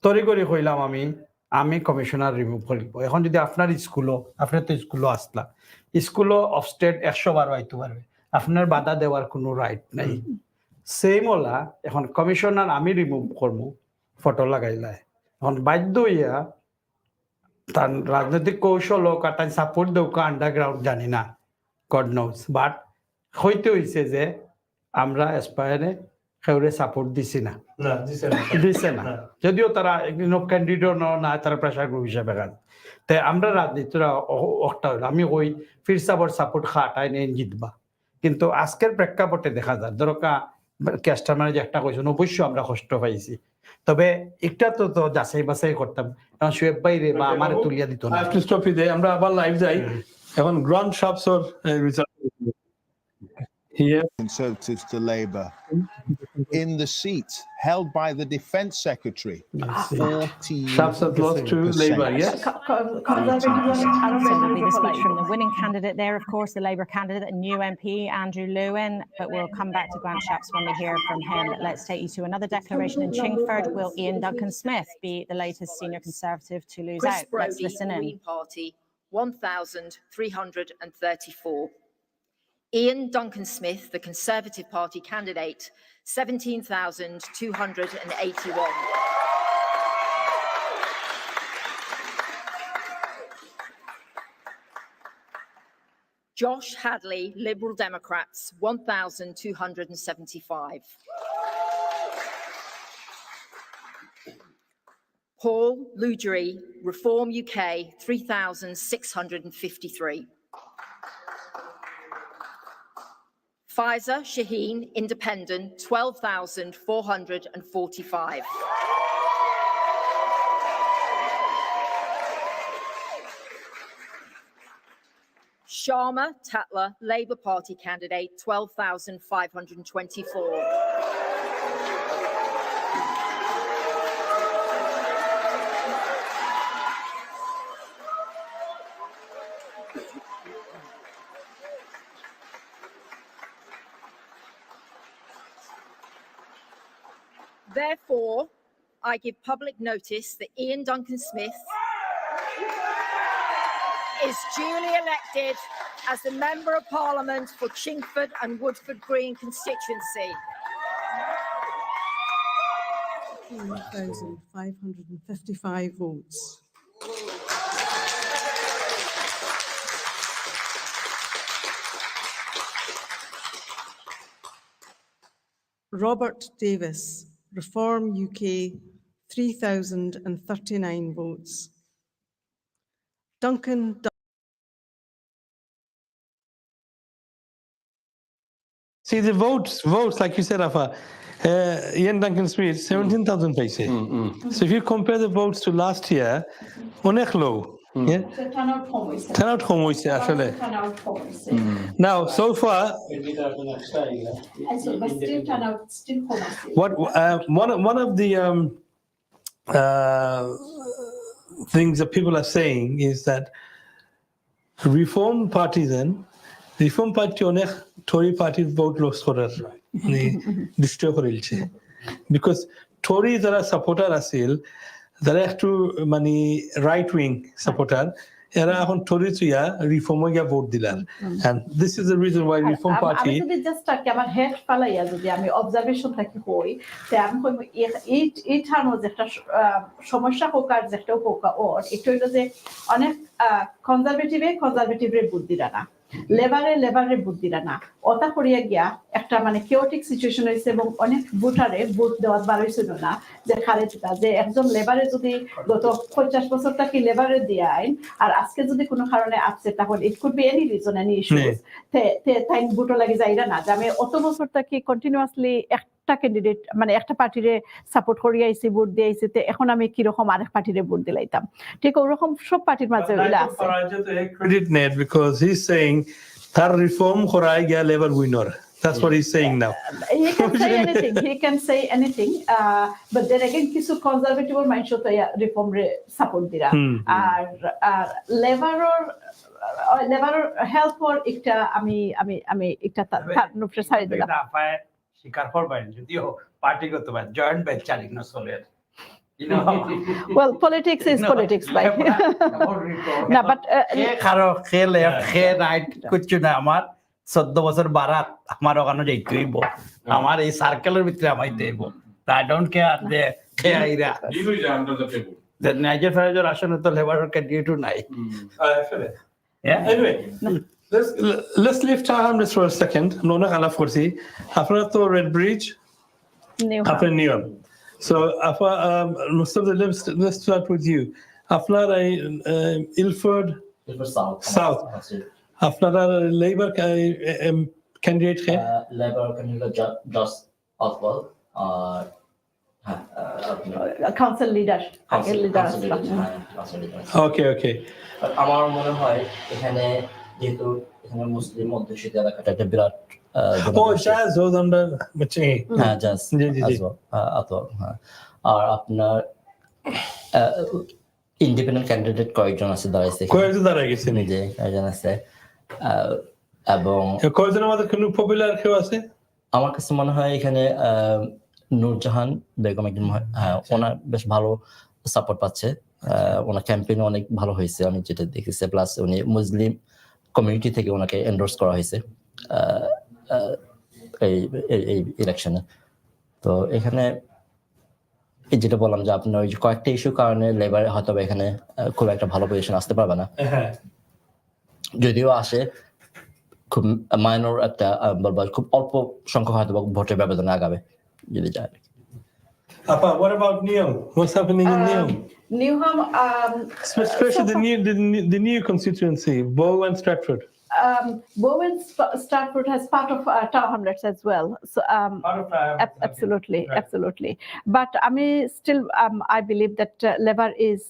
তরি করে কইলাম আমি কমিশনার রিমুভ করিব। এখন যদি আপনার তো স্কুলও আসলা, স্কুলও অফ স্টেট 100 বার আইতে পারবে, আপনার বাধা দেওয়ার কোনো রাইট নাই। সেম ওলা এখন কমিশনার আমি রিমুভ করবো, ফটো লাগাইলাই। এখন বাধ্য হইয়া তার রাজনৈতিক কৌশল হোক আর তাই সাপোর্ট দেওয়া আন্ডারগ্রাউন্ড জানি না, গড নোজ, বাট হইতে হইছে যে আমরা এসপায়ারে কেউরে সাপোর্ট দিছি না, দিছে না, যদিও তারা ক্যান্ডিডেট না, তারা প্রেসার গ্রুপ হিসেবে কাজ। তাই আমরা রাজনীতিরা একটা হইল আমি ওই ফিরসাবর সাপোর্ট খাটাই নেই জিতবা, কিন্তু আজকের প্রেক্ষাপটে দেখা যায় ধরকা কাস্টমার যে একটা কইছেন অবশ্যই আমরা কষ্ট পাইছি, তবে একটা তো যাচাই বাছাই করতাম। এখন শুয়েব বাইরে বা আমার তুলিয়া দিত না। আমরা আবার লাইভ যাই এখন গ্রান্ড শপসর result here. Conservatives to Labour in the seat held by the Defence Secretary. 14%. Shops have lost to Labour, yes. So will be the speech from the winning candidate there, of course, the Labour candidate, a new MP, Andrew Lewin, but we'll come back to Grant Shapps when we hear from him. Let's take you to another declaration in Chingford. Will Ian Duncan-Smith be the latest senior Conservative to lose Chris out? Brody, Let's listen in. Green Party, 1,334. Ian Duncan-Smith, the Conservative Party candidate, 17,281. Josh Hadley, Liberal Democrats, 1,275. Paul Lugery, Reform UK, 3,653. Faiza Shaheen, Independent, 12,445. Sharma Tatla, Labour Party candidate, 12,524. Therefore, I give public notice that Ian Duncan-Smith is duly elected as the Member of Parliament for Chingford and Woodford Green constituency. 1,555 votes. Robert Davis, Reform UK, 3,039 votes. Duncan See the votes, like you said, Rafa. Ian Duncan-Smith, 17,000 paise. So if you compare the votes to last year, onek low. Yeah? Turnout কম হইছে আসলে. Now, so far, one of the things that people are saying is that Reform Party অনেক Tory party vote loss করার destroy করে দিয়েছে, because Tory যারা supporter আছিল যারা একটু মানে রাইট উইং সাপোর্টার এরা এখন থরি চুইয়া রিফর্মে গিয়া vote দিলার and this is the reason why reform আমি party যদি জাস্ট আর কি আমার হেড ফালাইয়া যদি আমি অবজারভেশন থাকি হই তে আমি কইব এই ঠানো যে একটা সমস্যা হোক আর যে একটা হোক ওর এটা হইলো যে অনেক কনজারভেটিভে ভোট দিলা না লেবারে ভোট দিলা না ওটা করিয়া গিয়া একটা মানে কেওটিক সিচুয়েশন হয়েছে এবং অনেক ভোটারে ভোট দেওয়ার বার হয়েছিল না যে খারেজটা যে একজন লেবারে যদি গত 50 বছর থাকি লেবারে দিয়ে আইন আর আজকে যদি কোনো কারণে আসছে তাহলে it could be any reason any issue তাই ভোটও লাগে যাইরা না যে আমি অত বছর থাকি কন্টিনিউয়াসলি একটা ক্যান্ডিডেট মানে একটা পার্টিরে সাপোর্ট করিয়া আইছি ভোট দিয়ে আইছি এখন আমি কিরকম আরেক পার্টিরে ভোট দিলাইতাম ঠিক ওরকম সব পার্টির মাঝে ওইলা আছে credit net because he's saying তার রিফর্ম করাই গিয়া labour winner that's what he's saying now he can say anything but then again কিছু কনজারভেটিভ মাইন্ডসেট রিফর্ম রে সাপোর্ট দিরা আর লেবারর হেল্প ফর একটা আমি একটা তার নুফরে সাইড দিলাম স্বীকার করবেন যদিও পার্টিগত বা জয়েন্ট ভেঞ্চারিং না চলে well politics is politics like না বাট রাইট কিছু না আমার 14 বছর বারাত আমার ওখানে যাইতে হইব আমার এই সার্কেলের ভিতরে আমাই দেব আই ডোন্ট কেয়ার যে কে আইরা the Niger Farager আসলে তো লেবার ক্যান্ডিডেট নাই anyway let's lift our Hamlets for a second no na ala forsi after to Red Bridge after Neon so after Mustafa let's start with you after Ilford South after Labour candidate Labour candidate just Oswald council leader okay আমার মনে হয় এখানে যেহেতু এখানে মুসলিম অধ্যুষিত এলাকাটা একটা বিরাট jazz was under হ্যাঁ জাজ আর আপনার ইন্ডিপেন্ডেন্ট ক্যান্ডিডেট কয়েকজন আছে দাঁড়াইছে দাঁড়াই গেছে নিজে কয়েকজন আছে এবং কয়েকজনের মধ্যে কোনো পপুলার কেউ আছে আমার কাছে মনে হয় এখানে নূরজাহান বেগম একজন ওনার বেশ ভালো সাপোর্ট পাচ্ছে ওনার ক্যাম্পেইন অনেক ভালো হয়েছে আমি যেটা দেখেছি প্লাস উনি মুসলিম কমিউনিটি থেকে ওনাকে এন্ডোর্স করা হয়েছে এই ইলেকশনে তো এখানে যেটা বললাম যে আপনার ওই কয়েকটা ইস্যুর কারণে লেবার হয়তো এখানে খুব একটা ভালো পজিশন আসতে পারবে না যদিও আসে খুব মাইনর একটা বলবো খুব অল্প সংখ্যক হয়তো ভোটের ব্যবধানে আগাবে যদি যায় what about Neom? What's happening in Neom? Newham especially the new constituency Bow and Stratford Bow and Stratford has part of Tower Hamlets as well. So absolutely. But I mean, still, I believe that Labour is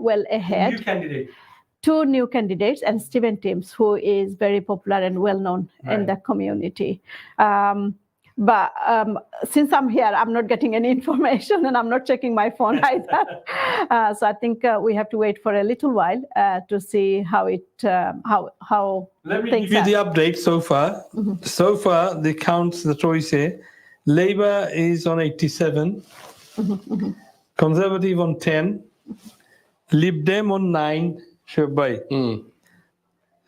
well ahead. New candidate. 2 new candidates and Stephen Timms, who is very popular and well known in the community. But since I'm here, I'm not getting any information and I'm not checking my phone either. So I think we have to wait for a little while to see how Let me give you the update so far. So far, the counts, the choice here, Labour is on 87, Conservative on 10, Lib Dem on 9, Shabai.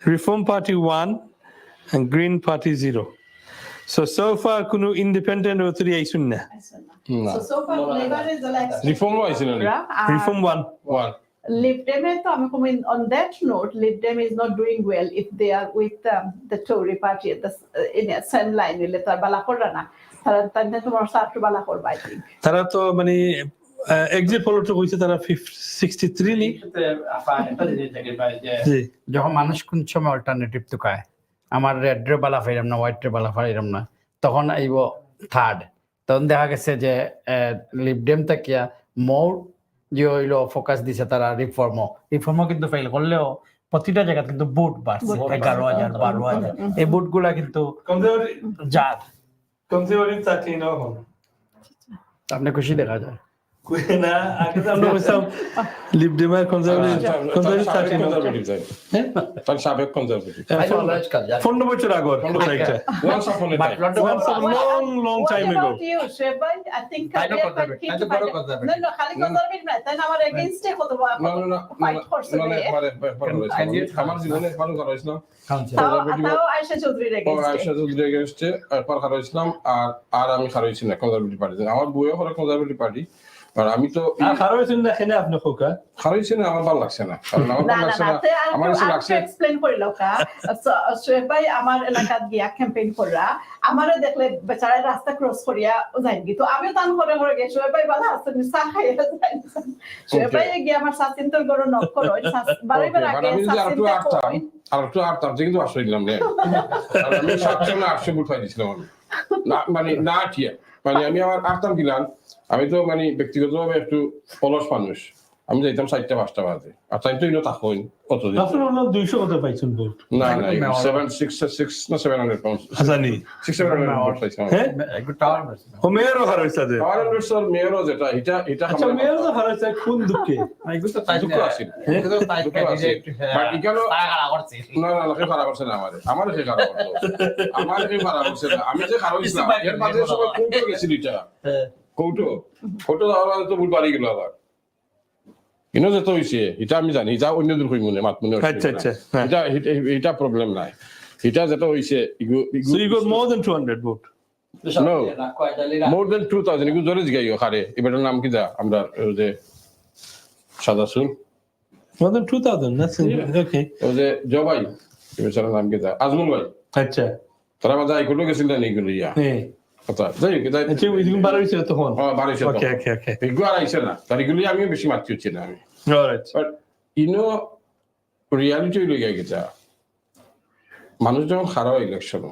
Reform Party 1 and Green Party 0. So far, kuno independent or 3 aisun na. So far, Labour is elected. Reform aisun na. Reform 1. Lib Dem to আমি comment on that note, Lib Dem is not doing well if they are with the Tory party at the in the same line. Ile তার বালা কররা না তারা তাদের তোমার সাথে বালা করবা I think. তারা তো মানে এক্সিট পোল তো কইছে তারা 63 নি যখন মানুষ কোন সময় অল্টারনেটিভ তো কায় আমার রেড রে বালা ফাইরাম না হোয়াইট রে বালা ফাইরাম না তখন আইব থার্ড তখন দেখা গেছে যে লিবডেম তাকিয়া মোর যে হইলো ফোকাস দিছে তারা রিফর্মও কিন্তু ফেল করলেও প্রতিটা জায়গা কিন্তু বুট বাড়ছে 11,000 12,000 এই বুটগুলা কিন্তু যার কনজারভেটিভ 13 এখন আপনি খুশি দেখা যায় না আগে তো আমরা বলতাম লিবডেমার কনজারভেটিভ তার সাবেক কনজারভেটিভ 15 বছর আগর right once upon a time long time ago You, Shrebai, I think I know conservative. No, খালি conservative না, তাই আমার against এ কত fight করছে আমার জীবনে পালন করা হয়েছিল তাও আয়েশা চৌধুরীর against আয়েশা চৌধুরীর against একবার খারাপ হয়েছিলাম আর আমি খারাপ হয়েছি না কনজারভেটিভ পার্টি আমার বউও করে কনজারভেটিভ পার্টি আর আমি তো খারাপ হয়েছেন না এখানে আপনি খোকা খারাপ হয়েছে না আমার ভালো লাগছে না কারণ আমার ভালো লাগছে না আমার কাছে লাগছে এক্সপ্লেন করি লোকা Shrebai আমার এলাকাত গিয়া ক্যাম্পেইন করা আমারে দেখলে বেচারা রাস্তা ক্রস করিয়া যাইবি তো আমিও তান করে করে গে Shrebai বালা আছে মিছা খাইয়া যাই Shrebai গিয়া আমার সাতিন্তর গরো নক করো বারবার আগে আর একটু আটটা কিন্তু আসলে দিলাম না আমি 700 না 800 ভোট পাই দিছিলাম আমি না মানে না ঠিক মানে আমি আমার আটটা দিলাম আমি তো মানে ব্যক্তিগতভাবে একটু অলস মানুষ আমি যাইতাম 4টা 5টা বাজে আর টাইম তো ইনো থাকোই কতদিন আপনি বললাম 200 কত পাইছেন ভোট না না 766 না 700 পাউন্ড জানি 600 ভোট পাইছি হ্যাঁ ও মেয়রও হারাইছে যে টাওয়ার স্যার মেয়রও যেটা এটা আচ্ছা মেয়রও তো হারাইছে কোন দুঃখে এগুলো তো তাই দুঃখ আছে এগুলো তো তাই বাট ইকানো খারাপ করছে না না না খারাপ করছে না আমারে সে খারাপ করছে আমারে কি খারাপ করছে না আমি যে খারাপ হইছিলাম এর মাঝে সবাই কোটো গেছিল এটা কোটো আবার তো ভুল পারি গেল আবার ইনো যেত হইছে এটা আমি জানি এটা অন্য দূর কই মনে মাত মনে আচ্ছা আচ্ছা এটা প্রবলেম নাই এটা যেটা হইছে so you got more than 200 vote no more than 2000 ইগু জোরে জিগাইও খারে এবারের নাম কি দা আমরা যে সাদা শুন more than 2000 that's okay ও যে জবাই এবারের নাম কি দা আজমল ভাই আচ্ছা তারা বাজা আইগুলো গেছিল না এগুলো ইয়া হ্যাঁ আচ্ছা যাই কি যাই আচ্ছা ওইদিন বার হইছে তখন হ্যাঁ বার হইছে ওকে ওকে ওকে এগুলো আর আইছে না তার এগুলো আমি বেশি মারতে হচ্ছে না আমি অলরাইট বাট ইনো রিয়ালিটি হইল গিয়া মানুষ যখন খারাপ ইলেকশন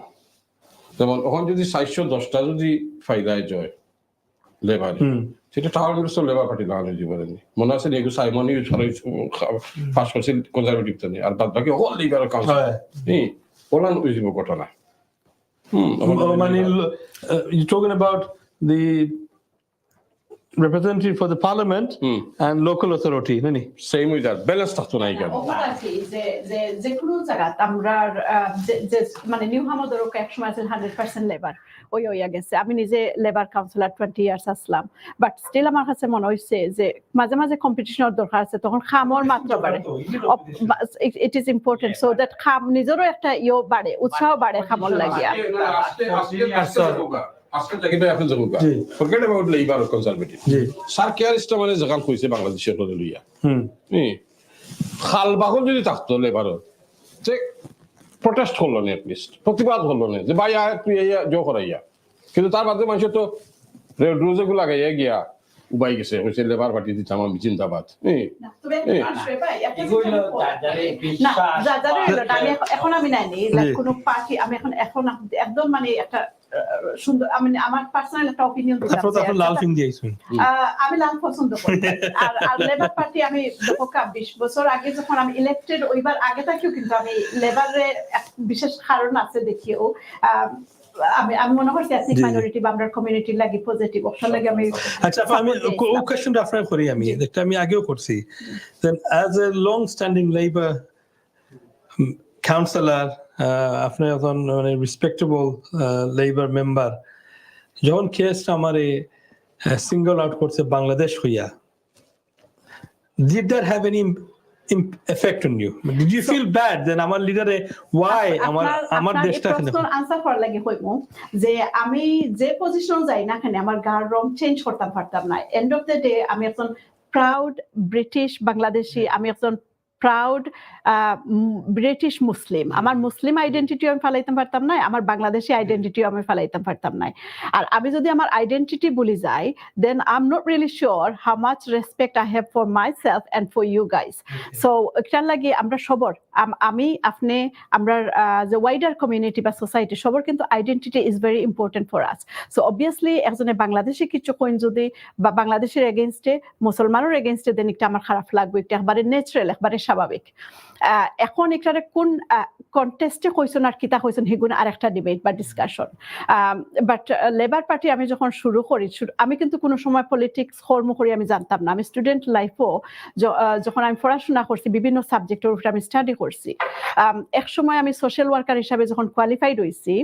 যেমন ওখান যদি 410টা যদি ফায়দায় জয় লেবার সেটা টাওয়ার মিনিস্টার লেবার পার্টি না জীবনে মনে আছে এগুলো সাইমনি পাস করছে কনজারভেটিভ জানি আর বাদ বাকি হোল লিবার কাউন্সিল ওলান উইজিব ঘটনা you're talking about the representative for the parliament and local authority nani same with that balance থাকতো না এখানে ওখানে যে যে কোন জায়গা আমরা যে মানে নিউ হামদরক একসময় আছে 100% লেবার ওই গেছে আমি নিজে লেবার কাউন্সিলর 20 ইয়ার্স আসলাম বাট স্টিল আমার কাছে মনে হইছে যে মাঝে মাঝে কম্পিটিশনের দরকার আছে তখন খামর মাত্রা বাড়ে it is important so that খাম নিজেরও একটা বাড়ে উৎসাহ বাড়ে খামর লাগিয়া আজকে জায়গাটা আপনি যাবো ফরগেট অ্যাবাউট লেবার ও কনজারভেটিভ সার্কিয়ারিস্ট মানে জায়গা কইছে বাংলাদেশের হলো লইয়া খাল বাহল যদি থাকতো লেবারও যে প্রটেস্ট করলো না এটলিস্ট প্রতিবাদ হলো না যে ভাই আর তুই জো করাইয়া কিন্তু তার বাদে মানুষ তো রোজেগুলো লাগাইয়া গিয়া উবাই গেছে হইছে লেবার পার্টি দিতে আমার জিন্দাবাদ এখন আমি নাইনি কোনো পার্টি আমি এখন একদম মানে একটা সুন্দর আমি আমার পার্সোনাল একটা অপিনিয়ন আমি লাল পছন্দ করি আর লেবার পার্টি আমি 20 বছর আগে যখন আমি ইলেক্টেড ওইবার আগে থেকেও কিন্তু আমি লেবারে বিশেষ কারণ আছে দেখিও আমি মনে করছি এথনিক মাইনরিটি বা আমরা কমিউনিটি লাগি পজিটিভ অপশন লাগে আমি আচ্ছা আমি ও কোশ্চেনটা আপনাকে করি আমি একটা আমি আগেও করছি then as a long standing Labour councillor আপনি এখন মানে রেসপেক্টেবল লেবার মেম্বার যখন কেসটা আমারে সিঙ্গল আউট করছে বাংলাদেশ হইয়া did that have any effect on you did you feel bad then আমার লিডারে why আমার দেশটা কেন আনসার করার লাগে হইমু যে আমি যে পজিশন যাই না কেন আমার গার রং চেঞ্জ করতে পারতাম না এন্ড অফ দ্য ডে আমি একজন প্রাউড ব্রিটিশ বাংলাদেশি আমি একজন proud ব্রিটিশ মুসলিম আমার মুসলিম আইডেন্টিটি আমি ফেলাইতে পারতাম না আমার বাংলাদেশি আইডেন্টিটি আমি ফেলাইতে পারতাম না আর আমি যদি আমার আইডেন্টিটি ভুলে যাই then I'm not really sure how much respect I have for myself and for you guys so এটার লাগি আমরা সবার আমি আপনি আমরা যে ওয়াইডার কমিউনিটি বা সোসাইটি সবার কিন্তু identity is very important for us so obviously একজনে বাংলাদেশি কিছু কইন যদি বা বাংলাদেশের এগেইনস্টে মুসলমানের এগেইনস্টে দেন একটা আমার খারাপ লাগবে এটা একবারে ন্যাচারাল একবারে স্বাভাবিক এখন এটারে কোন কন্টেস্টে কইছেন আর কিতা কইছেন হেগুন আর একটা ডিবেট বা ডিসকাশন বাট লেবার পার্টি আমি যখন শুরু করি আমি কিন্তু কোনো সময় পলিটিক্স কর্ম করি আমি জানতাম না আমি স্টুডেন্ট লাইফও যখন আমি পড়াশোনা করছি বিভিন্ন সাবজেক্টের উপরে আমি স্টাডি করছি এক সময় আমি সোশ্যাল ওয়ার্কার হিসাবে যখন কোয়ালিফাইড হইছি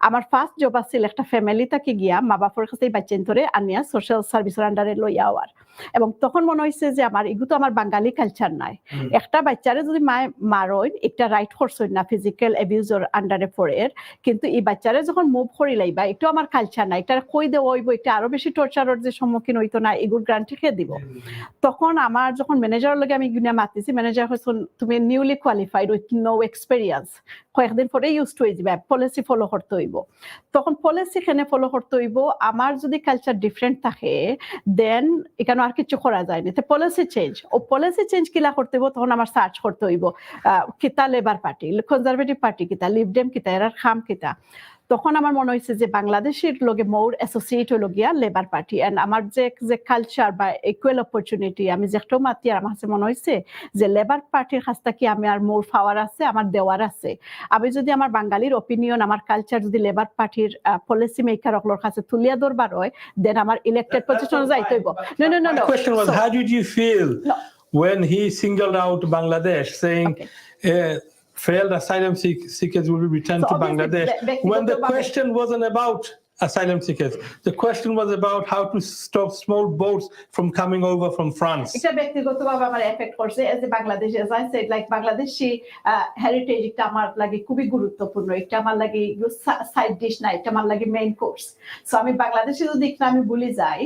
আমার ফার্স্ট জব আছিল একটা ফ্যামিলি থেকে গিয়া মা বাবার কাছে বাচ্চা ধরে আনিয়া সোশ্যাল সার্ভিসের আন্ডারে লইয়া হওয়ার এবং তখন মনে হয়েছে যে আমার এগুলো তো আমার বাঙালি কালচার নাই একটা বাচ্চারে যদি মারইন একটা রাইট করছই না ফিজিক্যাল অ্যাবিউজের আন্ডারে পড়ে কিন্তু এই বাচ্চারে যখন মুভ করি লাইবা একটু আমার কালচার নাই এটা কই দেওয়া হইব এটা আরো বেশি টর্চারের যে সম্মুখীন হইতো না এগুলো গ্রান্টি খেয়ে দিব তখন আমার যখন ম্যানেজারের লগে আমি গুনিয়া মাতিছি ম্যানেজার হইছেন তুমি newly qualified with no experience কয়েকদিন পরে ইউজ টু হয়ে যাবে পলিসি ফলো করতে হইব তখন পলিসি এখানে ফলো করতে হইব আমার যদি কালচার ডিফারেন্ট থাকে দেন এখানে আর কিছু করা যায় না পলিসি চেঞ্জ ও পলিসি চেঞ্জ কিলা করতে হইব তখন আমার সার্চ করতে হইব কিতা লেবার পার্টি কনজারভেটিভ পার্টি কিতা লিবডেম কিতা এরার খাম কিতা তখন আমার মনে হয়েছে যে বাংলাদেশের লগে মোর অ্যাসোসিয়েট হইল গিয়া লেবার পার্টি এন্ড আমার যে কালচার বা ইকুয়াল অপরচুনিটি আমি যেটাও মাতি আর আমার কাছে মনে হয়েছে যে লেবার পার্টির কাছ থেকে আমি আর মোর পাওয়ার আছে আমার দেওয়ার আছে আমি যদি আমার বাঙালির অপিনিয়ন আমার কালচার যদি লেবার পার্টির পলিসি মেকার অকলোর কাছে তুলিয়া ধরবার হয় দেন আমার ইলেক্টেড পজিশনে যাইতে হইব no question was how did you feel when he singled out Bangladesh saying failed asylum seekers will be returned to Bangladesh when the question wasn't about asylum seekers. The question was about how to stop small boats from coming over from France. এটা ব্যক্তিগতভাবে আমার effect করছে as a Bangladesh age I said like Bangladeshi heritage এটা আমার লাগে খুবই গুরুত্বপূর্ণ এটা আমার লাগে সাইড ডিশ না এটা আমার লাগে মেইন কোর্স সো আমি বাংলাদেশি যদি আমি ভুলে যাই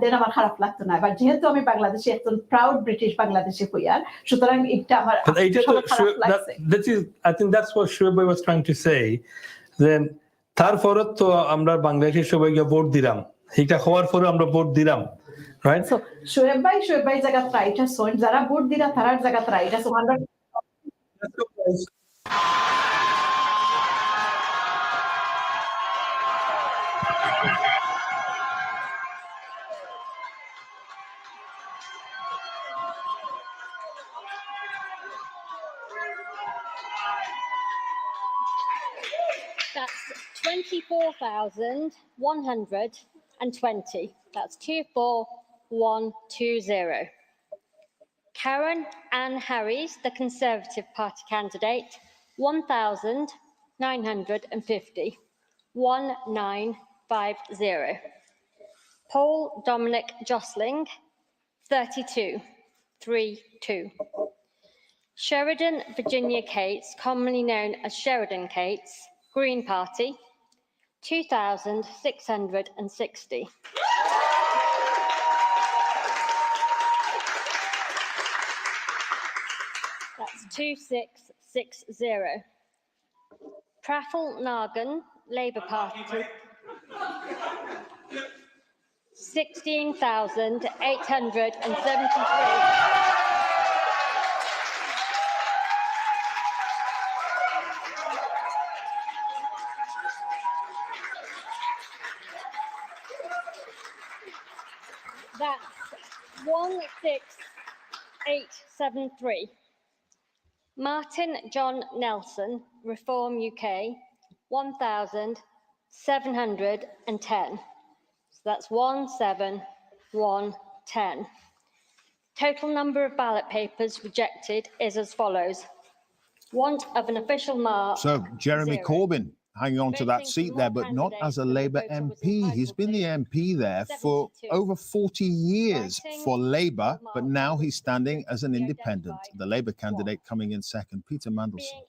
দেন আমার খারাপ লাগতো না বাট যেহেতু আমি বাংলাদেশি একজন প্রাউড ব্রিটিশ বাংলাদেশি হইয়ার সুতরাং এটা আমার খারাপ লাগছে I think that's what Shoaib was trying to say. Then তারপরে তো আমরা বাংলাদেশের সবাই গিয়ে ভোট দিলাম এটা হওয়ার পরে আমরা ভোট দিলাম রাইট সো শোয়েব ভাই জায়গা রাইট আছে যারা ভোট দিলা তারার জায়গা রাইট আছে আমরা That's 24,120. That's 24120. Karen Ann Harries, the Conservative Party candidate, 1,950. 1950. Paul Dominic Josling, 3232. Sheridan Virginia Cates, commonly known as Sheridan Cates, Green Party, 2,660. That's 2660. Praffle Nagan, Labour Party, 16,873. That's 16873. Martin John Nelson, Reform UK, 1,710. So that's 17110. Total number of ballot papers rejected is as follows. Want of an official mark. So Jeremy 0. Corbyn hanging on to that seat there, but not as a Labour MP. He's been the MP there for over 40 years for Labour, but now he's standing as an independent. The Labour candidate coming in second, Peter Mandelson.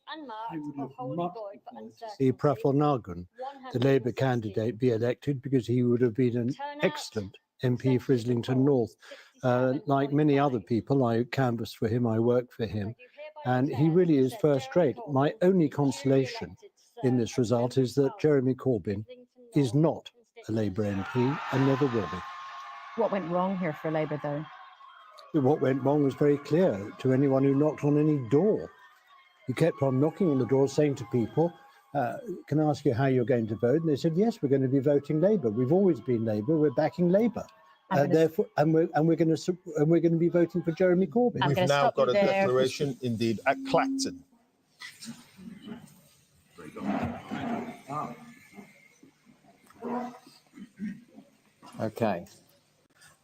See Praffle Nagan, the Labour candidate, be elected because he would have been an excellent MP for Islington North. Like many other people, I canvassed for him, I worked for him, and he really is first rate. My only consolation in this result is that Jeremy Corbyn is not a Labour MP and never will be. What went wrong here for Labour, though? What went wrong was very clear to anyone who knocked on any door. He kept on knocking on the door, saying to people, can I ask you how you're going to vote? And they said, yes, we're going to be voting Labour. We've always been Labour. We're backing Labour. Therefore, and we're going to be voting for Jeremy Corbyn. I'm We've gonna now stop you got a there. declaration, indeed, at Clacton. Okay.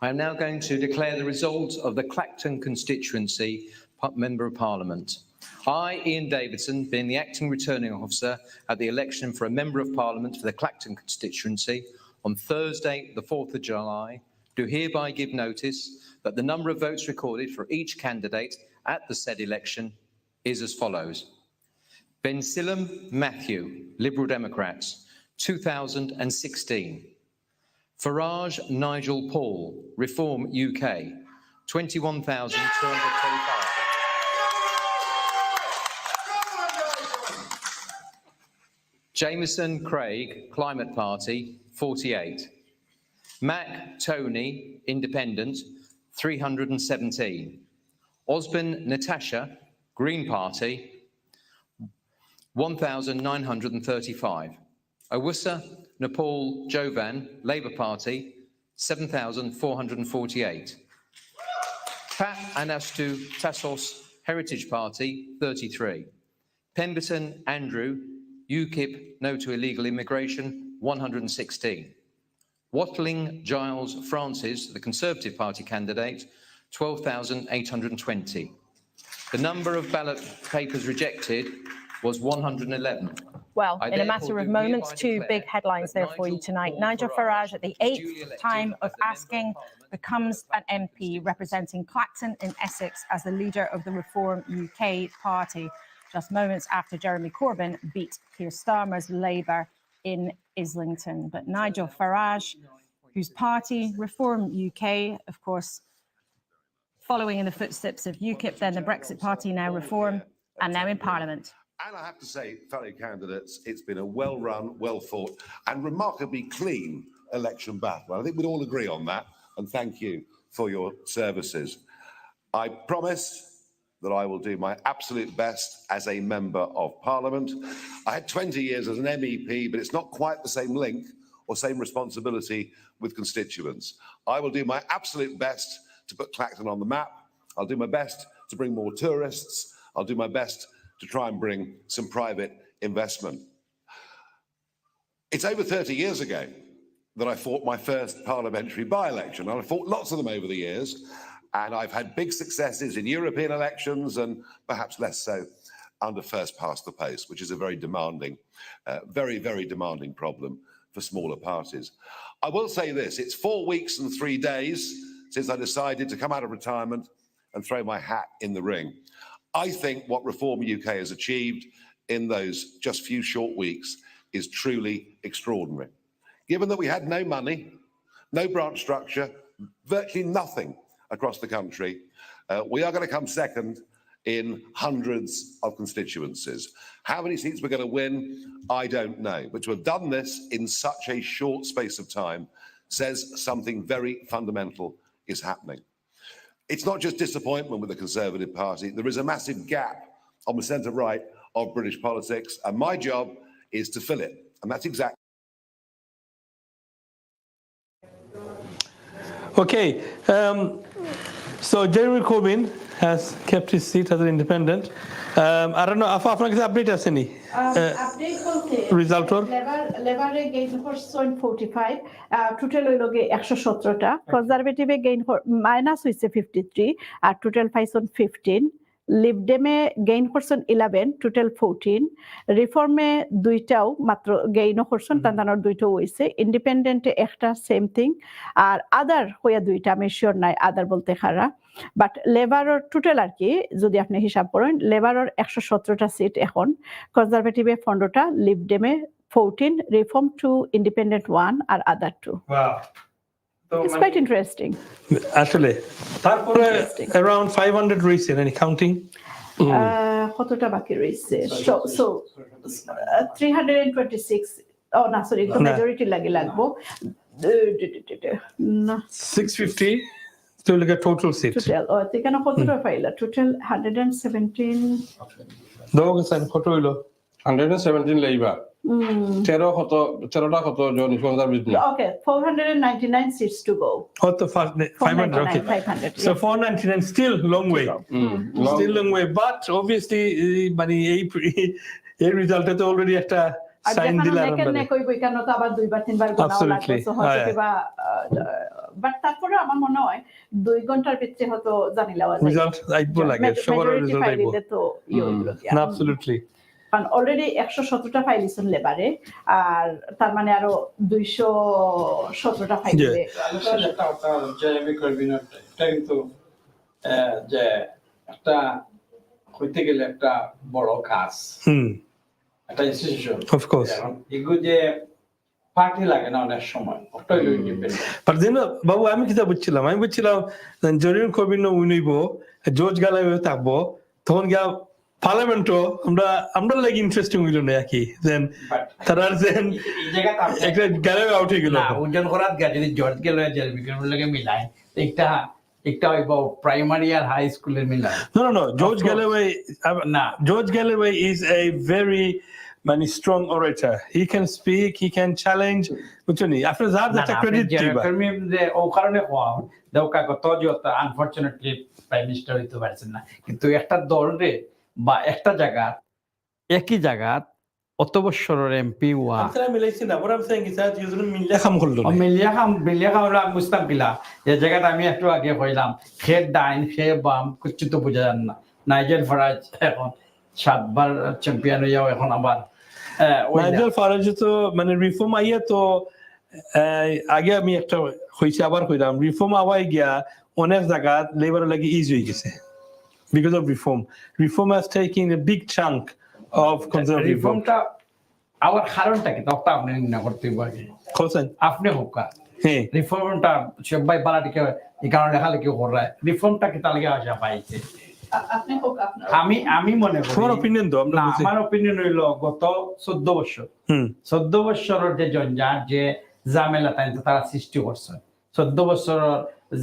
I am now going to declare the results of the Clacton constituency Member of Parliament. I, Ian Davidson, being the acting returning officer at the election for a Member of Parliament for the Clacton constituency on Thursday, the 4th of July, do hereby give notice that the number of votes recorded for each candidate at the said election is as follows. Bensilem Matthew, Liberal Democrats, 2016. Farage Nigel Paul, Reform UK, 21,225. Jameson Craig, Climate Party, 48. Mac Tony, Independent, 317. Osborne Natasha, Green Party, 1,935. Owusa Nepal Jovan, Labour Party, 7,448. Pat Anastu Tassos, Heritage Party, 33. Pemberton Andrew, UKIP, No to Illegal Immigration, 116. Watling Giles Francis, the Conservative Party candidate, 12,820. The number of ballot papers rejected was 111. Well, in a matter of moments, two big headlines there for you tonight. Nigel Farage, at the 8th time of asking, becomes an MP representing Clacton in Essex as the leader of the Reform UK party, just moments after Jeremy Corbyn beat Keir Starmer's Labour in Islington. But Nigel Farage, whose party, Reform UK, of course, following in the footsteps of UKIP, then the Brexit Party, now Reform, and now in Parliament. And I have to say, fellow candidates, it's been a well-run, well-fought and remarkably clean election battle. I think we'd all agree on that, and thank you for your services. I promise that I will do my absolute best as a Member of Parliament. I had 20 years as an MEP, but it's not quite the same link or same responsibility with constituents. I will do my absolute best to put Clacton on the map. I'll do my best to bring more tourists. I'll do my best to try and bring some private investment. It's over 30 years ago that I fought my first parliamentary by-election, and I fought lots of them over the years, and I've had big successes in European elections and perhaps less so under first past the post, which is a very demanding, very demanding problem for smaller parties. I will say this, it's 4 weeks and 3 days since I decided to come out of retirement and throw my hat in the ring. I think what Reform UK has achieved in those just few short weeks is truly extraordinary. Given that we had no money, no branch structure, virtually nothing across the country, we are going to come second in hundreds of constituencies. How many seats we're going to win, I don't know. But to have done this in such a short space of time says something very fundamental is happening. It's not just disappointment with the Conservative Party. There is a massive gap on the centre-right of British politics, and my job is to fill it. And that's exactly. Okay, so Jeremy Corbyn has kept his seat as an independent. I don't know, আপনার কাছে update আছে নি? Update বলতে রিজাল্টর লেবারে gain করছেন 45, total হইল গে 117টা, কনজারভেটিভে gain minus হইছে 53 আর total পাইছেন 15, লিবডেমে gain করছেন 11, টোটাল 14, রিফর্মে দুইটাও মাত্র গেইন করছেন, তান্দানোর দুইটাও হইছে, ইন্ডিপেন্ডেন্টে একটা সেম থিং, আর আদার হইয়া দুইটা, আমি শিওর নাই আদার বলতে খারা। বাট লেবারের টোটাল আর কি যদি আপনি হিসাব করেন, লেবারের 117টা সিট এখন, কনজারভেটিভে 15টা, লিবডেমে 14, রিফর্ম 2, ইন্ডিপেন্ডেন্ট 1 আর আদার 2। It's quite interesting. আসলে তারপরে around 500 রয়েছে, any counting? কতটা বাকি রয়েছে? So 326, oh না সরি, একটু মেজরিটি লাগবো, 650 to look at total seats. Total, এখানে কতটা পাইলা? Total 117. দোগেন কত হইলো? 117 Labour, 13টা কত জন conservative Okay, 499 seats to go. Oh, the first 500. Okay. 500. So Yeah. 499 still long way. Still long way. But obviously, মানে এই রেজাল্টে তো অলরেডি একটা আর সাইন যেখানে দিলাম নেকের আমরা। নেক হইব কেন তো আবার দুইবার তিনবার গোনাও লাগবে সো হয়তো কিবা বাট তারপরে আমার মনে হয় 2 ঘন্টার ভিতরে হয়তো জানি লওয়া যায় রেজাল্ট আইবো লাগে সবার রেজাল্ট আইবো তো হইলো না অ্যাবসলিউটলি কারণ অলরেডি 117টা ফাইল ইসন লেবারে আর তার মানে আরো 217টা ফাইল দিবে একটা কথা যে আমি করবি না এটা কিন্তু যে একটা হইতে গেলে একটা বড় কাজ একটা ইনস্টিটিউশন অফ কোর্স এগুলো যে পার্টি লাগে না অনেক সময় ওটাই ইন্ডিপেন্ডেন্ট पर दिन বাবু আমি কি বুঝছিলাম জরিন কবিন উইনইব জর্জ গালাই থাকবো তখন গিয়া পার্লামেন্টও আমরা লাগি ইন্টারেস্টিং হইল না কি দেন তারা দেন এই জায়গাটা একটা গালাই আউট হয়ে গেল না ওজন করাত গা যদি জর্জ কে লয় জেল বিক্রম লাগে মিলাই একটা হইব প্রাইমারি আর হাই স্কুলের মিলাই no George Galloway is a very many strong orator. He can speak, he can challenge. বুঝছনি after that the credit দিবা আমি যে ও কারণে কোয়াও দেওকা কত যত আনফরচুনেটলি প্রাইম মিনিস্টার হইতে পারছেন না কিন্তু একটা দল রে বা একটা জায়গা একই জায়গা অত বছরের এমপি ওয়া আমরা মিলাইছি না what I'm saying is that usually মিলিয়া কাম করলো না মিলিয়া কাম হলো বুঝতাম কিলা এই জায়গাটা আমি একটু আগে কইলাম খেত ডাইন খে বাম কিছু তো বোঝা যান না নাইজেল ফারাজ এখন 7 বার চ্যাম্পিয়ন হইয়াও এখন আবার নাইজেল ফারাজ তো মানে রিফর্ম আইয়া তো আগে আমি একটা হইছে আবার কইলাম রিফর্ম আওয়াই গিয়া অনেক জায়গা লেবার লাগি ইজি হয়ে গেছে because of reform has taken a big chunk of conservative রিফর্মটা আবার কারণটা কি তখন আপনি না করতে পারি কোসেন আপনি হোকা রিফর্মটা সবাই বালাটিকে এই কারণে লেখালেখি করে রিফর্মটা কি তার লাগে আসা পাইছে আপনি হোক আপনার আমি মনে করি তোমার অপিনিয়ন দাও না আমার অপিনিয়ন হইলো গত 14 বছর 14 বছরের যে জঞ্জাট যে ঝামেলা তারা সৃষ্টি করছে 14 বছরের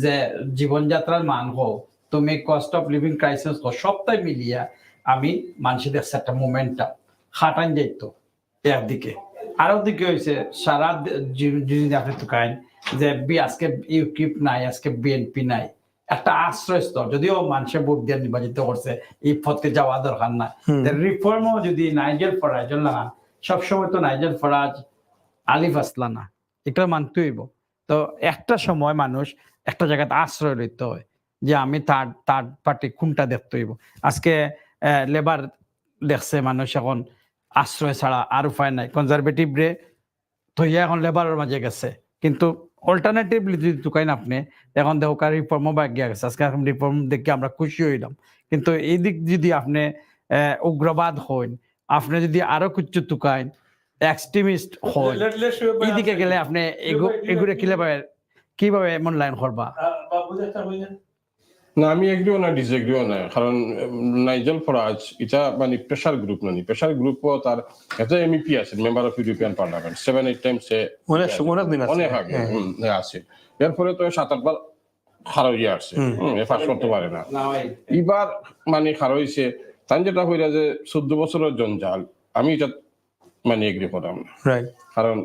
যে জীবনযাত্রার মান হোক তুমি কস্ট অফ লিভিং ক্রাইসিস সবটাই মিলিয়া আমি মানুষের দেখছি একটা মোমেন্টাম হাঁটান যাইতো একদিকে আরো দিকে হয়েছে সারা যদি আপনি তো কাইন যে আজকে ইউকিপ নাই আজকে বিএনপি নাই একটা আশ্রয়স্থল যদিও মানুষের ভোট দিয়ে নির্বাচিত করছে এই পথে যাওয়া দরকার না রিফর্মও যদি নাইজেল ফরাজ না সবসময় তো নাইজেল ফরাজ আলিফ আসলা না এটা মানতে হইব তো একটা সময় মানুষ একটা জায়গাতে আশ্রয় লইতে হয় যে আমি তার পার্টি কোনটা দেখতে হইব আজকে লেবার দেখছে মানুষ এখন আশ্রয় ছাড়া আর উপায় নাই কনজারভেটিভ রে থইয়া এখন লেবারের মাঝে গেছে কিন্তু অল্টারনেটিভলি যদি তুকাইন আপনি এখন দেখো রিফর্মও বাগিয়া গেছে আজকে রিফর্ম দেখে আমরা খুশি হইলাম কিন্তু এই দিক যদি আপনি উগ্রবাদ হইন আপনি যদি আরো কিছু তুকাইন এক্সট্রিমিস্ট হন এইদিকে গেলে আপনি এগুলো কিভাবে এমন লাইন করবা না আমি এগ্রিও না ডিসএগ্রিও না কারণ নাইজেল ফরাজ এটা মানে প্রেসার গ্রুপ নানি প্রেসার গ্রুপও তার একটা এমপি আছে member of European parliament 7-8 Times অনেক আগে আছে এরপরে তো 7-8 বার খারাপ হয়ে আসছে পাস করতে পারে না এবার মানে খারাপ হয়েছে তাই যেটা হইরা যে 14 বছরের জঞ্জাল আমি এটা মানে এগ্রি করলাম না কারণ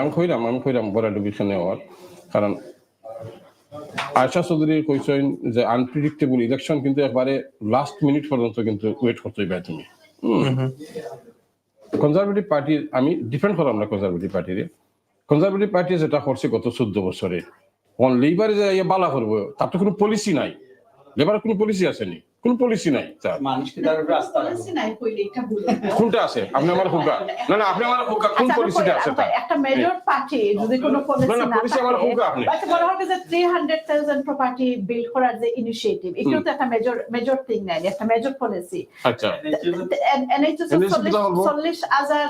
আমি কইরাম বরাডুবিখানে হওয়ার কারণ আয়শা চৌধুরী কইছেন যে আনপ্রেডিক্টেবল ইলেকশন কিন্তু একবারে লাস্ট মিনিট পর্যন্ত কিন্তু ওয়েট করতে হবে তুমি কনজারভেটিভ পার্টি আমি ডিফেন্ড করলাম না কনজারভেটিভ পার্টি যেটা করছে গত 14 বছরে লেবারে যে বালা করবো তার তো কোনো পলিসি নাই লেবারের কোনো পলিসি আসেনি কোন পলিসি নাই কোনটা আছে আপনি আমার হুকা না আপনি আমার হুকা কোন পলিসিটা আছে একটা মেজর পার্টি যদি কোনো পলিসি না পলিসি আমার হুকা আপনি আচ্ছা বলা হয় যে 300,000 প্রপার্টি বিল্ড করার যে ইনিশিয়েটিভ এগুলো তো একটা মেজর থিং নাই একটা মেজর পলিসি আচ্ছা এনএইচএস 40,000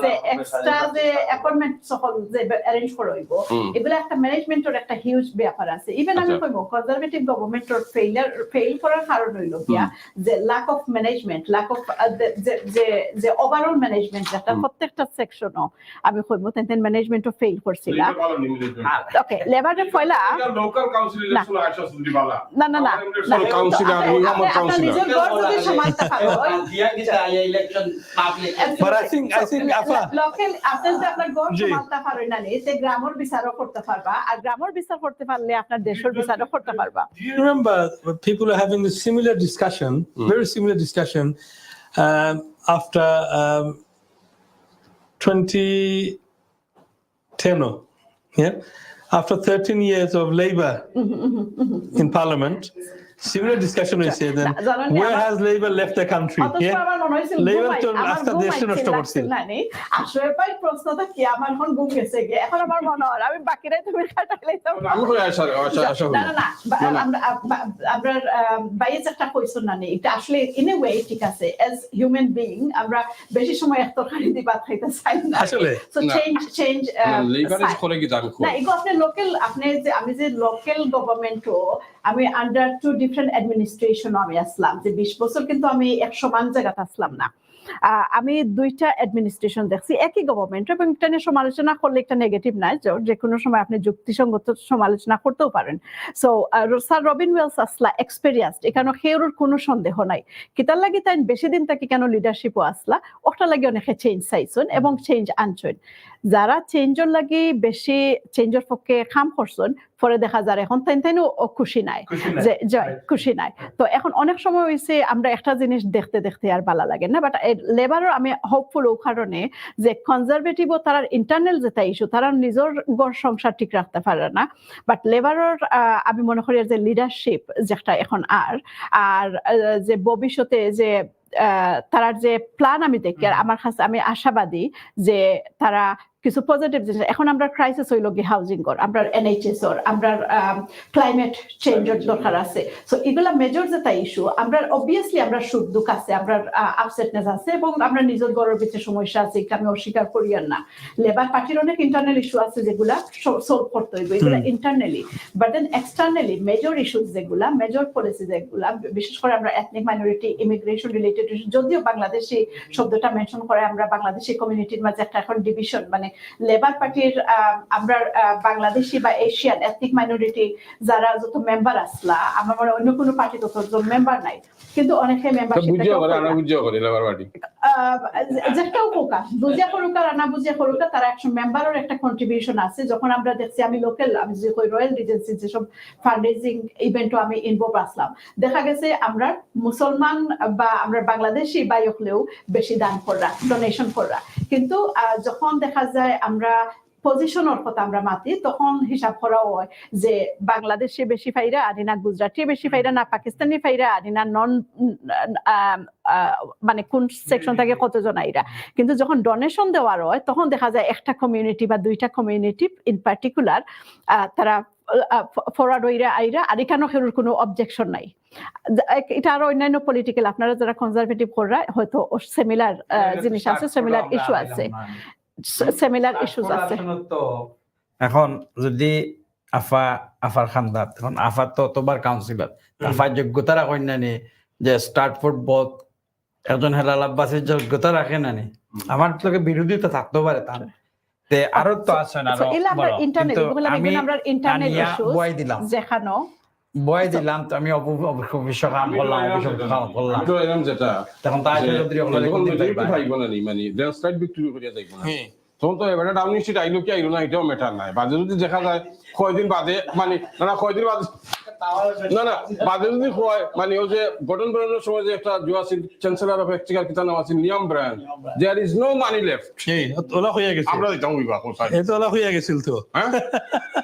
যে এক্সট্রা যে অ্যাপয়েন্টমেন্ট সকল যে অ্যারেঞ্জ করা হইব এগুলো একটা ম্যানেজমেন্টের একটা হিউজ ব্যাপার আছে ইভেন আমি কইবো কনজারভেটিভ গভর্নমেন্টের ফেল করার কারণ হইল গিয়া যে lack of management, lack of যে overall management যেটা প্রত্যেকটা সেকশনও আমি কইবো তেন ম্যানেজমেন্টও ফেল করছিল ওকে লেবারের ফয়লা লোকাল কাউন্সিল ইলেকশন আইসা সুদি বালা না না না কাউন্সিলর নিয়মত কাউন্সিলর নিজের গড় যদি সমানতা পারো দিয়া দিতা election public But I think Afa, local আপনি যে আপনার গড় সমানতা পারেন না তে গ্রামের বিচারও করতে পারবা আর গ্রামের বিচার করতে পারলে আপনার দেশের বিচারও করতে পারবা do you remember people are having this similar discussion, very similar discussion after 2010, yeah, after 13 years of Labour in Parliament. Similar discussion we say then where has Labour left the country? Yeah, Labour to after দেশে নষ্ট করছে না নে আসলে ভাই প্রশ্নটা কি আমার মন ঘুম গেছে গে এখন আমার মনে হয় আমি বাকিরাই তুমি কাটাইলাম আমি কই আশা না না আমরা বাইরে একটা কোয়েশ্চন না নে এটা আসলে ইন এ ওয়ে ঠিক আছে as human being আমরা বেশি সময় এক তরকারি দিয়ে ভাত খাইতে চাই না আসলে সো চেঞ্জ লেবারেজ করে কি জানো না এগো আপনি লোকাল আপনি যে আমি যে লোকাল গভর্নমেন্টও আমি আন্ডার টু ডিফারেন্ট অ্যাডমিনিস্ট্রেশন আমি আসলাম যে 20 বছর কিন্তু আমি এক সমান জায়গাতে আসলাম না আমি দুইটা অ্যাডমিনিস্ট্রেশন দেখছি একই গভর্নমেন্ট এবং এটা নিয়ে সমালোচনা করলে একটা নেগেটিভ নাই যে কোনো সময় আপনি যুক্তিসঙ্গত সমালোচনা করতেও পারেন সো স্যার রবিন ওয়েলস আসলা এক্সপেরিয়েন্সড এখানে হেউর কোনো সন্দেহ নাই কিতার লাগি তাই বেশি দিন তাকে কেন লিডারশিপও আসলা ওটা লাগে অনেকে চেঞ্জ চাইছেন এবং চেঞ্জ আনছেন যারা চেঞ্জের লাগি বেশি চেঞ্জের পক্ষে কাম করছেন পরে দেখা যায় এখন তাইও খুশি নাই যে জয় খুশি নাই তো এখন অনেক সময় হইছে আমরা একটা জিনিস দেখতে দেখতে আর ভালো লাগে না বাট লেবারও আমি হোপফুল ও কারণে যে কনজারভেটিভ ও তার ইন্টারনাল যেটা ইস্যু তারা নিজের গড় সংসার ঠিক রাখতে পারে না বাট লেবারের আমি মনে করি যে লিডারশিপ যেটা এখন আর যে ভবিষ্যতে যে তার যে প্ল্যান আমি দেখি আর আমার কাছে আমি আশাবাদী যে তারা কিছু পজিটিভ জিনিস এখন আমরা ক্রাইসিস হইল গিয়ে হাউজিং কর আমরা এনএইচএস ওর আমরা ক্লাইমেট চেঞ্জের দরকার আছে সো এগুলা মেজর যেটা ইস্যু আমরা অবভিয়াসলি আমরা সুখ দুঃখ আছে আমরা আপসেটনেস আছে এবং আমরা নিজের গড়ের ভিতরে সমস্যা আছে এটা আমি অস্বীকার করি আর না লেবার পার্টির অনেক ইন্টারনাল ইস্যু আছে যেগুলা সলভ করতে হইবে এগুলা internally but then externally major issues যেগুলা মেজর পলিসি যেগুলা বিশেষ করে আমরা ethnic minority immigration related issue যদিও বাংলাদেশি শব্দটা মেনশন করে আমরা বাংলাদেশি কমিউনিটির মাঝে একটা এখন ডিভিশন মানে লেবার পার্টির আমরা বাংলাদেশি বা এশিয়ান এথনিক মাইনরিটি যারা যত মেম্বার আসলা আমার মনে অন্য কোনো পার্টি তত মেম্বার নাই কিন্তু অনেকে মেম্বারশিপ যেটাও কোকা বুঝিয়া করুকা রানা বুঝিয়া করুকা তারা একশো মেম্বারের একটা কন্ট্রিবিউশন আছে যখন আমরা দেখছি আমি লোকাল আমি যে রয়্যাল রিজেন্সি যেসব ফান্ডরেজিং ইভেন্টও আমি ইনভলভ আসলাম দেখা গেছে আমরা মুসলমান বা আমরা বাংলাদেশি বাইকলেও বেশি দান করা ডোনেশন করা কিন্তু যখন দেখা যায় আমরা পজিশনের কথা আমরা মাতি তখন হিসাব করা হয় যে বাংলাদেশে বেশি ফাইরা আর না গুজরাটি বেশি ফাইরা না পাকিস্তানি ফাইরা আর না নন মানে কোন সেকশন থেকে কতজন আইরা কিন্তু যখন ডোনেশন দেওয়ার হয় তখন দেখা যায় একটা কমিউনিটি বা দুইটা কমিউনিটি ইন পার্টিকুলার তারা ফরওয়ার্ড হইরা আইরা আর এখানেও কেউ কোনো অবজেকশন নাই এটা আরো অন্যান্য পলিটিক্যাল আপনারা যারা কনজারভেটিভ করা হয়তো সিমিলার জিনিস আছে সিমিলার ইস্যু আছে সিমিলার ইস্যুস আছে এখন যদি আফার খান্দাত এখন আফার তো অতবার কাউন্সিলর আফার যোগ্যতা রাখেন না নি যে স্টার্টফোর্ড বোধ একজন হেলাল আব্বাসের যোগ্যতা রাখে না নি আমার তোকে বিরোধিতা থাকতে পারে তার তে আরো তো আছে না আমি ইন্টারনেট ইস্যুস বয় দিলাম যেখানে বয় দিলাম তো আমি অবশ্য কাম করলাম করলাম তো এরকম যেটা তখন তাই যদি ভাইব না নি মানে দেন স্লাইড ভিক্টরি করিয়া যাইব না তখন তো এবারে ডাউন স্ট্রিট আইলো কি আইলো না এটাও ম্যাটার নাই বাজে যদি দেখা যায় কয়দিন বাদে মানে না কয়দিন বাদে না বাদে যদি হয় মানে ও যে গঠন বেরোনোর সময় যে একটা জুয়াসিন চ্যান্সেলর অফ এক্সচেঞ্জার কিতা নাম আছে নিয়ম brand there is no money left ওলা হইয়া গেছে আমরা দিতাম উইবা কোথায় এটা ওলা হইয়া গেছিল তো হ্যাঁ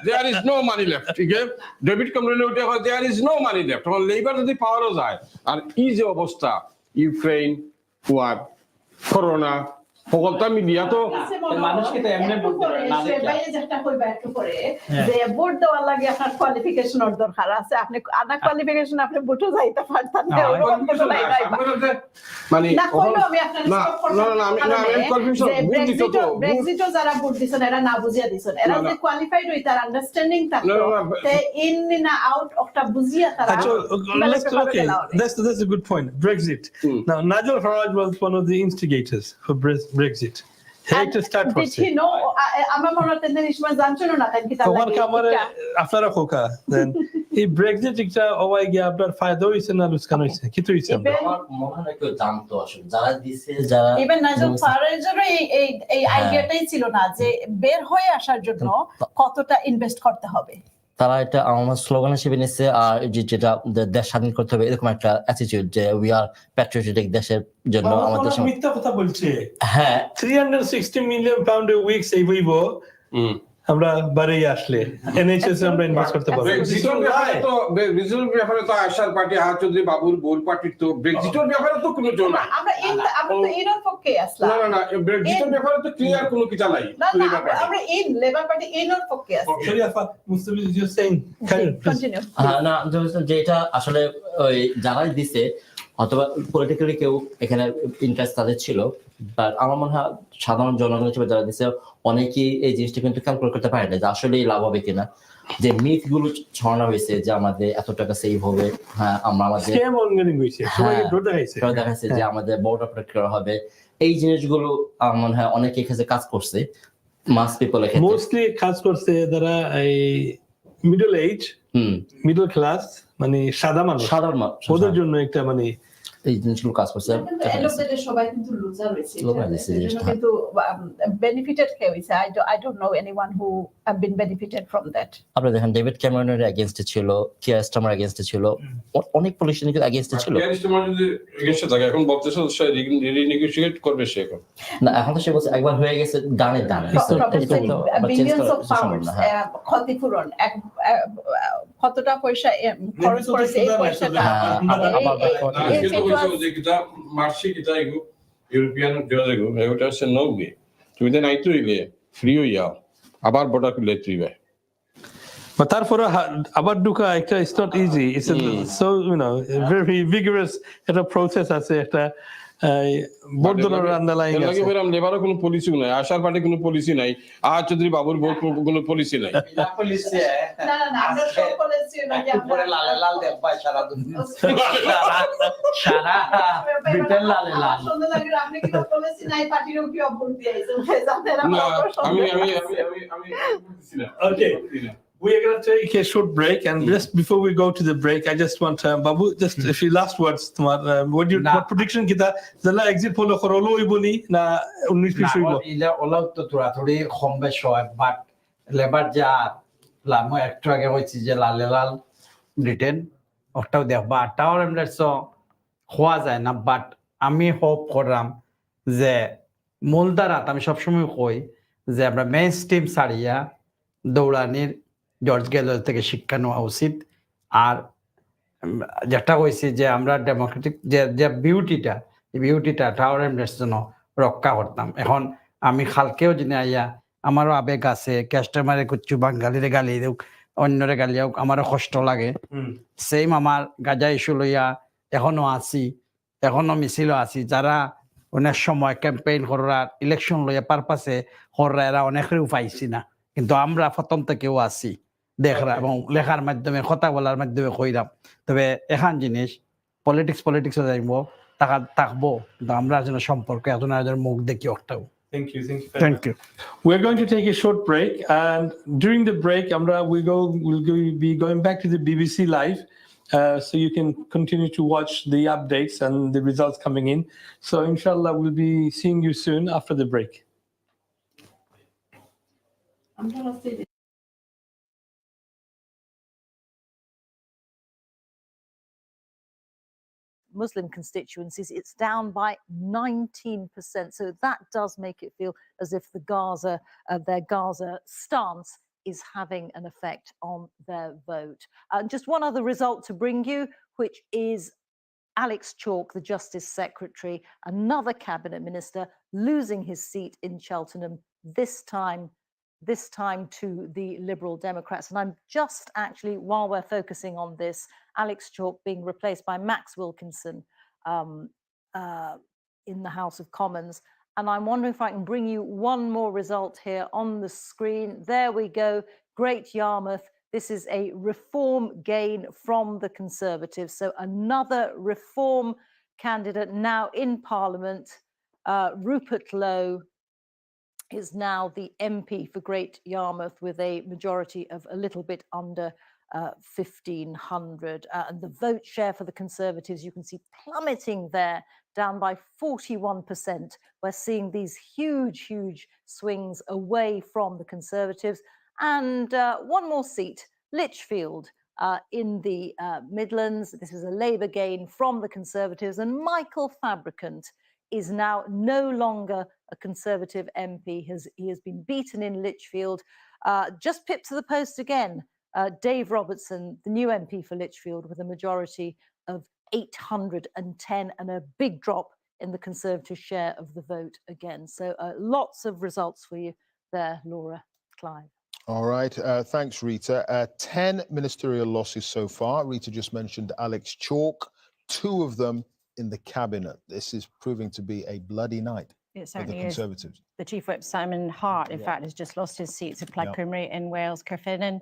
there is no money left ঠিক আছে ডেবিট কমিউনিটি উঠে হয় there is no money left তখন লেবার যদি পাওয়ারও যায় আর এই যে অবস্থা ইউক্রেন ওয়ার করোনা সকলটা মিলিয়া তো মানুষকে তো এমনি ভোট দেবে না যেটা কইবা একটু পরে যে ভোট দেওয়ার লাগে আপনার কোয়ালিফিকেশনের দরকার আছে আপনি আনা কোয়ালিফিকেশন আপনি ভোটও যাইতে পারতেন না মানে না কইলো আমি আপনার স্টপ করতে আমি কনফিউশন ব্রেক্সিটও যারা ভোট দিছেন এরা না বুঝিয়া দিছেন এরা যে কোয়ালিফাইড হই তার আন্ডারস্ট্যান্ডিং থাকতো তে ইন না আউট অফটা বুঝিয়া তারা Okay, that's a good point. Brexit. Now, Nigel Farage was one of the instigators for Brexit. Hey, to start did he know আমার মনে হয় নিশ্চয় জানছেন না তাই কি তখন কামারে আপনারা খোকা দেন এই ব্রেক্সিট একটা ওয়াই গিয়ে আপনার ফায়দা হইছে না লুকসান হইছে কি তো হইছে আমার মনে হয় কেউ জানতো আসলে যারা দিছে যারা ইভেন নাইজেল ফারাজের এই আইডিয়াটাই ছিল না যে বের হয়ে আসার জন্য কতটা ইনভেস্ট করতে হবে তারা এটা আমার স্লোগান হিসেবে নিচ্ছে আর যেটা দেশ স্বাধীন করতে হবে এরকম একটা অ্যাটিটিউড যে উই আর প্যাট্রিয়টিক দেশের জন্য আমাদের মিথ্যা কথা বলছে হ্যাঁ 360 million pound a week save হইব আমরা বাড়ি আসলে এনএইচএস আমরা ইনভেস্ট করতে পারবো ব্রেক্সিটের ব্যাপারে তো আশার পার্টি হাত চৌধুরী বাবুর বোল পার্টির তো ব্রেক্সিটের ব্যাপারে তো কোনো জোর নাই আমরা তো ইনর পক্ষে আসলাম না ব্রেক্সিটের ব্যাপারে তো ক্লিয়ার কোনো কিছু নাই আমরা লেবার পার্টি ইনর পক্ষে আছি শরিয়াফা মুস্তাফি ইজ সেইং কন্টিনিউ না যেটা আসলে ওই যারাই দিছে অথবা পলিটিক্যালি কেউ এখানে ইন্টারেস্ট তাদের ছিল বাট আমার মনে হয় সাধারণ জনগণ হিসেবে যারা দিচ্ছে অনেকেই এই জিনিসটা কিন্তু ক্যালকুলেট করতে পারে না যে আসলে লাভ হবে কিনা যে মিথ গুলো ছড়ানো হয়েছে যে আমাদের এত টাকা সেভ হবে হ্যাঁ আমরা আমাদের দেখাইছে যে আমাদের বর্ডার প্রোটেক্ট করা হবে এই জিনিসগুলো আমার মনে হয় অনেকের কাছে কাজ করছে মাস পিপলের ক্ষেত্রে মোস্টলি কাজ করছে যারা এই মিডল এজ মিডল ক্লাস মানে সাধারণ মানুষ ওদের জন্য একটা মানে এই জিনিসগুলো কাজ করছে সবাই কিন্তু লুজার হয়েছে কিন্তু বেনিফিটেড কে হইছে I don't know anyone who have been benefited from that আপনারা দেখেন ডেভিড ক্যামেরনের এগেইনস্টে ছিল কিয়ার স্টারমার এগেইনস্টে ছিল অনেক পলিটিশিয়ানের এগেইনস্টে ছিল কিয়ার স্টারমার যদি এগেইনস্টে থাকে এখন বলতেছে সে রিনেগোশিয়েট করবে সে এখন না এখন তো সে বলছে একবার হয়ে গেছে ডানে বিলিয়নস অফ পাউন্ডস ক্ষতিপূরণ কতটা পয়সা খরচ করেছে এই পয়সাটা মার্চে কিতা ইউরোপিয়ান জজেগো এটা হচ্ছে নৌগে তুমি তো নাই তো ইলে ফ্রি হইয়া আবার বর্ডার খুলে তুইবে তারপরে আবার ঢুকা একটা it's not easy it's so you know very vigorous একটা প্রসেস আছে একটা বর্ডারের আন্ডারলাইং আছে লাগে ফেরাম লেবারও কোনো পলিসি নাই আশার পার্টি কোনো পলিসি নাই আর চৌধুরী বাবুর কোনো পলিসি নাই পলিসি না আমরা সব পলিসি না উপরে লাল দেখবা সারা দুনিয়া সারা ব্রিটেন লাল সুন্দর লাগে আপনি কি পলিসি নাই পার্টিরও কি ভোট দিয়েছেন জানেন আমি ওকে we are going to take a short break, and just before we go to the break, I just want Babu, just if you last words, what prediction kita zala exit poll korolo iboni na 19 হইব ইলা ওলাও তো থোড়ি কম বেশ হয় but labour যা লামো একটু আগে কইছি যে লাল ব্রিটেন ওটাও দেখবা টাওয়ার এমলেটস হওয়া যায় না বাট আমি হোপ করলাম যে মূলধারাত আমি সবসময় কই যে আমরা মেইন স্ট্রিম ছাড়িয়া দৌড়ানির জর্জ গেলের থেকে শিক্ষা নেওয়া উচিত আর যেটা কইছি যে আমরা ডেমোক্রেটিক যে বিউটিটা টাওয়ার এমলেটস জন্য রক্ষা করতাম এখন আমি খালকেও যিনি আইয়া আমারও আবেগ আছে কাস্টমারে কুচ্ছু বাঙালিরে গালি দেওক অন্যরে গালি হোক আমারও কষ্ট লাগে সেম আমার গাজা ইস্যু লইয়া এখনো আছি এখনো মিছিলও আছি যারা অনেক সময় ক্যাম্পেইন করার ইলেকশন লইয়া পারপাসে করা এরা অনেকেরও পাইছি না কিন্তু আমরা প্রথম থেকেও আছি দেখরা এবং লেখার মাধ্যমে কথা বলার মাধ্যমে কইরাম তবে এখান জিনিস পলিটিক্সে যাইব থাকবো কিন্তু আমরা যেন সম্পর্ক একজনের মুখ দেখি একটাও Thank you. We're going to take a short break, and during the break, we'll be going back to the BBC Live, so you can continue to watch the updates and the results coming in. So, inshallah, we'll be seeing you soon after the break. I'm gonna say this. Muslim constituencies, it's down by 19%. So that does make it feel as if their Gaza stance is having an effect on their vote. Just one other result to bring you, which is Alex Chalk, the Justice Secretary, another cabinet minister, losing his seat in Cheltenham, this time to the Liberal Democrats. And I'm just actually, while we're focusing on this, Alex Chalk being replaced by Max Wilkinson in the House of Commons. And I'm wondering if I can bring you one more result here on the screen. There we go, Great Yarmouth. This is a reform gain from the Conservatives. So another reform candidate now in Parliament, Rupert Lowe, is now the MP for Great Yarmouth with a majority of a little bit under 1,500. And the vote share for the Conservatives, you can see plummeting there, down by 41%. We're seeing these huge swings away from the Conservatives. And one more seat, Lichfield in the Midlands. This is a Labour gain from the Conservatives. And Michael Fabricant is now no longer a Conservative MP. He has been beaten in Lichfield, just pipped to the post again. Dave Robertson, the new MP for Lichfield, with a majority of 810 and a big drop in the Conservative share of the vote again. So lots of results for you there, Laura, Clive. All right, thanks, Rita. 10 ministerial losses so far. Rita just mentioned Alex Chalk, 2 of them in the cabinet. This is proving to be a bloody night It for the certainly is. Conservatives. The Chief Whip, Simon Hart, in fact, has just lost his seat to Plaid Cymru in Wales, Caerphilly.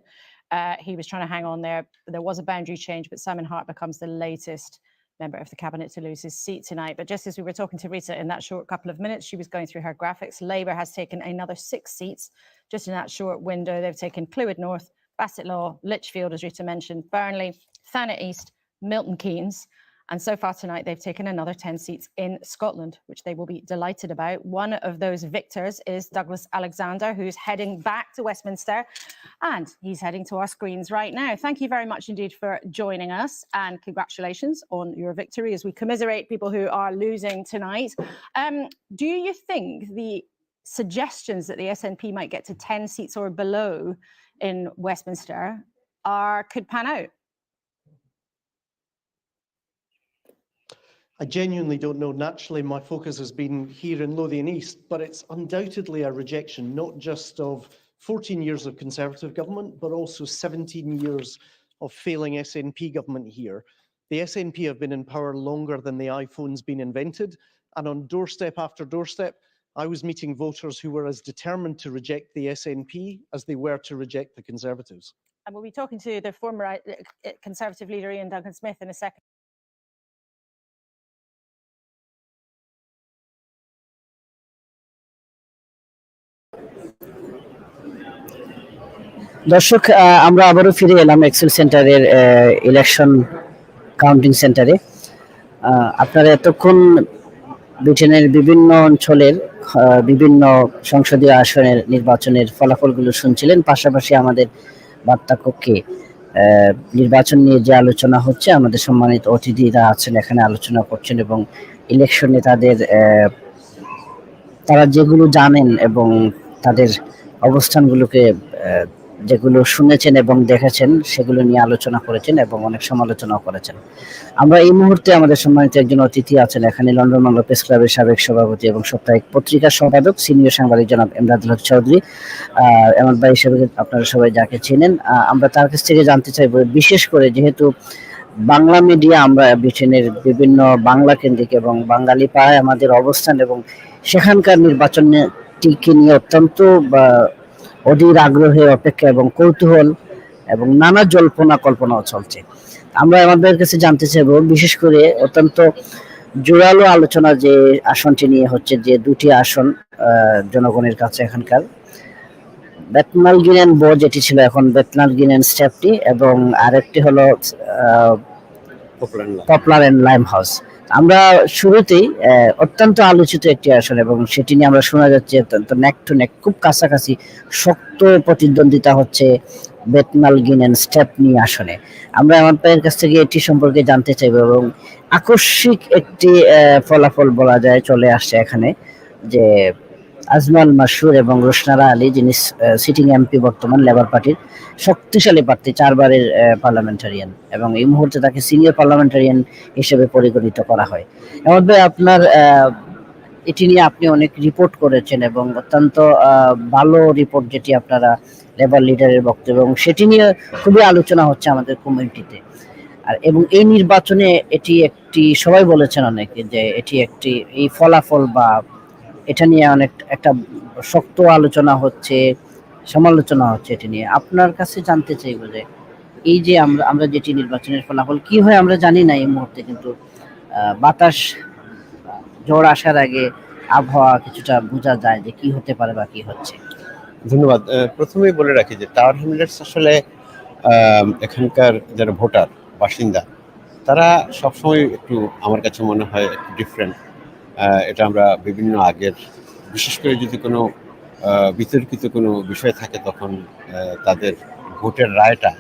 He was trying to hang on there. There was a boundary change, but Simon Hart becomes the latest member of the cabinet to lose his seat tonight. But just as we were talking to Rita in that short couple of minutes, she was going through her graphics. Labour has taken another 6 seats just in that short window. They've taken Clwyd North, Bassett Law, Lichfield, as Rita mentioned, Burnley, Thanet East, Milton Keynes. And so far tonight, they've taken another 10 seats in Scotland, which they will be delighted about. One of those victors is Douglas Alexander, who's heading back to Westminster, and he's heading to our screens right now. Thank you very much indeed for joining us, and congratulations on your victory as we commiserate people who are losing tonight. Do you think the suggestions that the SNP might get to 10 seats or below in Westminster could pan out? I genuinely don't know. Naturally, my focus has been here in Lothian East, but it's undoubtedly a rejection, not just of 14 years of Conservative government, but also 17 years of failing SNP government here. The SNP have been in power longer than the iPhone's been invented, and on doorstep after doorstep, I was meeting voters who were as determined to reject the SNP as they were to reject the Conservatives. And we'll be talking to the former Conservative leader Ian Duncan-Smith in a second. দর্শক, আমরা আবারও ফিরে এলাম Excel সেন্টারের election counting সেন্টারে। আপনারা এতক্ষণ ব্রিটেনের বিভিন্ন অঞ্চলের বিভিন্ন সংসদীয় আসনের নির্বাচনের ফলাফলগুলো শুনছিলেন। পাশাপাশি আমাদের বার্তা কক্ষে নির্বাচন নিয়ে যে আলোচনা হচ্ছে, আমাদের সম্মানিত অতিথিরা আছেন এখানে আলোচনা করছেন এবং ইলেকশনে তারা যেগুলো জানেন এবং তাদের অবস্থানগুলোকে যেগুলো শুনেছেন এবং দেখেছেন সেগুলো নিয়ে আলোচনা করেছেন এবং অনেক সমালোচনাও করেছেন। আমরা এই মুহূর্তে আমাদের সম্মানিত একজন অতিথি আছেন এখানে, লন্ডন বাংলা প্রেস ক্লাবের সাবেক সভাপতি এবং সাপ্তাহিক পত্রিকার সম্পাদক সিনিয়র সাংবাদিক জনাব এমদাদুল হক চৌধুরী, এমন ভাই হিসেবে আপনারা সবাই যাকে চেনেন। আমরা তার কাছ থেকে জানতে চাইব, বিশেষ করে যেহেতু বাংলা মিডিয়া, আমরা ব্রিটেনের বিভিন্ন বাংলা কেন্দ্রিক এবং বাঙালি পাড়ায় আমাদের অবস্থান এবং সেখানকার নির্বাচনটিকে নিয়ে অত্যন্ত অধীর আগ্রহে অপেক্ষা এবং কৌতূহল এবং নানা জল্পনা কল্পনাও চলছে। আমরা আমাদের কাছে জানতে চাইব, বিশেষ করে অত্যন্ত জোরালো আলোচনা যে আসনটি নিয়ে হচ্ছে, যে 2টি আসন জনগণের কাছে এখানকার, বেটনালগিনেন বো যেটি ছিল এখন বেটনালগিনেন স্টেপটি, এবং আরেকটি হলো পপলার এন্ড লাইম হাউস। আমরা শুরুতেই অত্যন্ত আলোচিত একটি আসন এবং সেটি নিয়ে আমরা শোনা যাচ্ছে অত্যন্ত নেক টু নেক, খুব কাছাকাছি শক্ত প্রতিদ্বন্দ্বিতা হচ্ছে বেটনালগিনেন স্টেপনি আসনে। আমরা আমাদের কাছ থেকে এটি সম্পর্কে জানতে চাইব এবং আকস্মিক একটি ফলাফল বলা যায় চলে আসছে এখানে, যে আজমাল মাসুর এবং রোশনারা আলী, যিনি সিটিং এমপি বর্তমান লেবার পার্টির শক্তিশালী প্রার্থী, 4 বারের পার্লামেন্টারিয়ান, এবং এই মুহূর্তে তাকে সিনিয়র পার্লামেন্টারিয়ান হিসেবে পরিগণিত করা হয়। এমন ভাই, আপনার এটি নিয়ে আপনি অনেক রিপোর্ট করেছেন এবং অত্যন্ত ভালো রিপোর্ট যেটি আপনারা লেবার লিডারের বক্তব্য এবং সেটি নিয়ে খুবই আলোচনা হচ্ছে আমাদের কমিউনিটিতে। আর এবং এই নির্বাচনে এটি একটি সবাই বলেছেন অনেকে যে এটি একটি এই ফলাফল বা এটা নিয়ে অনেক একটা শক্ত আলোচনা হচ্ছে, সমালোচনা হচ্ছে এটি নিয়ে। আপনার কাছে জানতে চাইব যে এই যে আমরা যেটি নির্বাচনের ফলাফল কি হয় আমরা জানি না এই মুহূর্তে, কিন্তু বাতাস ঝড় আসার আগে আবহাওয়া কিছুটা বোঝা যায় যে কি হতে পারে বা কি হচ্ছে। ধন্যবাদ। প্রথমেই বলে রাখি যে টাওয়ার হ্যামলেটস আসলে এখানকার যারা ভোটার বাসিন্দা তারা সবসময় একটু আমার কাছে মনে হয় একটু ডিফারেন্ট। এটা আমরা বিভিন্ন আগের বিশেষ করে যদি কোনো বিতর্কিত কোনো বিষয় থাকে তখন তাদের ভোটের রায়টা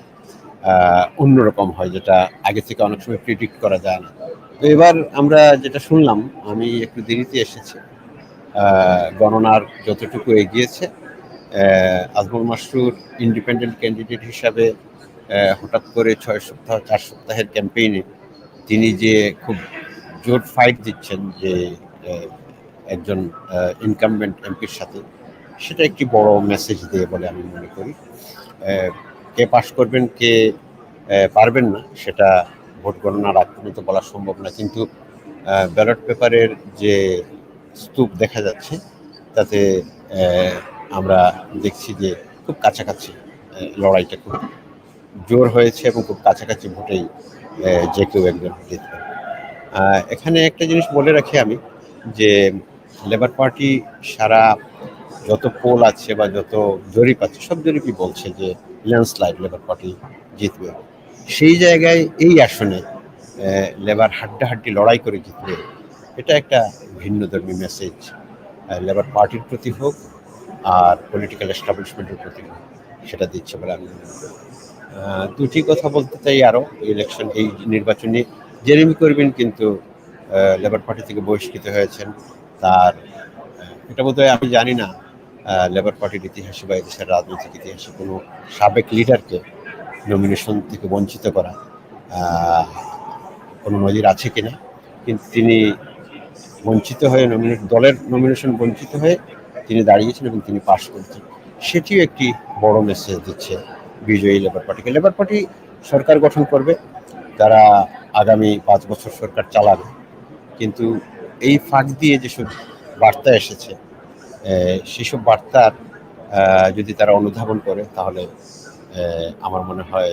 অন্যরকম হয়, যেটা আগে থেকে অনেক সময় প্রিডিক্ট করা যায় না। তো এবার আমরা যেটা শুনলাম, আমি একটু দেরিতে এসেছি, গণনার যতটুকু এগিয়েছে আজমল মাসরুর ইন্ডিপেন্ডেন্ট ক্যান্ডিডেট হিসাবে হঠাৎ করে 6 সপ্তাহ 4 সপ্তাহের ক্যাম্পেইনে তিনি যে খুব জোর ফাইট দিচ্ছেন যে একজন ইনকামবেন্ট এমপির সাথে, সেটা একটি বড় মেসেজ দিয়ে বলে আমি মনে করি। কে পাশ করবেন কে পারবেন না সেটা ভোট গণনার আগ পর্যন্ত বলা সম্ভব না, কিন্তু ব্যালট পেপারের যে স্তূপ দেখা যাচ্ছে তাতে আমরা দেখছি যে খুব কাছাকাছি লড়াইটা খুব জোর হয়েছে এবং খুব কাছাকাছি ভোটেই যে কেউ একজন জিতবে। এখানে একটা জিনিস বলে রাখি আমি যে লেবার পার্টি সারা যত পোল আছে বা যত জরিপ আছে সব জরিপই বলছে যে ল্যান্ডস্লাইড লেবার পার্টি জিতবে। সেই জায়গায় এই আসনে লেবার হাড্ডাহাড্ডি লড়াই করে জিতবে, এটা একটা ভিন্নধর্মী মেসেজ লেবার পার্টির প্রতি হোক আর পলিটিক্যাল এস্টাবলিশমেন্টের প্রতি হোক, সেটা দিচ্ছে বলে আমি মনে করি। দুটি কথা বলতে চাই আরও, ইলেকশন এই নির্বাচনে জেরেমি করবেন কিন্তু লেবার পার্টি থেকে বহিষ্কৃত হয়েছেন। তার এটা বোধহয় আমি জানি না লেবার পার্টির ইতিহাসে বা দেশের রাজনৈতিক ইতিহাসে কোনো সাবেক লিডারকে নমিনেশন থেকে বঞ্চিত করা কোনো নজির আছে কিনা, কিন্তু তিনি বঞ্চিত হয়ে দলের নমিনেশন বঞ্চিত হয়ে তিনি দাঁড়িয়েছেন এবং তিনি পাশ করেছেন। সেটিও একটি বড় মেসেজ দিচ্ছে বিজয়ী লেবার পার্টিকে। লেবার পার্টি সরকার গঠন করবে, তারা আগামী 5 বছর সরকার চালাবে, কিন্তু এই ফাঁক দিয়ে যেসব বার্তা এসেছে সেসব বার্তার যদি তারা অনুধাবন করে তাহলে আমার মনে হয়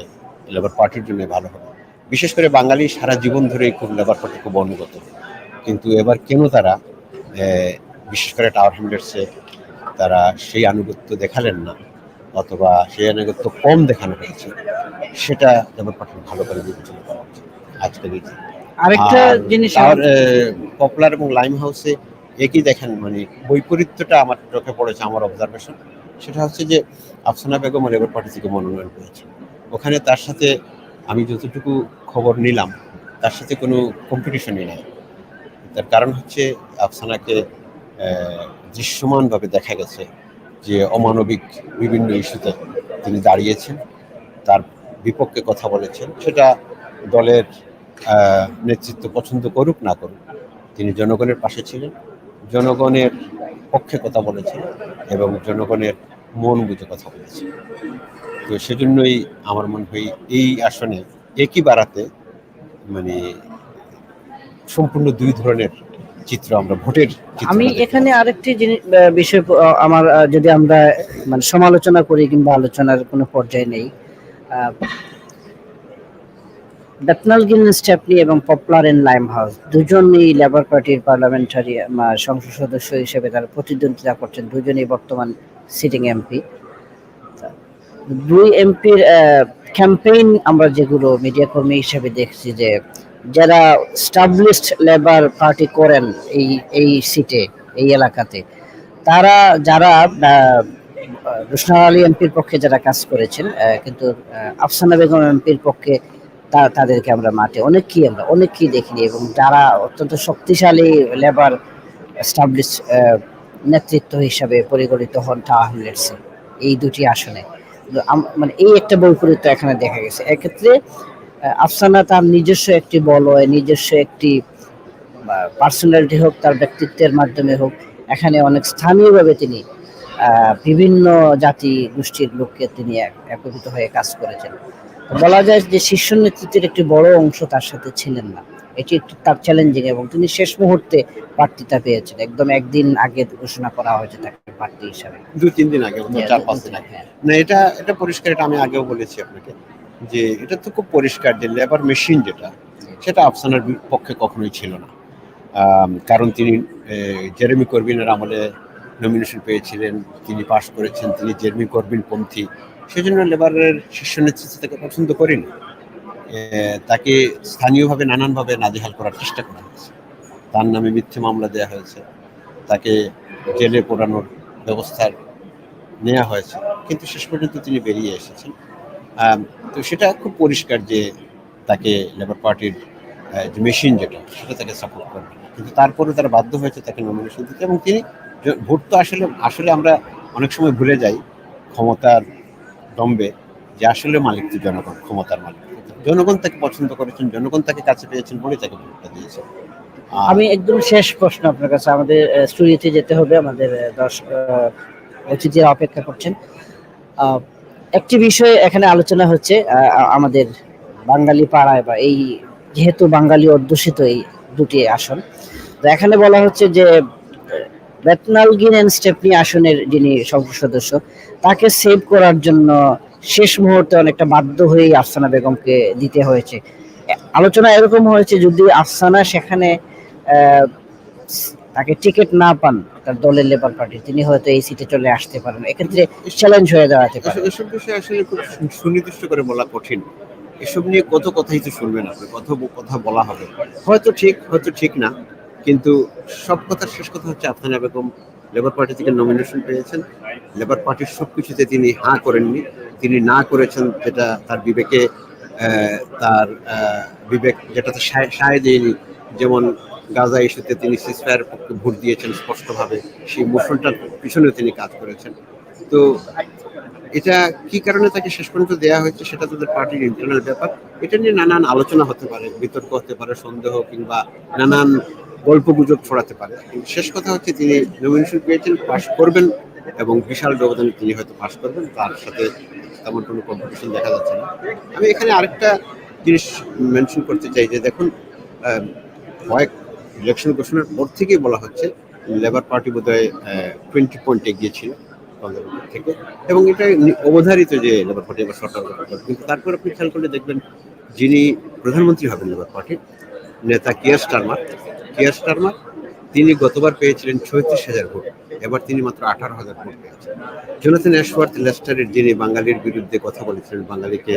লেবার পার্টির জন্য ভালো হবে। বিশেষ করে বাঙালি সারা জীবন ধরেই খুব লেবার পার্টি খুব অনুগত, কিন্তু এবার কেন তারা বিশেষ করে টাওয়ার হ্যামলেটসে তারা সেই আনুগত্য দেখালেন না অথবা সেই আনুগত্য কম দেখানো হয়েছে, সেটা লেবার পার্টির ভালো করে বিবেচনা করা উচিত আজকে দিতে। আরেকটা জিনিস আর পপুলার এবং লাইম হাউসে একই দেখেন, মানে বৈপরীত্যটা আমার চোখে পড়েছে, আমার অবজারভেশন সেটা হচ্ছে যে আফসানা বেগম লেবার পার্টি থেকে মনোনয়ন পেয়েছে। ওখানে তার সাথে আমি যতটুকু খবর নিলাম তার সাথে কোনো কম্পিটিশনই নেই। তার কারণ হচ্ছে আফসানাকে দৃশ্যমানভাবে দেখা গেছে যে অমানবিক বিভিন্ন ইস্যুতে তিনি দাঁড়িয়েছেন, তার বিপক্ষে কথা বলেছেন। সেটা দলের নেতৃত্ব পছন্দ করুক না করুক, তিনি জনগণের পাশে ছিলেন, জনগণের পক্ষে কথা বলেছেন এবং জনগণের মন বুঝে কথা বলেছেন। তো সেজন্যই আমার মনে হয় এই আসনে একই বাড়াতে মানে সম্পূর্ণ দুই ধরনের চিত্র আমরা ভোটের। আমি এখানে আরেকটি জিনিস বিষয় আমার যদি আমরা মানে সমালোচনা করি কিংবা আলোচনার কোনো পর্যায়ে নেই, ডেপনাল গিলন স্টেপনি এবং পপুলার এন্ড লাইম হাউস দুজনই লেবার পার্টির পার্লামেন্টারি সংসদ সদস্য হিসেবে তারা প্রতিদ্বন্দ্বিতা করছেন, দুজনেই বর্তমান সিটিং এমপি। দুই এমপির ক্যাম্পেইন আমরা যেগুলো মিডিয়া কর্মী হিসেবে দেখছি যে যারা স্টাবলিশড লেবার পার্টি করেন এই সিটে এই এলাকাতে, তারা যারা রুশনা আলী এমপির পক্ষে যারা কাজ করেছেন, কিন্তু আফসানা বেগম এমপির পক্ষে তাদেরকে আমরা মাঠে অনেককেই দেখিনি, এবং যারা অত্যন্ত শক্তিশালী লেবার স্টাবলিশ নেতৃত্ব হিসাবে পরিগণিত হন টাওয়ার হ্যামলেটসে এই দুটি আসনে। মানে এই একটা বৈপরীত্য এখানে দেখা গেছে। এক্ষেত্রে আফসানা তার নিজস্ব একটি বলয়, নিজস্ব একটি পার্সোনালিটি হোক, তার ব্যক্তিত্বের মাধ্যমে হোক, এখানে অনেক স্থানীয়ভাবে তিনি বিভিন্ন জাতি গোষ্ঠীর লোককে তিনি একত্রিত হয়ে কাজ করেছেন। বলা যায় যে শীর্ষ নেতৃত্বের একটি বড় অংশ তার সাথে ছিলেন না, এটি একটি তার চ্যালেঞ্জিং, এবং তিনি শেষ মুহূর্তে প্রার্থিতা পেয়েছেন, একদম একদিন আগে ঘোষণা করা হয়েছে তাকে প্রার্থী হিসাবে, 2-3 দিন আগে, 4-5 দিন আগে। না, এটা পরিষ্কার, এটা আমি আগেও বলেছি আপনাকে যে এটা তো খুব পরিষ্কার যে লেবার মেশিন যেটা, সেটা আফসানার পক্ষে কখনোই ছিল না। কারণ তিনি জেরেমি করবিনের আমলে নমিনেশন পেয়েছিলেন, তিনি পাশ করেছেন, তিনি জেরেমি করবিন পন্থী, সেজন্য লেবারের শীর্ষ নেতৃত্ব তাকে পছন্দ করেনি। তাকে স্থানীয়ভাবে নানানভাবে নাজেহাল করার চেষ্টা করা হয়েছে, তার নামে মিথ্যে মামলা দেওয়া হয়েছে, তাকে জেলে পোড়ানোর ব্যবস্থা নেওয়া হয়েছে, কিন্তু শেষ পর্যন্ত তিনি বেরিয়ে এসেছেন। তো সেটা খুব পরিষ্কার যে তাকে লেবার পার্টির যে মেশিন যেটা, সেটা তাকে সাপোর্ট করবে, কিন্তু তারপরে তারা বাধ্য হয়েছে তাকে নমিনেশন দিতে। এবং তিনি ভোট তো আসলে আমরা অনেক সময় ভুলে যাই ক্ষমতার দম্বে যে আসলে মালিক তো জনগণ, ক্ষমতার মালিক জনগণ। তাকে পছন্দ করেছেন, জনগণ তাকে কাছে পেয়েছেন বলে তাকে ভোটটা দিয়েছে। আমি একদম শেষ প্রশ্ন আপনার কাছে, আমাদের স্টুডিওতে যেতে হবে, আমাদের অতিথিরা অপেক্ষা করছেন। একটি বিষয় এখানে আলোচনা হচ্ছে, আমাদের বাঙালি পাড়ায় বা এই যেহেতু বাঙালি অধ্যুষিত এই দুটি আসন, তো এখানে বলা হচ্ছে যে বেতনালগিন এন্ড স্টেপনি আসনের যিনি সংসদ সদস্য, তাকে সেভ করার জন্য শেষ মুহূর্তে অনেকটা বাধ্য হয়েই আফসানা বেগমকে দিতে হয়েছে। আলোচনা এরকম হয়েছে যদি আফসানা সেখানে তাকে টিকিট না পান তার দলের লেবার পার্টি, তিনি হয়তো এই সিটে চলে আসতে পারেন, এক্ষেত্রে চ্যালেঞ্জ হয়ে দাঁড়াতে পারে। এসব বিষয়ে আসলে খুব সুনির্দিষ্ট করে বলা কঠিন। এসব নিয়ে কত কথাই তো শুনবেন আপনি, কত কথা বলা হবে, হয়তো ঠিক হয়তো ঠিক না, কিন্তু সব কথার শেষ কথা হচ্ছে আফসানা বেগম লেবার পার্টি থেকে নমিনেশন পেয়েছেন। লেবার পার্টির সবকিছুতে তিনি হাঁ করেননি, তিনি না করেছেন যেটা তার বিবেকে, তার বিবেক যেটাতে সায় দেয়নি। যেমন গাজা ইস্যুতে তিনি সিজফায়ার পক্ষে ভোট দিয়েছেন স্পষ্টভাবে, সেই মোশনটার পিছনে তিনি কাজ করেছেন। তো এটা কি কারণে তাকে শেষ পর্যন্ত দেওয়া হয়েছে সেটা তাদের পার্টির ইন্টারনাল ব্যাপার, এটা নিয়ে নানান আলোচনা হতে পারে, বিতর্ক হতে পারে, সন্দেহ কিংবা নানান গল্প গুজব ছড়াতে পারে, কিন্তু শেষ কথা হচ্ছে তিনি নমিনেশন পেয়েছেন, পাশ করবেন, এবং বিশাল ব্যবধানে তিনি হয়তো পাশ করবেন, তার সাথে তেমন কোনো কম্পিটিশন দেখা যাচ্ছে না। আমি এখানে আরেকটা জিনিস মেনশন করতে চাই যে দেখুন, কয়েক ইলেকশন ঘোষণার পর থেকেই বলা হচ্ছে লেবার পার্টি বোধহয় 20 পয়েন্ট এগিয়ে ছিল থেকে, এবং এটা অবধারিত যে লেবার পার্টি এবার সরকার গঠন করবে। কিন্তু তারপর আপনি খেয়াল করলে দেখবেন যিনি প্রধানমন্ত্রী হবেন লেবার পার্টির নেতা কিয়ার স্টারমার, তিনি গতবার পেয়েছিলেন 36,000 ভোট, এবার তিনি মাত্র 18,000 ভোট পেয়েছেন। জোনাথন অ্যাশওয়ার্থ লেস্টারের, যিনি বাঙালির বিরুদ্ধে কথা বলেছিলেন, বাঙালিকে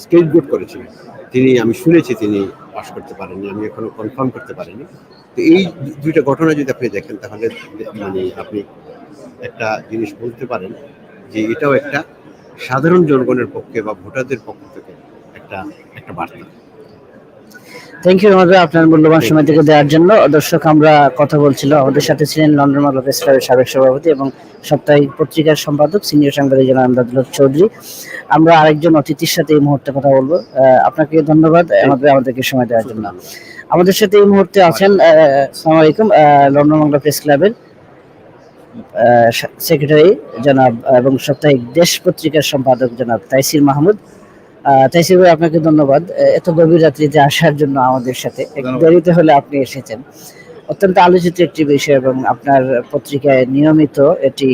স্কেপগোট করেছিলেন, তিনি, আমি শুনেছি তিনি পাশ করতে পারেননি, আমি এখনো কনফার্ম করতে পারিনি। তো এই দুইটা ঘটনা যদি আপনি দেখেন তাহলে মানে আপনি একটা জিনিস বলতে পারেন যে এটাও একটা সাধারণ জনগণের পক্ষে বা ভোটারদের পক্ষ থেকে একটা বার্তা। থ্যাংক ইউ আমাদের আপনার মূল্যবান সময় থেকে দেওয়ার জন্য। দর্শক, আমরা কথা বলছিল, আমাদের সাথে ছিলেন লন্ডন বাংলা প্রেস ক্লাবের সাবেক সভাপতি এবং সাপ্তাহিক পত্রিকার সম্পাদক সিনিয়র সাংবাদিক জনাব আমদাদুল চৌধুরী। আমরা আরেকজন অতিথির সাথে এই মুহূর্তে কথা বলবো। আপনাকে ধন্যবাদ আমাদেরকে সময় দেওয়ার জন্য। আমাদের সাথে এই মুহূর্তে আছেন আসসালামু আলাইকুম লন্ডন বাংলা প্রেস ক্লাবের সেক্রেটারি জনাব এবং সাপ্তাহিক দেশ পত্রিকার সম্পাদক জনাব তাইসির মাহমুদ। তাইসির ভাই, আপনাকে ধন্যবাদ এত গভীর রাত্রিতে আসার জন্য আমাদের সাথে। দেরিতে হলে আপনি এসেছেন, অত্যন্ত আলোচিত একটি বিষয় এবং আপনার পত্রিকায় নিয়মিত এটি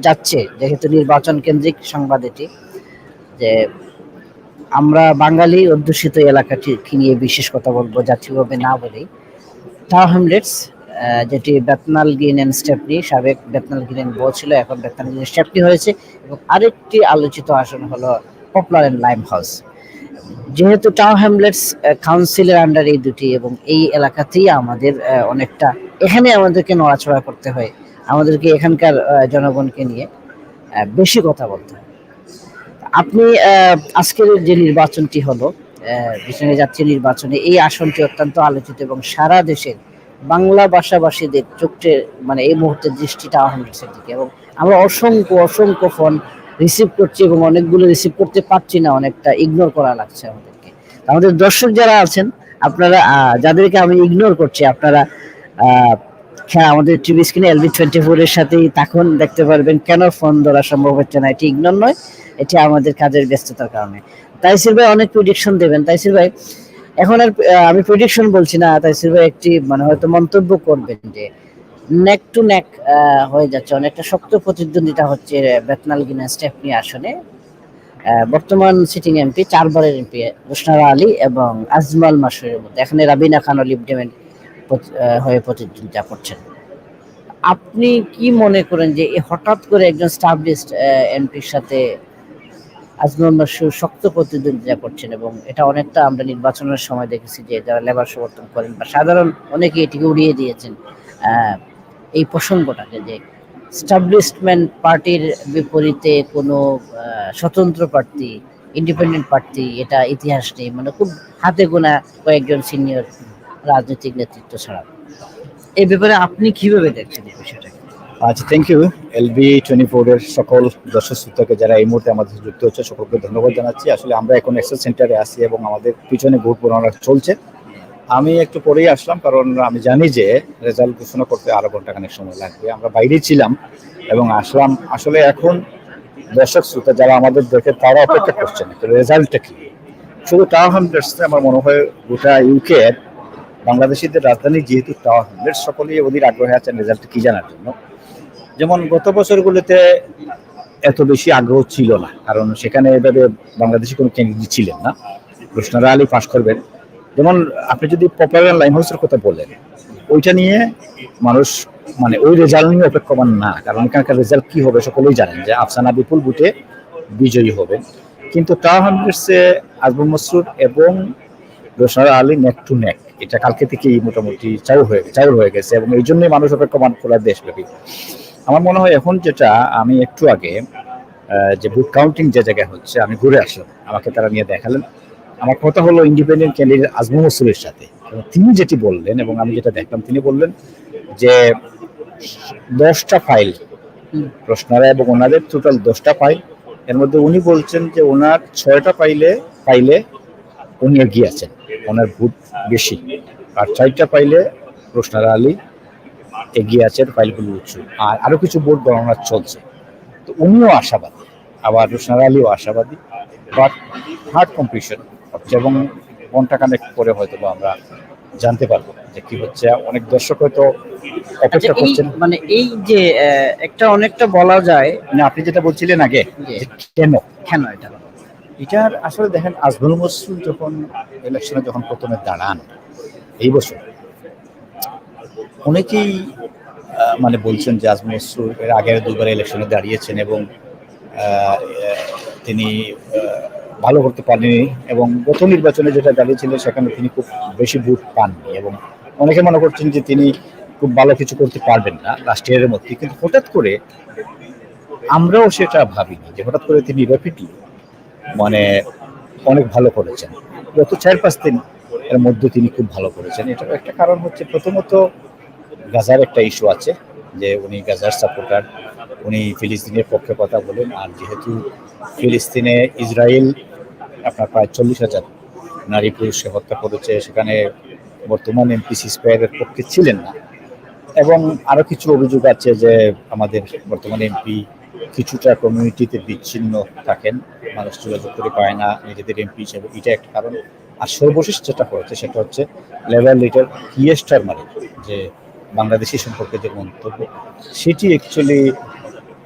যাচ্ছে, যেহেতু নির্বাচন কেন্দ্রিক সংবাদ এটি, যে আমরা বাঙালি অধ্যুষিত এলাকাটি নিয়ে বিশেষ কথা বলবো, জাতীয়ভাবে না বলেই। টাও হ্যামলেটস, যেটি বেতনালগিন এন্ড স্টেপনি, সাবেক বেতনালগিন বো ছিল, এখন বেতনালগিন স্টেপনি হয়েছে, এবং আরেকটি আলোচিত আসন হলো পপুলার এন্ড লাইম হাউস। যেহেতু টাও হ্যামলেটস কাউন্সিলের আন্ডার এই দুটি, এবং এই এলাকাতেই আমাদের অনেকটা, এখানে আমাদেরকে নড়াচড়া করতে হয়, আমাদেরকে এখানকার জনগণকে নিয়ে বেশি কথা বলতে হয়। আপনি আজকের যে নির্বাচনটি হলো, বিশেষ যাত্রী নির্বাচনে, এই আসনটি অত্যন্ত আলোচিত এবং সারা দেশের বাংলা ভাষাভাষীদের চোখে মানে এই মুহূর্তে দৃষ্টিটা আহমেদের দিকে, এবং আমরা অসংখ্য ফোন রিসিভ করছি এবং অনেকগুলো রিসিভ করতে পারছি না, অনেকটা ইগনোর করা লাগছে আমাদেরকে। আমাদের দর্শক যারা আছেন আপনারা যাদেরকে আমি ইগনোর করছি আপনারা আমাদের টিভি স্ক্রিনে LB24 এর সাথেই তখন দেখতে পারবেন কেন ফোন ধরা সম্ভব হচ্ছে না। এটি ইগনোর নয়, এটি আমাদের কাজের ব্যস্ততার কারণে। তাইসির ভাই অনেক প্রেডিকশন দেবেন। তাইসির ভাই এখন আর আমি প্রেডিকশন বলছি না, তাইসির ভাই একটি মানে হয়তো মন্তব্য করবেন যে নেক টু নেক হয়ে যাচ্ছে, অনেকটা শক্ত প্রতিদ্বন্দ্বিতা হচ্ছে বেতনালগিনা স্টেফনি আসনে। বর্তমান সিটিং এমপি 4 বারের এমপি রুশনারা আলী এবং আজমাল মাসুরের মধ্যে এখানে রাবিনা খান ও লিবডেমেন হয়ে প্রতিদ্বন্দ্বিতা করছেন। আপনি কি মনে করেন যে হঠাৎ করে একজন স্টাবলিশড এমপির সাথে আজমাল মাসুর শক্ত প্রতিদ্বন্দ্বিতা করছেন এবং এটা অনেকটা আমরা নির্বাচনের সময় দেখেছি যে যারা লেবার সমর্থন করেন বা সাধারণ অনেকে এটিকে উড়িয়ে দিয়েছেন এই প্রসঙ্গটাকে, যে স্টাবলিশমেন্ট পার্টির বিপরীতে কোনো স্বতন্ত্র প্রার্থী, ইন্ডিপেন্ডেন্ট প্রার্থী, এটা ইতিহাস নেই, মানে খুব হাতে গোনা কয়েকজন সিনিয়র রাজনৈতিক নেতৃত্ব ছাড়া। এই ব্যাপারে আপনি কিভাবে দেখছেন এই বিষয়টাকে? আচ্ছা, থ্যাংক ইউ। LB24 এর সকল দর্শক শ্রোতাকে যারা এই মুহূর্তে আমাদের যুক্ত হচ্ছে সকলকে ধন্যবাদ জানাচ্ছি। আসলে আমরা এখন এক্সেস সেন্টারে আছি এবং আমাদের পিছনে ভোট গণনা চলছে। আমি একটু পরেই আসলাম কারণ আমি জানি যে রেজাল্ট ঘোষণা করতে আরো ঘন্টাখানেক সময় লাগবে। আমরা বাইরে ছিলাম এবং আসলাম। আসলে এখন দর্শক শ্রোতা যারা আমাদের দেখে তারা অপেক্ষা করছেন রেজাল্টটা কি। শুধু টাওয়ার হ্যামলেটসে আমার মনে হয় গোটা ইউকে বাংলাদেশিদের রাজধানী যেহেতু টাওয়ার হ্যামলেটস, সকলেই অধীর আগ্রহে আছেন রেজাল্ট কি জানার জন্য। যেমন গত বছরগুলোতে এত বেশি আগ্রহ ছিল না, কারণ সেখানে এভাবে বাংলাদেশি কোনো ক্যান্ডিডেট ছিলেন না। রুশনারা আলী পাশ করবেন। যেমন আপনি যদি পপুলার লাইন হাউসের কথা বলেন, ওইটা নিয়ে মানুষ মানে ওই রেজাল্ট নিয়ে অপেক্ষমান না, কারণ এখানকার রেজাল্ট কি হবে সকলেই জানেন যে আফসানা বিপুল ভোটে বিজয়ী হবেন। কিন্তু টাওয়ার হ্যামলেটসে আজমল মসরুর এবং রুশনারা আলী নেক টু নেক, এটা কালকে থেকেই মোটামুটি চাউর হয়ে গেছে এবং এই জন্যই মানুষ অপেক্ষমান খোলা দেশব্যাপী। আমার মনে হয় এখন যেটা আমি একটু আগে যে ভোট কাউন্টিং যে জায়গায় হচ্ছে আমি ঘুরে আসলাম, আমাকে তারা নিয়ে দেখালেন। আমার কথা হলো ইন্ডিপেন্ডেন্ট ক্যান্ডিডেট আজমল মসরুরের সাথে তিনি যেটি বললেন এবং আমি যেটা দেখলাম, তিনি বললেন যে 10টা ফাইল রুশনারা এবং ওনাদের টোটাল 10টা ফাইল, এর মধ্যে উনি বলছেন যে ওনার 6টা ফাইলে উনি এগিয়ে আছেন, ওনার ভোট বেশি, আর 4টা ফাইলে রুশনারা আলী এগিয়ে আছেন, ফাইলগুলো উঁচু, আর আরো কিছু ভোট গণনা চলছে। তো উনিও আশাবাদী, আবার রুশনারা আলীও আশাবাদী, বাট হার্ড কম্পিটিশন হচ্ছে এবং ঘন্টাখানেক পরে হয়তো আমরা জানতে পারবো যে কি হচ্ছে। অনেক দর্শক হয়তো অপেক্ষা করছেন। মানে এই যে একটা অনেকটা বলা যায়, মানে আপনি যেটা বলছিলেন আগে কেন এটার আসলে দেখেন, আজমল মসরুর যখন ইলেকশনে প্রথমে দাঁড়ান এই বছর, অনেকেই মানে বলছেন যে আজমল মসরুর এর আগের দুবার ইলেকশনে দাঁড়িয়েছেন এবং তিনি ভালো করতে পারেনি এবং গত নির্বাচনে যেটা দাঁড়িয়েছিলেন সেখানে তিনি খুব বেশি ভোট পাননি এবং অনেকে মনে করছেন যে তিনি খুব ভালো কিছু করতে পারবেন না লাস্ট ইয়ারের মধ্যে। কিন্তু হঠাৎ করে আমরাও সেটা ভাবিনি যে হঠাৎ করে তিনি র্যাপিডলি মানে অনেক ভালো করেছেন। গত 4-5 দিন এর মধ্যে তিনি খুব ভালো করেছেন। এটার একটা কারণ হচ্ছে প্রথমত গাজার একটা ইস্যু আছে, যে উনি গাজার সাপোর্টার, উনি ফিলিস্তিনের পক্ষে কথা বলেন। আর যেহেতু ফিলিস্তিনে ইসরায়েল আপনার প্রায় 40,000 নারী পুরুষকে হত্যা করেছে, সেখানে বর্তমান এমপি সিসফায়ারের পক্ষে ছিলেন না এবং আরো কিছু অভিযোগ আছে যে আমাদের বর্তমান এমপি কিছুটা কমিউনিটিতে বিচ্ছিন্ন থাকেন, মানুষ যোগাযোগ করে পায় না নিজেদের এমপি হিসেবে, এটা একটা কারণ। আর সর্বশেষ যেটা হয়েছে সেটা হচ্ছে লেবার লিডার কিয়ার স্টারমারের যে বাংলাদেশি সম্পর্কে যে মন্তব্য, সেটি অ্যাকচুয়ালি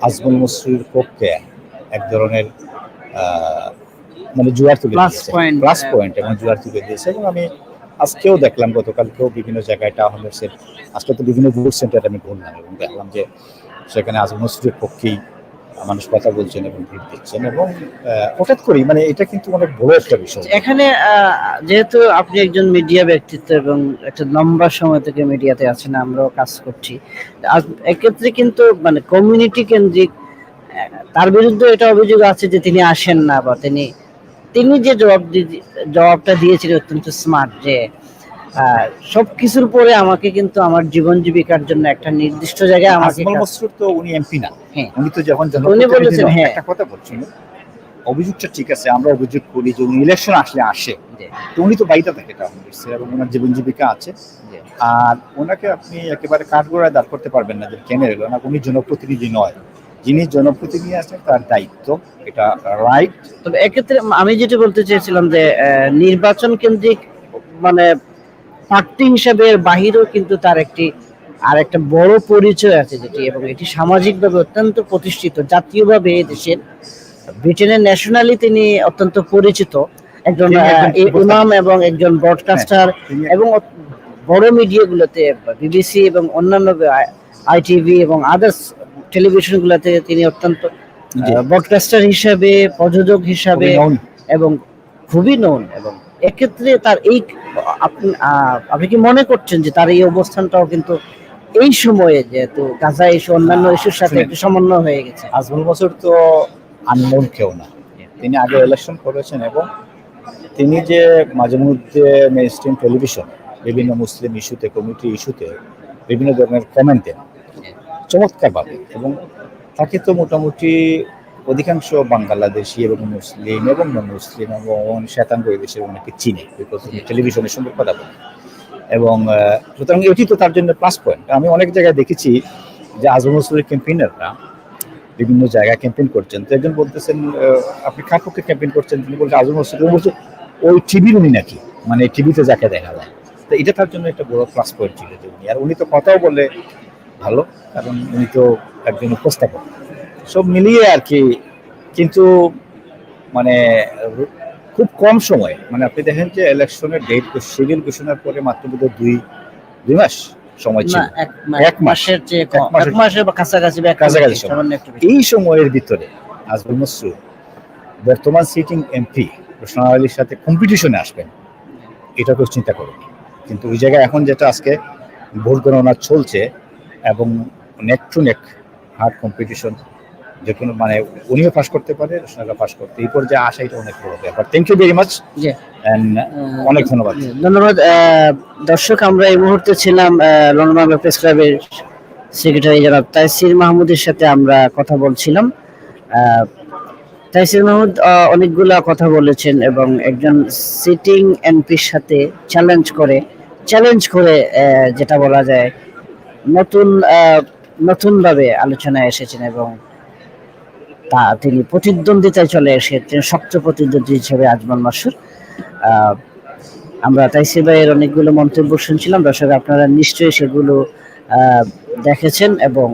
আজমল মসরুরের পক্ষে এক ধরনের মানে জোয়ার তুলে দিয়েছে, প্লাস পয়েন্ট এবং জোয়ার তুলে দিয়েছে। এবং আমি আজকেও দেখলাম, গতকালকেও বিভিন্ন জায়গায় টাউনসের, আজকে তো বিভিন্ন ভোট সেন্টারে আমি ঘুরলাম এবং দেখলাম যে সেখানে আজমল মসরুরের পক্ষেই মানুষ কথা বলছেন এবং ভিড় দিচ্ছেন এবং হঠাৎ করেই মানে এটা কিন্তু অনেক বড় একটা বিষয়। এখানে যেহেতু আপনি একজন মিডিয়া ব্যক্তিত্ব এবং একটা লম্বা সময় থেকে মিডিয়াতে আছেন, আমরাও কাজ করছি, এক্ষেত্রে কিন্তু মানে কমিউনিটি কেন্দ্রিক তার বিরুদ্ধে এটা অভিযোগ আছে যে তিনি আসেন না, বা তিনি যে জবাবটা দিয়েছিলেন অত্যন্ত স্মার্ট, যে সবকিছুর পরে আমাকে কিন্তু আমার জীবন জীবিকার জন্য একটা নির্দিষ্ট জায়গায় আমাকে। আজমল মসরুর তো উনি এমপি না, হ্যাঁ উনি তো যখন উনি বলেছেন, হ্যাঁ একটা কথা বলছেন, অভিযোগটা ঠিক আছে, আমরা অভিযোগ করি যে উনি ইলেকশন আসে, তো উনি তো বাড়িতে থাকে এবং ওনার জীবন জীবিকা আছে। আর ওনাকে আপনি একেবারে কাঠগড়ায় দাঁড় করতে পারবেন না যে কেন এলো না, উনি জনপ্রতিনিধি নয়। যিনি জনপ্রতিনিধি আছেন তার দায়িত্ব, এটা রাইট। তবে এক্ষেত্রে আমি যেটা বলতে চেয়েছিলাম যে নির্বাচন কেন্দ্রিক মানে প্রার্থী হিসাবে বাহিরেও কিন্তু তার আর একটা বড় পরিচয় আছে যেটি, এবং এটি সামাজিকভাবে অত্যন্ত প্রতিষ্ঠিত, জাতীয়ভাবে দেশের ব্রিটেনের ন্যাশনালি তিনি অত্যন্ত পরিচিত একজন ইমাম এবং একজন ব্রডকাস্টার, এবং বড় মিডিয়াগুলোতে বিবিসি এবং অন্যান্য আইটিভি এবং আদার্স টেলিভিশনগুলোতে তিনি অত্যন্ত ব্রডকাস্টার হিসাবে, প্রযোজক হিসাবে এবং খুবই নন। এবং এক্ষেত্রে তার এই আপনি কি মনে করছেন যে তার এই অবস্থানটাও কিন্তু এই সময়ে যেহেতু গাজা ইস্যু অন্যান্য ইস্যুর সাথে একটু সমন্বয় হয়ে গেছে? আজমল বছর তো আননোন কেউ না, তিনি আগে ইলেকশন করেছেন এবং তিনি যে মাঝে মধ্যে মেইনস্ট্রিম টেলিভিশন বিভিন্ন মুসলিম ইস্যুতে, কমিউনিটি ইস্যুতে বিভিন্ন ধরনের কমেন্ট দেন চমৎকারভাবে, এবং তাকে তো মোটামুটি অধিকাংশ বাংলাদেশি এবং মুসলিম এবং নন মুসলিম এবং শ্বেতাঙ্গ দেশের অনেকে চিনে, বিকজ টেলিভিশনের সঙ্গে কথা বলে। এবং সুতরাং এটি তো তার জন্য প্লাস পয়েন্ট। আমি অনেক জায়গায় দেখেছি যে আজমল মনসুরের ক্যাম্পেইনাররা বিভিন্ন জায়গায় ক্যাম্পেইন করছেন, তো একজন বলতেছেন আপনি কার পক্ষে ক্যাম্পেইন করছেন, তিনি বলছেন আজমল মনসুর, বলছে ওই টিভির উনি নাকি, মানে টিভিতে যাকে দেখা যায়। তো এটা তার জন্য একটা বড় প্লাস পয়েন্ট ছিল যে উনি, আর উনি তো কথাও বলে ভালো, কারণ উনি তো একজন উপস্থাপক, সব মিলিয়ে আর কি। কিন্তু মানে খুব কম সময়, মানে আপনি দেখেন যে ইলেকশনের ডেট শিডিউল ঘোষণার পরে মাত্র দুই মাস সময় ছিল, এক মাসের কাছাকাছি। এই সময়ের ভিতরে আজমল মনসুর বর্তমান সিটিং এমপি রোশন আলীর সাথে কম্পিটিশনে আসবেন, এটা তো চিন্তা করুন। কিন্তু ওই জায়গায় এখন যেটা আজকে ভোট গণনা চলছে এবং নেক টু নেক হার্ড কম্পিটিশন, যে কোনো মানে উনিও পাস করতে পারে, রোশনারা পাস করতে, এই পর্যায়ে আসা এটা অনেক বড় ব্যাপার। থ্যাংক ইউ ভেরি মাচ, অনেক ধন্যবাদ। ধন্যবাদ দর্শক, আমরা এই মুহূর্তে ছিলাম লন্ডন বাংলা প্রেস ক্লাবের সেক্রেটারি জনাব তাইসির মাহমুদের সাথে আমরা কথা বলছিলাম। তাইসির মাহমুদ অনেকগুলা কথা বলেছেন এবং একজন সিটিং এমপির সাথে চ্যালেঞ্জ করে যেটা বলা যায় নতুনভাবে আলোচনায় এসেছেন, এবং তিনি প্রতিদ্বন্দ্বিতায় চলে এসেছেন শক্ত প্রতিদ্বন্দ্বী হিসেবে আজমল মনসুর। আমরা তাইসির ভাইয়ের অনেকগুলো মন্তব্য শুনছিলাম, দর্শক আপনারা নিশ্চয়ই সেগুলো দেখেছেন, এবং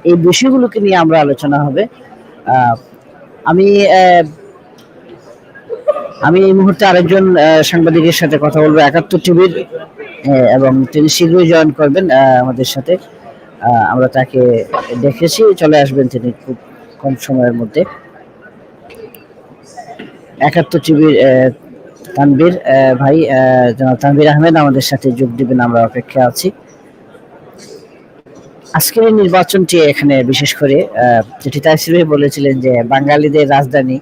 এই বিষয়গুলোকে নিয়ে আমরা আলোচনা হবে। আমি এই মুহূর্তে আরেকজন সাংবাদিকের সাথে কথা বলবো ৭১ টিভির, এবং তিনি শীঘ্রই জয়েন করবেন আমাদের সাথে। আমরা তাকে দেখেছি, চলে আসবেন তিনি খুব কম সময়ের মধ্যে। ৭১ টিভির তানভীর ভাই, জনাব তানভীর আহমেদ আমাদের সাথে যোগ দিবেন, আমরা অপেক্ষা আছি। আজকের এই নির্বাচনটি এখানে বিশেষ করে যেটি তাইসির ভাই বলেছিলেন যে বাঙালিদের রাজধানী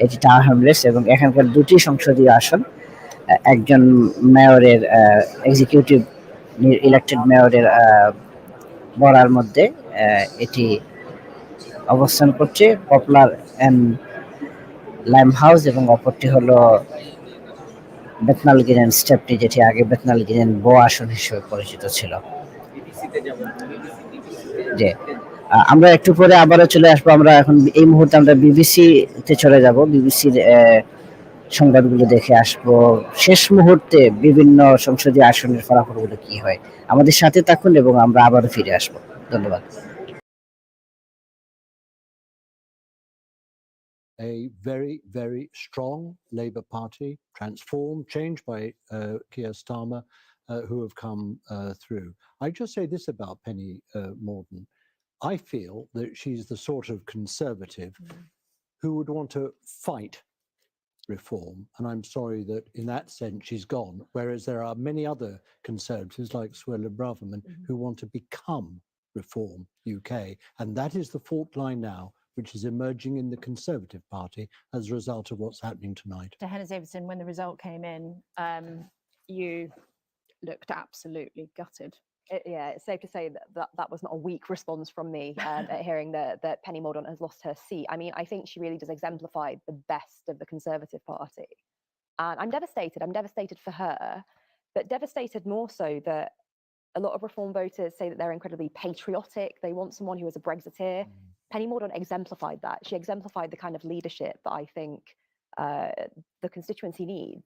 এটি টাওয়ার হ্যামলেটস, এবং এখানকার দুটি সংসদীয় আসন, একজন মেয়রের এক্সিকিউটিভ ইলেক্টেড মেয়রের বরার মধ্যে এটি অবস্থান করছে, পপুলার অ্যান্ড লাইম হাউস, এবং অপরটি হলো বেতনাল গ্রিন স্টেপনি, যেটি আগে বেতনাল গ্রিন বো আসন হিসেবে পরিচিত ছিল। যে আমরা একটু পরে আবারও চলে আসবো। আমরা এখন এই মুহূর্তে আমরা বিবিসিতে চলে যাব, বিবিসির সংবাদগুলো দেখে আসবো, শেষ মুহূর্তে বিভিন্ন সংসদীয় আসনের ফলাফলগুলো কি হয়। আমাদের সাথে থাকুন এবং আমরা আবারও ফিরে আসবো। ধন্যবাদ। A very, very strong Labour Party, transformed, changed by Keir Starmer, who have come through. I just say this about Penny Mordaunt. I feel that she's the sort of conservative who would want to fight reform, and I'm sorry that in that sense she's gone, whereas there are many other conservatives like Suella Braverman who want to become Reform UK, and that is the fault line now which is emerging in the Conservative Party as a result of what's happening tonight. Hannah Davidson, when the result came in, you looked absolutely gutted. Yeah, it's safe to say that was not a weak response from me at hearing that Penny Mordaunt has lost her seat. I mean, I think she really does exemplify the best of the Conservative Party. And I'm devastated. I'm devastated for her, but devastated more so that a lot of Reform voters say that they're incredibly patriotic. They want someone who is a Brexiteer. Penny Mordaunt exemplified that. She exemplified the kind of leadership that I think the constituency needs.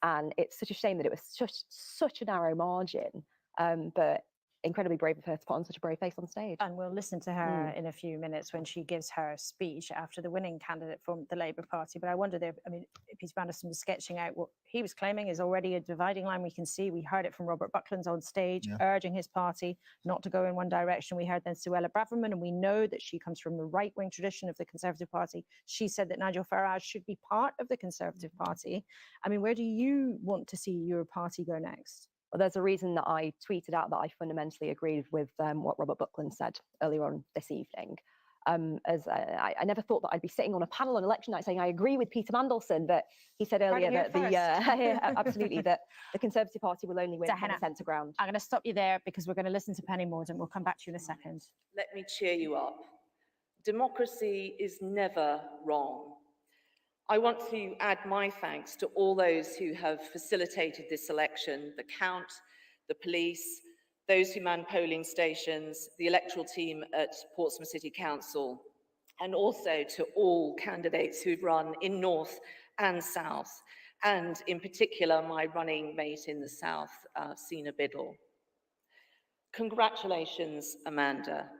And it's such a shame that it was such a narrow margin, but incredibly brave of her to put on such a brave face on stage. And we'll listen to her in a few minutes when she gives her speech after the winning candidate from the Labour Party. But I wonder, Peter Mandelson was sketching out what he was claiming is already a dividing line. We can see, we heard it from Robert Buckland on stage, urging his party not to go in one direction. We heard then Suella Braverman, and we know that she comes from the right-wing tradition of the Conservative Party. She said that Nigel Farage should be part of the Conservative Party. I mean, where do you want to see your party go next? Well, there's a reason that I tweeted out that I fundamentally agreed with what Robert Buckland said earlier on this evening. I never thought that I'd be sitting on a panel on election night saying I agree with Peter Mandelson, but he said earlier that absolutely that the Conservative Party will only win on the centre ground. I'm going to stop you there because we're going to listen to Penny Mordaunt. We'll come back to you in a second. Let me cheer you up. Democracy is never wrong. I want to add my thanks to all those who have facilitated this election, the count, the police, those who man polling stations, the electoral team at Portsmouth City Council, and also to all candidates who've run in North and South, and in particular, my running mate in the South, Sina Biddle. Congratulations, Amanda.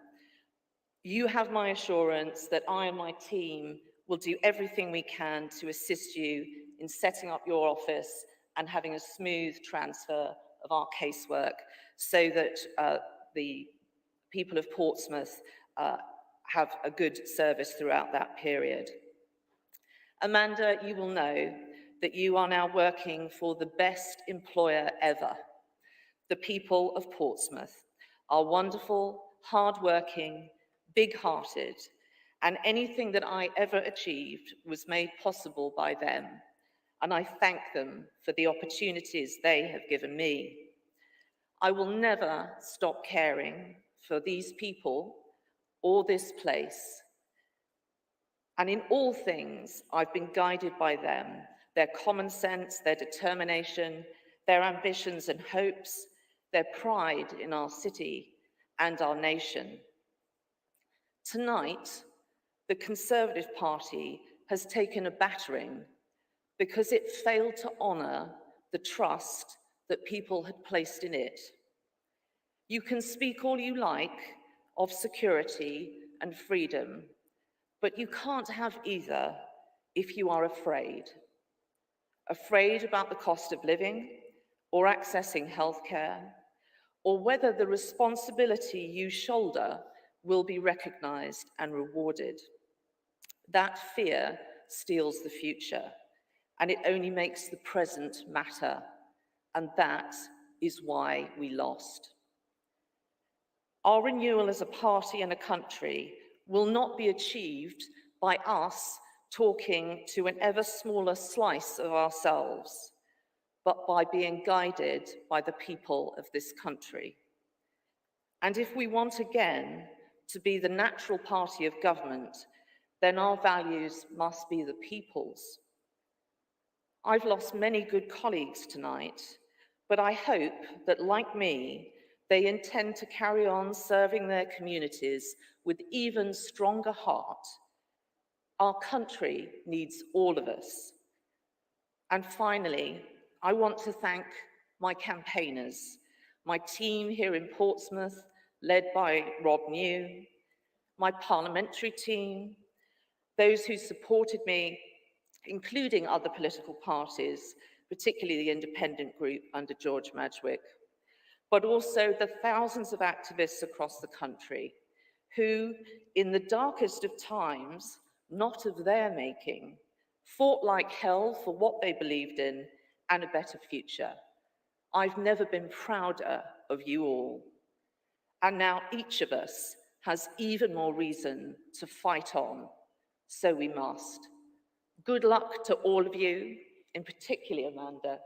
You have my assurance that I and my team will do everything we can to assist you in setting up your office and having a smooth transfer of our casework so that the people of Portsmouth have a good service throughout that period. Amanda, you will know that you are now working for the best employer ever. The people of Portsmouth are wonderful, hardworking, big-hearted, and anything that I ever achieved was made possible by them, and I thank them for the opportunities they have given me. I will never stop caring for these people or this place, and in all things, I've been guided by them, their common sense, their determination, their ambitions and hopes, their pride in our city and our nation. Tonight, the Conservative Party has taken a battering because it failed to honour the trust that people had placed in it. You can speak all you like of security and freedom, but you can't have either if you are afraid. Afraid about the cost of living or accessing healthcare, or whether the responsibility you shoulder will be recognised and rewarded. That fear steals the future, and it only makes the present matter, and that is why we lost. Our renewal as a party and a country will not be achieved by us talking to an ever smaller slice of ourselves, but by being guided by the people of this country. And if we want again to be the natural party of government, then our values must be the people's. I've lost many good colleagues tonight, but I hope that, like me, they intend to carry on serving their communities with even stronger heart. Our country needs all of us. And finally, I want to thank my campaigners, my team here in Portsmouth, led by Rob New, my parliamentary team, those who supported me, including other political parties, particularly the independent group under George Madgwick, but also the thousands of activists across the country who, in the darkest of times, not of their making, fought like hell for what they believed in and a better future. I've never been prouder of you all. And now each of us has even more reason to fight on, so we must. Good luck to all of you, in particular Amanda,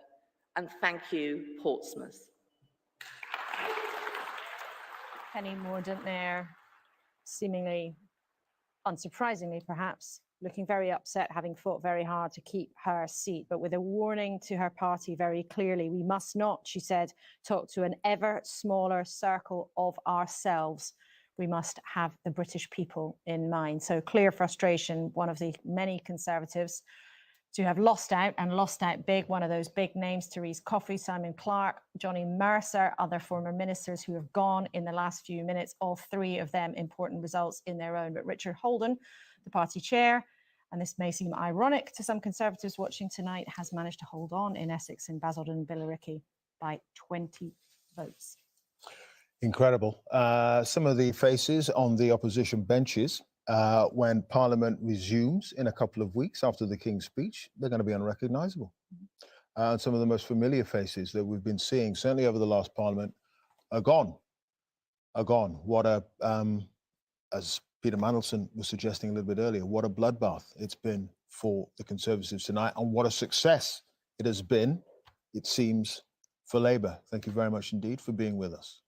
and thank you, Portsmouth. Penny Mordaunt there, seemingly unsurprisingly perhaps, looking very upset, having fought very hard to keep her seat, but with a warning to her party very clearly. We must not, she said, talk to an ever smaller circle of ourselves. We must have the British people in mind. So clear frustration, one of the many Conservatives to have lost out and lost out big. One of those big names, Therese Coffey, Simon Clarke, Johnny Mercer, other former ministers who have gone in the last few minutes, all three of them important results in their own. But Richard Holden, the party chair, and this may seem ironic to some Conservatives watching tonight, has managed to hold on in Essex, in Basildon, Billericay by 20 votes. Incredible. Some of the faces on the opposition benches when Parliament resumes in a couple of weeks after the King's speech, they're going to be unrecognisable. Some of the most familiar faces that we've been seeing, certainly over the last Parliament, are gone. Are gone. What a, as Peter Mandelson was suggesting a little bit earlier, what a bloodbath it's been for the Conservatives tonight, and what a success it has been, it seems, for Labour. Thank you very much indeed for being with us.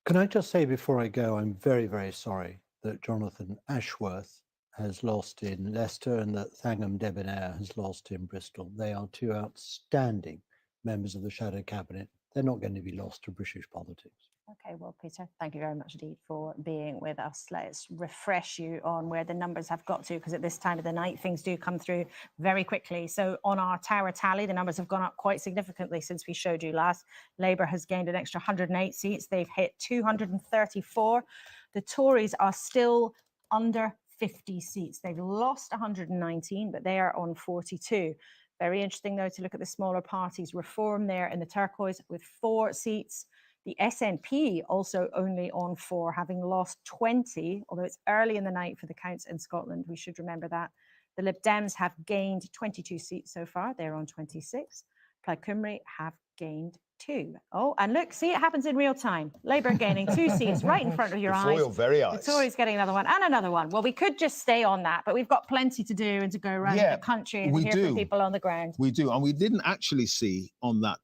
Can I just say before I go, I'm very, very sorry that Jonathan Ashworth has lost in Leicester and that Thangam Debonair has lost in Bristol. They are two outstanding members of the Shadow Cabinet. They're not going to be lost to British politics. Okay, well, Peter, thank you very much indeed for being with us. Let's refresh you on where the numbers have got to, because at this time of the night, things do come through very quickly. So on our Tower tally, the numbers have gone up quite significantly since we showed you last. Labour has gained an extra 108 seats. They've hit 234. The Tories are still under 50 seats. They've lost 119, but they are on 42. Very interesting, though, to look at the smaller parties. Reform there in the turquoise with 4 seats. The SNP also only on 4, having lost 20, although it's early in the night for the counts in Scotland. We should remember that. The Lib Dems have gained 22 seats so far. They're on 26. Plaid Cymru have gained 2. Oh, and look, see, it happens in real time. Labour gaining 2 seats right in front of your Before eyes. your very eyes. The Tories getting another one and another one. Well, we could just stay on that, but we've got plenty to do and to go around the country and hear from people on the ground. We do, and we didn't actually see on that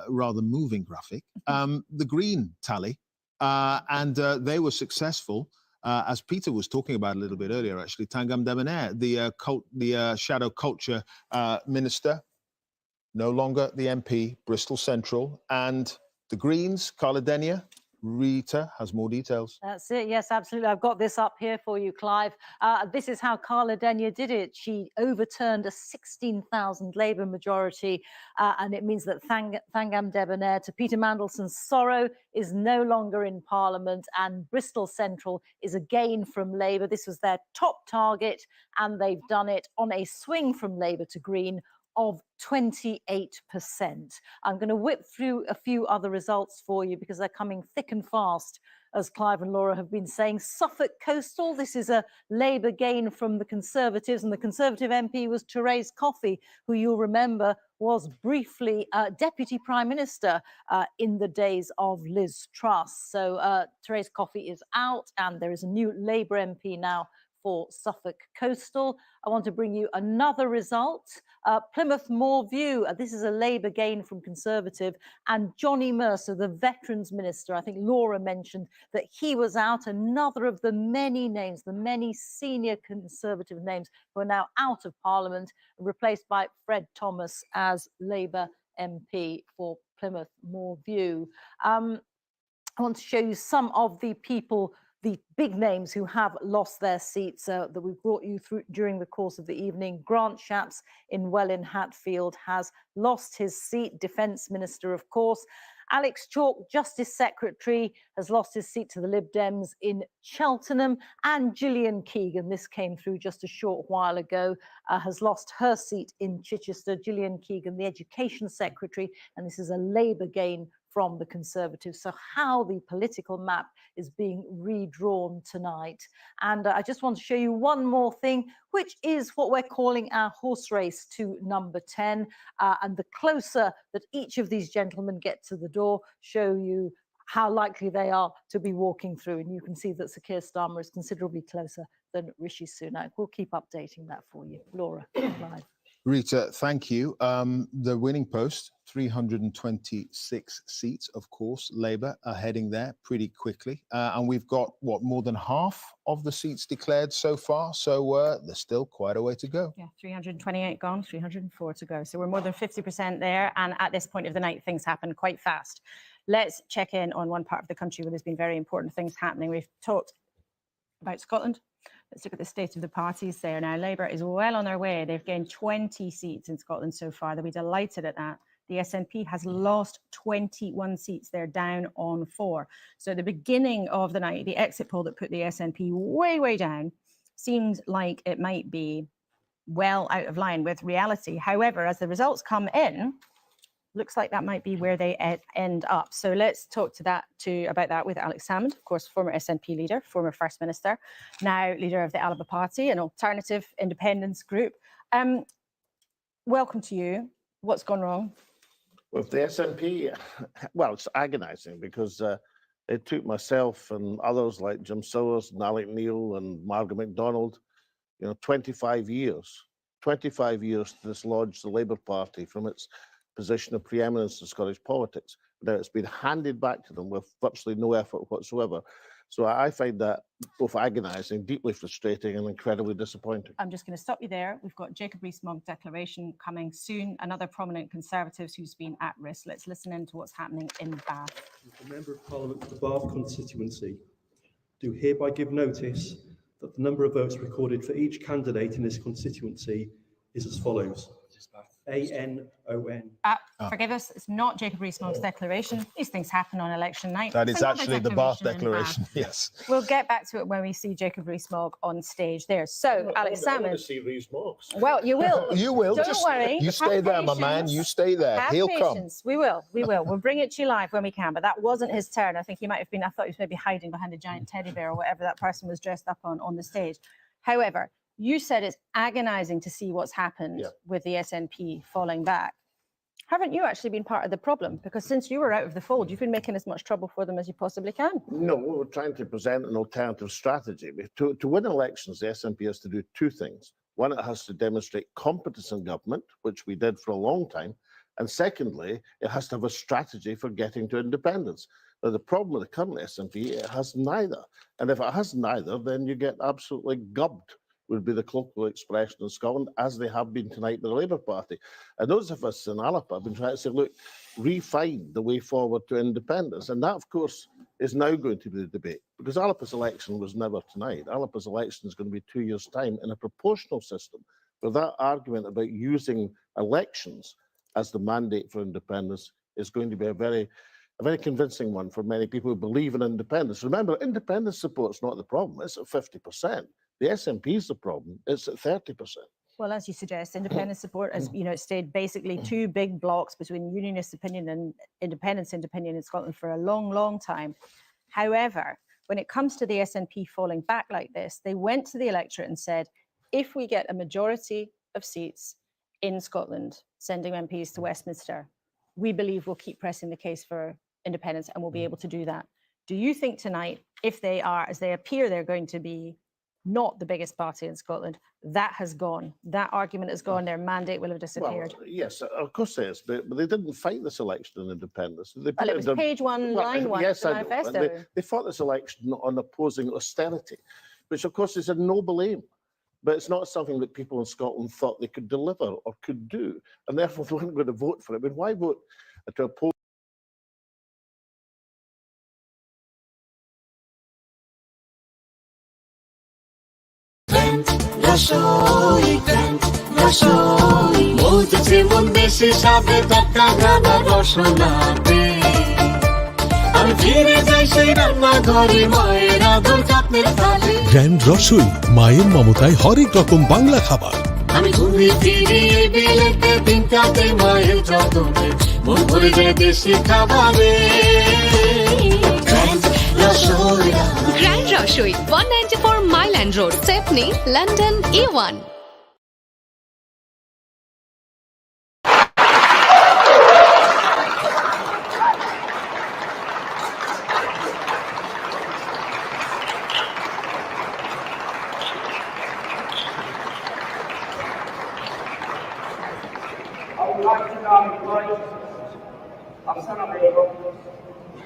rather moving graphic the Green tally, and they were successful. As Peter was talking about a little bit earlier, actually, Thangam Debonair, the shadow culture minister, no longer the MP, Bristol Central, and the Greens, Carla Denyer. Rita has more details. That's it. Yes, absolutely. I've got this up here for you, Clive. This is how Carla Denyer did it. She overturned a 16,000 Labour majority, and it means that Thangam Debonair, to Peter Mandelson's sorrow, is no longer in Parliament, and Bristol Central is a gain from Labour. This was their top target, and they've done it on a swing from Labour to Green of 28%. I'm going to whip through a few other results for you because they're coming thick and fast, as Clive and Laura have been saying. Suffolk Coastal, this is a Labour gain from the Conservatives, and the Conservative MP was Therese Coffey, who you'll remember was briefly Deputy Prime Minister in the days of Liz Truss. So Therese Coffey is out, and there is a new Labour MP now for Suffolk Coastal. I want to bring you another result. Plymouth Moorview, this is a Labour gain from Conservative, and Johnny Mercer, the Veterans Minister, I think Laura mentioned that he was out, another of the many names, the many senior Conservative names who are now out of Parliament, replaced by Fred Thomas as Labour MP for Plymouth Moorview. I want to show you some of the people, the big names who have lost their seats that we've brought you through during the course of the evening. Grant Shapps in Welwyn Hatfield has lost his seat, Defence Minister, of course. Alex Chalk, Justice Secretary, has lost his seat to the Lib Dems in Cheltenham. And Gillian Keegan, this came through just a short while ago, has lost her seat in Chichester. Gillian Keegan, the Education Secretary, and this is a Labour gain from the Conservatives. So how the political map is being redrawn tonight. And I just want to show you one more thing, which is what we're calling our horse race to number 10. And the closer that each of these gentlemen get to the door, show you how likely they are to be walking through. And you can see that Sir Keir Starmer is considerably closer than Rishi Sunak. We'll keep updating that for you. Laura, live. Rita, thank you. The winning post 326 seats, of course. Labour are heading there pretty quickly. And we've got, what, more than half of the seats declared so far. So there's still quite a way to go. Yeah, 328 gone, 304 to go. So we're more than 50% there. And at this point of the night, things happen quite fast. Let's check in on one part of the country where there's been very important things happening. We've talked about Scotland. Let's look at the state of the parties there. Now, Labour is well on their way. They've gained 20 seats in Scotland so far. They'll be delighted at that. The SNP has lost 21 seats. They're down on 4. So at the beginning of the night, the exit poll that put the SNP way, way down seemed like it might be well out of line with reality. However, as the results come in, looks like that might be where they end up. So let's talk about that with Alex Salmond, of course, former SNP leader, former First Minister, now leader of the Alba Party, an alternative independence group. Welcome to you. What's gone wrong? With the SNP, well, it's agonising because it took myself and others like Jim Sowers and Alec Neil and Margaret MacDonald, 25 years to dislodge the Labour Party from its position of preeminence in Scottish politics. Now it's been handed back to them with virtually no effort whatsoever. So I find that both agonising, deeply frustrating and incredibly disappointing. I'm just going to stop you there. We've got Jacob Rees-Mogg declaration coming soon, another prominent Conservative who's been at risk. Let's listen in to what's happening in Bath. The Member of Parliament for the Bath constituency do hereby give notice that the number of votes recorded for each candidate in this constituency is as follows. A-N-O-N. Forgive us, it's not Jacob Rees-Mogg's declaration. These things happen on election night. That is It's another actually the Bath in declaration, Bath. yes. We'll get back to it when we see Jacob Rees-Mogg on stage there. So, Alex I want to Salmond. see Rees-Mogg. Well, you will. You will. Don't Just, worry. you stay Have there, my man. patience. You stay there. Have He'll come. patience. We will. We'll bring it to you live when we can. But that wasn't his turn. I think he might have been, I thought he was maybe hiding behind a giant teddy bear or whatever that person was dressed up on the stage. However, you said it's agonizing to see what's happened with the SNP falling back. Haven't you actually been part of the problem? Because since you were out of the fold, you've been making as much trouble for them as you possibly can. No, we're trying to present an alternative strategy. To win elections, the SNP has to do two things. One, it has to demonstrate competence in government, which we did for a long time. And secondly, it has to have a strategy for getting to independence. Now, the problem with the current SNP, it has neither. And if it has neither, then you get absolutely gubbed, would be the colloquial expression in Scotland, as they have been tonight with the Labour Party. And those of us in Alba have been trying to say, look, refine the way forward to independence. And that, of course, is now going to be the debate, because Alba's election was never tonight. Alba's election is going to be 2 years' time in a proportional system, where that argument about using elections as the mandate for independence is going to be a very convincing one for many people who believe in independence. Remember, independence support's not the problem. It's at 50%. The SNP is the problem. It's at 30%. Well, as you suggest, independence support has, it stayed basically two big blocks between unionist opinion and independence opinion in Scotland for a long, long time. However, when it comes to the SNP falling back like this, they went to the electorate and said, if we get a majority of seats in Scotland, sending MPs to Westminster, we believe we'll keep pressing the case for independence and we'll be able to do that. Do you think tonight, if they are, as they appear they're going to be, not the biggest party in Scotland, that has gone? That argument has gone, their mandate will have disappeared. Well, yes, of course it is, but they didn't fight this election in independence. They Well, it was page one, line one of the manifesto. They fought this election on opposing austerity, which of course is a noble aim, but it's not something that people in Scotland thought they could deliver or could do, and therefore they weren't going to vote for it. But why vote to oppose? Grand Rasoi, মায়ের মমতায় হরেক রকম বাংলা খাবার। আমি ঘুরে ফিরে বিলেতে দিন কাটে মায়ের যতনে, মন ভরে যায় দেশি খাবারে। Grand Roshui, 194 Myland Road, Stepney, London, E1. I would like to now invite Afsana Begum,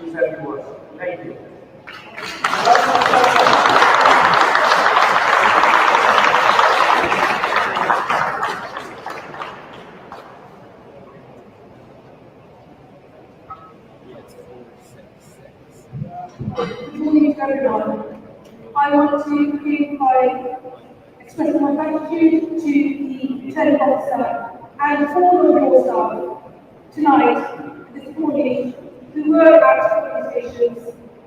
is a viewers. Thank you. Good morning to everyone. I want to begin by expressing my gratitude to the returning officer and all of your staff tonight, this morning, who were at the stations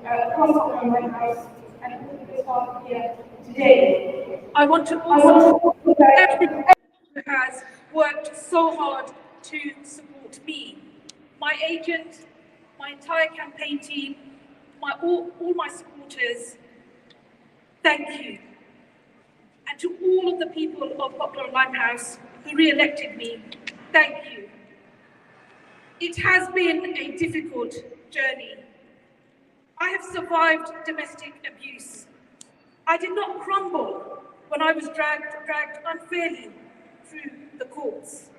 across the White House and all of the staff here today. I want to also thank everyone who has worked so hard to support me, my agent, my entire campaign team, all my supporters. Thank you. And to all of the people of Poplar Limehouse who re-elected me, thank you. It has been a difficult journey. I have survived domestic abuse. I did not crumble when I was dragged unfairly through the courts.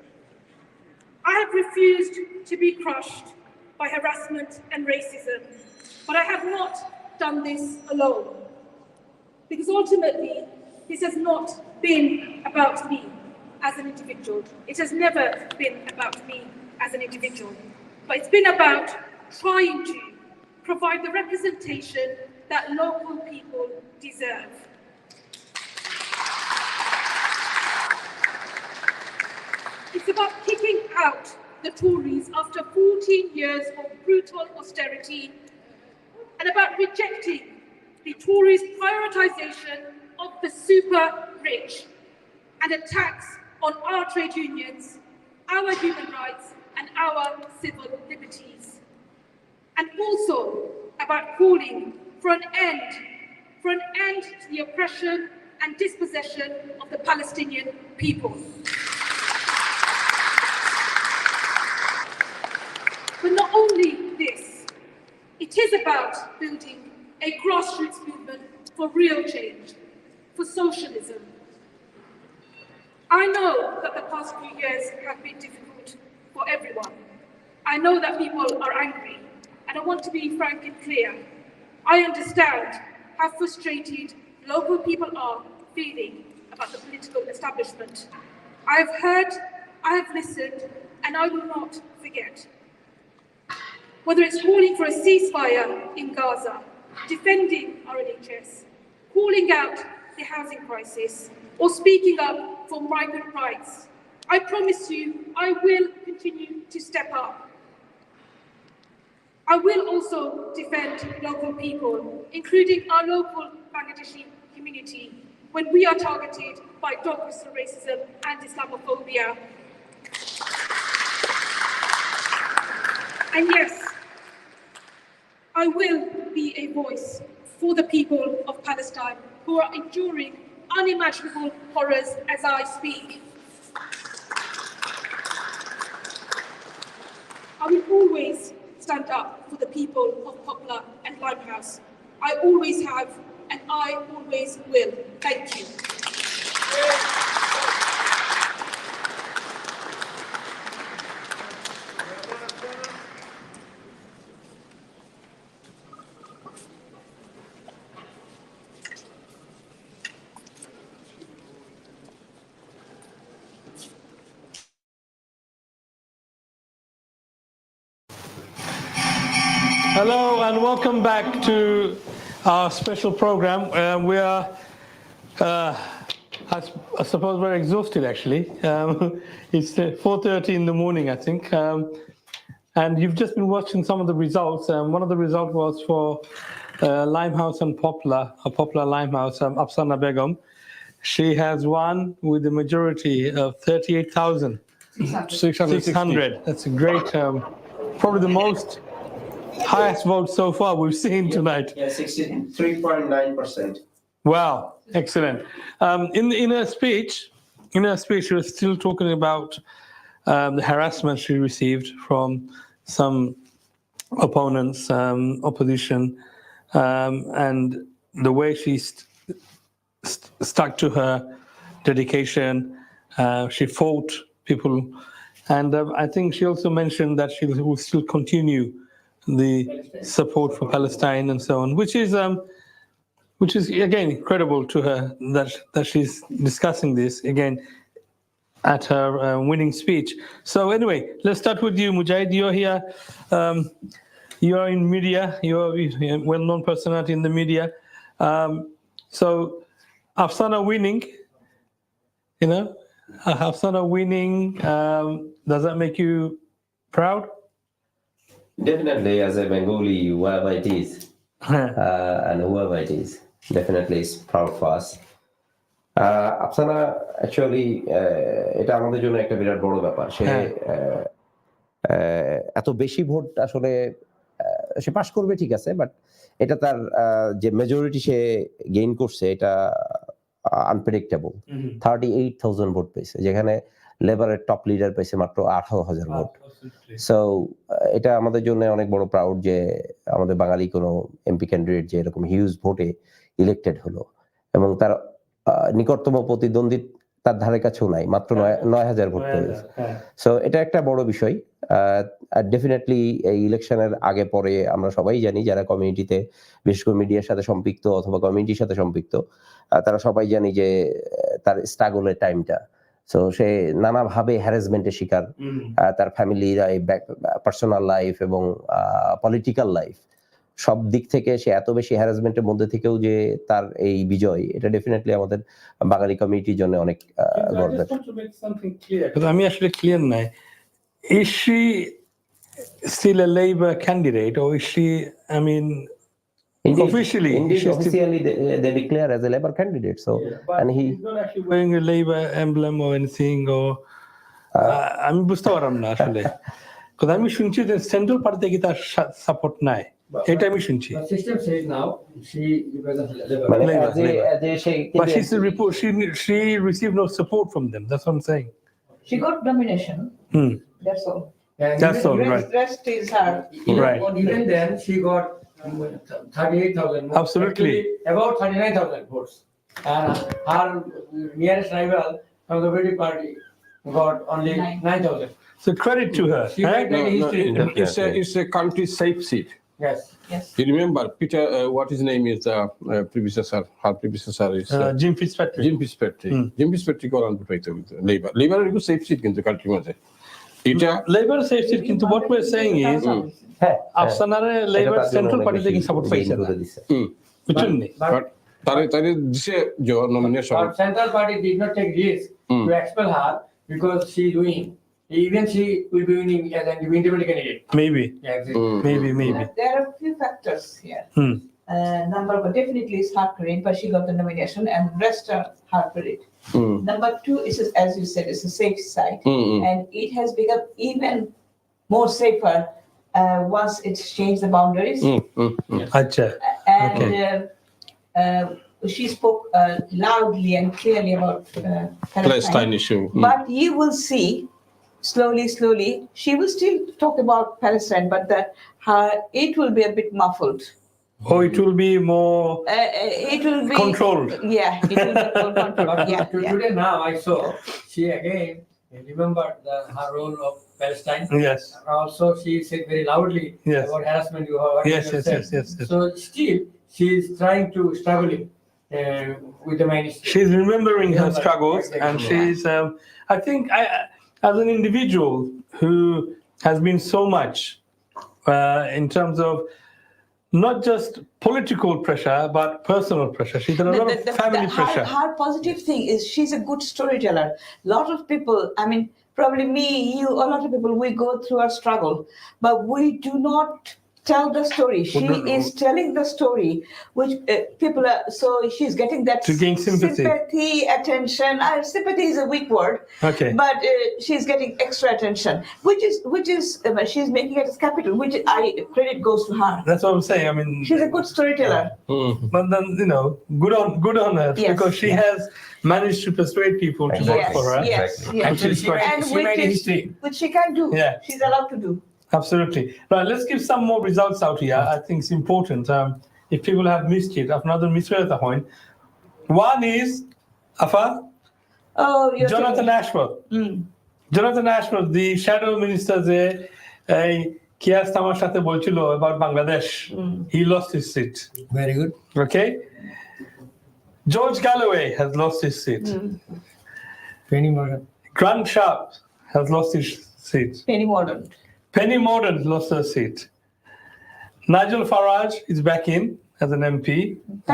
I have refused to be crushed by harassment and racism, but I have not done this alone. Because ultimately, this has not been about me as an individual. It has never been about me as an individual, but it's been about trying to provide the representation that local people deserve. It's about kicking out the Tories after 14 years of brutal austerity and about rejecting the Tories' prioritisation of the super rich and attacks on our trade unions, our human rights and our civil liberties. And also about calling for an end to the oppression and dispossession of the Palestinian people. But not only this, it is about building a grassroots movement for real change, for socialism. I know that the past few years have been difficult for everyone. I know that people are angry, and I want to be frank and clear. I understand how frustrated local people are feeling about the political establishment. I have heard, I have listened, and I will not forget. Whether it's calling for a ceasefire in Gaza, defending our NHS, calling out the housing crisis, or speaking up for migrant rights, I promise you I will continue to step up. I will also defend local people, including our local Bangladeshi community, when we are targeted by dog whistle racism and Islamophobia. And yes, I will be a voice for the people of Palestine who are enduring unimaginable horrors as I speak. I will always stand up for the people of Poplar and Limehouse. I always have, and I always will. Thank you. Hello and welcome back to our special program. We are, I suppose we're exhausted actually. It's 4:30 in the morning, I think. And you've just been watching some of the results. One of the results was for Limehouse and Poplar Limehouse, Afsana Begum. She has won with the majority of 38,600. That's a great, probably the most highest vote so far we've seen tonight. Yeah, 63.9%. Wow, excellent. In her speech, she was still talking about the harassment she received from some opponents, opposition, and the way she stuck to her dedication. She fought people And I think she also mentioned that she will still continue the support for Palestine and so on, which is again incredible to her that she's discussing this again at her winning speech. So anyway, let's start with you, Mujahid. You're here. You are in media. You're a well-known personality in the media. So Afsana winning, Afsana winning, does that make you proud? Definitely, as a Bengali, whoever it is, and whoever it is, definitely is proud for us. Afsana actually, এটা আমাদের জন্য একটা বিরাট বড় ব্যাপার। সে এত বেশি vote আসলে সে pass করবে ঠিক আছে, বাট এটা তার যে মেজরিটি সে গেইন করছে এটা আনপ্রেডিক্টেবল। 38,000 ভোট পেয়েছে, যেখানে লেবারের টপ লিডার পেয়েছে মাত্র 18,000 ভোট। সো এটা আমাদের জন্য অনেক বড় প্রাউড যে আমাদের বাঙালি কোনো এমপি ক্যান্ডিডেট যে এরকম হিউজ ভোটে ইলেক্টেড হলো, এবং তার নিকটতম প্রতিদ্বন্দ্বী তার ধারে কাছেও নাই, মাত্র 9,000 ভোট পেয়েছে। সো এটা একটা বড় বিষয়। ডেফিনেটলি এই ইলেকশনের আগে পরে আমরা সবাই জানি, যারা কমিউনিটিতে বিশেষ করে মিডিয়ার সাথে সম্পৃক্ত অথবা কমিউনিটির সাথে সম্পৃক্ত, তারা সবাই জানি যে তার স্ট্রাগলের টাইমটা। সো সে নানাভাবে হ্যারাসমেন্টের শিকার, তার ফ্যামিলি পার্সোনাল লাইফ এবং পলিটিক্যাল লাইফ সব দিক থেকে সে এত বেশি হ্যারাসমেন্টের মধ্যে থেকেও যে তার এই বিজয়, এটা ডেফিনেটলি আমাদের বাঙালি কমিউনিটির জন্য অনেক গর্বের। আমি আসলে ক্লিয়ার নাই, is she still a Labour candidate or is she, I mean, officially they declare as a Labour candidate, so and he's not actually wearing a Labour emblem or anything, or আমি বুঝতে পারলাম না আসলে, কারণ আমি শুনছি যে সেন্ট্রাল পার্টি থেকে তার সাপোর্ট নাই, এটা আমি শুনছি। System says now she represents Labour. But she received no support from them. That's what I'm saying. She got nomination. That's all. That's all, right. Rest is her. Right. Even then, she got 38,000 votes. Absolutely. Actually, about 39,000 votes. And her nearest rival from the British party got only 9,000. So credit to her. She made history. It's a country safe seat. Yes. You remember Peter? What his name is? Predecessor. Her predecessor is Jim Fitzpatrick. Jim Fitzpatrick got on with Labour. Labour is a safe seat in the country, was it? Labour safe seat. But what we're saying is, Afsanare Labour Central Party taking support for each other. But nomination. But Central Party did not take risk to expel her because she is winning. Even she will be winning as an independent candidate. Maybe. Yeah, exactly. Maybe. There are a few factors here. Number one, definitely is her credit, but she got the nomination, and the rest are her credit. Number two is, as you said, it's a safe site, and it has become even more safer once it's changed the boundaries. And she spoke loudly and clearly about Palestine issue. But you will see, slowly, she will still talk about Palestine, but that it will be a bit muffled. Oh, it will be more it will be controlled. Yeah, it will be more controlled. Today now I saw she again remembered her role of Palestine. Yes. Also, she said very loudly about harassment. Yes. So still, she is trying to struggling with the ministry. She's remembering her struggles, and she's. I think, as an individual who has been so much in terms of not just political pressure, but personal pressure. She's got a lot of family pressure. Her positive thing is she's a good storyteller. A lot of people, I mean, probably me, you, a lot of people, we go through our struggle, but we do not tell the story. She is telling the story, which people are, so she's getting that to gain sympathy, attention. Sympathy is a weak word, but she's getting extra attention, which is she's making it as capital, which credit goes to her. That's what I'm saying. I mean, she's a good storyteller. But then, good on her, because she has managed to persuade people to vote for her. Yes. Actually, she made history. Which she can do. Yeah. She's allowed to do. Absolutely. Right, let's give some more results out here. I think it's important. If people have missed it, another misread point. One is, Afa, Jonathan Ashworth. Jonathan Ashworth, the shadow minister there, Keir Starmer সাথে বলছিল about Bangladesh. He lost his seat. Very good. Okay. George Galloway has lost his seat. Penny Morgan. Grant Sharp has lost his seat. Penny Mordaunt lost her seat. Nigel Farage is back in as an MP.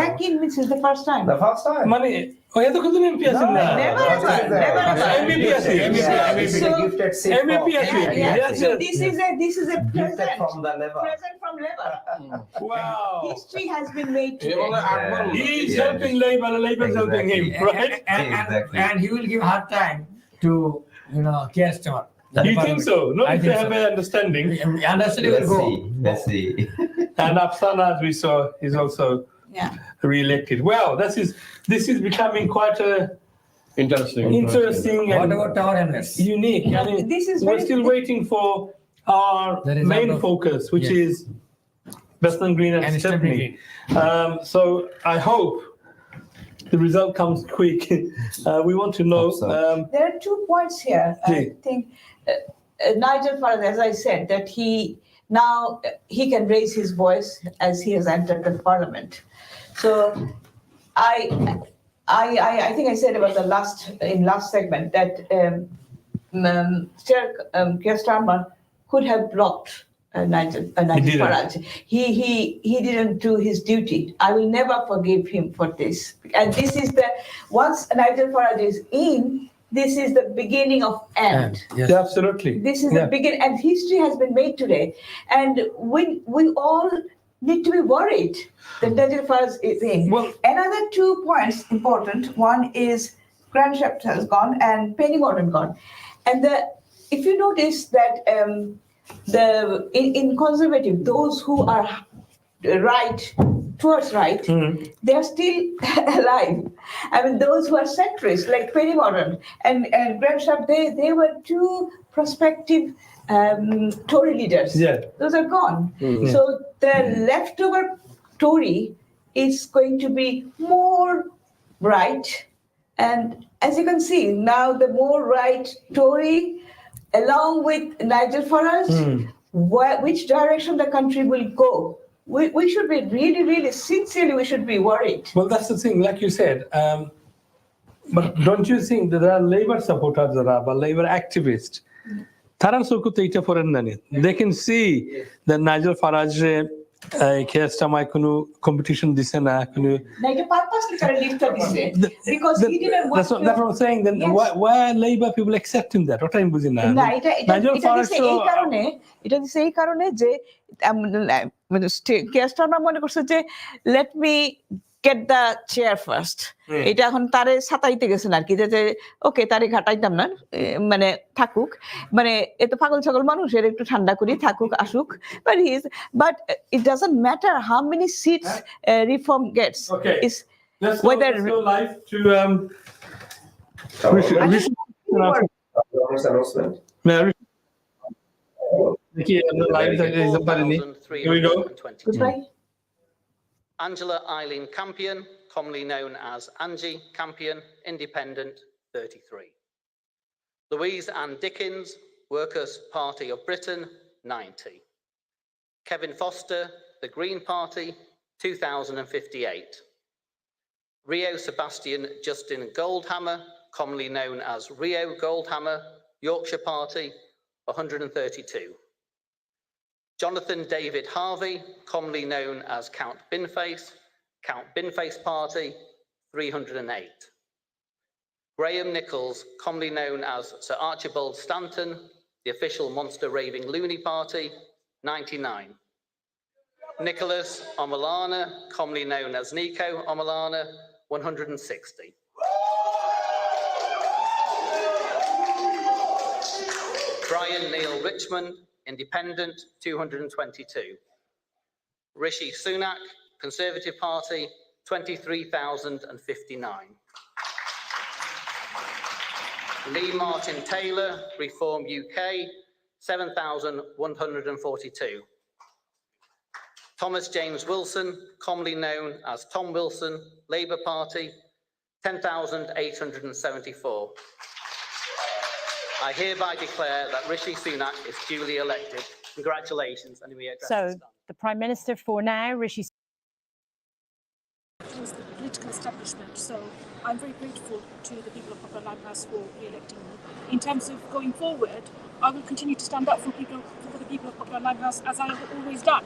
back in means is the first time. Money. Oh, yeah, the MP is in there. Never MEP is in. MEP is in. Yes, So yes. this is a present from the Labour. present from Labour. Wow. History has been made today. He is helping Labour, Labour is helping him, right? And he will give hard time to, Keir Starmer. You think so? No, if they have an understanding. Understanding will go. Let's see. And Afsana, as we saw, is also re-elected. Well, this is becoming quite a interesting What and about Tower Hamlets? unique. I mean, This is we're very- still waiting for our The result main of- focus, which Yes. is Bethnal Green and Stepney. So I hope the result comes quick. We want to know. There are 2 points here. I Ji. think Nigel Farage, as I said, that he can raise his voice as he has entered the parliament. So I think I said about the last segment that Keir Starmer could have blocked Nigel didn't. Farage. He didn't do his duty. I will never forgive him for this. And this is once Nigel Farage is in, this is the beginning of end. Yeah, absolutely. This is the beginning, and history has been made today. And we all need to be worried that Nigel Farage is in. Another 2 points important. One is Grant Shapps has gone and Penny Mordaunt gone. And if you notice that in conservative, those who are towards right, they are still alive. I mean, those who are centrist, like Penny Mordaunt and Grant Shapps, they were 2 prospective Tory leaders. Yeah. Those are gone. So the leftover Tory is going to be more right. And as you can see, now the more right Tory, along with Nigel Farage, which direction the country will go. We should be really, sincerely, we should be worried. Well, that's the thing, like you said. But don't you think that there are Labour supporters, or Labour activists? They can see that Nigel Farage Keir Starmer কোনো competition দিছে না কোনো Like a purposely kind of lift দিছে because he didn't want that's what I'm saying. Then why are Labour people accepting that? What I'm বুঝি না না এটা দিছে এই কারণে যে Keir Starmer মনে করছে যে let me get the chair first. এটা এখন তারে ছাতাইতে গেছেন আর কি যে ওকে তারে ঘাটাইতাম না মানে থাকুক মানে এত পাগল ছাগল মানুষ এর একটু ঠান্ডা করি থাকুক আসুক but it doesn't matter how many seats reform gets. Is let's go live to Here we go. Goodbye. Angela Eileen Campion, commonly known as Angie Campion, Independent, 33. Louise Ann Dickens, Workers' Party of Britain, 90. Kevin Foster, the Green Party, 2058. Rio Sebastian Justin Goldhammer, commonly known as Rio Goldhammer, Yorkshire Party, 132. Jonathan David Harvey, commonly known as Count Binface Party, 308. Graham Nichols, commonly known as Sir Archibald Stanton, the official monster raving loony party, 99. Nicholas Omolana, commonly known as Nico Omolana, 160. Brian Neil Richmond, Independent, 222. Rishi Sunak, Conservative Party, 23,059. Lee Martin Taylor, Reform UK, 7,142. Thomas James Wilson, commonly known as Tom Wilson, Labour Party, 10,874. I hereby declare that Rishi Sunak is duly elected. Congratulations, and we address So the Prime Minister for now, Rishi was the political establishment. So I'm very grateful to the people of Popular Limehouse for re-electing me. In terms of going forward, I will continue to stand up for the people of Popular Limehouse as I have always done.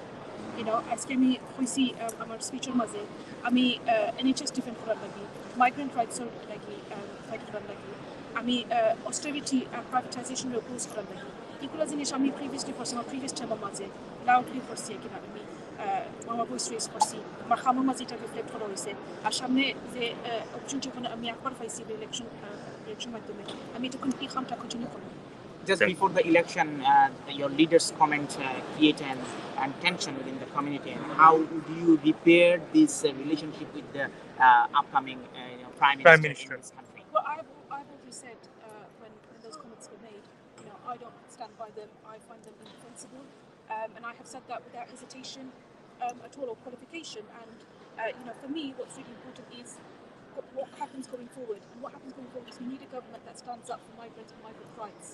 You know, as আমি হইছি আমার স্পিচের মাঝে আমি NHS defend করার লাগি migrant রাইটসের লাগি fight করার লাগি আমি অস্টেরিটি আর প্রাইভেটাইজেশনের অপোজ করার লাগি এগুলো জিনিস আমি প্রিভিয়াসলি করছি আমার প্রিভিয়াস টাইমের মাঝে লাউডলি করছি কিনা আমি আমার ভয়েস রেজ করছি আমার খামের মাঝে এটা রিফ্লেক্ট করা হয়েছে আর সামনে যে অপরচুনিটি আমি একবার পাইছি ইলেকশন মাধ্যমে আমি এটা এই খামটা কন্টিনিউ করবো Just before the election, your leaders' comments create an tension within the community. And how do you repair this relationship with the upcoming Prime Minister in this country? Well, I've always said when those comments were made, you know, I don't stand by them. I find them indefensible, and I have said that without hesitation at all or qualification. And you know, for me, what's really important is what happens going forward. And what happens going forward is we need a government that stands up for migrants and migrant rights.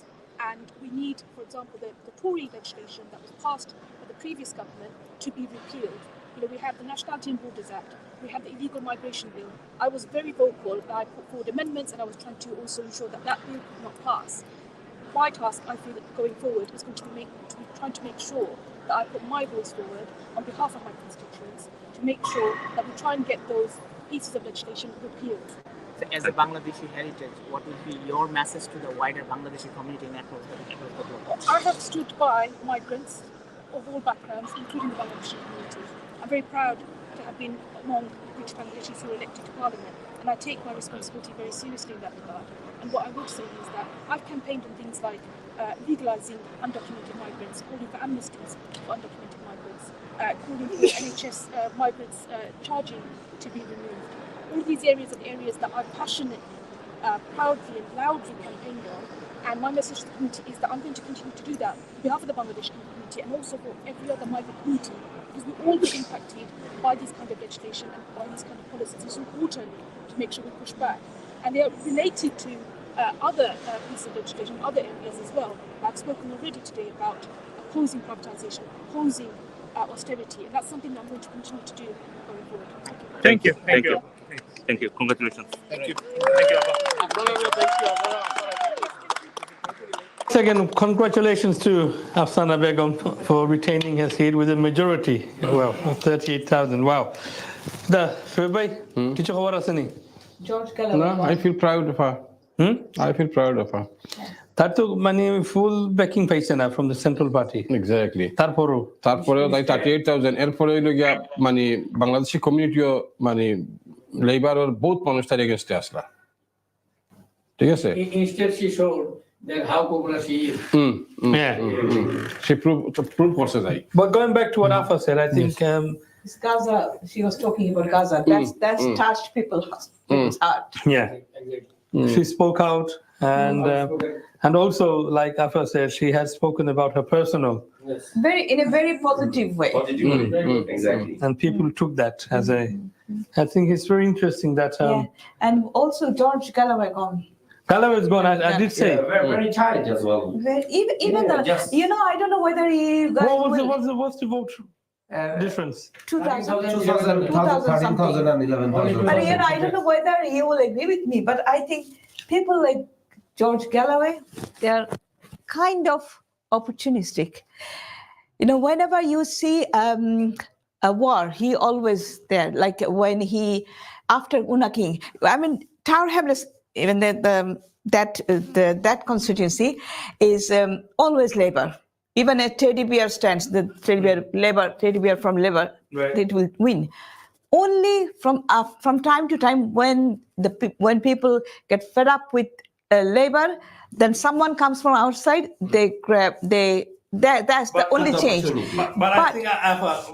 And we need, for example, the Tory legislation that was passed by the previous government to be repealed. You know, we have the Nationality and Borders Act, we have the Illegal Migration Bill. I was very vocal, I put forward amendments, and I was trying to also ensure that that bill could not pass. My task, I feel, going forward is going to be trying to make sure that I put my voice forward on behalf of my constituents to make sure that we try and get those pieces of legislation repealed. So as a Bangladeshi heritage, what would be your message to the wider Bangladeshi community across the globe? I have stood by migrants of all backgrounds, including the Bangladeshi community. I'm very proud to have been among the British Bangladeshis who were elected to Parliament, and I take my responsibility very seriously in that regard. And what I would say is that I've campaigned on things like legalising undocumented migrants, calling for amnesties for undocumented migrants, calling for NHS migrants charging to be removed. All these areas are areas that I passionately, proudly and loudly campaigned on. And my message to the community is that I'm going to continue to do that on behalf of the Bangladeshi community and also for every other migrant community, because we all get impacted by this kind of legislation and by these kind of policies. It's important to make sure we push back. And they are related to other pieces of legislation, other areas as well. I've spoken already today about opposing privatisation, opposing austerity, and that's something that I'm going to continue to do going forward. Thank you. Thank you. Thank you. Congratulations. Thank you. Again, congratulations to Afsana Begum for retaining her seat with a majority. Well, 38,000. Wow. কিছু খবর আছে নি? George No, Galloway. I feel proud of her. I feel proud of her. তার তো মানে ফুল backing পাইছে না from the central party. Exactly. তারপরেও তাই 38,000 এরপরে হইলো গিয়া মানে বাংলাদেশি কমিউনিটিও মানে লেবারের বহুত মানুষ তার এগেইনস্টে আসলা। ঠিক আছে? Instead, she showed that how popular she is. She proved করছে যাই। But going back to what Afa said, I think It's Gaza, she was talking about Gaza. That's touched people's heart. Yeah. She spoke out, and also, like Afa said, she has spoken about her personal. In a very positive way. Exactly. And people took that as a. I think it's very interesting that. And also George Galloway gone. Galloway is gone. I did say. Yeah, very tired as well. Even though, you know, I don't know whether he. What's the vote difference? 2011. But you know, I don't know whether you will agree with me, but I think people like George Galloway, they're kind of opportunistic. You know, whenever you see a war, he always there. Like when he, after Una King, I mean, Tower Hamlets, even that constituency is always Labour. Even a teddy bear stands, the teddy bear from Labour, right, it will win. Only from time to time, when people get fed up with Labour, then someone comes from outside. That's the only change. But I think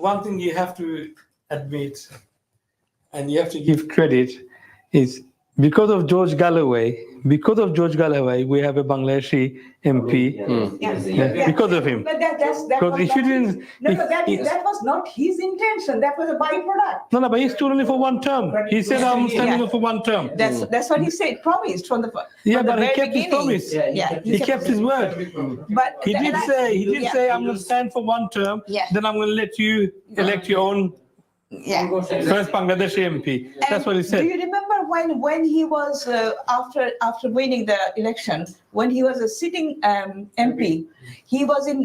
one thing you have to admit, and you have to give credit, is because of George Galloway, we have a Bangladeshi MP. Because of him. But that Because was if he not didn't, no, that was not his intention. That was a byproduct. no, but he stood only for one term. He said, "I'm standing up for one term." That's what he said. Promised from the Yeah, from the but he very kept his beginning. promise. He kept his word. But He did say, "I'm going to stand for one term. Then I'm going to let you elect your own first Bangladeshi MP." That's what he said. Do you remember when he was after winning the election, when he was a sitting MP, he was in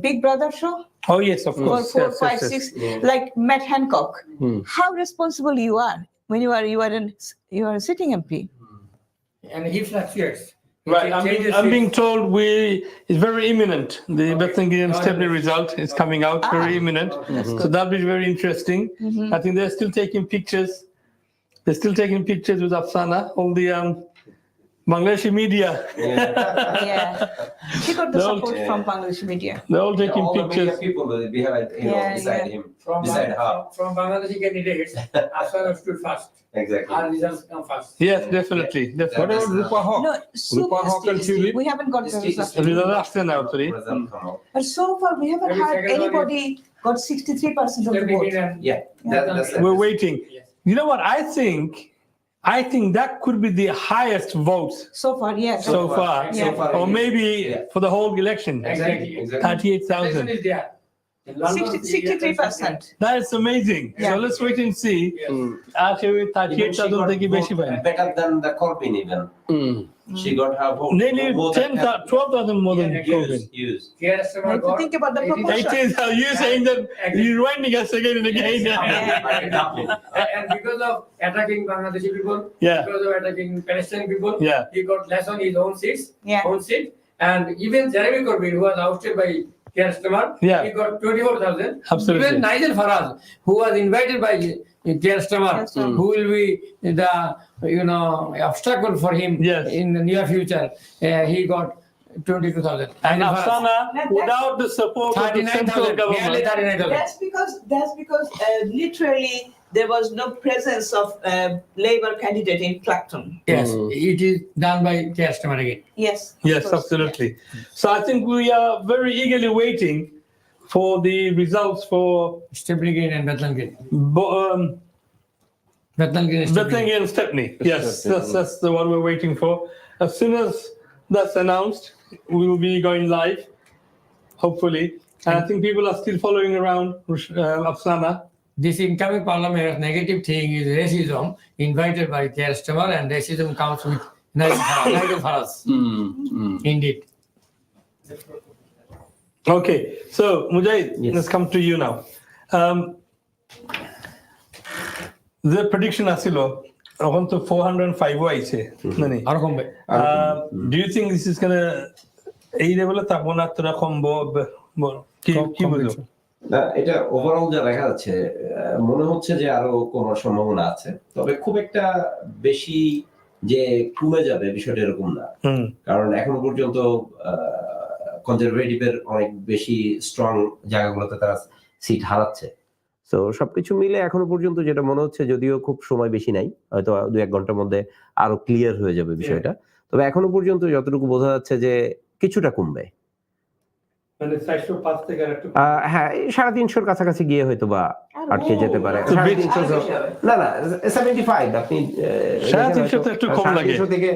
Big Brother show? Oh yes, of course. For 4, Yes, 5, yes, 6, yes. like Matt Hancock. How responsible you are when you are a sitting MP. And he fluctuates. Right, I'm being told it's very imminent. The Bethlehem Stepney result is coming out, very imminent. So that'll be very interesting. I think they're still taking pictures. They're still taking pictures with Afsana, all the Bangladeshi media. She got the support from Bangladeshi media. They're all taking all pictures. The media people behind, beside him, beside her. From Bangladeshi candidates, Afsana stood first. Exactly. Our results come first. Yes, definitely. What about Rupa Hawk? No, Rupa Hawk and Tulip? we haven't got the results. But so far, we haven't had anybody got 63% of the vote. Yeah, that's We're waiting. You know what? I think that could be the highest votes so far. Yes. So far, or maybe for the whole election. Exactly. 38,000. 63%. That is amazing. So let's wait and see. Actually, 38,000 থেকে বেশি পাই। Better than the Corbyn even. She got her vote. Nearly 12,000 more than Corbyn. Think about the proportion. It is you saying that you're reminding us again and again. And because of attacking Bangladeshi people, Yeah. because of attacking Palestinian people, Yeah. he got less on his own seat. And even Jeremy Corbyn, who was ousted by Keir Starmer, Yeah. he got 24,000. Absolutely. Even Nigel Farage, who was invited by Keir Starmer, who will be the obstacle for him in the near future, he got 22,000. And Afsana, without the support of the central government. That's because literally there was no presence of Labour candidate in Clacton. Yes, it is done by Keir Starmer again. Yes. Yes, absolutely. So I think we are very eagerly waiting for the results for Stepney Green and Bethlehem Green. Bethlehem and Stepney. Yes, that's the one we're waiting for. As soon as that's announced, we will be going live, hopefully. And I think people are still following around Afsana. This incoming parliament negative thing is racism invited by Keir Starmer, and racism comes with Nigel Farage. Indeed. Okay, so Mujahid, let's come to you now. The prediction asilo, এখন তো 405 আইছে মানে আর কমবে। Do you think this is gonna এই লেভেলে তাপমাত্রা কমবো কি বলছো? না, এটা ওভারঅল যা দেখা যাচ্ছে মনে হচ্ছে যে আরো কমার সম্ভাবনা আছে, তবে খুব একটা বেশি যে কমে যাবে বিষয়টা এরকম না। কারণ এখনো পর্যন্ত কনজারভেটিভের অনেক বেশি স্ট্রং জায়গাগুলোতে তারা সিট হারাচ্ছে। তো সবকিছু মিলে এখনো পর্যন্ত যেটা মনে হচ্ছে, যদিও খুব সময় বেশি নাই, হয়তো 2-1 ঘন্টার মধ্যে আরো ক্লিয়ার হয়ে যাবে বিষয়টা, তবে এখনো পর্যন্ত যতটুকু বোঝা যাচ্ছে যে কিছুটা কমবে। মানে 405 থেকে আরেকটু হ্যাঁ, 350 কাছাকাছি গিয়ে হয়তো বা আটকে যেতে পারে। 350 না 75 আপনি 350 তো একটু কম লাগে। 350 থেকে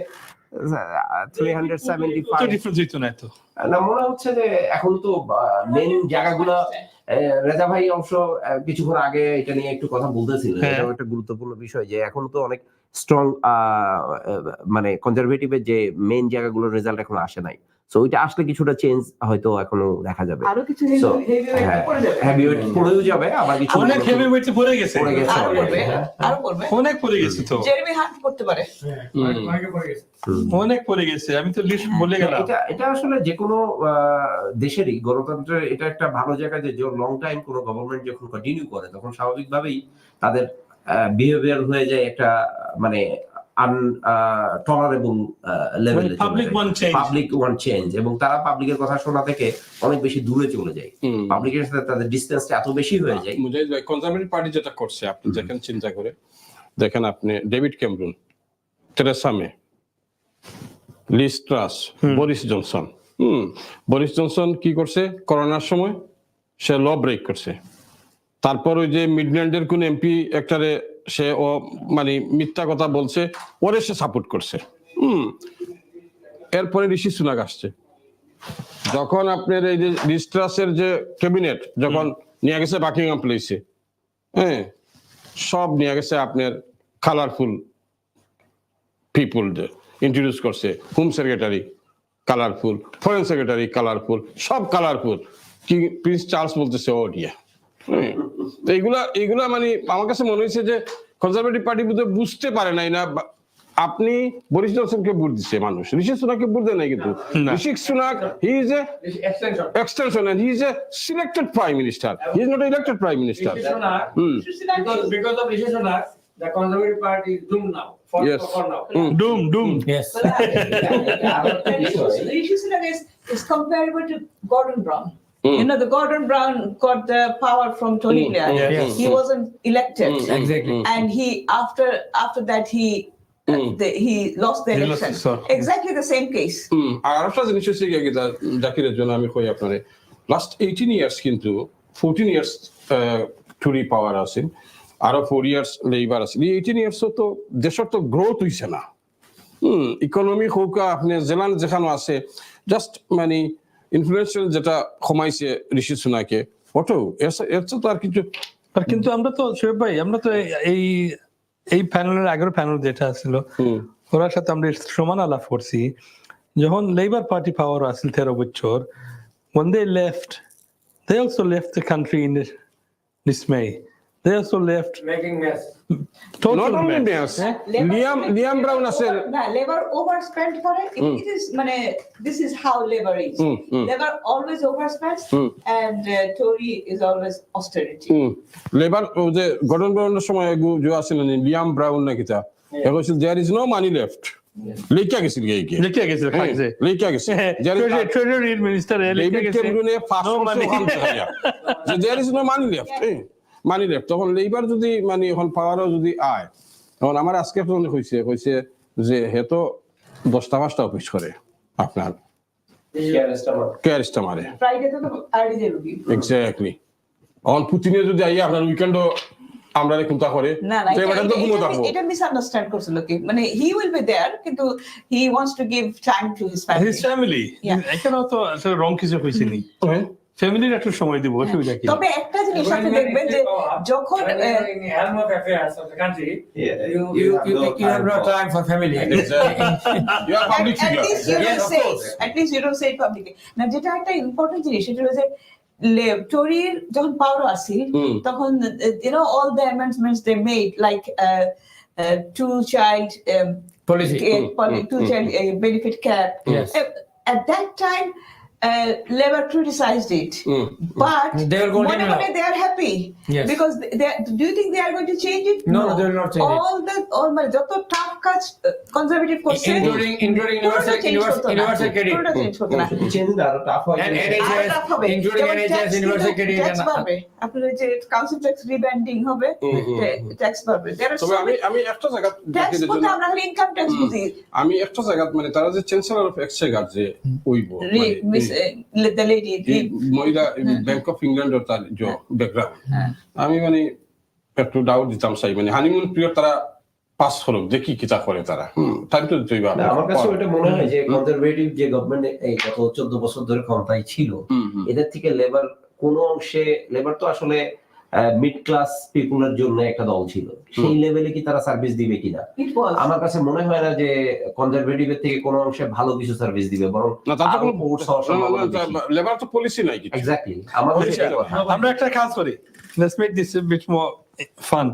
375 ডিফারেন্স হইতো না তো। না, মনে হচ্ছে যে এখন তো মেইন জায়গাগুলো রেজা ভাই অবশ্য কিছুক্ষণ আগে এটা নিয়ে একটু কথা বলতেছিলেন। এটাও একটা গুরুত্বপূর্ণ বিষয় যে এখন তো অনেক স্ট্রং মানে কনজারভেটিভের যে মেইন জায়গাগুলোর রেজাল্ট এখন আসে নাই। সো ওইটা আসলে কিছুটা চেঞ্জ হয়তো এখনো দেখা যাবে। আরো কিছু হেভিওয়েট পড়েও যাবে, আবার কিছু অনেক হেভিওয়েট পড়ে গেছে। আরো পড়বে। অনেক পড়ে গেছে তো। জেরেমি হান্ট করতে পারে। অনেক পড়ে গেছে। আমি তো লিস্ট বলে গেলাম। এটা আসলে যে কোনো দেশেরই গণতন্ত্রের এটা একটা ভালো জায়গা যে লং টাইম কোনো গভর্নমেন্ট যখন কন্টিনিউ করে তখন স্বাভাবিকভাবেই তাদের বিহেভিয়ার হয়ে যায় একটা মানে টলারেবল লেভেলে, পাবলিক ওয়ান চেঞ্জ, এবং তারা পাবলিকের কথা শোনা থেকে অনেক বেশি দূরে চলে যায়। পাবলিকের সাথে তাদের ডিসটেন্সটা এত বেশি হয়ে যায়। মুজাহিদ ভাই, কনজারভেটিভ পার্টি যেটা করছে, আপনি দেখেন চিন্তা করে দেখেন, আপনি David Cameron Theresa May, Liz Truss, Boris Johnson. Boris Johnson কি করছে করোনার সময়? সে ল ব্রেক করছে। তারপর ওই যে মিডল্যান্ডের কোন এমপি একটারে সে ও মানে মিথ্যা কথা বলছে, ওরে সে সাপোর্ট করছে। এরপরে ঋষি সুনাক আসছে। যখন আপনার এই যে লিজ ট্রাসের যে ক্যাবিনেট যখন নিয়ে গেছে বাকিংহাম প্লেসে, হ্যাঁ, সব নিয়ে গেছে আপনার কালারফুল পিপুল ইন্ট্রোডিউস করছে। Home secretary colourful, foreign secretary colourful, সব কালারফুল। কি প্রিন্স চার্লস বলতেছে ও ডিয়া। এইগুলা মানে আমার কাছে মনে হয়েছে যে কনজারভেটিভ পার্টি বুঝতে পারে নাই না। আপনি বরিস জনসনকে ভোট দিচ্ছে মানুষ, ঋষি সুনাককে ভোট দেয় নাই। কিন্তু Rishi Sunak he is a extension and he is a selected prime minister, he is not elected prime minister. Because of Rishi Sunak, the Conservative Party is doomed now. Yes. For now. Doom. Yes. Rishi Sunak is comparable to Gordon Brown. You know, the Gordon Brown got the power from Tony Blair. Yes. He wasn't elected. Exactly. And he after that he lost the election. Exactly the same case. আর একটা জিনিস হচ্ছে কি জাকিরের জন্য আমি কই আপনারে, last 18 years কিন্তু 14 ইয়ার্স টুরি পাওয়ার আছে, আরো 4 ইয়ার্স লেবার আছে। এই 18 ইয়ার্স তো দেশের তো গ্রোথ হইছে না। ইকোনমি হোক আপনি জেলান যেখানে আছে, জাস্ট মানে ইনফ্লুয়েন্সিয়াল যেটা কমাইছে ঋষি সুনাকে ওটো এর তো আর কিছু। কিন্তু আমরা তো শোয়েব ভাই, আমরা তো এই প্যানেলের আগের প্যানেল যেটা ছিল ওরার সাথে আমরা সমান আলাপ করছি। যখন লেবার পার্টি পাওয়ার আসছিল 13 বছর, when they left, they also left the country in dismay. They also left making mess. Total Not only mess. Liam Brown said. Labor overspent for it. It is, this is how labor is. Labor always overspends, and Tory is always austerity. Labor, the Gordon Brown সময় যে আছেন Liam brown না কিতা, there is no money left. লেখা গেছিল গেইকে লেখা গেছিল খাইছে লেখা গেছে ট্রেজারি মিনিস্টার লেখা গেছে there is no money left. Money left. তখন লেবার যদি মানে এখন পাওয়ারও যদি আয়, তখন আমার আজকে হয়েছে যে হে তো 10টা-5টা অফিস করে আপনার কেয়ারিস্টা মারে। এক্স্যাক্টলি। এখন পুতিনে যদি আইয়া আপনার উইকেন্ডও আমরা কোনটা করে এটা মিসআন্ডারস্ট্যান্ড করছিল কি, মানে হি উইল বি দেয়ার কিন্তু he wants to give time to his family. এখানে তো আসলে রং কিছু হইছেনি, ফ্যামিলির একটু সময় দিব, অসুবিধা কি? তবে একটা জিনিস আপনি দেখবেন যে যখন helm of affairs of the country, you have no time for family. You are public figure. At least you don't say it publicly. না, যেটা একটা ইম্পর্টেন্ট জিনিস সেটা হচ্ছে টরির যখন পাওয়ার আসিল তখন all the amendments they made like two-child policy, two-child benefit cap. At that time Labour criticized it, but they they are happy because do you think they are going to change it? No, they will not change all my joto tough cuts conservative করছে, including universal credit, including NHS universal credit, tax পাবে আপনার যে council tax রিব্যান্ডিং হবে, tax পাবে। তবে আমি একটা জায়গা ট্যাক্স বলতে আমরা ইনকাম ট্যাক্স বুঝি। আমি একটা জায়গা মানে তারা যে চ্যান্সেলর অফ এক্সচেঞ্জ যে হইবো the lady মহিলা ব্যাংক অফ ইংল্যান্ড তার যে ব্যাকগ্রাউন্ড, আমি মানে একটু ডাউট দিতাম চাই, মানে হানিমুন পিরিয়ড তারা পাস হলো দেখি কি তা করে তারা। তাই তো আমার কাছে ওটা মনে হয় যে কনজারভেটিভ যে গভর্নমেন্ট এই গত 14 বছর ধরে ক্ষমতায় ছিল, এদের থেকে লেবার কোন অংশে, লেবার তো আসলে মিড ক্লাস পিপলের জন্য একটা দল ছিল, সেই লেভেলে কি তারা সার্ভিস দিবে কিনা আমার কাছে মনে হয় না যে কনজারভেটিভের থেকে কোনো অংশে ভালো কিছু সার্ভিস দিবে, বরং না তাতে কোনো লেবার তো পলিসি নাই কিছু। এক্স্যাক্টলি। আমরা একটা কাজ করি, let's make this a bit more fun.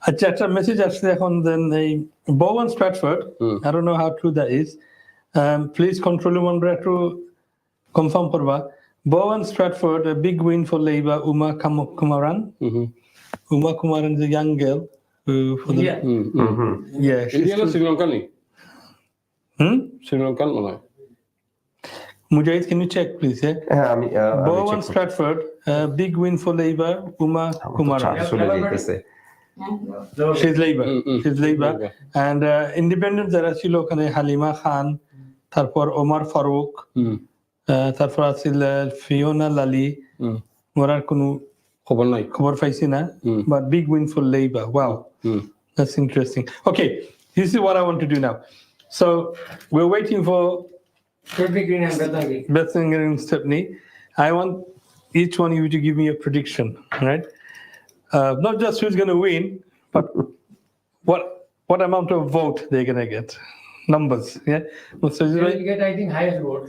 আচ্ছা, একটা মেসেজ আসছে এখন দেন এই Bowen Stratford, I don't know how true that is, please control room আমরা একটু কনফার্ম করবা। Bowen Stratford, a big win for Labour. Uma Kumaran. Uma Kumaran is a young girl who for the India Sri Lankan ni. Sri Lankan mana? Mujahid, can you check please? Bowen Stratford, big win for Labour. Uma Kumaran. She's Labour. She's Labour. And independent যারা ছিল ওখানে হালিমা খান, তারপর ওমর ফারুক, তারপর আছিল Fiona লালি, ওরার কোনো খবর পাইছি না, but big win for Labour. Wow, that's interesting. Okay, this is what I want to do now. So we're waiting for Bethany Green and Stepney. I want each one of you to give me a prediction, right? Not just who's going to win, but what amount of vote they're going to get. Numbers, yeah? They will get, I think, highest vote.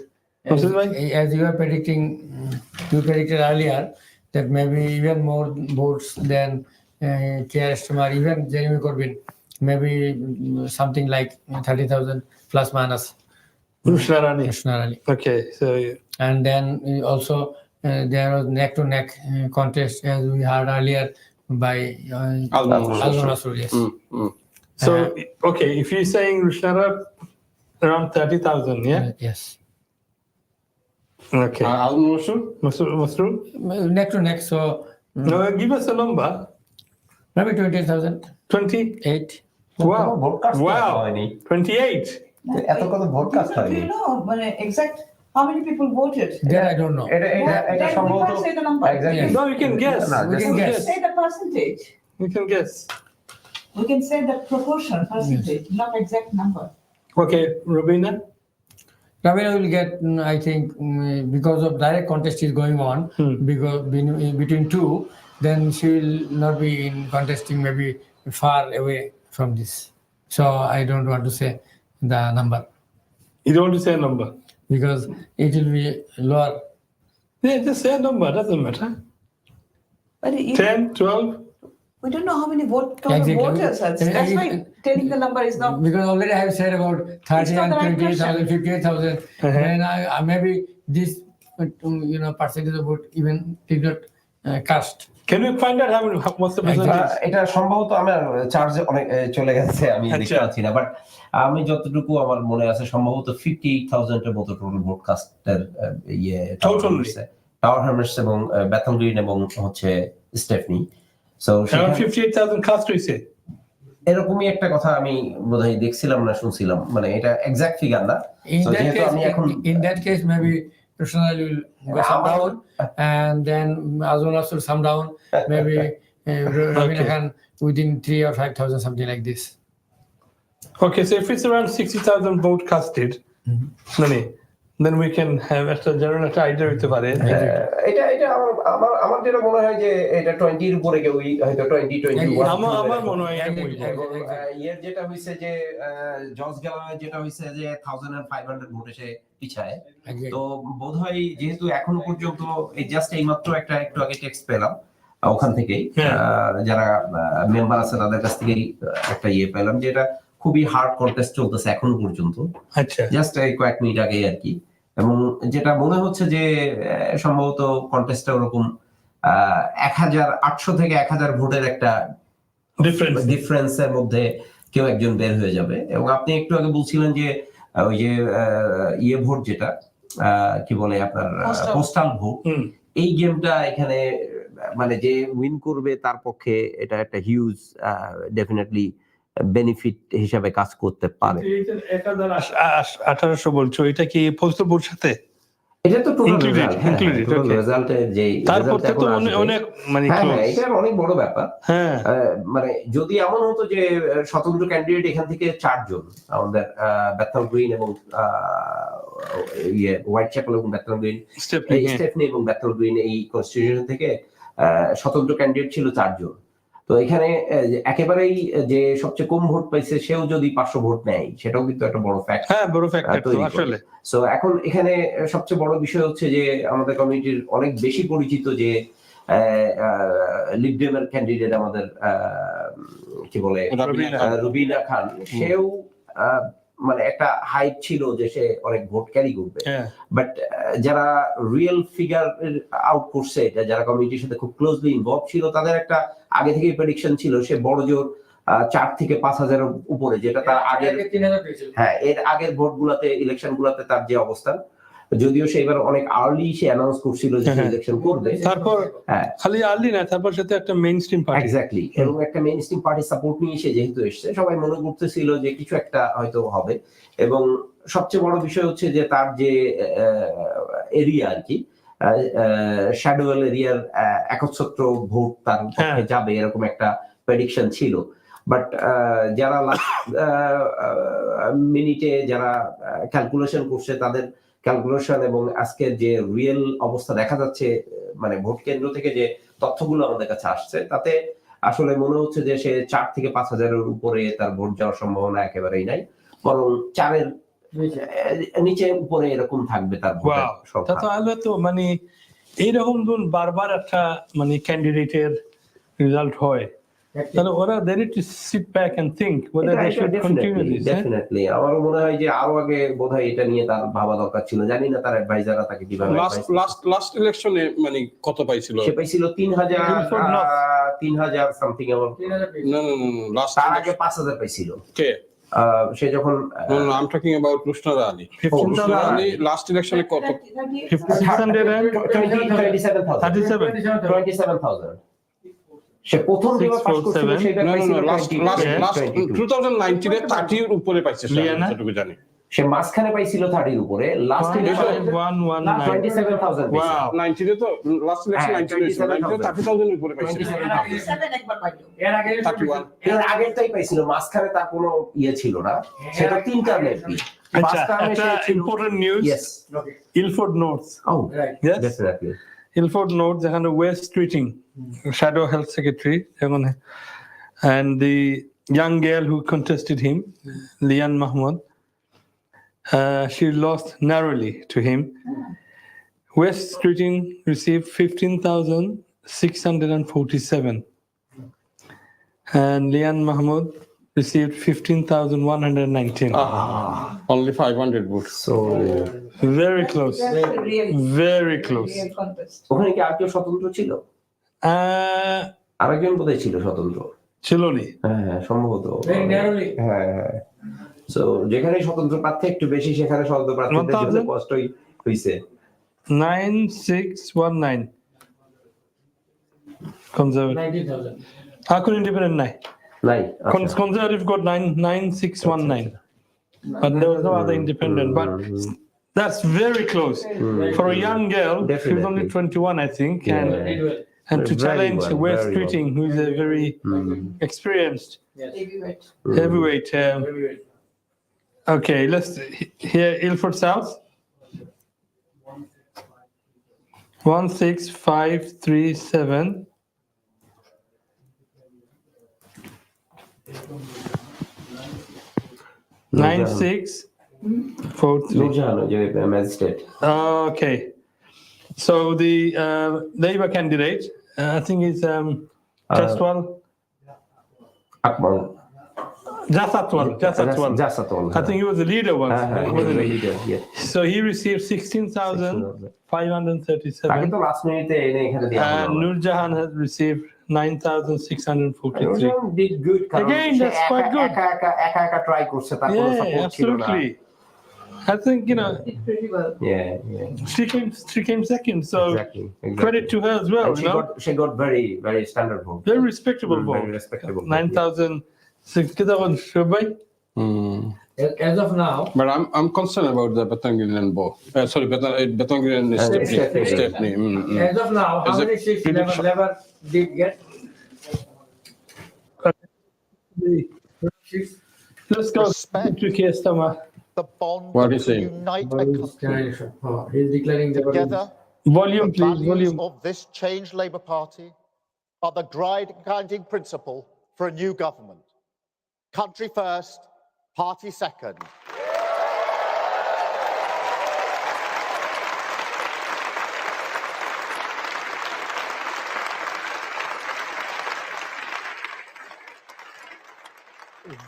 As you are predicting, you predicted earlier that maybe even more votes than Keir Starmer, even Jeremy Corbyn, maybe something like 30,000 plus minus. Rushna Rani. Okay, so and then also there was neck-to-neck contest, as we heard earlier, by Al-Mansur. Yes. So okay, if you're saying Rushnara around 30,000, yeah? Yes. Okay. Al-Mansur? Neck to neck, so no, give us a number. Maybe 28,000. 28. Wow. 28. Do you know exact how many people voted? That I don't know. Then we can't say the number. Exactly. No, we can guess. We can say the percentage. We can guess. We can say the proportion, percentage, not exact number. Okay, Robina? Rabina will get, I think, because of direct contest is going on, because between two, then she will not be in contesting maybe far away from this. So I don't want to say the number. You don't want to say a number? Because it will be lower. Yeah, just say a number, doesn't matter. But 10, 12? We don't know how many voters are. That's why telling the number is not. Because already I have said about 30 and 28,000, 58,000. Then I maybe this, percentage of vote even did not cast. Can we find out what's the percentage? এটা সম্ভবত আমার চার্জে অনেক চলে গেছে, আমি দেখতে পাচ্ছি না, বাট আমি যতটুকু আমার মনে আছে সম্ভবত 58,000 এর মতো টোটাল ব্রডকাস্টের টাওয়ার হ্যামলেটস এবং বেথন গ্রিন এবং হচ্ছে স্টেফনি। সো 58,000 কাস্ট হইছে এরকমই একটা কথা আমি বোধহয় দেখছিলাম না শুনছিলাম, মানে এটা এক্সাক্ট ফিগার না। In that case maybe personally will go some down, and then as well as some down, maybe Rabina Khan within 3 or 5,000, something like this. Okay, so if it's around 60,000 vote casted, then we can have a general idea with the variant. এটা আমার যেটা মনে হয় যে এটা 20 এর উপরে কেউ হয়তো 2021 আমার মনে হয় ইয়ার যেটা হইছে যে জর্জ গ্যালাওয়ে যেটা হইছে যে 1500 ভোটে সে পিছায়। তো বোধহয় যেহেতু এখনো পর্যন্ত জাস্ট এইমাত্র একটু আগে টেক্সট পেলাম ওখান থেকেই যারা মেম্বার আছে তাদের কাছ থেকেই একটা পেলাম যে এটা খুবই হার্ড কন্টেস্ট চলতেছে এখনো পর্যন্ত। আচ্ছা, জাস্ট কয়েক মিনিট আগে আর কি। এবং যেটা মনে হচ্ছে যে সম্ভবত কন্টেস্টটা ওরকম 1800 থেকে 1000 ভোটের একটা ডিফারেন্সের মধ্যে কেউ একজন বের হয়ে যাবে। এবং আপনি একটু আগে বলছিলেন যে ওই যে ভোট যেটা কি বলে আপনার পোস্টাল ভোট, এই গেমটা এখানে মানে যে উইন করবে তার পক্ষে এটা একটা হিউজ ডেফিনেটলি বেনিফিট হিসাবে কাজ করতে পারে। 1800 বলছো, এটা কি পোস্টাল ভোট সাথে? এটা তো টোটাল রেজাল্টে যে তারপর তো অনেক মানে এটা অনেক বড় ব্যাপার। মানে যদি এমন হতো যে স্বতন্ত্র ক্যান্ডিডেট এখান থেকে 4 জন, আমাদের বেথল গ্রিন এবং হোয়াইট চ্যাপেল এবং বেথল গ্রিন, স্টেফনি এবং বেথল গ্রিন, এই কনস্টিটিউশন থেকে স্বতন্ত্র ক্যান্ডিডেট ছিল 4 জন। তো এখানে একেবারেই যে সবচেয়ে কম ভোট পাইছে সেও যদি 500 ভোট নেয়, সেটাও কিন্তু একটা বড় ফ্যাক্ট। বড় ফ্যাক্ট আসলে। সো এখন এখানে সবচেয়ে বড় বিষয় হচ্ছে যে আমাদের কমিউনিটির অনেক বেশি পরিচিত যে লিবডেমের ক্যান্ডিডেট আমাদের কি বলে রুবিনা খান, সেও মানে একটা হাইপ ছিল যে সে অনেক ভোট ক্যারি করবে। বাট যারা রিয়েল ফিগার আউট করছে, যারা কমিউনিটির সাথে খুব ক্লোজলি ইনভলভ ছিল, তাদের একটা আগে থেকেই প্রেডিকশন ছিল সে বড় জোর 4 থেকে 5,000 উপরে, যেটা তার আগের এর আগের ভোট গুলাতে, ইলেকশন গুলাতে তার যে অবস্থান। যদিও সে এবার অনেক আর্লি সে অ্যানাউন্স করছিল যে ইলেকশন করবে, তারপর খালি আর্লি না, তারপর সাথে একটা মেইন স্ট্রিম পার্টি, এক্স্যাক্টলি, এবং একটা মেইন স্ট্রিম পার্টি সাপোর্ট নিয়ে সে যেহেতু এসছে, সবাই মনে করতেছিল যে কিছু একটা হয়তো হবে। এবং সবচেয়ে বড় বিষয় হচ্ছে যে তার যে এরিয়া আর কি, শ্যাডোয়েল এরিয়ার 71 ভোট তার পক্ষে যাবে এরকম একটা প্রেডিকশন ছিল। বাট যারা লাস্ট মিনিটে যারা ক্যালকুলেশন করছে, তাদের ক্যালকুলেশন এবং আজকের যে রিয়েল অবস্থা দেখা যাচ্ছে, মানে ভোট কেন্দ্র থেকে যে তথ্যগুলো আমাদের কাছে আসছে, তাতে আসলে মনে হচ্ছে যে সে 4 থেকে 5 হাজারের উপরে তার ভোট যাওয়ার সম্ভাবনা একেবারেই নাই, বরং 4-এর নিচে উপরে এরকম থাকবে তার ভোটের সংখ্যা। তাহলে তো মানে এইরকম ধরুন বারবার একটা মানে ক্যান্ডিডেটের রেজাল্ট হয়, তাহলে ওরা they need to sit back and think whether they should continue this. Definitely, আমারও মনে হয় যে আরো আগে বোধহয় এটা নিয়ে তার ভাবা দরকার ছিল। জানি না তার অ্যাডভাইজাররা তাকে কিভাবে লাস্ট ইলেকশনে মানে কত পাইছিল? সে পাইছিল 3000 সামথিং, এবং না লাস্ট তার আগে 5000 পাইছিল। কে? সে যখন I am talking about Rushanara Ali. Rushanara Ali last ইলেকশনে কত? 27,000 সে প্রথম যেবার পাস করছিল সেটা পাইছিল 2019 এ 30 এর উপরে পাইছে, যতটুকু জানি। সে মাঝখানে পাইছিল 30 এর উপরে, লাস্ট ইলেকশনে 27,000 পাইছে। 90 এ তো লাস্ট ইলেকশন 90 এ 30,000 এর উপরে পাইছে। 27 একবার পাইলো, এর আগেরটাই পাইছিল, মাঝখানে তার কোনো ইয়ে ছিল না, সেটা 3 টার্ম এমপি। একটা important news, Ilford notes, definitely Ilford notes যেখানে West tweeting shadow health secretary and the young girl who contested him, Lian Mahmoud, she lost narrowly to him. West Streeting received 15,647 and Lian Mahmoud received 15,119. Only 500 votes. So very close, very close. ওখানে কি আর কেউ স্বতন্ত্র ছিল? আরেকজন বোধহয় ছিল স্বতন্ত্র, ছিল নি? হ্যাঁ সম্ভবত। হ্যাঁ, সো যেখানে স্বতন্ত্র প্রার্থী একটু বেশি, সেখানে স্বতন্ত্র প্রার্থীদের জন্য কষ্টই হইছে। 9619 conservative 90,000. How could independent নাই? Conservative got 9619, but there was no other independent. But that's very close for a young girl. She's only 21, I think, and to challenge West Streeting, who is a very experienced heavyweight. Okay, let's hear Ilford South. 16537. 9643. Magistrate. Okay, so the Labour candidate, I think is Jaswal. Jasatwal. I think he was the leader once. Wasn't the leader, yeah. So he received 16,537. And Nur Jahan has received 9,643. Did good. Again, that's quite good. Yeah, absolutely. I think, you know, did pretty well. She came second, so exactly. Credit to her as well. She got very standard vote. Very respectable vote. Very respectable. 9,600. As of now, but I'm concerned about the Batangirian vote. Sorry, Batangirian Stepney. As of now, how many seats Labour did get? Let's go to Kestama. The bond what is to saying? unite a country. He's declaring the Together, volume, the please. values Volume of this changed Labour Party are the guiding principle for a new government. Country first, party second.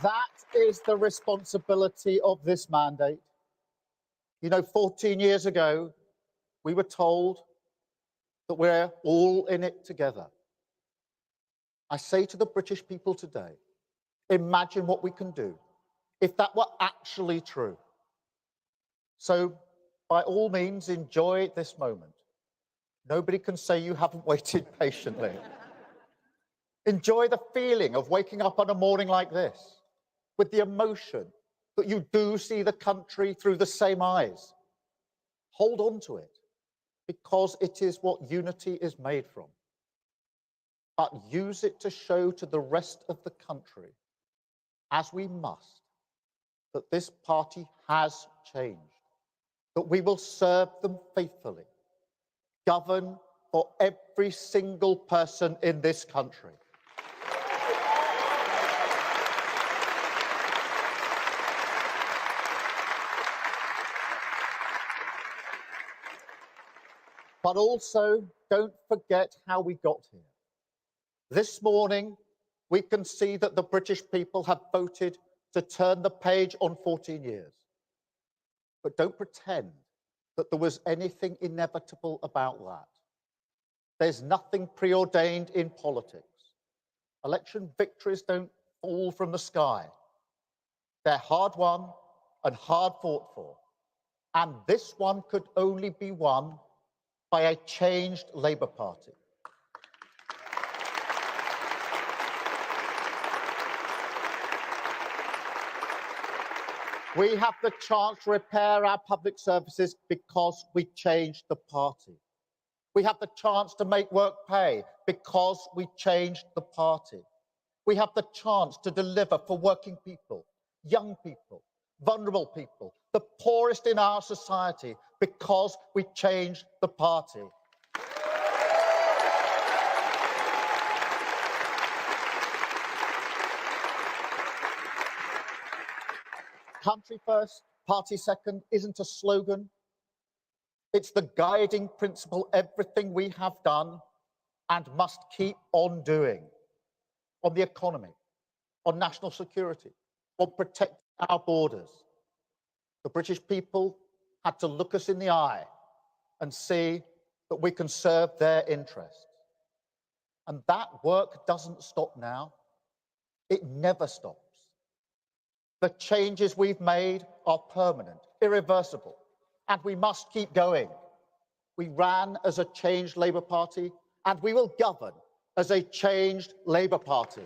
That is the responsibility of this mandate. You know, 14 years ago, we were told that we're all in it together. I say to the British people today, imagine what we can do if that were actually true. So by all means, enjoy this moment. Nobody can say you haven't waited patiently. Enjoy the feeling of waking up on a morning like this, with the emotion that you do see the country through the same eyes. Hold on to it, because it is what unity is made from. But use it to show to the rest of the country, as we must, that this party has changed, that we will serve them faithfully, govern for every single person in this country. But also, don't forget how we got here. This morning, we can see that the British people have voted to turn the page on 14 years. But don't pretend that there was anything inevitable about that. There's nothing preordained in politics. Election victories don't fall from the sky. They're hard won and hard fought for. And this one could only be won by a changed Labour Party. We have the chance to repair our public services because we changed the party. We have the chance to make work pay because we changed the party. We have the chance to deliver for working people, young people, vulnerable people, the poorest in our society, because we changed the party. Country first, party second isn't a slogan. It's the guiding principle everything we have done and must keep on doing. On the economy, on national security, on protecting our borders. The British people had to look us in the eye and see that we can serve their interests. And that work doesn't stop now. It never stops. The changes we've made are permanent, irreversible, and we must keep going. We ran as a changed Labour Party, and we will govern as a changed Labour Party.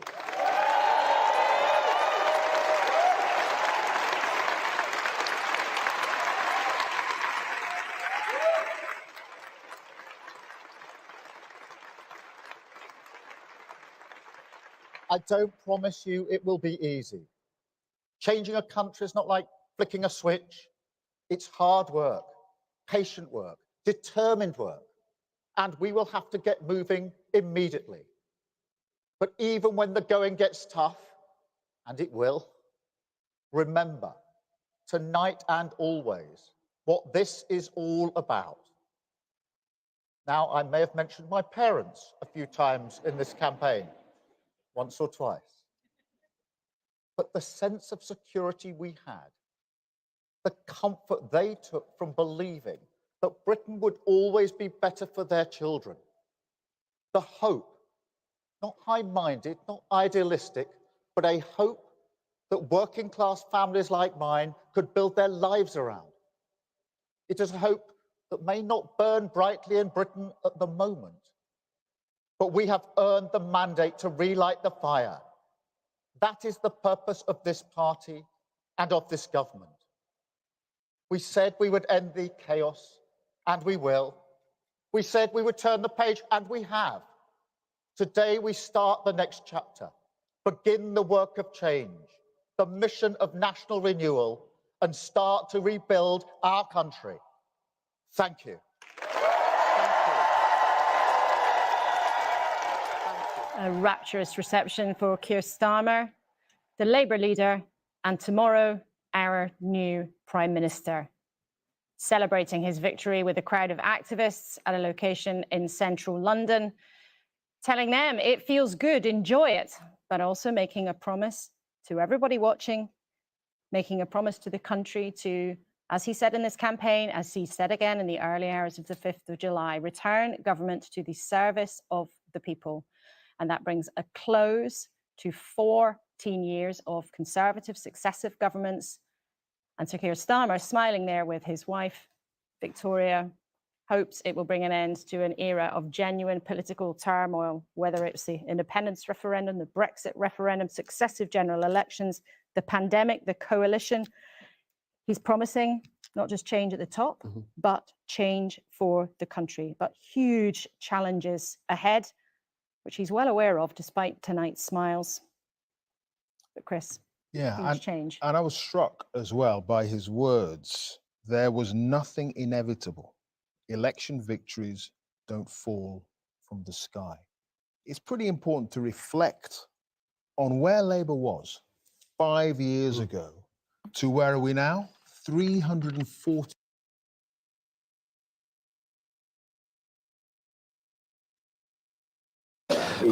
I don't promise you it will be easy. Changing a country is not like flicking a switch. It's hard work, patient work, determined work, and we will have to get moving immediately. But even when the going gets tough, and it will, remember, tonight and always, what this is all about. Now, I may have mentioned my parents a few times in this campaign, once or twice. But the sense of security we had, the comfort they took from believing that Britain would always be better for their children, the hope, not high-minded, not idealistic, but a hope that working-class families like mine could build their lives around. It is a hope that may not burn brightly in Britain at the moment, but we have earned the mandate to relight the fire. That is the purpose of this party and of this government. We said we would end the chaos, and we will. We said we would turn the page, and we have. Today, we start the next chapter, begin the work of change, the mission of national renewal, and start to rebuild our country. Thank you. A rapturous reception for Keir Starmer, the Labour leader, and tomorrow, our new Prime Minister, celebrating his victory with a crowd of activists at a location in central London, telling them it feels good, enjoy it, but also making a promise to everybody watching, making a promise to the country to, as he said in this campaign, as he said again in the early hours of the 5th of July, return government to the service of the people. And that brings a close to 14 years of Conservative successive governments. And Sir Keir Starmer smiling there with his wife, Victoria hopes it will bring an end to an era of genuine political turmoil, whether it's the independence referendum, the Brexit referendum, successive general elections, the pandemic, the coalition. He's promising not just change at the top, but change for the country, but huge challenges ahead, which he's well aware of despite tonight's smiles. But Chris, huge change. And I was struck as well by his words. There was nothing inevitable. Election victories don't fall from the sky. It's pretty important to reflect on where Labour was 5 years ago to where are we now? 340.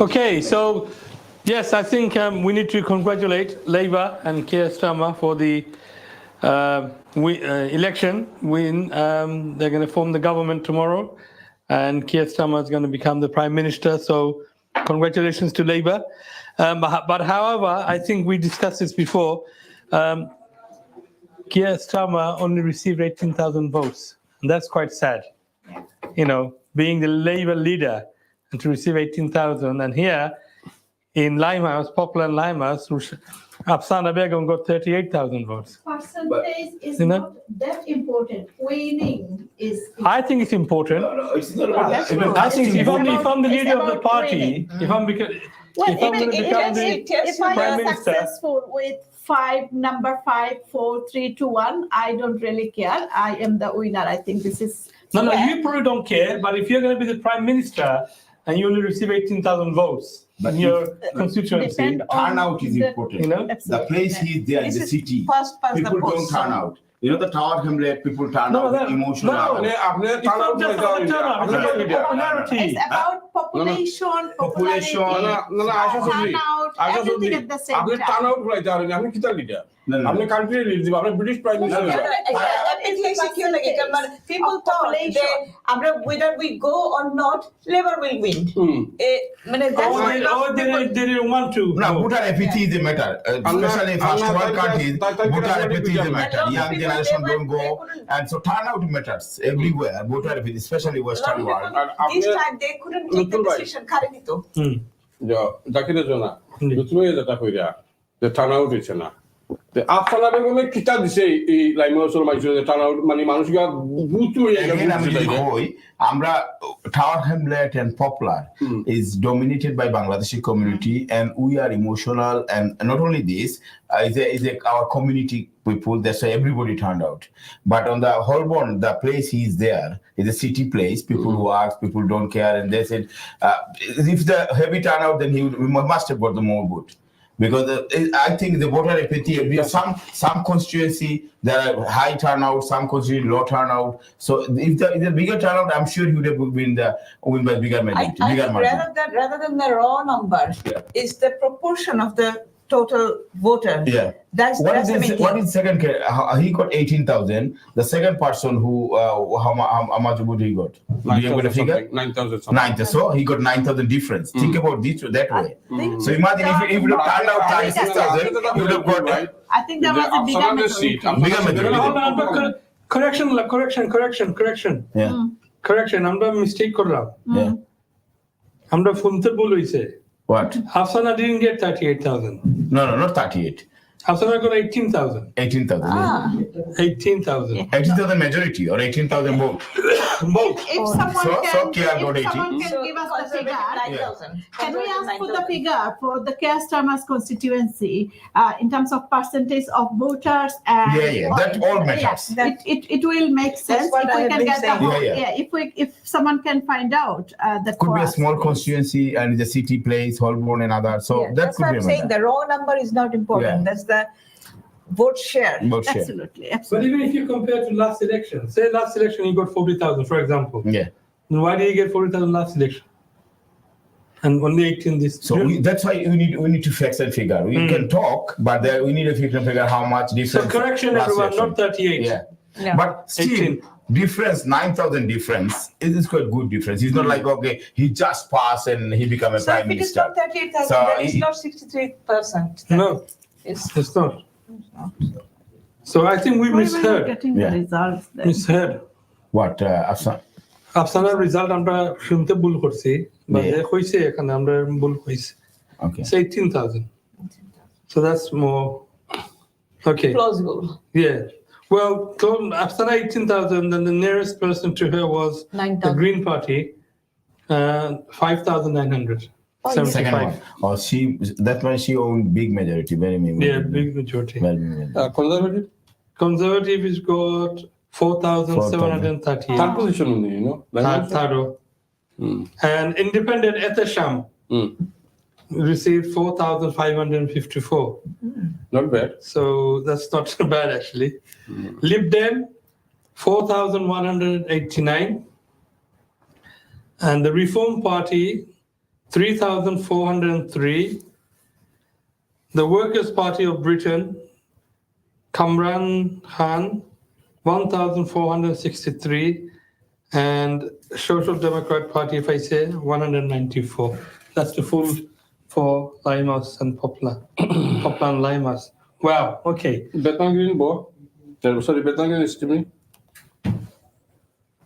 Okay, so yes, I think we need to congratulate Labour and Keir Starmer for the election win. They're going to form the government tomorrow, and Keir Starmer is going to become the Prime Minister. So congratulations to Labour. But however, I think we discussed this before. Keir Starmer only received 18,000 votes, and that's quite sad. You know, being the Labour leader and to receive 18,000, and here in Limehouse, popular Limehouse, Afsana Begum got 38,000 votes. Percentage is You know? not that important. Winning is. I think it's important. No, it's not about I that. think if I'm the It's leader of the about party, winning. if I'm going to become the If I Prime am Minister, successful with number 5, 4, 3, 2, 1, I don't really care. I am the winner. I think this is. no, you probably don't care. But if you're going to be the Prime Minister and you only receive 18,000 votes in your constituency, turnout is important. You know, the place he's there in the city, first past the people don't post. turn out. You know, the Tower Hamlet, people turn out with emotional. It's not just about the turnout, it's about the popularity. It's about population, popularity, turnout, everything at the same আপনি time. Turn out হয়ে যাবেন আপনি কি তার leader আপনি country lead দিবেন আপনি British prime minister People thought whether we go or not, Labour will win. They didn't want to. No, voter apathy is a matter. Especially first world countries, voter apathy is a matter. Young generation don't go, and so turnout matters everywhere. Voter apathy, especially Western world. This time they couldn't take the decision. Karinito. জাকিরের জন্য তুমি যেটা কইরা যে turn out হইছে না আফসানা বেগমে কিতা দিছে এই লাইমসর মাইজে টার্ন আউট মানে মানুষকে বুঝ হয়ে গেছে আমরা Tower Hamlet and Poplar is dominated by Bangladeshi community, and we are emotional. And not only this, our community people. That's why everybody turned out. But on the Holborn, the place he's there is a city place. People who ask, people don't care, and they said, if the heavy turnout, then we must have got the more vote. Because I think the voter apathy, some constituency there are high turnout, some constituency low turnout. So if the bigger turnout, I'm sure he would have win by bigger majority. I think rather than the raw number, is the proportion of the total voter. Yeah. That's what is second? He got 18,000. The second person who how much would he got? Do you have a figure? 9,000. 9,000. So he got 9,000 difference. Think about this that way. So imagine if you turned out 36,000, you would have got right. I think there was a bigger majority. Correction. Yeah. Correction. আমরা mistake করলাম. আমরা শুনতে ভুল হইছে. What? Afsana didn't get 38,000. No, not 38. Afsana got 18,000. 18,000. 18,000. 18,000 majority or 18,000 vote. Both. If someone Kia got 18. someone can give us the figure, can we ask for the figure for the Keir Starmer's constituency in terms of percentage of voters? And that all matters. It will make sense if we can get the whole. If someone can find out the could be a small constituency and the city place, Holborn and other. So that could be I'm saying. The raw number is not important. That's the vote share. Absolutely. But even if you compare to last election, say last election he got 40,000, for example. Yeah. Then why did he get 40,000 last election? And only 18 this. So that's why we need to fix and figure. We can talk, but we need to fix and figure how much difference. So correction, everyone, not 38. Yeah. But still, difference 9,000 difference is quite good difference. It's not like okay, he just passed and he become a prime minister. So if it is not 38,000, then it's not 63%. No, it's not. So I think we misheard. Getting the results then. Misheard. What? আফসানার result আমরা শুনতে ভুল করছি বা Yeah. যে হইছে এখানে আমরা ভুল হইছে Okay. so 18,000 so that's more okay Plausible. yeah well Afsana 18,000 then the nearest person to her was 9,000. the Green Party 5,900 Second one. Oh, that's why she owned big majority, very majority. yeah big majority conservative Conservative has got 4,738 third position only, Third. And Independent Etesham received 4,554. Not bad. So that's not so bad actually. Lib Dem 4,189. And the Reform Party 3,403. The Workers' Party of Britain, Kamran Khan 1,463. And Social Democrat Party, if I say, 194. That's the full for Limas and Poplar. Poplar and Limas. Wow, okay. Betangin Bo? Sorry, Betangin is to me?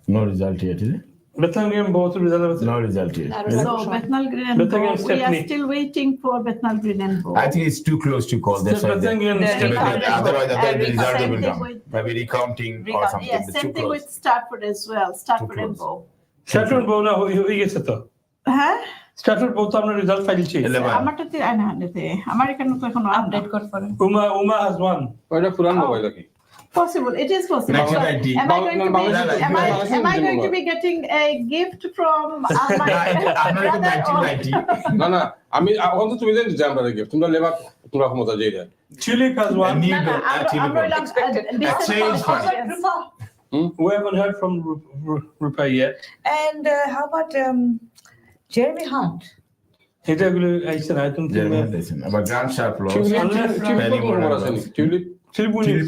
No result yet, is it? Bethangian both result. No result yet. So Bethnal Green and Bethnal Bo, and we are Stepney. still waiting for Bethnal Green and Bo. I think it's too close to call. That's why otherwise the result will come. Maybe recounting or something. Yes, It's same too thing close. with Stafford as well. Stafford and Bo. Stratford Bona হয়ে গেছে তো হ্যাঁ Stratford both আমরা result ফাইলছি আমারটাতে আনাতে আমার এখানে তো এখনো আপডেট কর পরে Uma has won ওটা পুরান মোবাইল নাকি Possible, it is possible. So, am I going to be getting a gift from my brother or না না আমি অন্তত তুমি দেন জাম্বার গিফট তোমরা লেবা তোমরা ক্ষমতা যাই দেয় Tulip has won Exchange fund. We haven't heard from Rupa yet. And how about Jeremy Hunt? এটাগুলো আইছে না I don't think Jeremy Henderson. About Grand Sharp loss. Tulip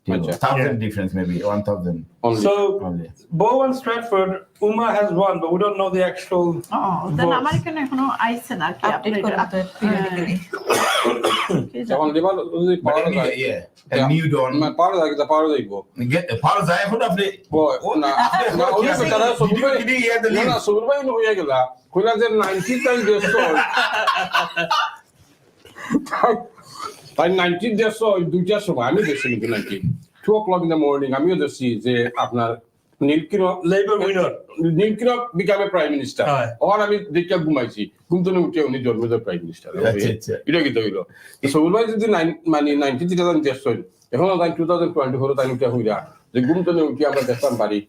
1,000 difference, maybe 1,000. So Only. Bo and Stratford, Uma has won, but we don't know the actual. then আমার এখানে এখনো আইছে না কি update করতে এখন লেবা যদি পাওয়ার যায় A new dawn. পাওয়ার যায় কি পাওয়ার যাইবো Get the power যায় এখন আপনি না না ওই বেচারা সবুর না সবুর ভাই হয়ে গেল কইলা যে 90 টাই দেশো তাই 90 দেশো দুইটার সময় আমি দেখছি কিন্তু 2 o'clock in the morning আমিও দেখছি যে আপনার Nilkiran labour winner Nilkiran become a prime minister আর আমি দেখে ঘুমাইছি ঘুম থেকে উঠে উনি জন্মের প্রাইম মিনিস্টার এটা কি হইলো সবুর ভাই যদি মানে 93,000 দেশ হইল এখন 2024 তাই উঠে হইলা যে ঘুম থেকে উঠে আমরা দেখতাম পারি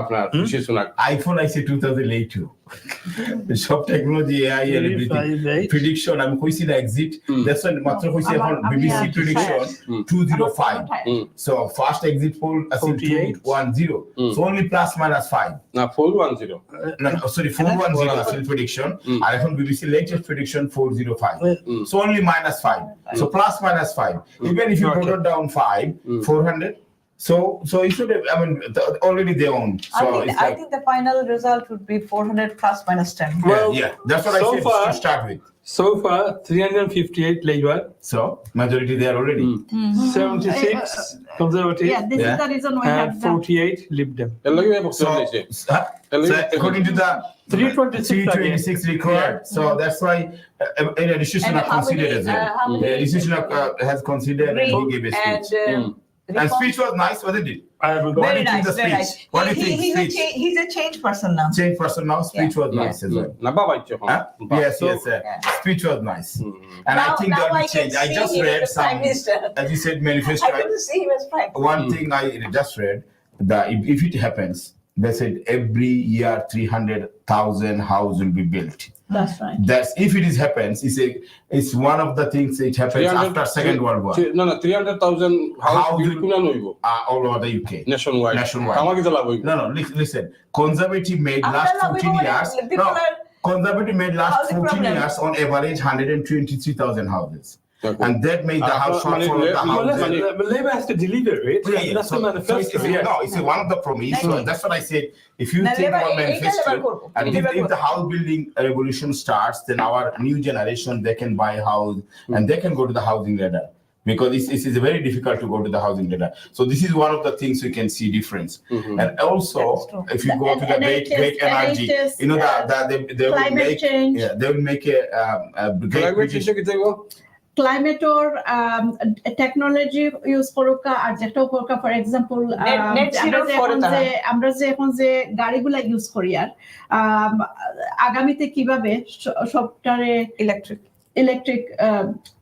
আপনার বিশেষ শোনা আইফোন আইছে 2008 সব টেকনোলজি এআই এর প্রেডিকশন আমি কইছি না এক্সিট দ্যাটস ওয়াই মাত্র কইছি এখন BBC prediction 205 so first exit pole আছে 210 সো অনলি প্লাস মাইনাস 5 না 410 no sorry 410 আছে প্রেডিকশন আর এখন BBC latest prediction 405 so only minus 5 so plus minus 5 even if you put it down 5 400 So you should have, I mean, already they own. So I think the final result would be 400 plus minus 10. Well, yeah, that's what I said to start with. So far, 358 Labour. So majority there already. 76 Conservative. Yeah, this is the reason we have 48 Lib Dem. So according to the 326 required. So that's why a decision are considered as well. A decision has considered and he gave a speech. And speech was nice, wasn't it? Very nice, very nice. What do you think? He's a change person now. Change person now. Speech was nice as well. Yes. Speech was nice, and now, I think that will change. I just read some, as you said, manifesto. I couldn't see him as prime minister. One thing I just read that if it happens, they said every year 300,000 houses will be built. That's right. That's if it is happens. It's one of the things it happens after Second World War. No, 300,000 houses all over the UK. Nationwide. No, listen. Conservative made last 14 years. No, Conservative made last 14 years on average 123,000 houses. Okay. And that made the house shortfall of the house. But Labour has to deliver it. Yeah. That's the manifesto. No, it's one of the promise. So that's what I said. If you think one manifesto, and if the house building revolution starts, then our new generation, they can buy a house and they can go to the housing ladder. because it is very difficult to go to the housing data. So this is one of the things we can see difference. And also, if you go to the great energy, you know that they will climate make change. they will make a great British. Climate or technology use করা আর যেটা করা for example আমরা যে এখন যে গাড়িগুলা use করি আর আগামীতে কিভাবে সবটারে ইলেকট্রিক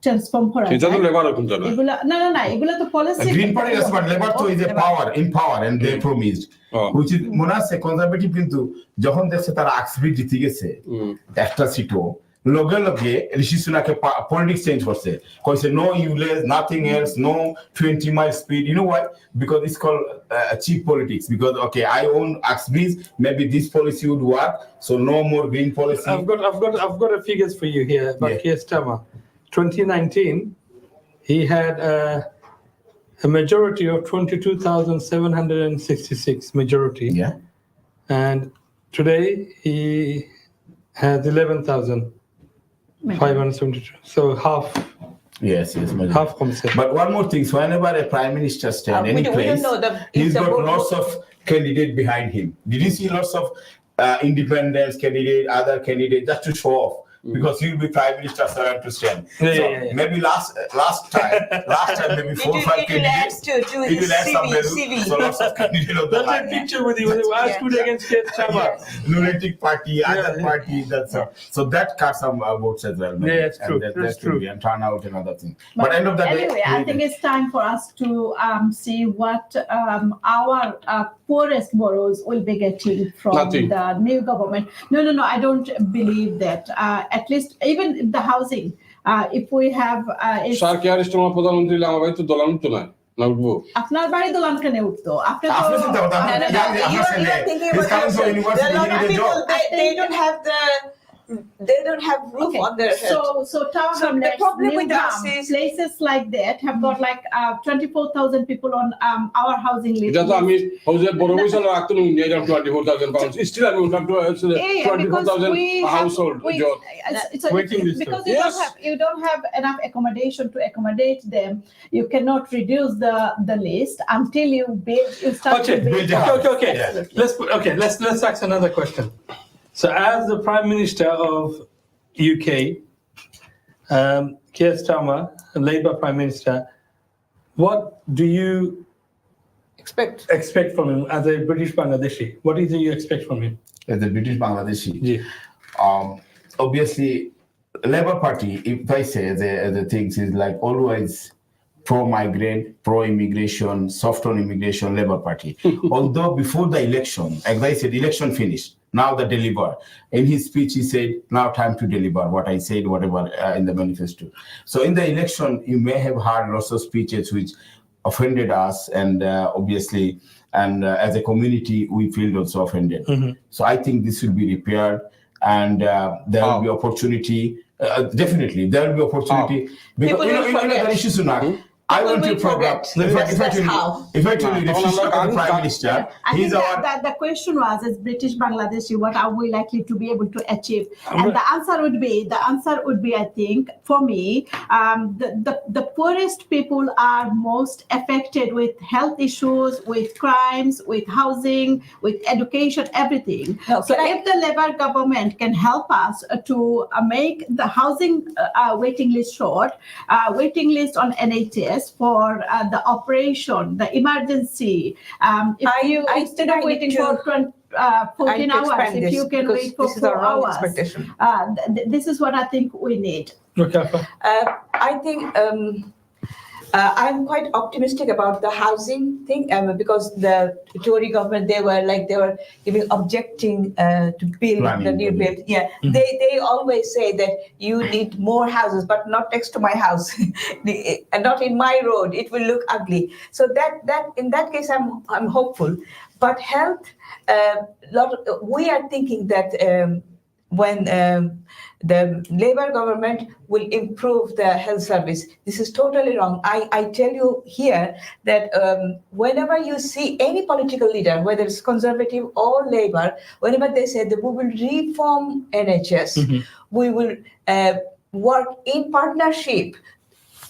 ট্রান্সফর্ম করা যায় এটা তো লেবার কোন জানা এগুলা না এগুলা তো পলিসি গ্রিন পার্টি আছে বাট লেবার তো is a power in power and they promised which is মনে আছে কনজারভেটিভ কিন্তু যখন দেখছে তারা আকসবি জিতে গেছে একটা সিটও লগে লগে ঋষি সুনাকে পলিটিক্স চেঞ্জ করছে কইছে no useless nothing else no 20 mile speed. You know why? Because it's called cheap politics. Because okay, I own Axbis, maybe this policy would work, so no more green policy. I've got a figures for you here about Keir Starmer. 2019 he had a majority of 22,766 majority. Yeah. And today he has 11,572. So half. Yes. Half concept. But one more thing, so whenever a prime minister stands any place, he's got lots of candidates behind him. Did you see lots of independents candidate, other candidates, just to show off? Because he'll be prime minister, so I understand. Maybe last time maybe 4 or 5 candidates. It will add some value. So lots of candidates on the line. That's a picture with you. I stood against Keir Starmer. Lunatic party, other party. That's so that cuts some votes as well. Yeah, it's true. That's true. And turn out another thing. But end of the day, anyway, I think it's time for us to see what our poorest boroughs will be getting from the new government. No, I don't believe that. At least even the housing, if we have সরকার ইস্তেমা প্রধানমন্ত্রী আমার ভাই তো দলান তো না না উঠবো আপনার বাড়ি দোলান কেন উঠতো আপনি তো they don't have roof on their head. So town hamlets, the problem with us is places like that have got like 24,000 people on our housing list. Just আমি হাউজের বড় বৈশাল রাখতে নিয়ে যাম 24,000 pounds. Still I want to 24,000 household job. Because you don't have enough accommodation to accommodate them. You cannot reduce the list until you start to build. Okay. Let's ask another question. So, as the Prime Minister of UK, Keir Starmer, Labour Prime Minister, what do you expect from him as a British Bangladeshi? What do you expect from him? As a British Bangladeshi, obviously, Labour Party, if I say the things is like always pro-migrant, pro-immigration, soft on immigration, Labour Party. Although before the election, as I said, election finished. Now the deliver. In his speech, he said, now time to deliver what I said, whatever in the manifesto. So in the election, you may have heard lots of speeches which offended us and obviously, and as a community, we feel also offended. So I think this will be repaired and there will be opportunity. Definitely, there will be opportunity. Because the issue I want to program. If I tell you the Prime Minister, he's our. The question was, as British Bangladeshi, what are we likely to be able to achieve? And the answer would be, I think, for me, the poorest people are most affected with health issues, with crimes, with housing, with education, everything. So if the Labour government can help us to make the housing waiting list short, waiting list on NHS, for the operation, the emergency. Instead of waiting for 14 hours, if you can wait for 4 hours. This is what I think we need. I think I'm quite optimistic about the housing thing because the Tory government, they were objecting to build the new build. They always say that you need more houses, but not next to my house, and not in my road. It will look ugly. So that in that case, I'm hopeful. But health, we are thinking that when the Labour government will improve the health service. This is totally wrong. I tell you here that whenever you see any political leader, whether it's Conservative or Labour, whenever they say that we will reform NHS, we will work in partnership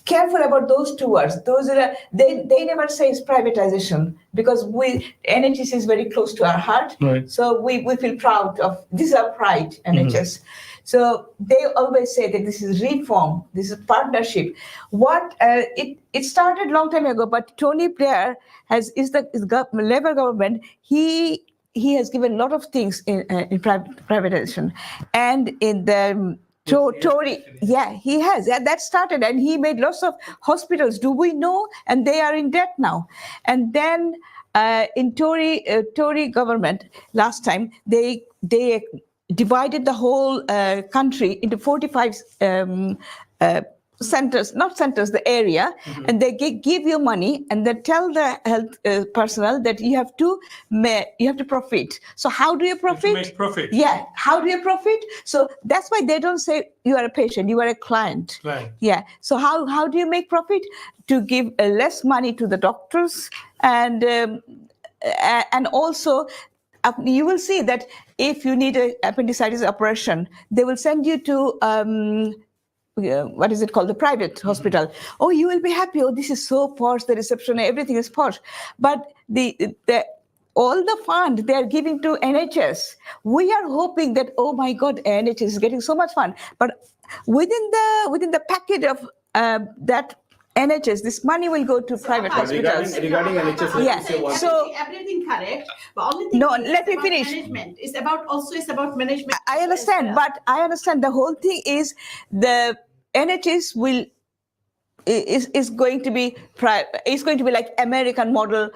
careful about those two words. Those are they never say it's privatization, because NHS is very close to our heart. Right. So we feel proud of this is our pride, NHS. So they always say that this is reform, this is partnership. What it started long time ago, but Tony Blair is Labour government. He has given a lot of things in privatization, and in the Tory, he has. That started, and he made lots of hospitals. Do we know? And they are in debt now. And then in Tory government last time, they divided the whole country into 45 centers, not centers, the area, and they give you money, and they tell the health personnel that you have to profit. So how do you profit? Make profit. Yeah, how do you profit? So that's why they don't say you are a patient, you are a client. Right. Yeah. So how do you make profit? To give less money to the doctors, and also you will see that if you need an appendicitis operation, they will send you to what is it called? The private hospital. Oh, you will be happy. Oh, this is so posh. The reception, everything is posh. But all the fund they are giving to NHS, we are hoping that, oh my God, NHS is getting so much fund. But within the packet of that NHS, this money will go to private hospitals. Regarding NHS, yeah. So everything correct, but only thing let me finish. Management. It's about management. I understand, but I understand the whole thing is the NHS is going to be like American model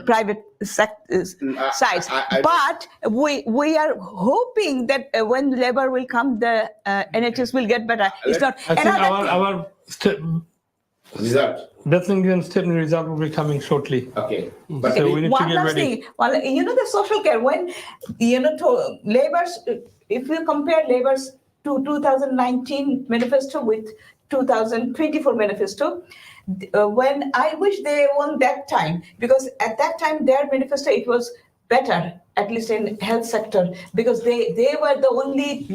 private sites. But we are hoping that when Labour will come, the NHS will get better. It's not. I think our result. Bethlehem Stepney result will be coming shortly. Okay. But so we need to get ready. Thing. Well, the social care, when Labour's, if you compare Labour's 2019 manifesto with 2024 manifesto, when I wish they won that time, because at that time their manifesto, it was better, at least in health sector, because they were the only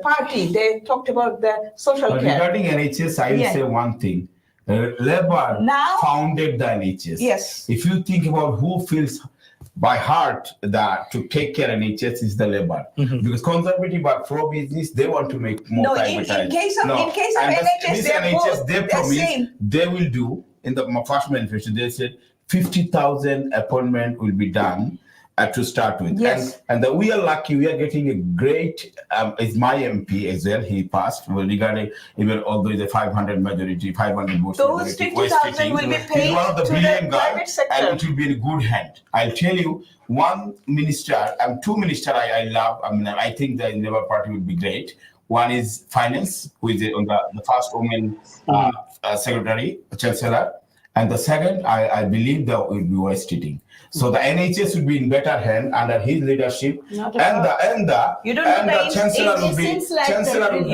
party. They talked about the social care. Regarding NHS, I will say one thing. Labour founded the NHS. Yes. If you think about who feels by heart that to take care of NHS is the Labour, because conservative but pro-business, they want to make more privatized. In case of NHS, they promise they will do in the first manifesto. They said 50,000 appointment will be done to start with. Yes. And we are lucky, we are getting a great, is my MP as well, he passed, regarding even although it's a 500 majority, 500 votes. Those 50,000 will be paid one of the to brilliant the private sector. And it will be in good hand. I'll tell you, one minister, two ministers I love, I think the Labour Party would be great. One is finance, who is on the first woman secretary, chancellor. And the second, I believe that will be West Eating. So the NHS would be in better hand under his leadership, and the chancellor will be.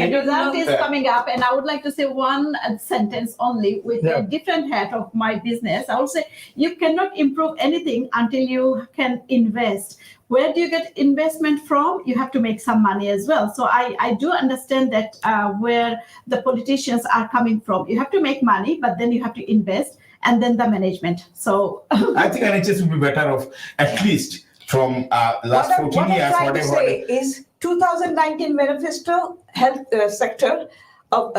The result is coming up, and I would like to say one sentence only with a different hat of my business. I would say you cannot improve anything until you can invest. Where do you get investment from? You have to make some money as well. So I do understand that where the politicians are coming from. You have to make money, but then you have to invest, and then the management. So I think NHS will be better off, at least from last 14 years. What I'm trying to say is 2019 manifesto health sector of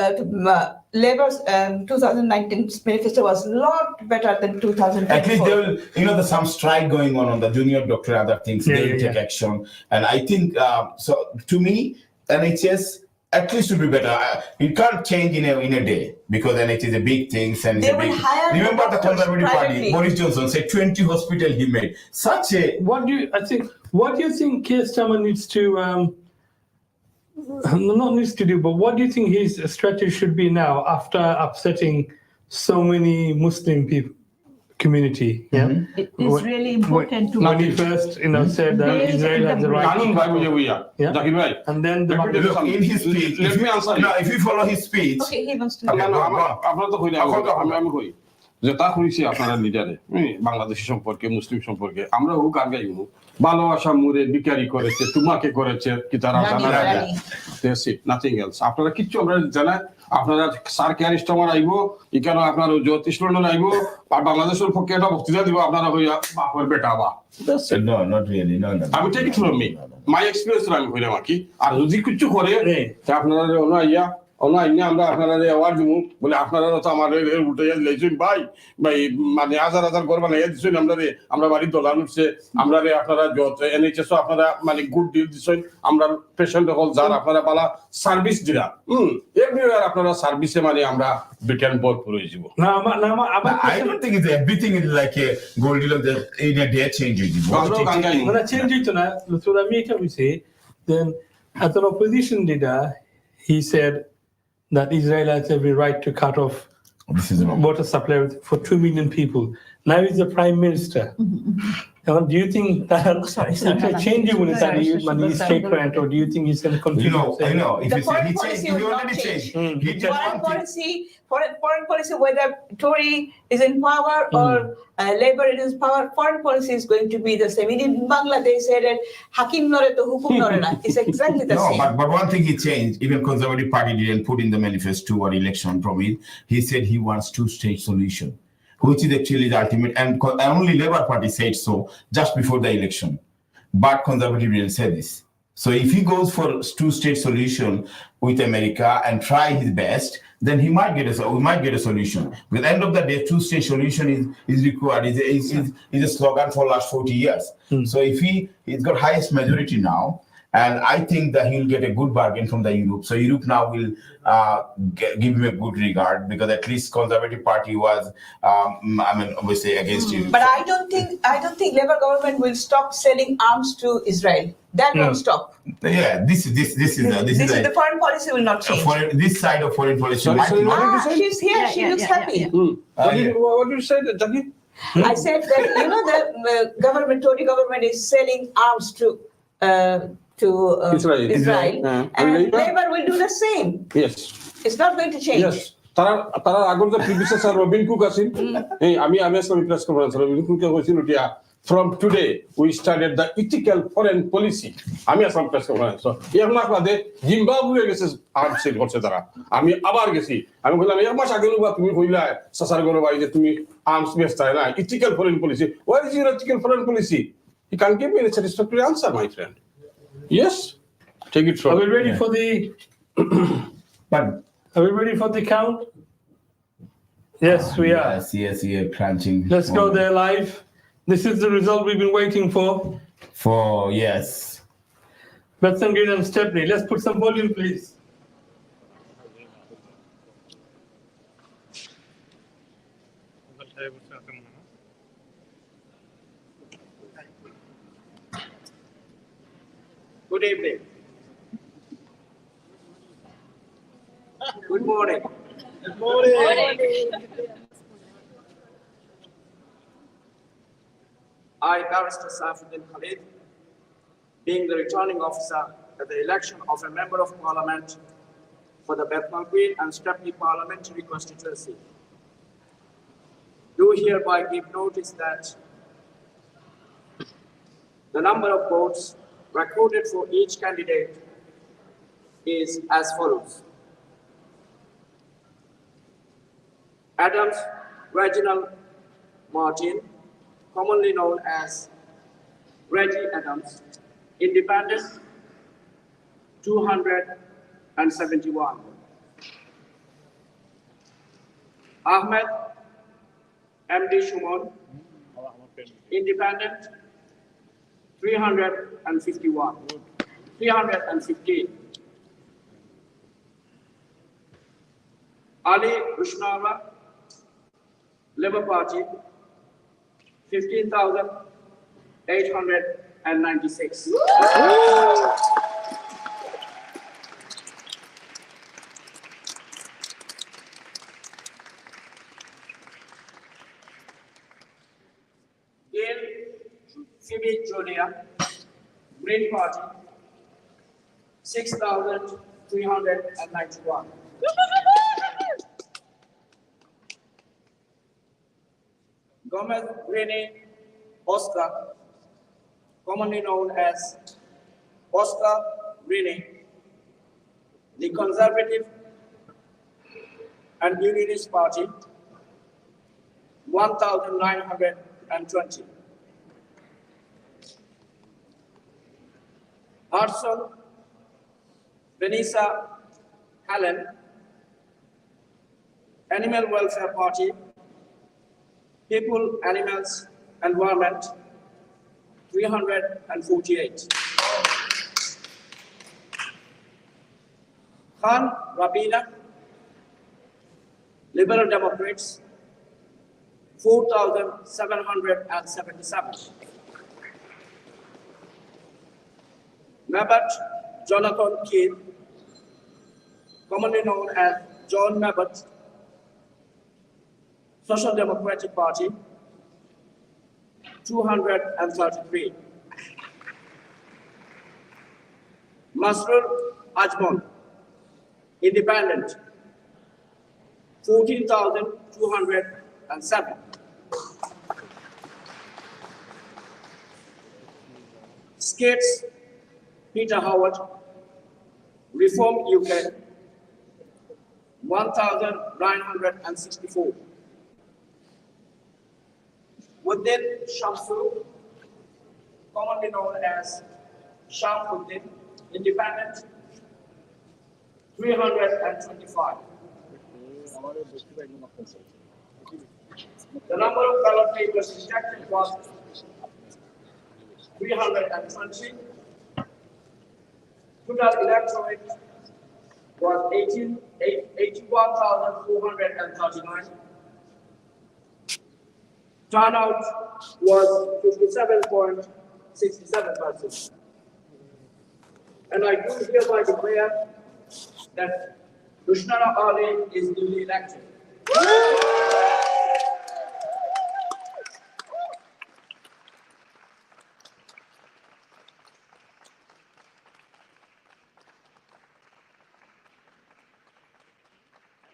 Labour's 2019 manifesto was a lot better than 2024. At least they will, there's some strike going on the junior doctor, other things, they will take action. And I think, so to me, NHS at least will be better. You can't change in a day, because NHS is a big thing. And it's a big. Remember the Conservative Party, Boris Johnson said 20 hospitals he made. Such a. What do you think Keir Starmer needs to? Not needs to do, but what do you think his strategy should be now after upsetting so many Muslim people community? Yeah, it is really important to. When he first, said that Israel has the right. Yeah, and then in his speech, let me answer. If you follow his speech, okay, he wants to. যে তা করেছি আপনারা লিডারে বাংলাদেশি সম্পর্কে মুসলিম সম্পর্কে আমরা হোক আগে ভালোবাসা মুরে বিকারি করেছে তোমাকে করেছে কি তারা জানা নাথিং এলস আপনারা কিচ্ছু আমরা জানা আপনারা স্যার ক্যারিস্টমার আইব এখানে আপনার জ্যোতিষ লন্ডন আইব আর বাংলাদেশের পক্ষে একটা বক্তৃতা দিব আপনারা হইয়া বাপের বেটা বা আমি take it from me my experience আমি হইলাম আর কি আর যদি কিছু করে আপনারা আইয়া আমরা আপনারা অ্যাওয়ার্ড দিব বলে আপনারা তো আমার উঠে লেছেন ভাই মানে হাজার হাজার ঘর বানাইয়া দিচ্ছেন আমরা বাড়ির দোলান উঠছে আমরা আপনারা এনএইচএস আপনারা মানে গুড ডিল দিচ্ছেন আমরা পেশেন্ট হল যার আপনারা পালা সার্ভিস দিলা এভরিওয়ার আপনারা সার্ভিসে মানে আমরা ব্রিটেন ভরপুর হয়ে যাব না I don't think it's everything is like a gold deal in a day change মানে চেঞ্জ হইতো না so আমি এটা বলছি then as an opposition leader he said that Israel has every right to cut off water supply for 2 million people. Now he's the prime minister. Do you think that will change when he's statement, or do you think he's going to continue? If the foreign policy will not change. Foreign policy, whether Tory is in power or Labour is in power, foreign policy is going to be the same. In Bangladesh, said it, Hakim nore to hukum nore na. It's exactly the same. But one thing he changed, even Conservative Party didn't put in the manifesto or election promise. He said he wants two-state solution, which is actually the ultimate, and only Labour Party said so just before the election. But Conservative didn't say this. So if he goes for two-state solution with America and try his best, then we might get a solution. But at the end of the day, two-state solution is required. Is a slogan for last 40 years. So if he's got highest majority now, and I think that he'll get a good bargain from the Europe. So Europe now will give him a good regard, because at least Conservative Party was, obviously against Europe. But I don't think Labour government will stop selling arms to Israel. That won't stop. Yeah, this is the foreign policy will not change. This side of foreign policy. She's here. She looks happy. What did you say, Jackie? I said that the government, Tory government, is selling arms to Israel. And Labour will do the same. Yes. It's not going to change. Yes. তারা আগর যে প্রিভিসেসর Robin cook আছেন আমি আসলে press conference Robin cook কইছিল টিয়া from today we started the ethical foreign policy আমি আসলে press conference এর না বাদে জিম্বাবুয়ে গেছে আর্ম সেল করছে তারা আমি আবার গেছি আমি বললাম এক মাস আগে তুমি কইলা সাসার গরো ভাই যে তুমি আর্মস বেচতা না ethical foreign policy what is your ethical foreign policy you can't give me a satisfactory answer my friend yes take it from Are we ready for the Are we ready for the count? Yes, we are. Yes, we are crunching. Let's go there live. This is the result we've been waiting for. Yes. Bethan Green and Stepney. Let's put some volume, please. Good evening. Good morning. Good morning. I, Barrister Saifuddin Khalid, being the returning officer at the election of a member of parliament for the Bethnal Green and Stepney parliamentary constituency, do hereby give notice that the number of votes recorded for each candidate is as follows. Adams Reginald Martin, commonly known as Reggie Adams, independent, 271. Ahmed M.D. Shumon, independent, 315. Ali Rushnara, Labour Party, 15,896. Gail Phoebe Julia, Green Party, 6,391. Gomez Rene Oscar, commonly known as Oscar Rene, the Conservative and Unionist Party, 1,920. Hudson Vanessa Helen, Animal Welfare Party, People, Animals, Environment, 348. Khan Rabina, Liberal Democrats, 4,777. Mabat Jonathan Keith, commonly known as John Mabat, Social Democratic Party, 233. Masrur Ajmon, Independent, 14,207. Skates Peter Howard, Reform UK, 1,964. Within Shamsu, commonly known as Shamsuddin, Independent, 325. The number of ballot papers rejected was 320. Total electorate was 81,439. Turnout was 57.67%. And I do hereby declare that Rushnara Ali is duly elected.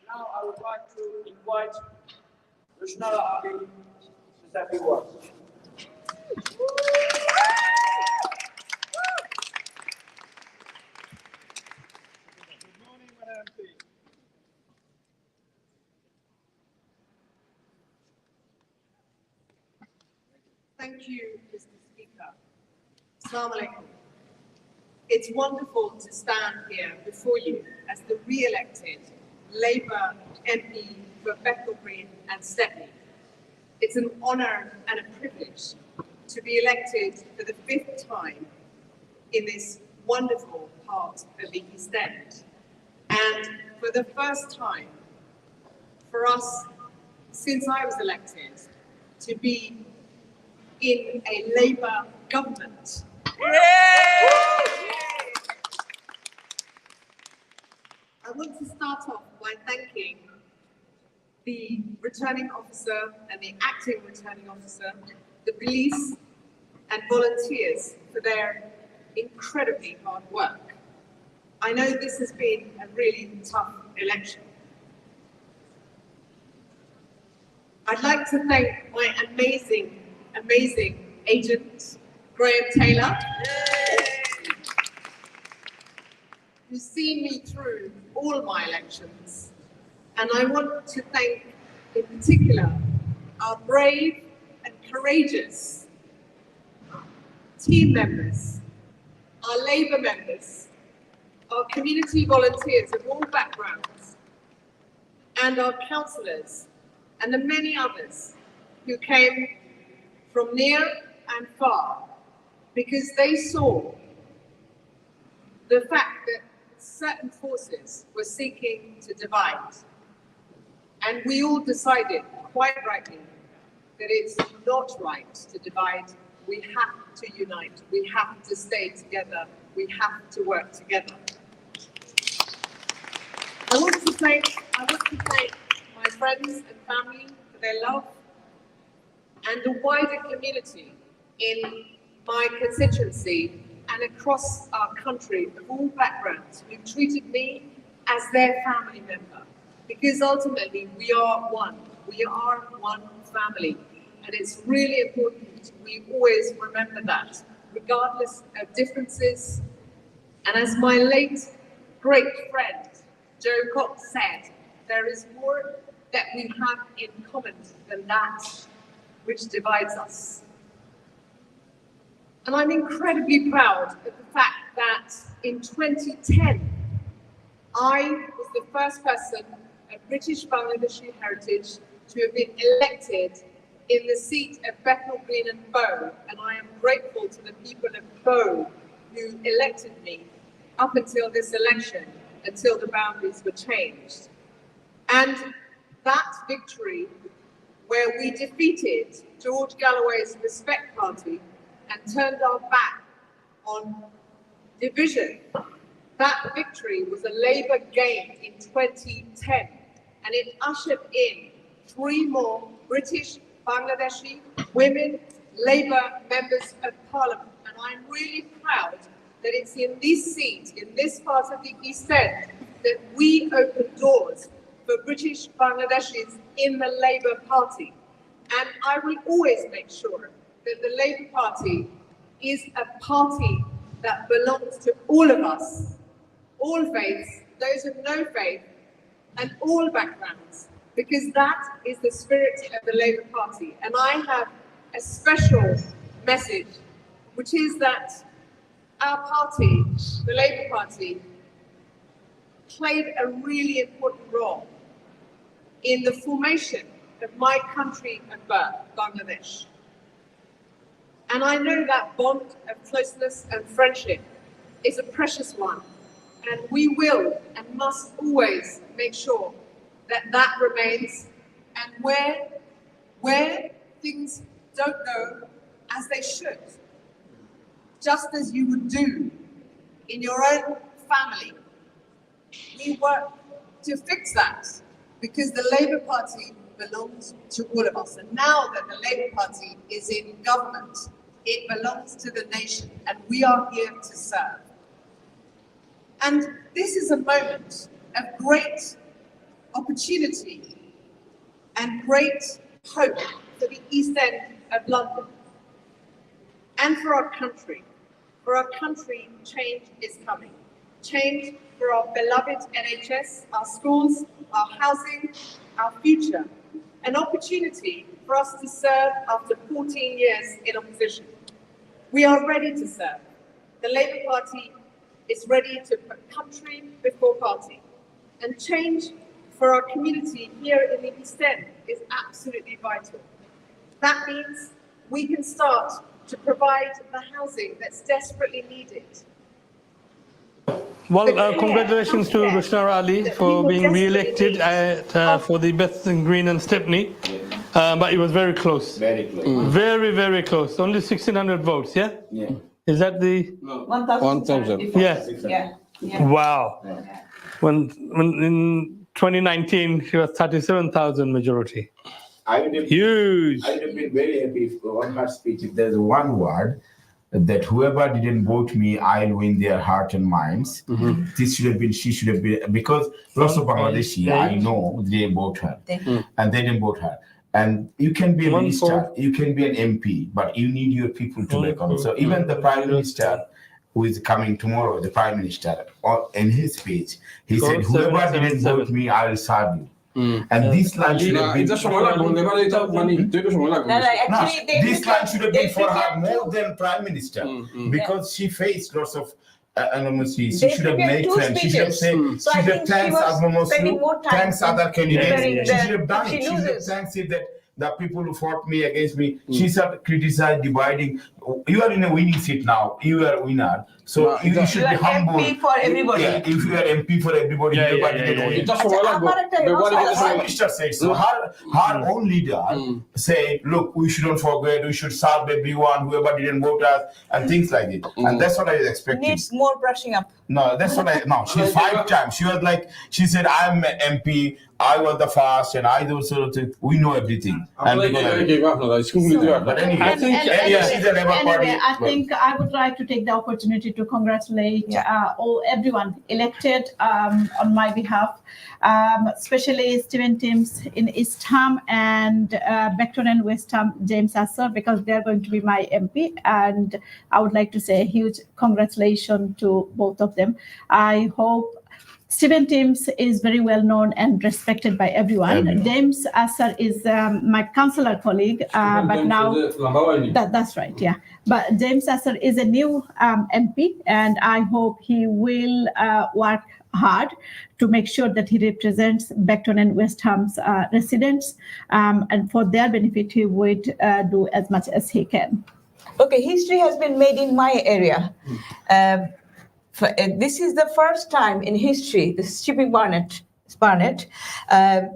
Now I would like to invite Rushnara Ali to say a few words. Thank you, Mr. Speaker. Assalamu alaikum. It's wonderful to stand here before you as the re-elected Labour MP for Bethnal Green and Stepney. It's an honour and a privilege to be elected for the 5th time in this wonderful part of the East End. And for the first time for us, since I was elected, to be in a Labour government. I want to start off by thanking the returning officer and the acting returning officer, the police and volunteers for their incredibly hard work. I know this has been a really tough election. I'd like to thank my amazing agent, Graham Taylor, who's seen me through all my elections. And I want to thank, in particular, our brave and courageous team members, our Labour members, our community volunteers of all backgrounds, and our councillors, and the many others who came from near and far, because they saw the fact that certain forces were seeking to divide. And we all decided, quite rightly, that it's not right to divide. We have to unite. We have to stay together. We have to work together. I want to thank my friends and family for their love, and the wider community in my constituency and across our country of all backgrounds who treated me as their family member. Because ultimately we are one. We are one family. And it's really important we always remember that, regardless of differences. And as my late great friend Joe Cox said, there is more that we have in common than that which divides us. And I'm incredibly proud of the fact that in 2010, I was the first person of British Bangladeshi heritage to have been elected in the seat of Bethnal Green and Bow, and I am grateful to the people of Bow who elected me up until this election, until the boundaries were changed. And that victory, where we defeated George Galloway's Respect Party and turned our back on division, that victory was a Labour gain in 2010, and it ushered in 3 more British Bangladeshi women Labour members of Parliament. And I'm really proud that it's in this seat, in this part of the East End, that we open doors for British Bangladeshis in the Labour Party. And I will always make sure that the Labour Party is a party that belongs to all of us, all faiths, those of no faith, and all backgrounds, because that is the spirit of the Labour Party. And I have a special message, which is that our party, the Labour Party, played a really important role in the formation of my country of birth, Bangladesh. And I know that bond of closeness and friendship is a precious one, and we will and must always make sure that that remains. And where things don't go as they should, just as you would do in your own family, we work to fix that, because the Labour Party belongs to all of us. And now that the Labour Party is in government, it belongs to the nation, and we are here to serve. And this is a moment of great opportunity and great hope for the East End of London and for our country. For our country, change is coming. Change for our beloved NHS, our schools, our housing, our future. An opportunity for us to serve after 14 years in opposition. We are ready to serve. The Labour Party is ready to put country before party. And change for our community here in the East End is absolutely vital. That means we can start to provide the housing that's desperately needed. Well, congratulations to Rushna Ali for being re-elected for the Bethnal Green and Stepney. But it was very close. Very close. Very, very close. Only 1,600 votes, yeah? Yeah. Is that the... 1,000. Yeah. Wow. When in 2019, she was 37,000 majority. I would have, huge. I would have been very happy if on her speech, if there's one word that whoever didn't vote me, I'll win their heart and minds. This should have been, she should have been, because lots of Bangladeshi, I know they vote her, and they didn't vote her. And you can be a minister, you can be an MP, but you need your people to welcome. So even the Prime Minister, who is coming tomorrow, the Prime Minister, in his speech, he said, whoever didn't vote me, I will serve you. And this line should have been... this line should have been for her more than Prime Minister, because she faced lots of anonymity. She should have made friends. She should have said, she should have thanks other candidates. She should have done it. She should have thanked it that the people who fought me against me, she started criticizing, dividing. You are in a winning seat now. You are a winner. So you should be humble. MP for everybody. Yeah, if you are MP for everybody, the Prime Minister said so. Her own leader said, look, we shouldn't forget, we should serve everyone, whoever didn't vote us, and things like it. And that's what I was expecting. Needs more brushing up. No, that's what she's 5 times. She was like, she said, I'm an MP, I was the first, and I do sort of think we know everything. And But anyway, I think she's a Labour Party. Anyway, I think I would like to take the opportunity to congratulate everyone elected on my behalf, especially Stephen Timms in East Ham and Beckton and West Ham James Asser, because they're going to be my MP, and I would like to say a huge congratulations to both of them. I hope Stephen Timms is very well known and respected by everyone. James Asser is my councillor colleague, but now that's right, yeah. But James Asser is a new MP, and I hope he will work hard to make sure that he represents Beckton and West Ham's residents, and for their benefit, he would do as much as he can. Okay, history has been made in my area. This is the first time in history, this is Chippy Barnett.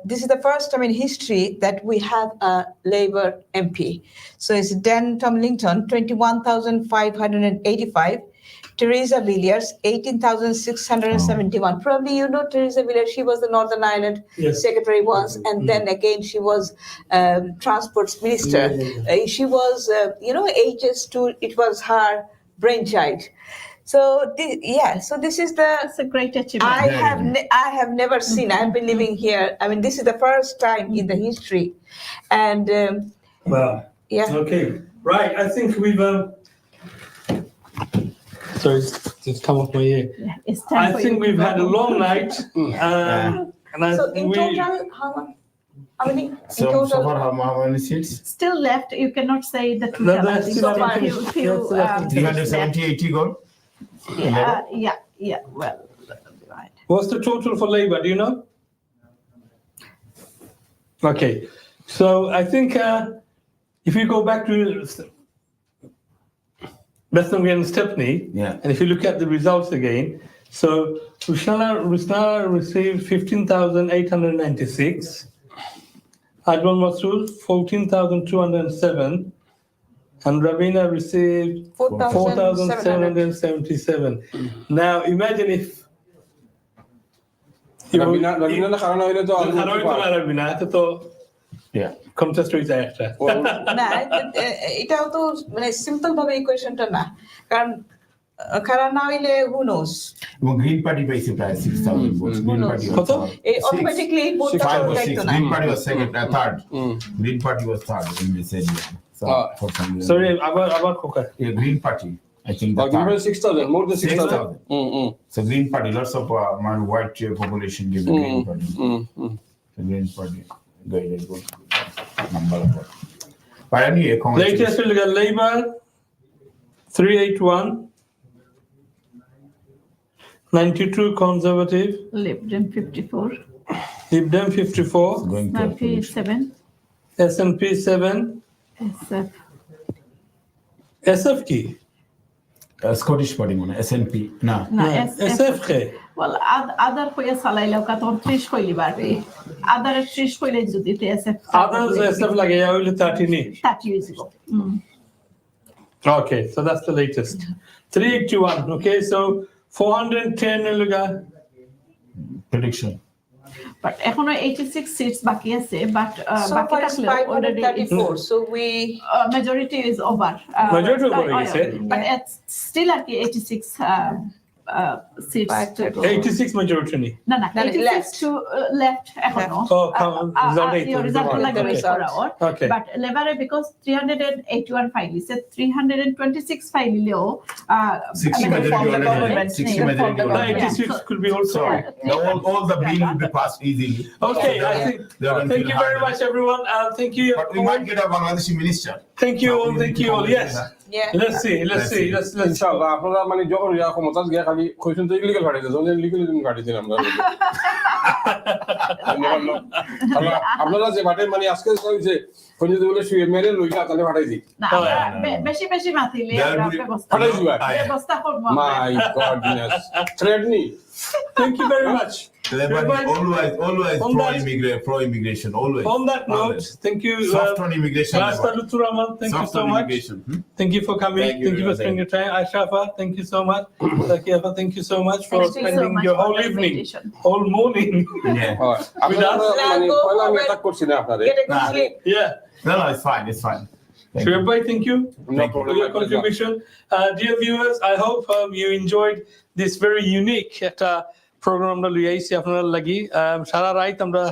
This is the first time in history that we have a Labour MP. So it's Dan Tomlinson, 21,585. Teresa Villiers, 18,671. Probably you know Teresa Villiers, she was the Northern Ireland secretary once, and then again she was transports minister. She was, HS2, it was her brainchild. So this is That's a great achievement. I have never seen. I've been living here. I mean, this is the first time in the history, and Okay, right. I think we've. Sorry, it's come off my ear. Yeah, it's time I think we've had a long night, and so in total, how many? So far, how many seats? Still left. You cannot say the total. I think so far, 370, 80 gone. Yeah. Well, right. What's the total for Labour? Do you know? Okay, so I think if you go back to Bethnal and Stepney, and if you look at the results again, so Rusnala received 15,896, Adwan Masood 14,207, and Ravina received 4,777. Now imagine if contest হইছে একটা না এটাও তো মানে simple ভাবে ইকুয়েশনটা না, কারণ খারা না হইলে who knows. এবং গ্রিন পার্টি পাইছে প্রায় 6000 ভোট। গ্রিন পার্টি কত? অটোমেটিক্যালি ভোটটা তো দেখতো না। Green party was second, third. Green party was third in this area. Sorry, abar khokar. Yeah, Green Party. I think the Green Party 6,000, more than 6,000. So Green Party, lots of white population give the Green Party. The Green Party guided good number of votes. But anyway, latest we got Labour 381, 92 Conservative, Lib Dem 54, Lib Dem 54, SNP 7, SNP 7, SF কি? Scottish Party মনে SNP না SF কে? Well, other কইয়া চালাইলেও কা তোর 30 কইলি বারবে। Other 30 কইলে যদি তে SF Others SF লাগে হইলে 30 নি। 30 years ago. Okay, so that's the latest. 381. Okay, so 410 luga prediction. But এখনো 86 seats বাকি আছে, but So বাকি far it's থাকলেও already 534, so we majority is over. Majority over গেছে। But it's still at 86 seats. 86 majority নি। No, 86 to left এখনো। result লাগবে for our. Okay. But Labour because 381 file is 326 file Leo 60 majority 86 could be also. All the bill will be passed easily. Okay, I think. Thank you very much, everyone. Thank you. But we might get a Bangladeshi minister. Thank you all. Thank you all. Yes. Yeah. Let's see. Let's ইনশাআল্লাহ আপনারা মানে যখন ইয়া ক্ষমতা গিয়া খালি কইছেন তো illegal পাঠিয়েছে যখন ইলিগাল পাঠিয়েছেন আমরা আপনারা যে বাটে মানে আজকে কইছে কোন যদি বলে শুয়ে মেরে লইলা তাহলে পাঠাই দিই না বেশি মাতিলে পাঠাই দিবা ব্যবস্থা করব মাই গডনেস থ্রেড নি Thank you very much. Lebanon Shuaib bhai, always on that- pro immigration, always. On that note, thank you. Soft on immigration. Master Lutfur Rahman, thank you Soft so on much. immigration. Thank you for coming. Thank you Thank you for very spending your time. Aishafa, thank you so much. Zakiafa, thank you so much for Thank you so spending much your for whole the evening, invitation. whole morning Yeah. with us. মানে পয়লা আমি attack করছি না আপনাদের Get a good Nah. sleep. Yeah. No, it's fine. It's fine. Thank Shuaib bhai, thank you Thank for your contribution. Dear viewers, I hope you enjoyed this very unique program আমরা লই আইছি আপনাদের লাগি সারা রাত আমরা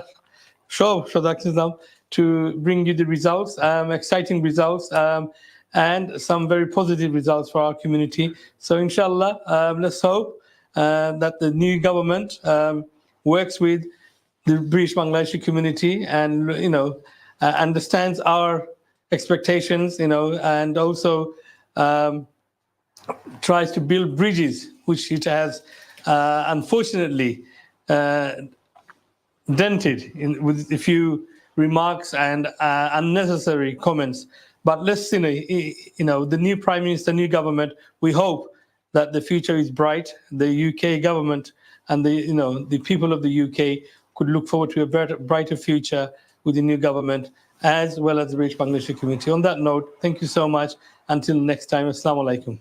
সব সদাকছিলাম to bring you the results, exciting results, and some very positive results for our community. So inshallah, let's hope that the new government works with the British Bangladeshi community and understands our expectations, and also tries to build bridges, which it has unfortunately dented with a few remarks and unnecessary comments. But let's the new Prime Minister, new government, we hope that the future is bright. The UK government and the people of the UK could look forward to a brighter future with the new government, as well as the British Bangladeshi community. On that note, thank you so much. Until next time, Assalamu alaikum.